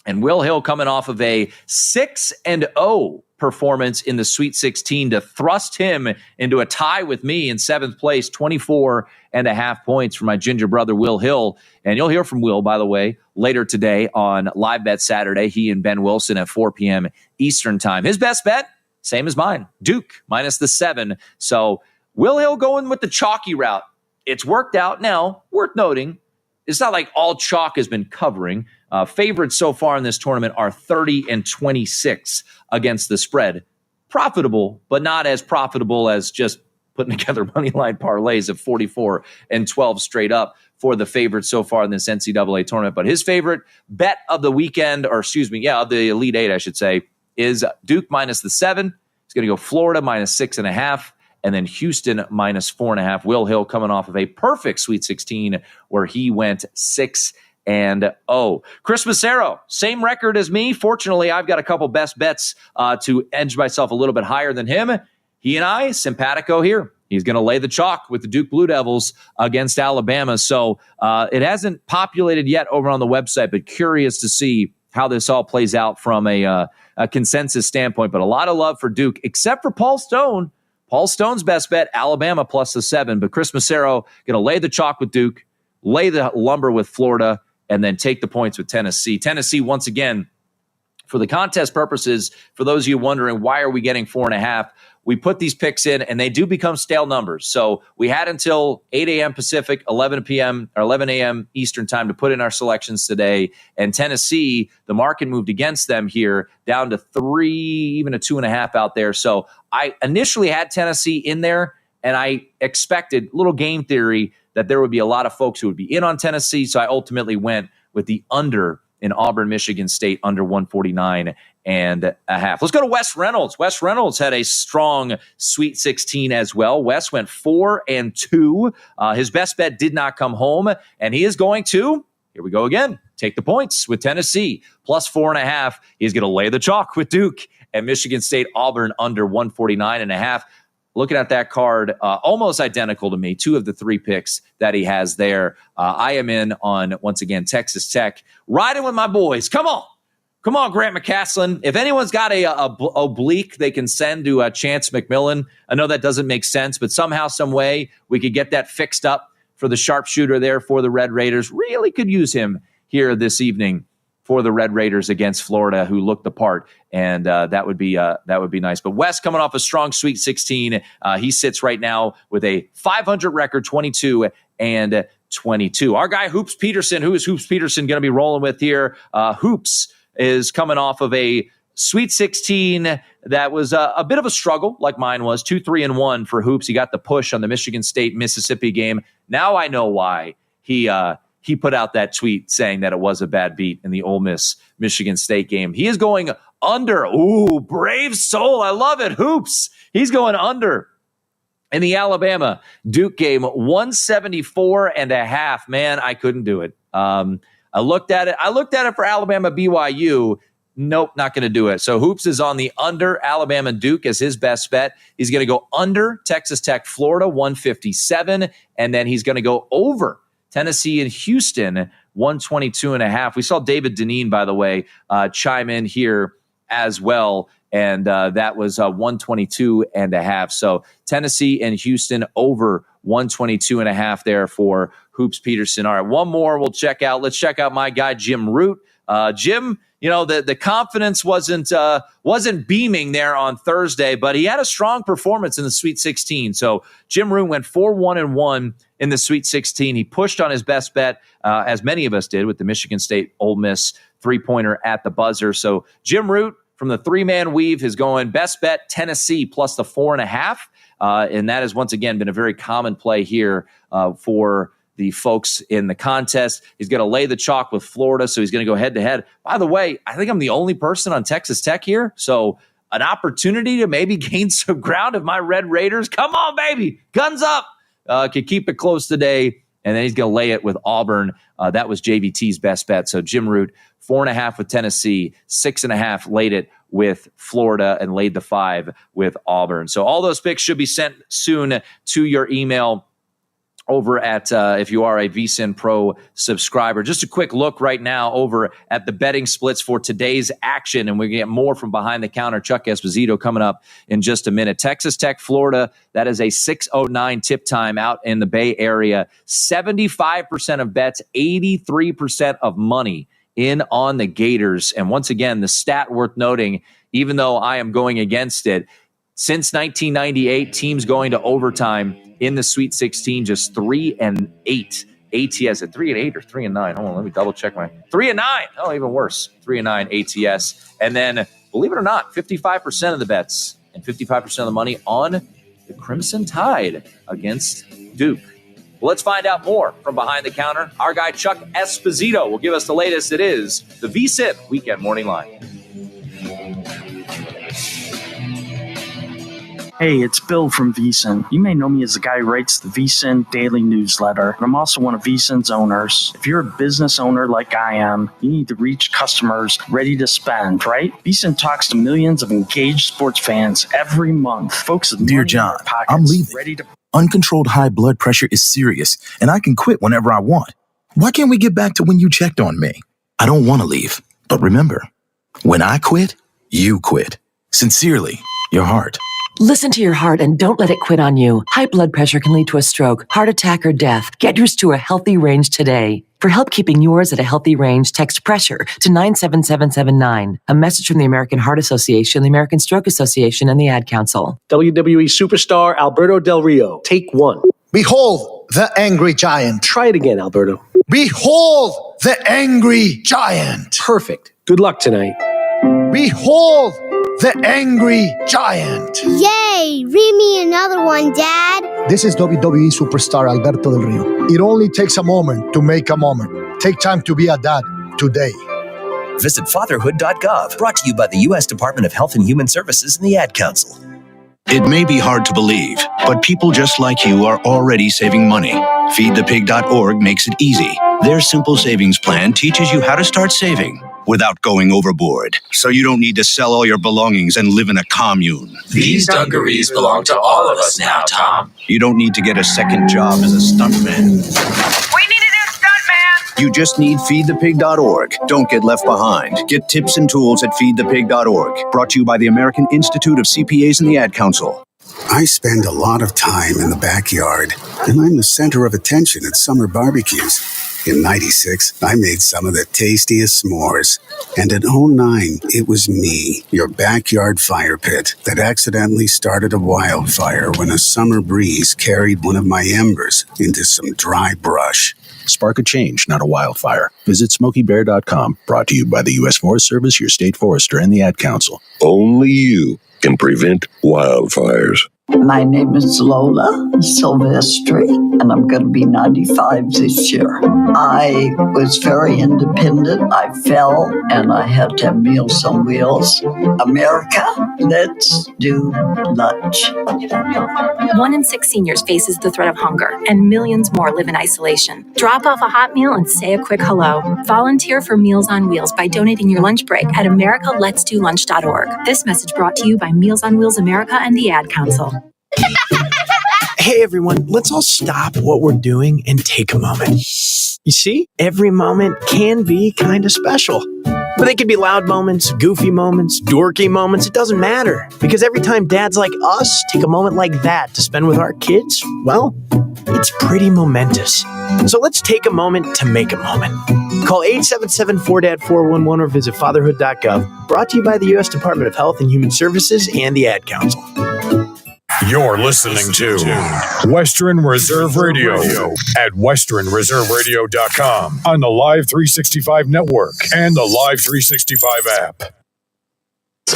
S25: and Will Hill coming off of a 6-0 performance in the Sweet 16 to thrust him into a tie with me in 7th place, 24.5 points for my ginger brother, Will Hill. And you'll hear from Will, by the way, later today on Live Bet Saturday. He and Ben Wilson at 4 p.m. Eastern time. His best bet, same as mine, Duke minus the 7. So Will Hill going with the chalky route. It's worked out. Now, worth noting, it's not like all chalk has been covering. Favorites so far in this tournament are 30-26 against the spread. Profitable, but not as profitable as just putting together money line parlays of 44-12 straight up for the favorites so far in this NCAA tournament. But his favorite bet of the weekend, of the Elite 8, I should say, is Duke minus the 7. He's going to go Florida minus 6.5. And then Houston minus 4.5. Will Hill coming off of a perfect Sweet 16 where he went 6-0. Chris Massero, same record as me. Fortunately, I've got a couple best bets to edge myself a little bit higher than him. He and I, simpatico here. He's going to lay the chalk with the Duke Blue Devils against Alabama. So it hasn't populated yet over on the website, but curious to see how this all plays out from a consensus standpoint. But a lot of love for Duke, except for Paul Stone. Paul Stone's best bet, Alabama plus the 7. But Chris Massaro going to lay the chalk with Duke, lay the lumber with Florida, and then take the points with Tennessee. Tennessee, once again, for the contest purposes, for those of you wondering, why are we getting 4.5? We put these picks in, and they do become stale numbers. So we had until 8 a.m. Pacific, 11 p.m. or 11 a.m. Eastern time to put in our selections today. And Tennessee, the market moved against them here, down to 3, even a 2.5 out there. So I initially had Tennessee in there, and I expected, little game theory, that there would be a lot of folks who would be in on Tennessee. So I ultimately went with the under in Auburn, Michigan State, under 149.5. Let's go to Wes Reynolds. Wes Reynolds had a strong Sweet 16 as well. Wes went 4-2. His best bet did not come home, and he is going to, here we go again, take the points with Tennessee, plus 4.5. He's going to lay the chalk with Duke and Michigan State, Auburn, under 149.5. Looking at that card, almost identical to me, 2 of the 3 picks that he has there. I am in on, once again, Texas Tech, riding with my boys. Come on, Grant McCaslin. If anyone's got a oblique they can send to Chance McMillan, I know that doesn't make sense, but somehow, some way, we could get that fixed up for the sharpshooter there for the Red Raiders. Really could use him here this evening for the Red Raiders against Florida, who looked the part, and that would be nice. But Wes coming off a strong Sweet 16, he sits right now with a 500 record, 22-22. Our guy Hoops Peterson, who is Hoops Peterson going to be rolling with here? Hoops is coming off of a Sweet 16 that was a bit of a struggle, like mine was. 2-3-1 for Hoops. He got the push on the Michigan State Mississippi game. Now I know why he put out that tweet saying that it was a bad beat in the Ole Miss Michigan State game. He is going under. Ooh, brave soul. I love it. Hoops. He's going under in the Alabama Duke game, 174.5. Man, I couldn't do it. I looked at it for Alabama BYU. Nope, not going to do it. So Hoops is on the under Alabama Duke as his best bet. He's going to go under Texas Tech Florida, 157, and then he's going to go over Tennessee and Houston, 122.5. We saw David Deneen, by the way, chime in here as well, and that was 122.5. So Tennessee and Houston over 122.5 there for Hoops Peterson. All right, one more we'll check out. Let's check out my guy, Jim Root. Jim, you know, the confidence wasn't beaming there on Thursday, but he had a strong performance in the Sweet 16. So Jim Root went 4-1-1 in the Sweet 16. He pushed on his best bet, as many of us did, with the Michigan State Ole Miss three-pointer at the buzzer. So Jim Root from the 3-man weave is going best bet Tennessee plus the 4.5. And that has once again been a very common play here for the folks in the contest. He's going to lay the chalk with Florida, so he's going to go head-to-head. By the way, I think I'm the only person on Texas Tech here, so an opportunity to maybe gain some ground of my Red Raiders. Come on, baby. Guns up. Can keep it close today, and then he's going to lay it with Auburn. That was JVT's best bet. So Jim Root, 4.5 with Tennessee, 6.5 laid it with Florida, and laid the 5 with Auburn. So all those picks should be sent soon to your email over at, if you are a VSiN Pro subscriber. Just a quick look right now over at the betting splits for today's action, and we're going to get more from behind the counter. Chuck Esposito coming up in just a minute. Texas Tech, Florida, that is a 6:09 tip time out in the Bay Area. 75% of bets, 83% of money in on the Gators. And once again, the stat worth noting, even though I am going against it, since 1998, teams going to overtime in the Sweet 16, just 3-8 ATS at 3-8 or 3-9. Hold on, let me double check my 3-9. Oh, even worse, 3-9 ATS. And then, believe it or not, 55% of the bets and 55% of the money on the Crimson Tide against Duke. Well, let's find out more from behind the counter. Our guy Chuck Esposito will give us the latest. It is the VSiN Weekend Morning Line.
S1: Hey, it's Bill from VSiN. You may know me as the guy who writes the VSiN daily newsletter. I'm also one of VSiN's owners. If you're a business owner like I am, you need to reach customers ready to spend, right? VSiN talks to millions of engaged sports fans every month. Folks with
S6: Dear
S1: money in
S6: John,
S1: their pockets,
S6: I'm leaving.
S1: ready to...
S6: Uncontrolled high blood pressure is serious, and I can quit whenever I want. Why can't we get back to when you checked on me? I don't want to leave, but remember, when I quit, you quit. Sincerely, your heart.
S7: Listen to your heart and don't let it quit on you. High blood pressure can lead to a stroke, heart attack, or death. Get yours to a healthy range today. For help keeping yours at a healthy range, text PRESSURE to 97779. A message from the American Heart Association, the American Stroke Association, and the Ad Council.
S9: WWE superstar Alberto Del Rio. Take one.
S10: Behold the angry giant.
S9: Try it again, Alberto.
S10: Behold the angry giant.
S9: Perfect. Good luck tonight.
S10: Behold the angry giant.
S26: Yay! Read me another one, Dad.
S10: This is WWE superstar Alberto Del Rio. It only takes a moment to make a moment. Take time to be a dad today.
S17: Visit fatherhood.gov. Brought to you by the U.S. Department of Health and Human Services and the Ad Council.
S27: It may be hard to believe, but people just like you are already saving money. FeedThePig.org makes it easy. Their simple savings plan teaches you how to start saving without going overboard, so you don't need to sell all your belongings and live in a commune.
S17: These dungarees belong to all of us now, Tom.
S27: You don't need to get a second job as a stuntman.
S28: We need a new stuntman!
S27: You just need FeedThePig.org. Don't get left behind. Get tips and tools at FeedThePig.org. Brought to you by the American Institute of CPAs and the Ad Council.
S29: I spend a lot of time in the backyard, and I'm the center of attention at summer barbecues. In '96, I made some of the tastiest s'mores. And in '09, it was me, your backyard fire pit, that accidentally started a wildfire when a summer breeze carried one of my embers into some dry brush.
S30: Spark a change, not a wildfire. Visit SmokeyBear.com. Brought to you by the U.S. Forest Service, your state forester, and the Ad Council.
S31: Only you can prevent wildfires.
S32: My name is Lola Silvestri, and I'm going to be 95 this year. I was very independent. I fell, and I had to have Meals on Wheels. America, let's do lunch.
S33: 1 in 6 seniors faces the threat of hunger, and millions more live in isolation. Drop off a hot meal and say a quick hello. Volunteer for Meals on Wheels by donating your lunch break at americaletsdolunch.org. This message brought to you by Meals on Wheels America and the Ad Council.
S34: Hey everyone, let's all stop what we're doing and take a moment. You see, every moment can be kind of special. But they can be loud moments, goofy moments, dorky moments, it doesn't matter. Because every time dads like us take a moment like that to spend with our kids, well, it's pretty momentous. So let's take a moment to make a moment. Call 877-4DAD-411 or visit fatherhood.gov. Brought to you by the U.S. Department of Health and Human Services and the Ad Council.
S35: You're listening to Western Reserve Radio at westernreserveradio.com on the Live 365 network and the Live 365 app.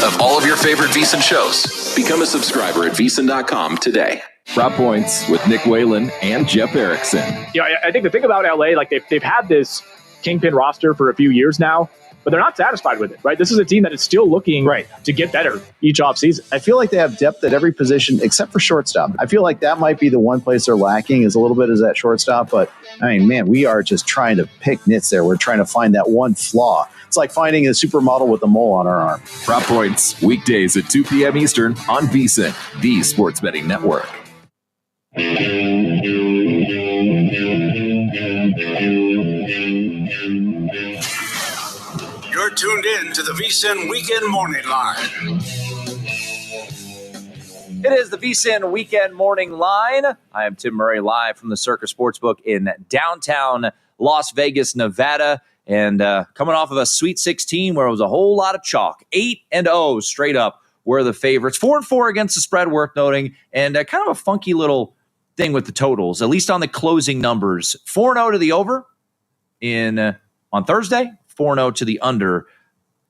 S15: Of all of your favorite VSiN shows, become a subscriber at VSiN.com today. Rob Points with Nick Whalen and Jeff Erickson.
S36: Yeah, I think the thing about LA, like they've had this kingpin roster for a few years now, but they're not satisfied with it, right? This is a team that is still looking to get better each offseason.
S37: I feel like they have depth at every position except for shortstop. I feel like that might be the one place they're lacking is a little bit is that shortstop. But, I mean, man, we are just trying to pick nits there. We're trying to find that one flaw. It's like finding a supermodel with a mole on our arm.
S15: Rob Points, weekdays at 2 p.m. Eastern on VSiN, the sports betting network.
S24: You're tuned in to the VSiN Weekend Morning Line.
S25: It is the VSiN Weekend Morning Line. I am Tim Murray, live from the Circa Sportsbook in downtown Las Vegas, Nevada. And coming off of a Sweet 16 where it was a whole lot of chalk. 8-0 straight up were the favorites. 4-4 against the spread, worth noting. And kind of a funky little thing with the totals, at least on the closing numbers. 4-0 to the over on Thursday. 4-0 to the under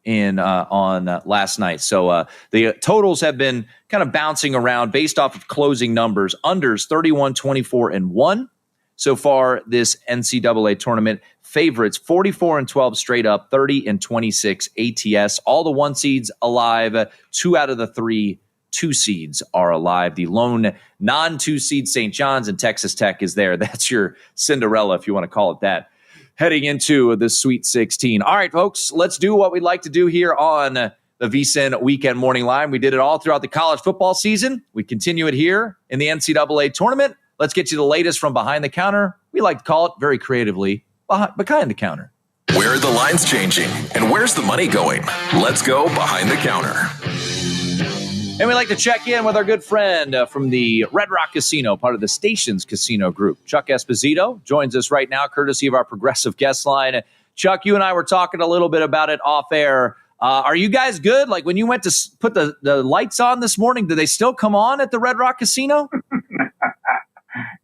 S25: on last night. So the totals have been kind of bouncing around based off of closing numbers. Unders 31, 24, and 1 so far this NCAA tournament. Favorites 44 and 12 straight up, 30 and 26 ATS. All the 1 seeds alive. 2 out of the 3 2 seeds are alive. The lone non-2 seed St. John's, and Texas Tech is there. That's your Cinderella, if you want to call it that, heading into the Sweet 16. All right, folks, let's do what we'd like to do here on the VSiN Weekend Morning Line. We did it all throughout the college football season. We continue it here in the NCAA tournament. Let's get you the latest from behind the counter. We like to call it very creatively, behind the counter.
S15: Where are the lines changing? And where's the money going? Let's go behind the counter.
S25: And we like to check in with our good friend from the Red Rock Casino, part of the Stations Casino Group. Chuck Esposito joins us right now, courtesy of our progressive guest line. Chuck, you and I were talking a little bit about it off air. Are you guys good? Like when you went to put the lights on this morning, do they still come on at the Red Rock Casino?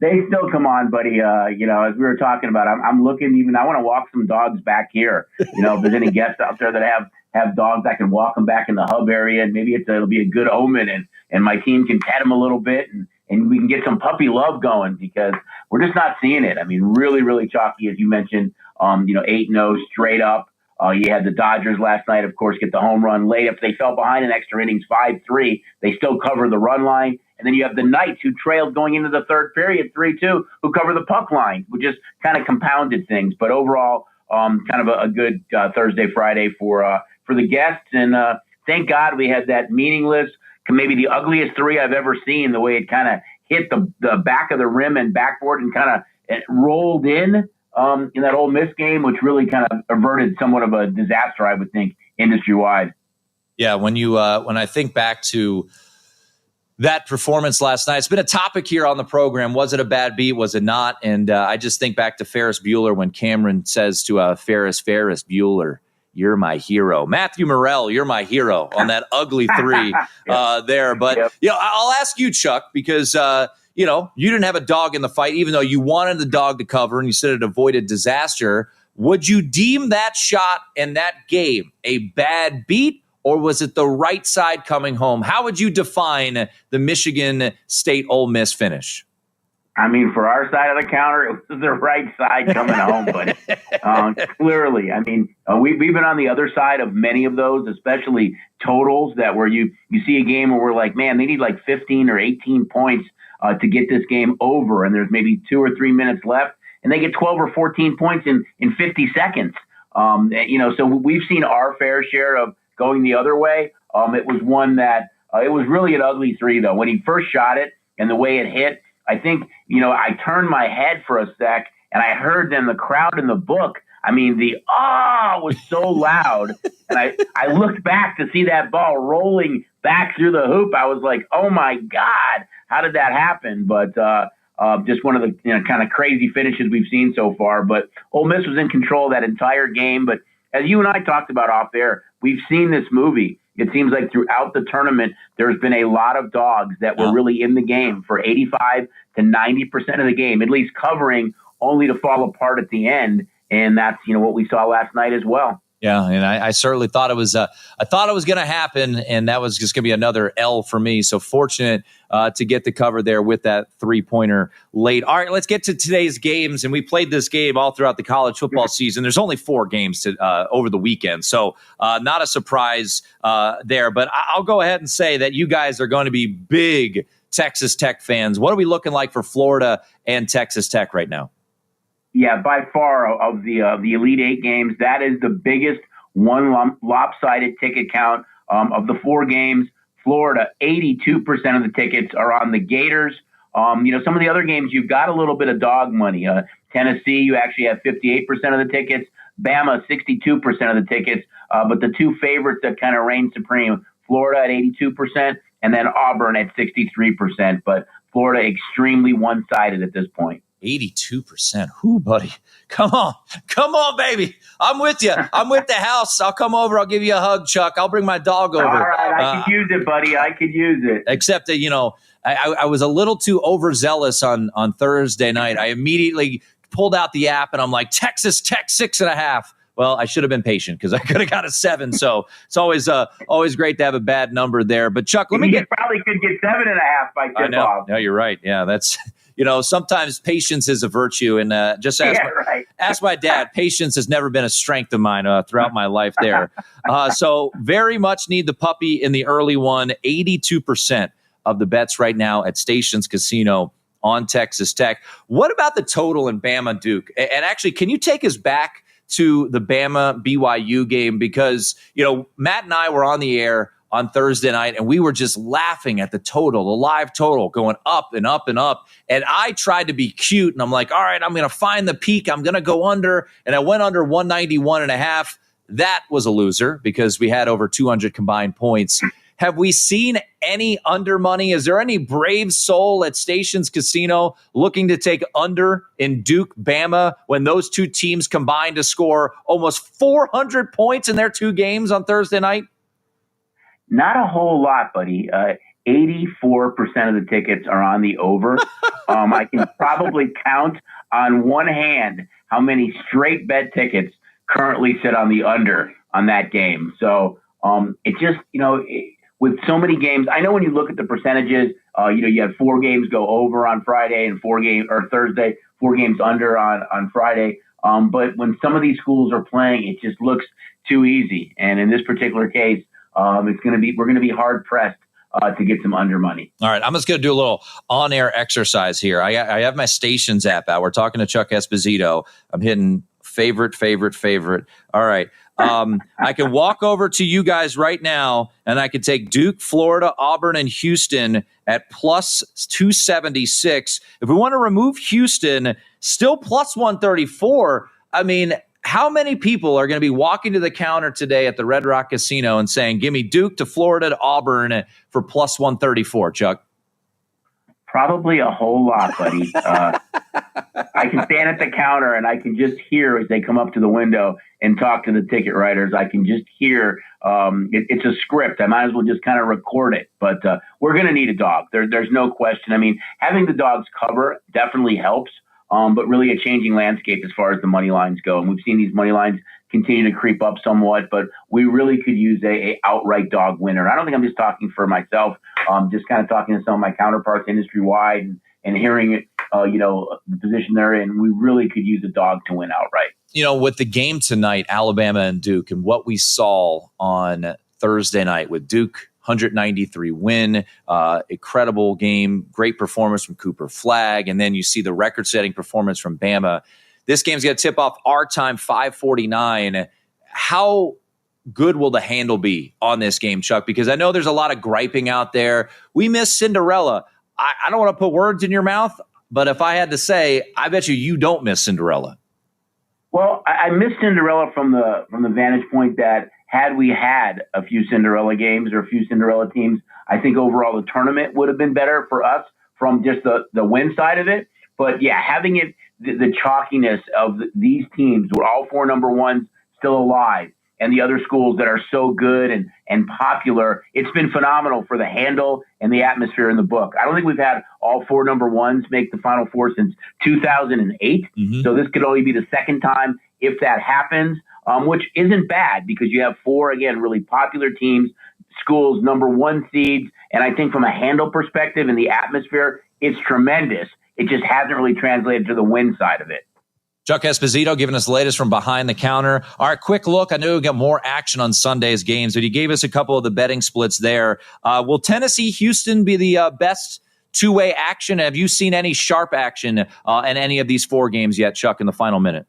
S1: They still come on, buddy. As we were talking about, I'm looking even, I want to walk some dogs back here. If there's any guests out there that have dogs, I can walk them back in the hub area, and maybe it'll be a good omen, and my team can pet them a little bit, and we can get some puppy love going, because we're just not seeing it. I mean, really, really chalky, as you mentioned, 8-0 straight up. You had the Dodgers last night, of course, get the home run late. If they fell behind in extra innings 5-3, they still cover the run line. And then you have the Knights, who trailed going into the third period 3-2, who cover the puck line, which just kind of compounded things. But overall, kind of a good Thursday, Friday for the guests. And thank God we had that meaningless, maybe the ugliest 3 I've ever seen, the way it kind of hit the back of the rim and backboard and kind of rolled in that Ole Miss game, which really kind of averted somewhat of a disaster, I would think, industry-wide.
S25: Yeah, when I think back to that performance last night, it's been a topic here on the program. Was it a bad beat? Was it not? And I just think back to Ferris Bueller when Cameron says to Ferris Bueller, "You're my hero." Matthew Morrell, "You're my hero" on that ugly 3 there. But I'll ask you, Chuck, because you didn't have a dog in the fight, even though you wanted the dog to cover and you said it avoided disaster. Would you deem that shot and that game a bad beat? Or was it the right side coming home? How would you define the Michigan State Ole Miss finish?
S1: I mean, for our side of the counter, it was the right side coming home, but clearly, I mean, we've been on the other side of many of those, especially totals where you see a game where we're like, man, they need like 15 or 18 points to get this game over, and there's maybe 2 or 3 minutes left, and they get 12 or 14 points in 50 seconds. So we've seen our fair share of going the other way. It was one that it was really an ugly 3, though. When he first shot it and the way it hit, I think, I turned my head for a sec and I heard then the crowd in the book. I mean, the was so loud. And I looked back to see that ball rolling back through the hoop. I was like, oh my God, how did that happen? But just one of the kind of crazy finishes we've seen so far. But Ole Miss was in control that entire game. But as you and I talked about off air, we've seen this movie. It seems like throughout the tournament, there's been a lot of dogs that were really in the game for 85 to 90% of the game, at least covering, only to fall apart at the end. And that's, what we saw last night as well.
S25: Yeah, and I certainly thought it was. I thought it was going to happen, and that was just going to be another L for me. So fortunate to get the cover there with that 3-pointer late. All right, let's get to today's games, and we played this game all throughout the college football season. There's only 4 games over the weekend, so not a surprise there. But I'll go ahead and say that you guys are going to be big Texas Tech fans. What are we looking like for Florida and Texas Tech right now?
S1: Yeah, by far of the Elite 8 games, that is the biggest one lopsided ticket count of the 4 games. Florida, 82% of the tickets are on the Gators. Some of the other games, you've got a little bit of dog money. Tennessee, you actually have 58% of the tickets. Bama, 62% of the tickets. But the 2 favorites that kind of reign supreme, Florida at 82% and then Auburn at 63%. But Florida extremely one-sided at this point.
S25: 82%. Who, buddy? Come on, baby. I'm with you. I'm with the house. I'll come over. I'll give you a hug, Chuck. I'll bring my dog over.
S1: All right, I could use it, buddy. I could use it.
S25: Except that, I was a little too overzealous on Thursday night. I immediately pulled out the app and I'm like, Texas Tech 6.5. Well, I should have been patient because I could have got a 7. So it's always great to have a bad number there. But Chuck,
S1: probably could get 7.5 by tip off.
S25: No, you're right. Yeah, that's. sometimes patience is a virtue. And just ask my dad. Patience has never been a strength of mine throughout my life there. So very much need the puppy in the early one. 82% of the bets right now at Stations Casino on Texas Tech. What about the total in Bama Duke? And actually, can you take us back to the Bama BYU game? Because, Matt and I were on the air on Thursday night, and we were just laughing at the total, the live total going up and up and up. And I tried to be cute, and I'm like, all right, I'm going to find the peak. I'm going to go under. And I went under 191.5. That was a loser because we had over 200 combined points. Have we seen any under money? Is there any brave soul at Stations Casino looking to take under in Duke Bama when those two teams combined to score almost 400 points in their two games on Thursday night?
S1: Not a whole lot, buddy. 84% of the tickets are on the over. I can probably count on one hand how many straight bet tickets currently sit on the under on that game. So it just, with so many games, I know when you look at the percentages, you have 4 games go over on Friday and Thursday, 4 games under on Friday. But when some of these schools are playing, it just looks too easy. And in this particular case, we're going to be hard pressed to get some under money.
S25: All right, I'm just going to do a little on-air exercise here. I have my Stations app out. We're talking to Chuck Esposito. I'm hitting favorite. All right. I can walk over to you guys right now, and I could take Duke, Florida, Auburn, and Houston at plus 276. If we want to remove Houston, still plus 134. I mean, how many people are going to be walking to the counter today at the Red Rock Casino and saying, give me Duke to Florida to Auburn for plus 134, Chuck?
S1: Probably a whole lot, buddy. I can stand at the counter and I can just hear as they come up to the window and talk to the ticket writers. I can just hear it's a script. I might as well just kind of record it. But we're going to need a dog. There's no question. I mean, having the dogs cover definitely helps. But really a changing landscape as far as the money lines go. And we've seen these money lines continue to creep up somewhat, but we really could use a outright dog winner. I don't think I'm just talking for myself. Just kind of talking to some of my counterparts industry-wide and hearing it, the position they're in. We really could use a dog to win outright.
S25: With the game tonight, Alabama and Duke, and what we saw on Thursday night with Duke, 193 win, incredible game, great performance from Cooper Flagg, and then you see the record-setting performance from Bama. This game's going to tip off our time, 5:49. How good will the handle be on this game, Chuck? Because I know there's a lot of griping out there. We miss Cinderella. I don't want to put words in your mouth, but if I had to say, I bet you don't miss Cinderella.
S1: Well, I miss Cinderella from the vantage point that had we had a few Cinderella games or a few Cinderella teams, I think overall the tournament would have been better for us from just the win side of it. But yeah, having it, the chalkiness of these teams were all 4 number ones still alive, and the other schools that are so good and popular, it's been phenomenal for the handle and the atmosphere in the book. I don't think we've had all 4 number ones make the Final Four since 2008. Mm-hmm. So this could only be the second time if that happens, which isn't bad because you have 4, again, really popular teams, schools, number 1 seeds. And I think from a handle perspective and the atmosphere, it's tremendous. It just hasn't really translated to the win side of it.
S25: Chuck Esposito giving us the latest from behind the counter. All right, quick look. I know we got more action on Sunday's games, but he gave us a couple of the betting splits there. Will Tennessee-Houston be the best two-way action? Have you seen any sharp action in any of these 4 games yet, Chuck, in the final minute?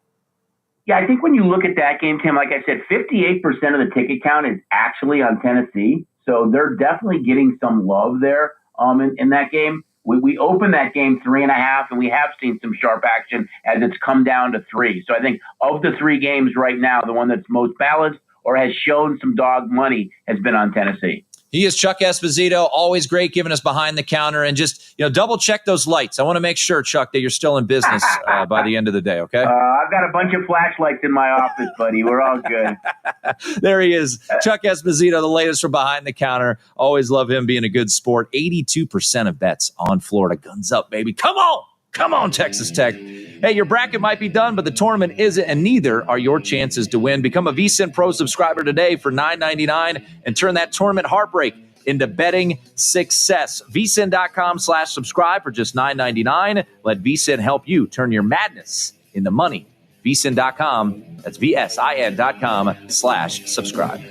S1: Yeah, I think when you look at that game, Tim, like I said, 58% of the ticket count is actually on Tennessee. So they're definitely getting some love there in that game. We opened that game 3.5, and we have seen some sharp action as it's come down to 3. So I think of the 3 games right now, the one that's most balanced or has shown some dog money has been on Tennessee.
S25: He is Chuck Esposito, always great giving us behind the counter, and just double check those lights. I want to make sure, Chuck, that you're still in business by the end of the day. Okay?
S1: I've got a bunch of flashlights in my office, buddy. We're all good.
S25: There he is, Chuck Esposito, the latest from behind the counter. Always love him being a good sport. 82% of bets on Florida. Guns up, baby. Come on, Texas Tech. Hey, your bracket might be done, but the tournament isn't, and neither are your chances to win. Become a VSiN Pro subscriber today for $9.99 and turn that tournament heartbreak into betting success. vsin.com/subscribe for just $9.99. Let vsin help you turn your madness into money. vsin.com, that's vsin.com/subscribe.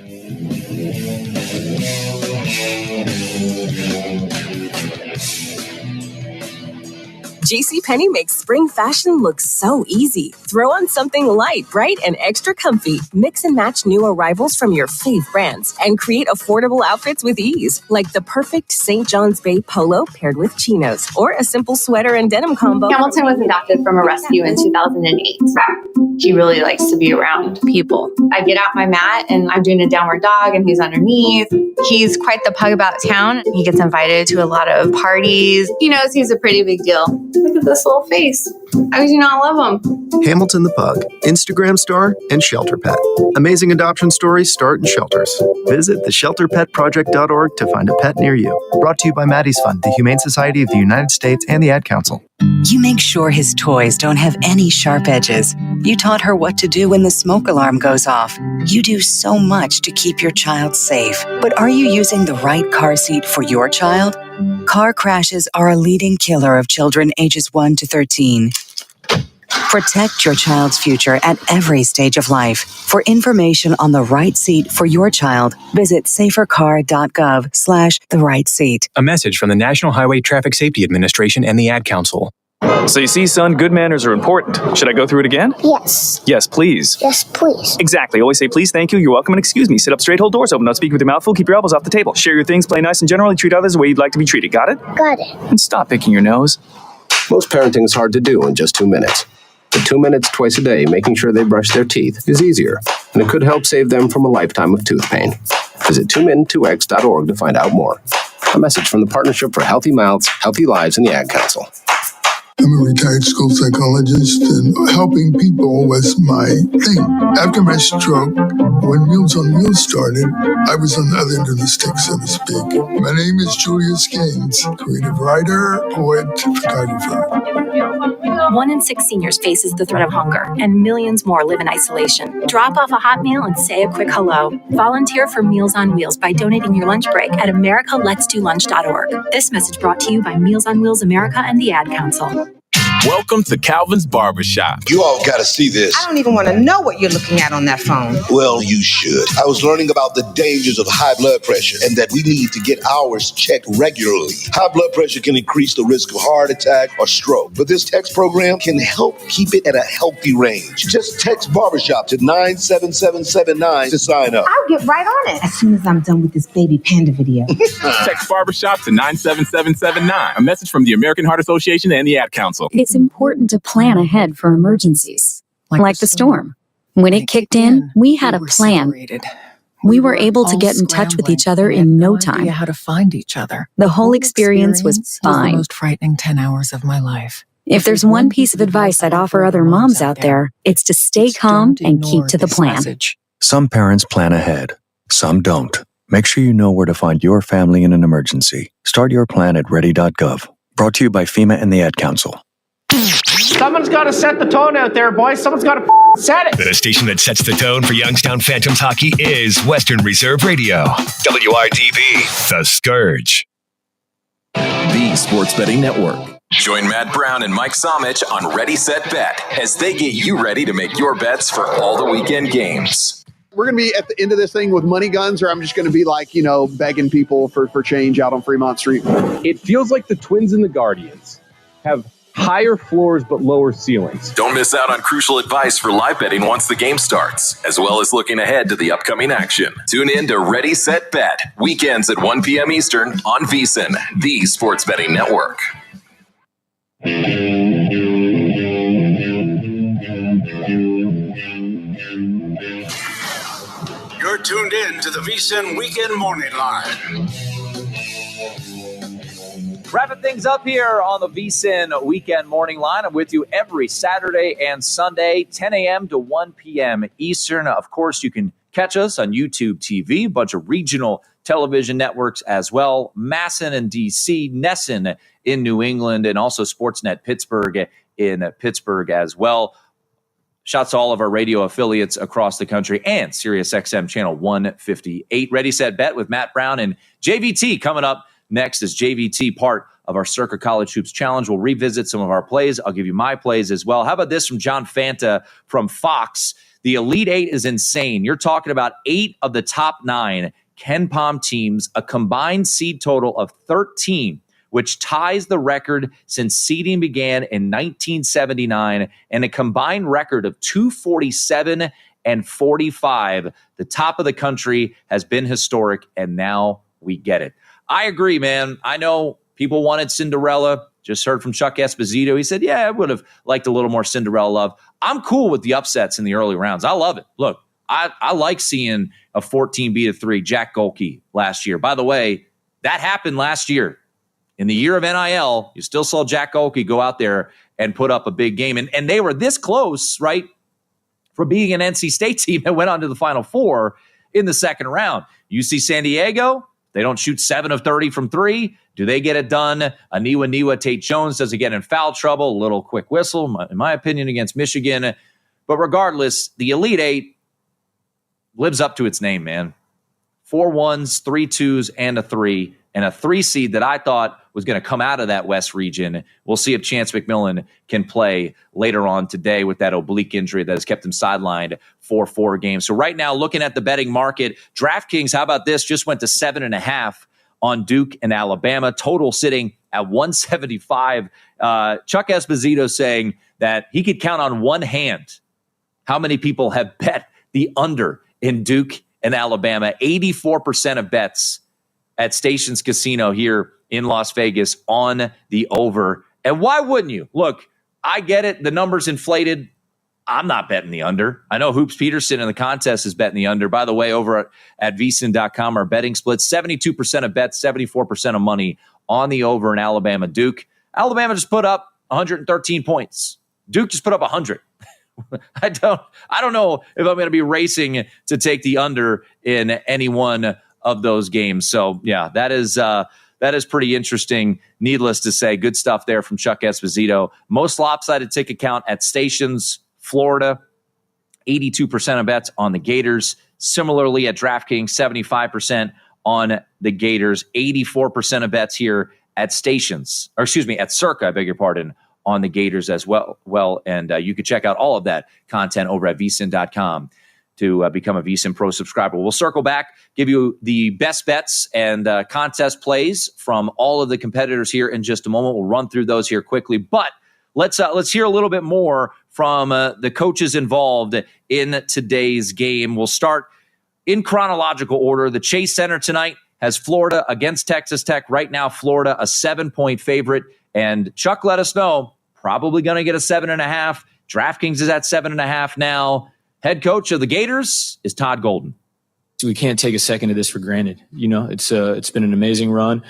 S2: JCPenney makes spring fashion look so easy. Throw on something light, bright, and extra comfy. Mix and match new arrivals from your fave brands and create affordable outfits with ease, like the perfect St. John's Bay polo paired with chinos, or a simple sweater and denim combo.
S3: Hamilton was adopted from a rescue in 2008. He really likes to be around people. I get out my mat and I'm doing a downward dog and he's underneath. He's quite the pug about town. He gets invited to a lot of parties. He knows he's a pretty big deal. Look at this little face. How could you not love him?
S4: Hamilton the Pug, Instagram star and shelter pet. Amazing adoption stories start in shelters. Visit theshelterpetproject.org to find a pet near you. Brought to you by Maddie's Fund, the Humane Society of the United States, and the Ad Council.
S5: You make sure his toys don't have any sharp edges. You taught her what to do when the smoke alarm goes off. You do so much to keep your child safe. But are you using the right car seat for your child? Car crashes are a leading killer of children ages 1 to 13. Protect your child's future at every stage of life. For information on the right seat for your child, visit safercar.gov/the right seat.
S6: A message from the National Highway Traffic Safety Administration and the Ad Council.
S8: So you see, son, good manners are important. Should I go through it again?
S26: Yes.
S8: Yes, please.
S26: Yes, please.
S8: Exactly. Always say please, thank you, you're welcome, and excuse me. Sit up straight, hold doors open, don't speak with your mouth full, keep your elbows off the table. Share your things, play nice, and generally treat others the way you'd like to be treated. Got it?
S26: Got it.
S8: And stop picking your nose.
S11: Most parenting is hard to do in just 2 minutes. But 2 minutes twice a day, making sure they brush their teeth, is easier, and it could help save them from a lifetime of tooth pain. Visit 2min2x.org to find out more. A message from the Partnership for Healthy Mouths, Healthy Lives, and the Ad Council.
S12: I'm a retired school psychologist, and helping people was my thing. After my stroke, when Meals on Wheels started, I was on the other end of the stick, so to speak. My name is Julius Gaines, creative writer, poet, photographer.
S33: 1 in 6 seniors faces the threat of hunger, and millions more live in isolation. Drop off a hot meal and say a quick hello. Volunteer for Meals on Wheels by donating your lunch break at americaletsdolunch.org. This message brought to you by Meals on Wheels America and the Ad Council.
S13: Welcome to Calvin's Barbershop.
S14: You all got to see this.
S16: I don't even want to know what you're looking at on that phone.
S14: Well, you should. I was learning about the dangers of high blood pressure and that we need to get ours checked regularly. High blood pressure can increase the risk of heart attack or stroke, but this text program can help keep it at a healthy range. Just text Barbershop to 97779 to sign up.
S16: I'll get right on it as soon as I'm done with this baby panda video.
S13: Text Barbershop to 97779. A message from the American Heart Association and the Ad Council.
S18: It's important to plan ahead for emergencies, like the storm. When it kicked in, we had a plan. We were able to get in touch with each other in no time.
S19: How to find each other.
S18: The whole experience was fine.
S19: The most frightening 10 hours of my life.
S18: If there's one piece of advice I'd offer other moms out there, it's to stay calm and keep to the plan.
S30: Some parents plan ahead, some don't. Make sure you know where to find your family in an emergency. Start your plan at ready.gov. Brought to you by FEMA and the Ad Council.
S34: Someone's got to set the tone out there, boys. Someone's got to set it.
S17: The station that sets the tone for Youngstown Phantoms hockey is Western Reserve Radio. WRTV, The Scourge.
S15: The Sports Betting Network. Join Matt Brown and Mike Somich on Ready, Set, Bet as they get you ready to make your bets for all the weekend games.
S20: We're going to be at the end of this thing with money guns, or I'm just going to be like, begging people for change out on Fremont Street.
S21: It feels like the Twins and the Guardians have higher floors but lower ceilings.
S15: Don't miss out on crucial advice for live betting once the game starts, as well as looking ahead to the upcoming action. Tune in to Ready, Set, Bet, weekends at 1 p.m. Eastern on VSiN, the Sports Betting Network.
S24: You're tuned in to the VSiN Weekend Morning Line.
S25: Wrapping things up here on the VSiN Weekend Morning Line. I'm with you every Saturday and Sunday, 10 a.m. to 1 p.m. Eastern. Of course, you can catch us on YouTube TV, a bunch of regional television networks as well. Masson in D.C., Nesson in New England, and also Sportsnet Pittsburgh in Pittsburgh as well. Shouts to all of our radio affiliates across the country and SiriusXM channel 158. Ready, Set, Bet with Matt Brown and JVT coming up next is JVT, part of our Circa College Hoops Challenge. We'll revisit some of our plays. I'll give you my plays as well. How about this from John Fanta from Fox? The Elite Eight is insane. You're talking about 8 of the top 9 Ken Pom teams, a combined seed total of 13, which ties the record since seeding began in 1979, and a combined record of 247 and 45. The top of the country has been historic, and now we get it. I agree, man. I know people wanted Cinderella. Just heard from Chuck Esposito. He said, yeah, I would have liked a little more Cinderella love. I'm cool with the upsets in the early rounds. I love it. Look, I like seeing a 14 beat a 3, Jack Golke last year. By the way, that happened last year. In the year of NIL, you still saw Jack Golke go out there and put up a big game. And they were this close, right, for being an NC State team that went on to the Final Four in the second round. UC San Diego, they don't shoot 7 of 30 from 3. Do they get it done? Aniwa Tate Jones doesn't get in foul trouble. A little quick whistle, in my opinion, against Michigan. But regardless, the Elite Eight lives up to its name, man. 4 1s, 3 2s, and a 3. And a 3 seed that I thought was going to come out of that West region. We'll see if Chance McMillan can play later on today with that oblique injury that has kept him sidelined for 4 games. So right now, looking at the betting market, DraftKings, how about this? Just went to 7.5 on Duke and Alabama. Total sitting at 175. Chuck Esposito saying that he could count on one hand how many people have bet the under in Duke and Alabama. 84% of bets at Stations Casino here in Las Vegas on the over. And why wouldn't you? Look, I get it. The number's inflated. I'm not betting the under. I know Hoops Peterson in the contest is betting the under. By the way, over at vsin.com, our betting split, 72% of bets, 74% of money on the over in Alabama Duke. Alabama just put up 113 points. Duke just put up 100. I don't know if I'm going to be racing to take the under in any one of those games. So yeah, that is pretty interesting. Needless to say, good stuff there from Chuck Esposito. Most lopsided ticket count at Stations, Florida, 82% of bets on the Gators. Similarly at DraftKings, 75% on the Gators, 84% of bets here at Stations, or excuse me, at Circa, I beg your pardon, on the Gators as well. And you can check out all of that content over at vsin.com. to become a VSiN Pro subscriber. We'll circle back, give you the best bets and contest plays from all of the competitors here in just a moment. We'll run through those here quickly, but let's hear a little bit more from the coaches involved in today's game. We'll start in chronological order. The Chase Center tonight has Florida against Texas Tech. Right now, Florida, a 7-point favorite. And Chuck let us know, probably going to get a 7.5. DraftKings is at 7.5 now. Head coach of the Gators is Todd Golden.
S1: We can't take a second of this for granted. You know, it's been an amazing run.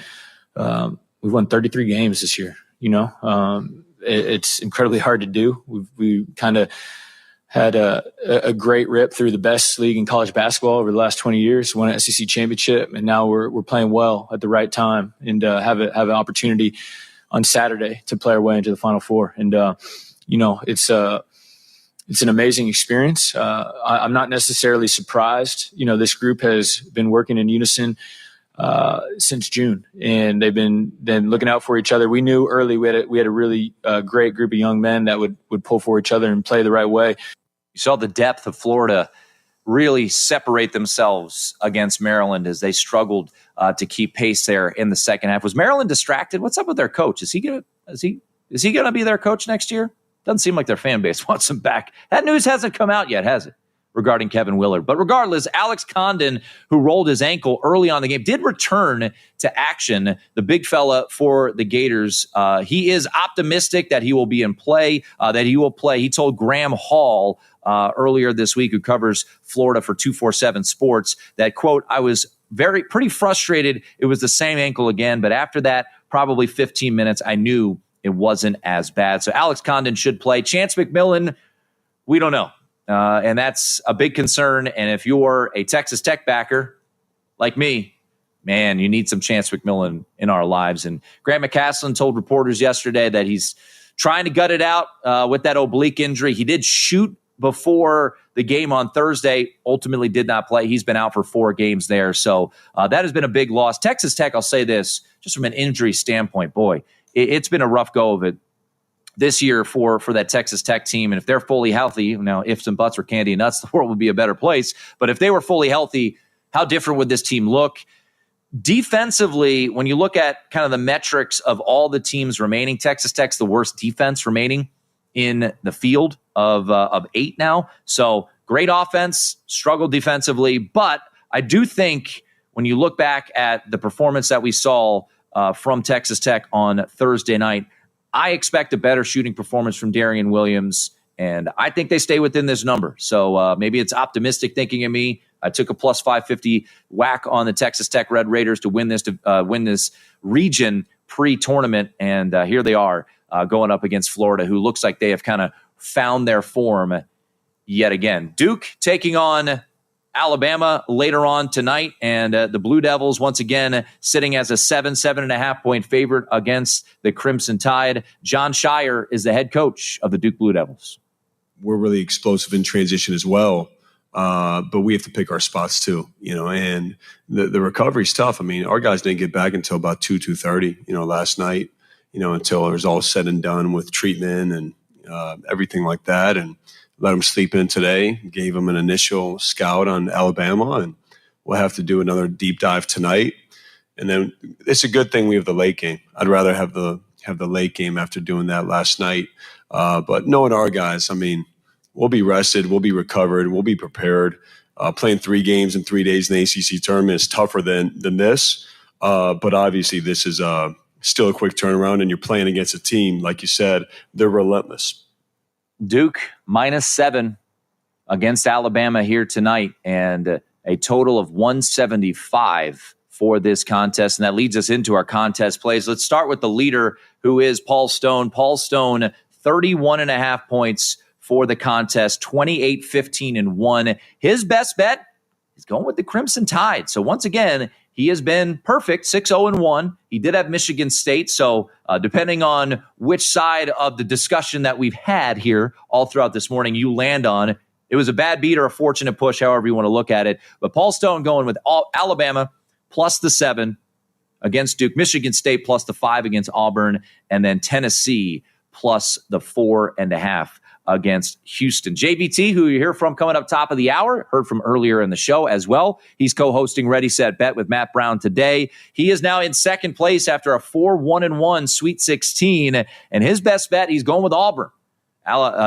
S1: We've won 33 games this year. You know, it's incredibly hard to do. We kind of had a great rip through the best league in college basketball over the last 20 years. Won an SEC championship, and now we're playing well at the right time and have an opportunity on Saturday to play our way into the Final Four. And you know, it's an amazing experience. I'm not necessarily surprised. You know, this group has been working in unison since June, and they've been looking out for each other. We knew early we had a really great group of young men that would pull for each other and play the right way.
S25: You saw the depth of Florida really separate themselves against Maryland as they struggled to keep pace there in the second half. Was Maryland distracted? What's up with their coach? Is he gonna be their coach next year? Doesn't seem like their fan base wants him back. That news hasn't come out yet, has it? Regarding Kevin Willard. But regardless, Alex Condon, who rolled his ankle early on in the game, did return to action. The big fella for the Gators. He is optimistic that he will be in play, that he will play. He told Graham Hall earlier this week, who covers Florida for 247 Sports, that, quote, I was pretty frustrated. It was the same ankle again. But after that, probably 15 minutes, I knew it wasn't as bad. So Alex Condon should play. Chance McMillan, we don't know. And that's a big concern. And if you're a Texas Tech backer like me, man, you need some Chance McMillan in our lives. And Grant McCaslin told reporters yesterday that he's trying to gut it out with that oblique injury. He did shoot before the game on Thursday, ultimately did not play. He's been out for 4 games there. So that has been a big loss. Texas Tech, I'll say this, just from an injury standpoint, boy, it's been a rough go of it this year for that Texas Tech team. And if they're fully healthy, now ifs and buts or candy and nuts, the world would be a better place. But if they were fully healthy, how different would this team look? Defensively, when you look at kind of the metrics of all the teams remaining, Texas Tech's the worst defense remaining in the field of 8 now. So great offense, struggled defensively. But I do think when you look back at the performance that we saw from Texas Tech on Thursday night, I expect a better shooting performance from Darian Williams, and I think they stay within this number. So maybe it's optimistic thinking of me. I took a plus 550 whack on the Texas Tech Red Raiders to win this region pre-tournament, and here they are going up against Florida, who looks like they have kind of found their form yet again. Duke taking on Alabama later on tonight, and the Blue Devils once again sitting as a 7.5 point favorite against the Crimson Tide. John Shire is the head coach of the Duke Blue Devils.
S2: We're really explosive in transition as well, but we have to pick our spots too, and the recovery's tough. I mean, our guys didn't get back until about 2:30, last night, until it was all said and done with treatment and everything like that, and let them sleep in today, gave them an initial scout on Alabama, and we'll have to do another deep dive tonight. And then it's a good thing we have the late game. I'd rather have the late game after doing that last night. But knowing our guys, I mean, we'll be rested, we'll be recovered, we'll be prepared. Playing 3 games in 3 days in the ACC tournament is tougher than this. But obviously this is still a quick turnaround, and you're playing against a team, like you said, they're relentless.
S25: Duke -7 against Alabama here tonight, and a total of 175 for this contest. And that leads us into our contest plays. Let's start with the leader, who is Paul Stone. Paul Stone, 31.5 points for the contest, 28, 15, and 1. His best bet is going with the Crimson Tide. So once again, he has been perfect, 6-0-1. He did have Michigan State, so depending on which side of the discussion that we've had here all throughout this morning you land on, it was a bad beat or a fortunate push, however you want to look at it. But Paul Stone going with Alabama plus the 7 against Duke, Michigan State plus the 5 against Auburn, and then Tennessee plus the 4.5 against Houston. JVT, who you hear from coming up top of the hour, heard from earlier in the show as well. He's co-hosting Ready, Set, Bet with Matt Brown today. He is now in second place after a 4-1-1 Sweet 16, and his best bet, he's going with Auburn.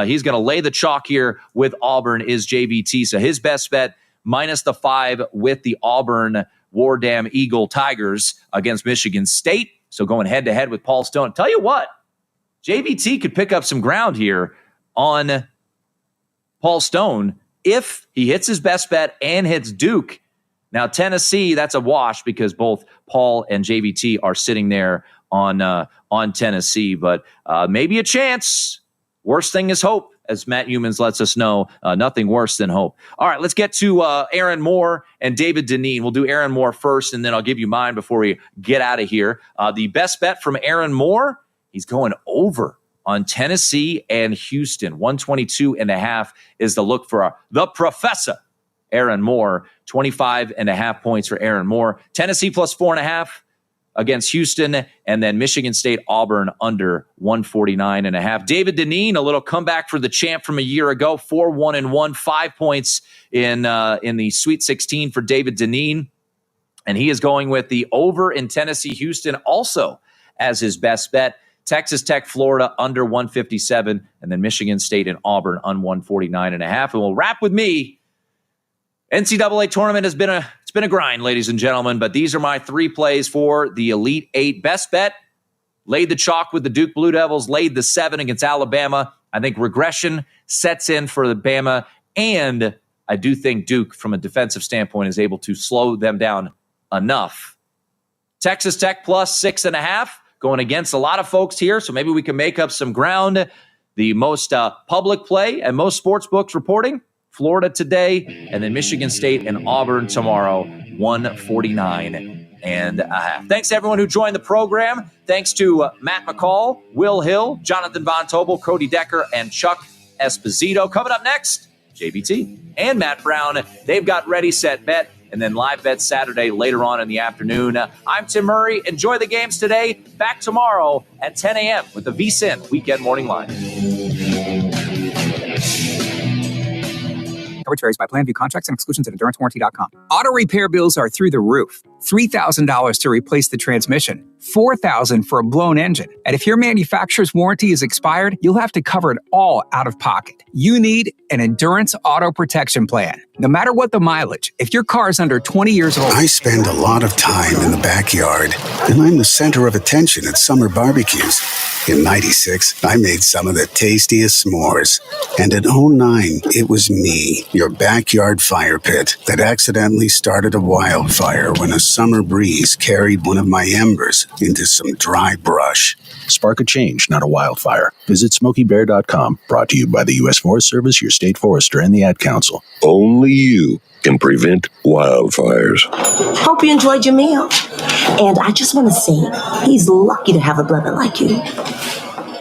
S25: He's going to lay the chalk here with Auburn is JVT. So his best bet, minus the 5 with the Auburn War Dam Eagle Tigers against Michigan State. So going head-to-head with Paul Stone. Tell you what, JVT could pick up some ground here on Paul Stone if he hits his best bet and hits Duke. Now, Tennessee, that's a wash because both Paul and JVT are sitting there on Tennessee. But maybe a chance. Worst thing is hope, as Matt Humans lets us know. Nothing worse than hope. All right, let's get to Aaron Moore and David Deneen. We'll do Aaron Moore first, and then I'll give you mine before we get out of here. The best bet from Aaron Moore, he's going over on Tennessee and Houston. 122.5 is the look for the professor, Aaron Moore. 25.5 points for Aaron Moore. Tennessee plus 4.5 against Houston, and then Michigan State, Auburn under 149.5. David Deneen, a little comeback for the champ from a year ago. 4-1-1, 5 points in the Sweet 16 for David Deneen, and he is going with the over in Tennessee, Houston, also as his best bet. Texas Tech, Florida under 157, and then Michigan State and Auburn on 149.5. And we'll wrap with me. NCAA tournament has been a grind, ladies and gentlemen, but these are my 3 plays for the Elite 8. Best bet, laid the chalk with the Duke Blue Devils, laid the 7 against Alabama. I think regression sets in for the Bama, and I do think Duke, from a defensive standpoint, is able to slow them down enough. Texas Tech plus 6.5. Going against a lot of folks here, so maybe we can make up some ground. The most public play and most sports books reporting, Florida today, and then Michigan State and Auburn tomorrow, 149.5. Thanks to everyone who joined the program. Thanks to Matt McCall, Will Hill, Jonathan Von Tobel, Cody Decker, and Chuck Esposito. Coming up next, JBT and Matt Brown. They've got Ready, Set, Bet, and then Live Bet Saturday later on in the afternoon. I'm Tim Murray. Enjoy the games today. Back tomorrow at 10 a.m. with the VSiN Weekend Morning Line.
S3: Coverage varies by plan. View contracts and exclusions at endurancewarranty.com. Auto repair bills are through the roof. $3,000 to replace the transmission. $4,000 for a blown engine. And if your manufacturer's warranty is expired, you'll have to cover it all out of pocket. You need an Endurance Auto Protection Plan. No matter what the mileage, if your car is under 20 years old.
S4: I spend a lot of time in the backyard, and I'm the center of attention at summer barbecues. In '96, I made some of the tastiest s'mores. And in '09, it was me, your backyard fire pit, that accidentally started a wildfire when a summer breeze carried one of my embers into some dry brush.
S5: Spark a change, not a wildfire. Visit SmokeyBear.com. Brought to you by the U.S. Forest Service, your state forester, and the Ad Council.
S6: Only you can prevent wildfires.
S7: Hope you enjoyed your meal. And I just want to say, he's lucky to have a brother like you.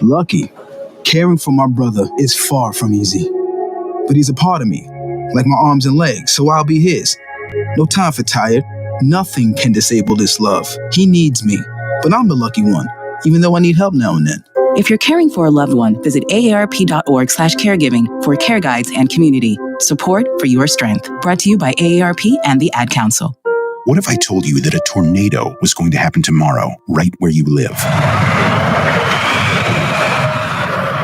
S9: Lucky? Caring for my brother is far from easy. But he's a part of me, like my arms and legs, so I'll be his. No time for tired. Nothing can disable this love. He needs me, but I'm the lucky one, even though I need help now and then.
S10: If you're caring for a loved one, visit aarp.org/caregiving for care guides and community support for your strength. Brought to you by AARP and the Ad Council.
S22: What if I told you that a tornado was going to happen tomorrow, right where you live?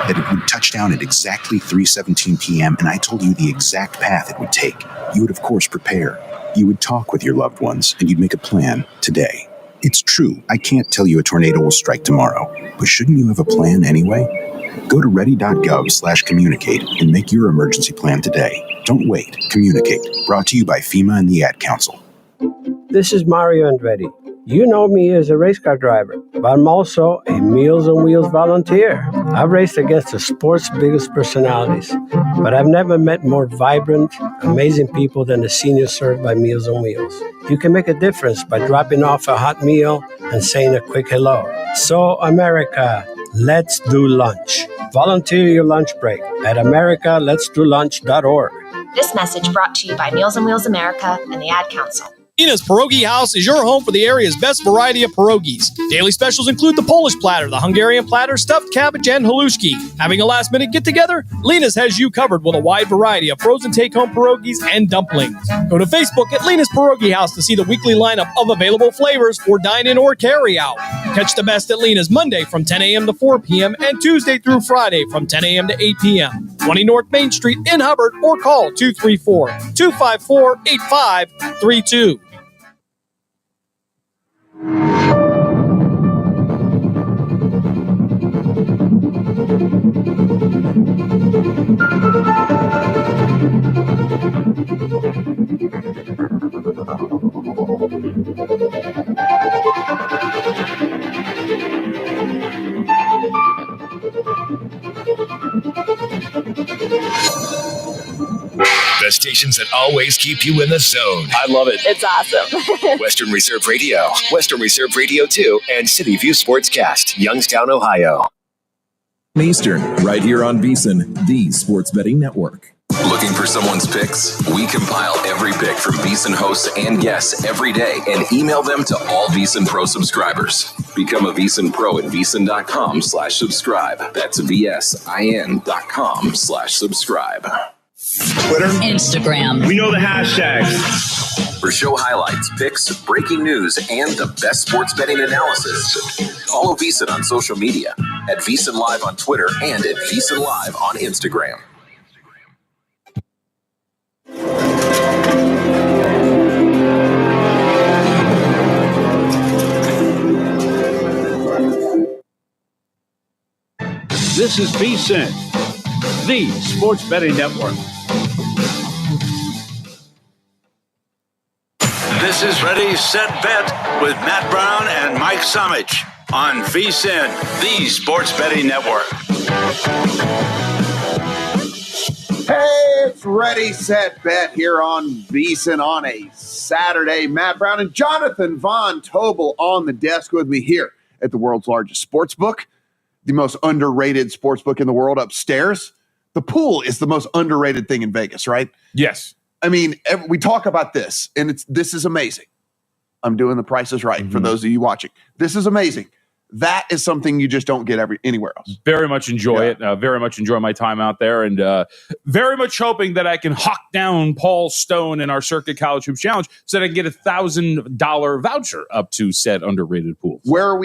S22: That it would touch down at exactly 3:17 p.m., and I told you the exact path it would take. You would, of course, prepare. You would talk with your loved ones, and you'd make a plan today. It's true, I can't tell you a tornado will strike tomorrow, but shouldn't you have a plan anyway? Go to ready.gov/communicate and make your emergency plan today. Don't wait. Communicate. Brought to you by FEMA and the Ad Council.
S23: This is Mario Andretti. You know me as a race car driver, but I'm also a Meals on Wheels volunteer. I've raced against the sport's biggest personalities, but I've never met more vibrant, amazing people than the seniors served by Meals on Wheels. You can make a difference by dropping off a hot meal and saying a quick hello. So, America, let's do lunch. Volunteer your lunch break at americaletsdolunch.org.
S33: This message brought to you by Meals on Wheels America and the Ad Council.
S27: Lena's Pierogi House is your home for the area's best variety of pierogies. Daily specials include the Polish platter, the Hungarian platter, stuffed cabbage, and halushki. Having a last-minute get-together? Lena's has you covered with a wide variety of frozen take-home pierogies and dumplings. Go to Facebook at Lena's Pierogi House to see the weekly lineup of available flavors for dine-in or carry-out. Catch the best at Lena's Monday from 10 a.m. to 4 p.m. and Tuesday through Friday from 10 a.m. to 8 p.m. 20 North Main Street in Hubbard, or call 234-254-8532.
S17: The stations that always keep you in the zone.
S25: I love it.
S33: It's awesome.
S17: Western Reserve Radio, Western Reserve Radio 2, and City View Sportscast, Youngstown, Ohio.
S15: Eastern, right here on VSiN, the Sports Betting Network. Looking for someone's picks? We compile every pick from VSiN hosts and guests every day and email them to all VSiN Pro subscribers. Become a VSiN Pro at VSiN.com/subscribe. That's VSIN.com/subscribe.
S28: Twitter, Instagram. We know the hashtags.
S15: For show highlights, picks, breaking news, and the best sports betting analysis, follow VSiN on social media at VSiN Live on Twitter and at VSiN Live on Instagram.
S24: This is VSiN, the Sports Betting Network. This is Ready, Set, Bet with Matt Brown and Mike Somich on VSiN, the Sports Betting Network.
S20: Hey, it's Ready, Set, Bet here on VSiN on a Saturday. Matt Brown and Jonathan Von Tobel on the desk with me here at the world's largest sports book, the most underrated sports book in the world upstairs, the pool is the most underrated thing in Vegas, right?
S8: Yes.
S20: I mean, we talk about this, and this is amazing. I'm doing the Price is Right for those of you watching. This is amazing. That is something you just don't get anywhere else.
S8: Very much enjoy it. Very much enjoy my time out there, and very much hoping that I can hawk down Paul Stone in our Circuit College Hoops Challenge so that I can get $1,000 voucher up to said underrated pool.
S20: Where do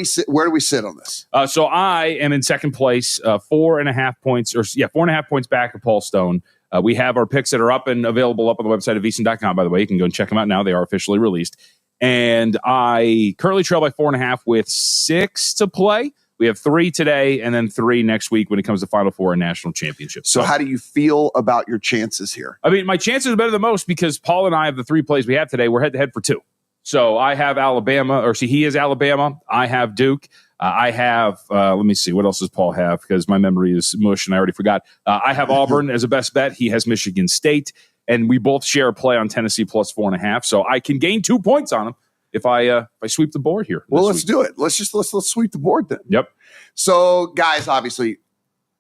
S20: we sit on this?
S8: So I am in second place, 4.5 points, 4.5 points back of Paul Stone. We have our picks that are up and available up on the website of VSiN.com, by the way. You can go and check them out now. They are officially released. And I currently trail by 4.5 with 6 to play. We have 3 today and then 3 next week when it comes to Final Four and national championships.
S20: So how do you feel about your chances here?
S8: I mean, my chances are better than most because Paul and I have the 3 plays we have today. We're head-to-head for 2. So I have Alabama, he is Alabama. I have Duke. I have, let me see, what else does Paul have? Because my memory is mush and I already forgot. I have Auburn as a best bet. He has Michigan State. And we both share a play on Tennessee plus 4.5. So I can gain 2 points on him if I sweep the board here.
S20: Well, let's do it. Let's sweep the board then.
S8: Yep.
S20: So, guys, obviously,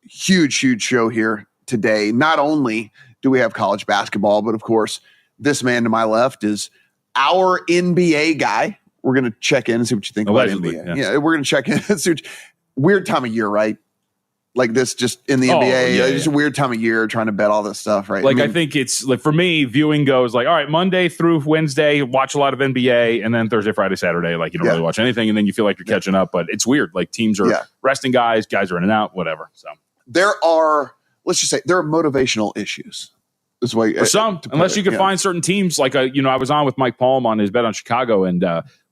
S20: huge show here today. Not only do we have college basketball, but of course, this man to my left is our NBA guy. We're going to check in and see what you think
S8: Allegedly,
S20: about NBA. Yeah, we're going to check in and see weird time of year, right? Like this, just in the NBA, it's a weird time of year trying to bet all this stuff, right?
S8: I think it's like for me, viewing goes like, all right, Monday through Wednesday, watch a lot of NBA, and then Thursday, Friday, Saturday, like you don't really watch anything, and then you feel like you're catching up. But it's weird. Like teams are resting guys are in and out, whatever. So there are
S20: motivational issues. This way,
S8: for some, unless you can find certain teams, like I was on with Mike Palm on his bet on Chicago, and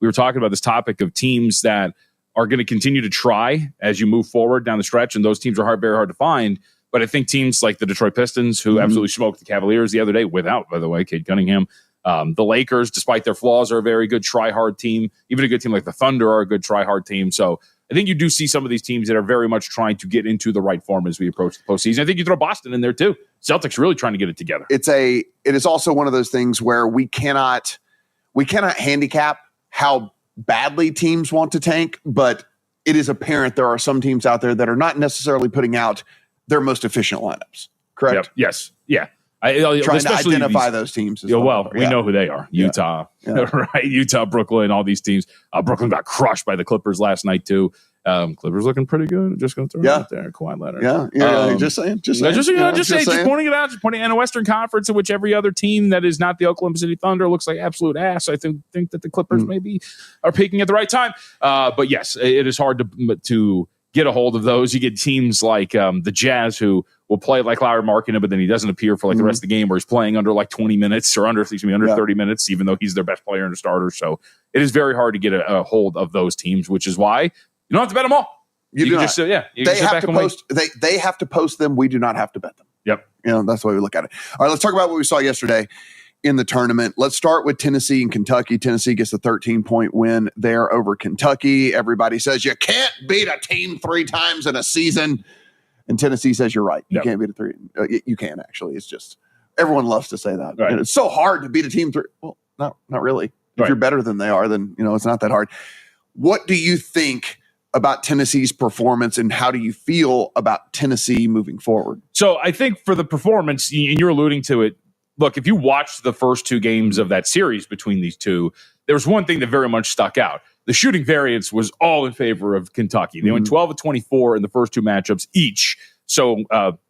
S8: we were talking about this topic of teams that are going to continue to try as you move forward down the stretch, and those teams are very hard to find. But I think teams like the Detroit Pistons, who absolutely smoked the Cavaliers the other day, without, by the way, Cade Cunningham, the Lakers, despite their flaws, are a very good try-hard team. Even a good team like the Thunder are a good try-hard team. So I think you do see some of these teams that are very much trying to get into the right form as we approach the postseason. I think you throw Boston in there too. Celtics really trying to get it together.
S20: It is also one of those things where we cannot handicap how badly teams want to tank, but it is apparent there are some teams out there that are not necessarily putting out their most efficient lineups. Correct?
S8: Yep. Yes. Yeah.
S20: Trying to identify those teams.
S8: We know who they are. Utah, right? Utah, Brooklyn, all these teams. Brooklyn got crushed by the Clippers last night too. Clippers looking pretty good. Just going to throw it out there. Kawhi Leonard.
S20: Just saying.
S8: Just pointing it out. Just pointing in a Western Conference in which every other team that is not the Oklahoma City Thunder looks like absolute ass. I think that the Clippers maybe are peaking at the right time. But yes, it is hard to get a hold of those. You get teams like the Jazz who will play like Lauri Markkanen, but then he doesn't appear for like the rest of the game, where he's playing under like 20 minutes or under 30 minutes, even though he's their best player and a starter. So it is very hard to get a hold of those teams, which is why you don't have to bet them all.
S20: They have to post them. We do not have to bet them.
S8: Yep.
S20: That's the way we look at it. All right, let's talk about what we saw yesterday in the tournament. Let's start with Tennessee and Kentucky. Tennessee gets a 13-point win there over Kentucky. Everybody says you can't beat a team 3 times in a season. And Tennessee says you're right. You can't beat a 3. You can, actually. It's just everyone loves to say that.
S8: Right.
S20: And it's so hard to beat a team 3. Well, not really. If you're better than they are, then it's not that hard. What do you think about Tennessee's performance, and how do you feel about Tennessee moving forward?
S8: So I think for the performance, and you're alluding to it, look, if you watched the first 2 games of that series between these two, there was one thing that very much stuck out. The shooting variance was all in favor of Kentucky. They went 12 of 24 in the first 2 matchups each. So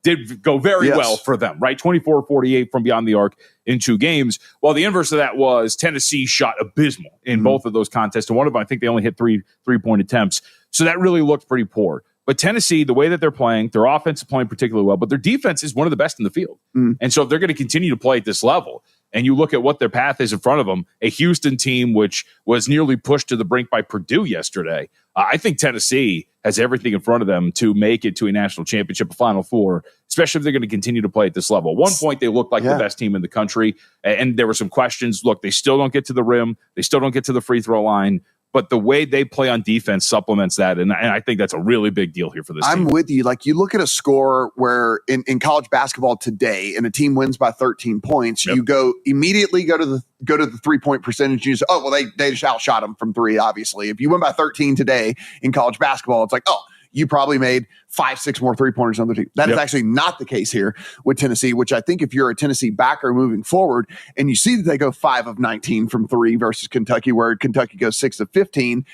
S8: did go very well for them, right? 24-48 from beyond the arc in 2 games. While the inverse of that was Tennessee shot abysmal in both of those contests. And one of them, I think they only hit 3-point attempts. So that really looked pretty poor. But Tennessee, the way that they're playing, their offense is playing particularly well, but their defense is one of the best in the field. And so if they're going to continue to play at this level, and you look at what their path is in front of them, a Houston team which was nearly pushed to the brink by Purdue yesterday, I think Tennessee has everything in front of them to make it to a national championship, a Final Four, especially if they're going to continue to play at this level. At one point, they looked like the best team in the country, and there were some questions. Look, they still don't get to the rim. They still don't get to the free throw line. But the way they play on defense supplements that, and I think that's a really big deal here for this team.
S20: I'm with you. Like, you look at a score where in college basketball today, and a team wins by 13 points, you immediately go to the 3-point percentage, and you say, oh, well, they just outshot them from 3, obviously. If you win by 13 today in college basketball, it's like, oh, you probably made 5-6 more 3-pointers on the team. That is actually not the case here with Tennessee, which I think if you're a Tennessee backer moving forward and you see that they go 5 of 19 from 3 versus Kentucky, where Kentucky goes 6 of 15,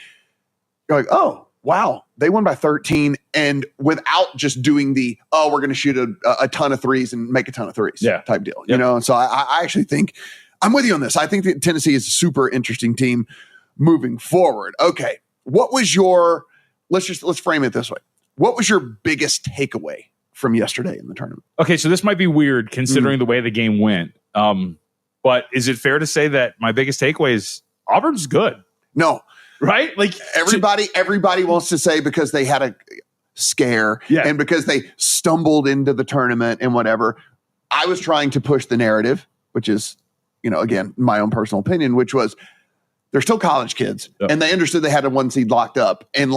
S20: you're like, oh, wow, they won by 13, and without just doing the, we're going to shoot a ton of threes and make a ton of threes type deal. You know, and so I actually think I'm with you on this. I think that Tennessee is a super interesting team moving forward. Okay, what was your let's frame it this way. What was your biggest takeaway from yesterday in the tournament?
S8: Okay, so this might be weird considering the way the game went. But is it fair to say that my biggest takeaway is Auburn's good?
S20: No.
S8: Right? Like
S20: everybody wants to say because they had a scare and because they stumbled into the tournament and whatever. I was trying to push the narrative, which is, again, my own personal opinion, which was they're still college kids and they understood they had a 1 seed locked up. And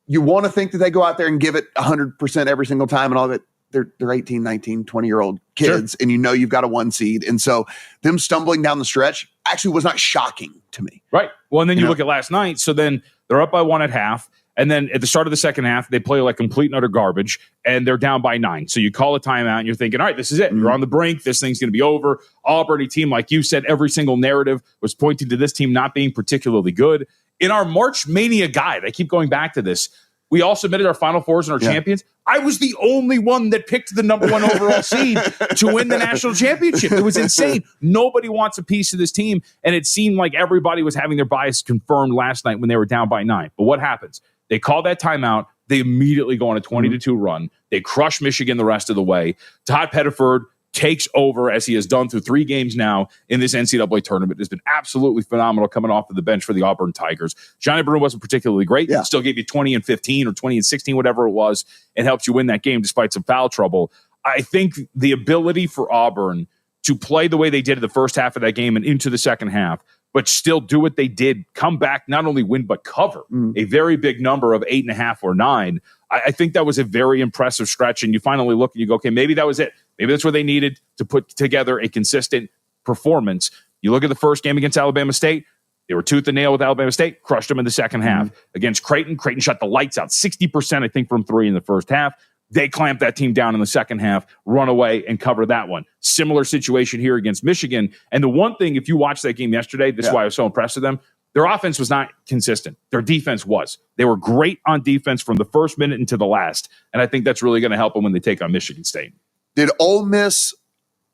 S20: you want to think that they go out there and give it 100% every single time and all that. They're 18, 19, 20-year-old kids, and you've got a 1 seed. And so them stumbling down the stretch actually was not shocking to me.
S8: Right. Well, and then you look at last night. So then they're up by 1 at half. And then at the start of the second half, they play like complete and utter garbage, and they're down by 9. So you call a timeout, and you're thinking, all right, this is it. You're on the brink. This thing's going to be over. Auburn, a team, like you said, every single narrative was pointing to this team not being particularly good. In our March Mania guide, I keep going back to this, we all submitted our Final Fours and our champions. I was the only one that picked the number 1 overall seed to win the national championship. It was insane. Nobody wants a piece of this team, and it seemed like everybody was having their bias confirmed last night when they were down by 9. But what happens? They call that timeout. They immediately go on a 20-2 run. They crush Michigan the rest of the way. Todd Pettiford takes over, as he has done through 3 games now in this NCAA tournament. It's been absolutely phenomenal coming off of the bench for the Auburn Tigers. Johnny Bruno wasn't particularly great. Still gave you 20 and 15 or 20 and 16, whatever it was, and helped you win that game despite some foul trouble. I think the ability for Auburn to play the way they did in the first half of that game and into the second half, but still do what they did, come back, not only win, but cover a very big number of 8.5 or 9. I think that was a very impressive stretch. And you finally look and you go, okay, maybe that was it. Maybe that's what they needed to put together a consistent performance. You look at the first game against Alabama State. They were tooth and nail with Alabama State, crushed them in the second half. Against Creighton shut the lights out, 60%, I think, from 3 in the first half. They clamped that team down in the second half, run away, and cover that one. Similar situation here against Michigan. And the one thing, if you watched that game yesterday, this is why I was so impressed with them, their offense was not consistent. Their defense was. They were great on defense from the first minute into the last. And I think that's really going to help them when they take on Michigan State.
S20: Did Ole Miss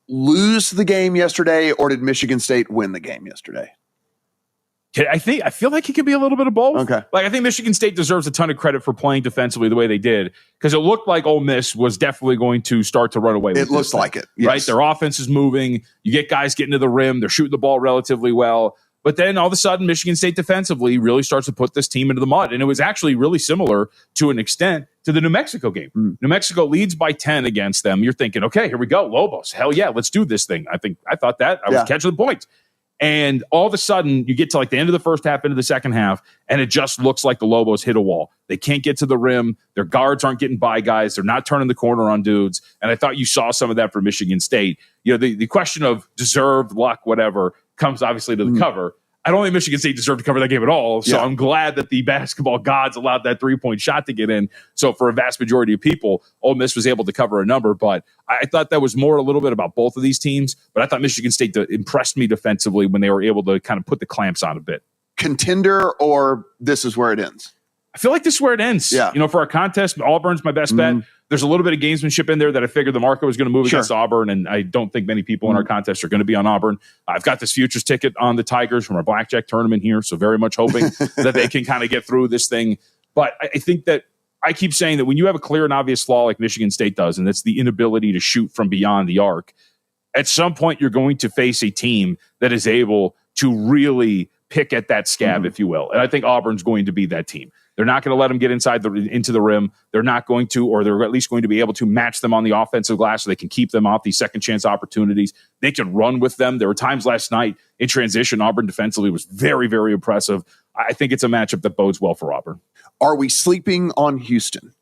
S20: lose the game yesterday, or did Michigan State win the game yesterday?
S8: I feel like it could be a little bit of both.
S20: Okay.
S8: Like, I think Michigan State deserves a ton of credit for playing defensively the way they did, because it looked like Ole Miss was definitely going to start to run away with
S20: it. It looks like it. Yes.
S8: Right? Their offense is moving. You get guys getting to the rim. They're shooting the ball relatively well. But then all of a sudden, Michigan State defensively really starts to put this team into the mud. And it was actually really similar to an extent to the New Mexico game. New Mexico leads by 10 against them. You're thinking, okay, here we go. Lobos. Hell yeah, let's do this thing. I thought that. I was catching the point. And all of a sudden, you get to like the end of the first half, into the second half, and it just looks like the Lobos hit a wall. They can't get to the rim. Their guards aren't getting by guys. They're not turning the corner on dudes. And I thought you saw some of that for Michigan State. You know, the question of deserved luck, whatever, comes obviously to the cover. I don't think Michigan State deserved to cover that game at all. So I'm glad that the basketball gods allowed that 3-point shot to get in. So for a vast majority of people, Ole Miss was able to cover a number. But I thought that was more a little bit about both of these teams. But I thought Michigan State impressed me defensively when they were able to kind of put the clamps on a bit.
S20: Contender, or this is where it ends?
S8: I feel like this is where it ends.
S20: Yeah.
S8: You know, for our contest, Auburn's my best bet. There's a little bit of gamesmanship in there that I figured the market was going to move against Auburn, and I don't think many people in our contest are going to be on Auburn. I've got this futures ticket on the Tigers from our blackjack tournament here, so very much hoping that they can kind of get through this thing. But I think that I keep saying that when you have a clear and obvious flaw like Michigan State does, and it's the inability to shoot from beyond the arc, at some point you're going to face a team that is able to really pick at that scab, if you will. And I think Auburn's going to be that team. They're not going to let them get into the rim. They're not going to, or they're at least going to be able to match them on the offensive glass so they can keep them off these second chance opportunities. They can run with them. There were times last night in transition, Auburn defensively was very, very impressive. I think it's a matchup that bodes well for Auburn.
S20: Are we sleeping on Houston?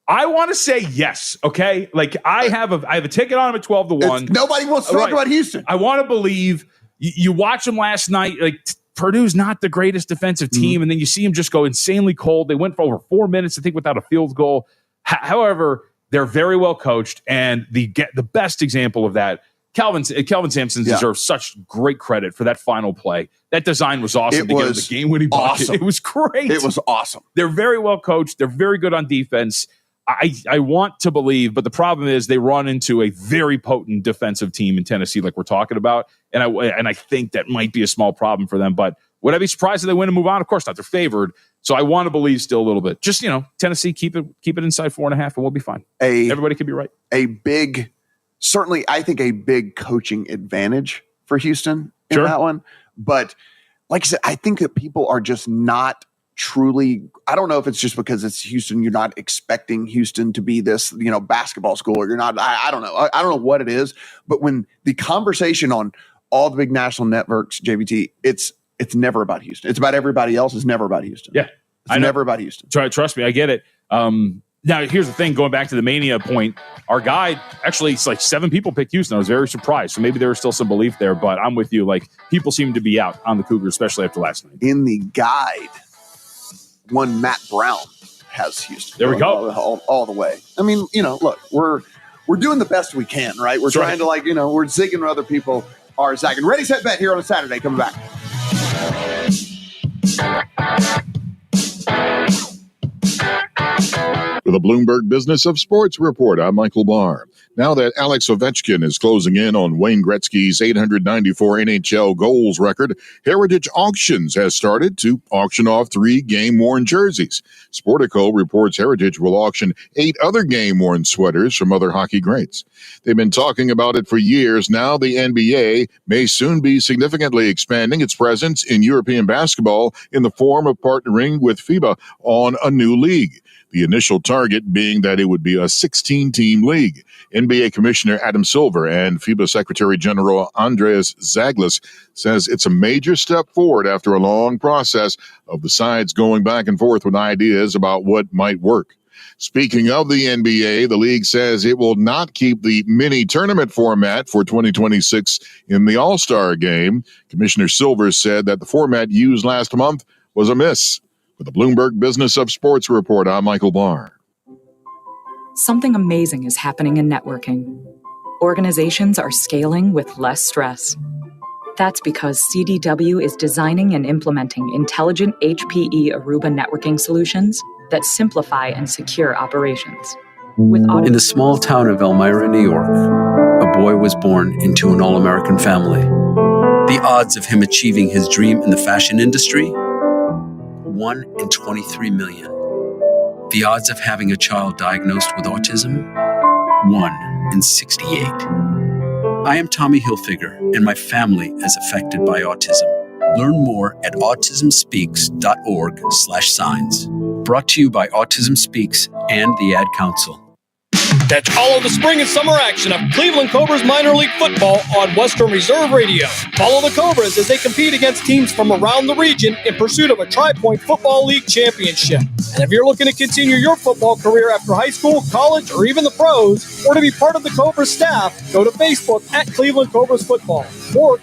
S8: I want to say yes. Okay. Like I have a ticket on them at 12-1.
S20: Nobody wants to talk about Houston.
S8: I want to believe you watch them last night. Like Purdue's not the greatest defensive team, and then you see them just go insanely cold. They went for over 4 minutes, I think, without a field goal. However, they're very well coached, and the best example of that, Kelvin Sampson deserves such great credit for that final play. That design was awesome to get the game-winning bucket. It was great.
S20: It was awesome.
S8: They're very well coached. They're very good on defense. I want to believe, but the problem is they run into a very potent defensive team in Tennessee, like we're talking about, and I think that might be a small problem for them. But would I be surprised if they win and move on? Of course not. They're favored, so I want to believe still a little bit. Just Tennessee, keep it inside 4.5, and we'll be fine. Everybody could be right.
S20: Certainly, I think a big coaching advantage for Houston in that one. But like I said, I think that people are just not truly, I don't know if it's just because it's Houston, you're not expecting Houston to be this, basketball school, or you're not, I don't know. I don't know what it is, but when the conversation on all the big national networks, JVT, it's never about Houston. It's about everybody else. It's never about Houston.
S8: Yeah.
S20: It's never about Houston.
S8: Trust me, I get it. Now, here's the thing, going back to the Mania point, our guide, actually, it's like 7 people picked Houston. I was very surprised. So maybe there was still some belief there, but I'm with you. Like, people seem to be out on the Cougars, especially after last night.
S20: In the guide, one Matt Brown has Houston.
S8: There we go.
S20: All the way. I mean, look, we're doing the best we can, right? We're trying to we're zigging where other people are zagging. Ready, set, bet here on a Saturday. Coming back.
S11: For the Bloomberg Business of Sports Report, I'm Michael Barr. Now that Alex Ovechkin is closing in on Wayne Gretzky's 894 NHL goals record, Heritage Auctions has started to auction off 3 game-worn jerseys. Sportico reports Heritage will auction 8 other game-worn sweaters from other hockey greats. They've been talking about it for years. Now the NBA may soon be significantly expanding its presence in European basketball in the form of partnering with FIBA on a new league. The initial target being that it would be a 16-team league. NBA Commissioner Adam Silver and FIBA Secretary General Andreas Zaglis says it's a major step forward after a long process of the sides going back and forth with ideas about what might work. Speaking of the NBA, the league says it will not keep the mini tournament format for 2026 in the All-Star game. Commissioner Silver said that the format used last month was a miss. With the Bloomberg Business of Sports Report, I'm Michael Barr.
S12: Something amazing is happening in networking. Organizations are scaling with less stress. That's because CDW is designing and implementing intelligent HPE Aruba networking solutions that simplify and secure operations.
S13: In the small town of Elmira, New York, a boy was born into an all-American family. The odds of him achieving his dream in the fashion industry? 1 in 23 million. The odds of having a child diagnosed with autism? 1 in 68. I am Tommy Hilfiger, and my family is affected by autism. Learn more at autismspeaks.org/signs. Brought to you by Autism Speaks and the Ad Council.
S27: Catch all of the spring and summer action of Cleveland Cobras minor league football on Western Reserve Radio. Follow the Cobras as they compete against teams from around the region in pursuit of a Tri-Point Football League championship. And if you're looking to continue your football career after high school, college, or even the pros, or to be part of the Cobras staff, go to Facebook at Cleveland Cobras Football. Or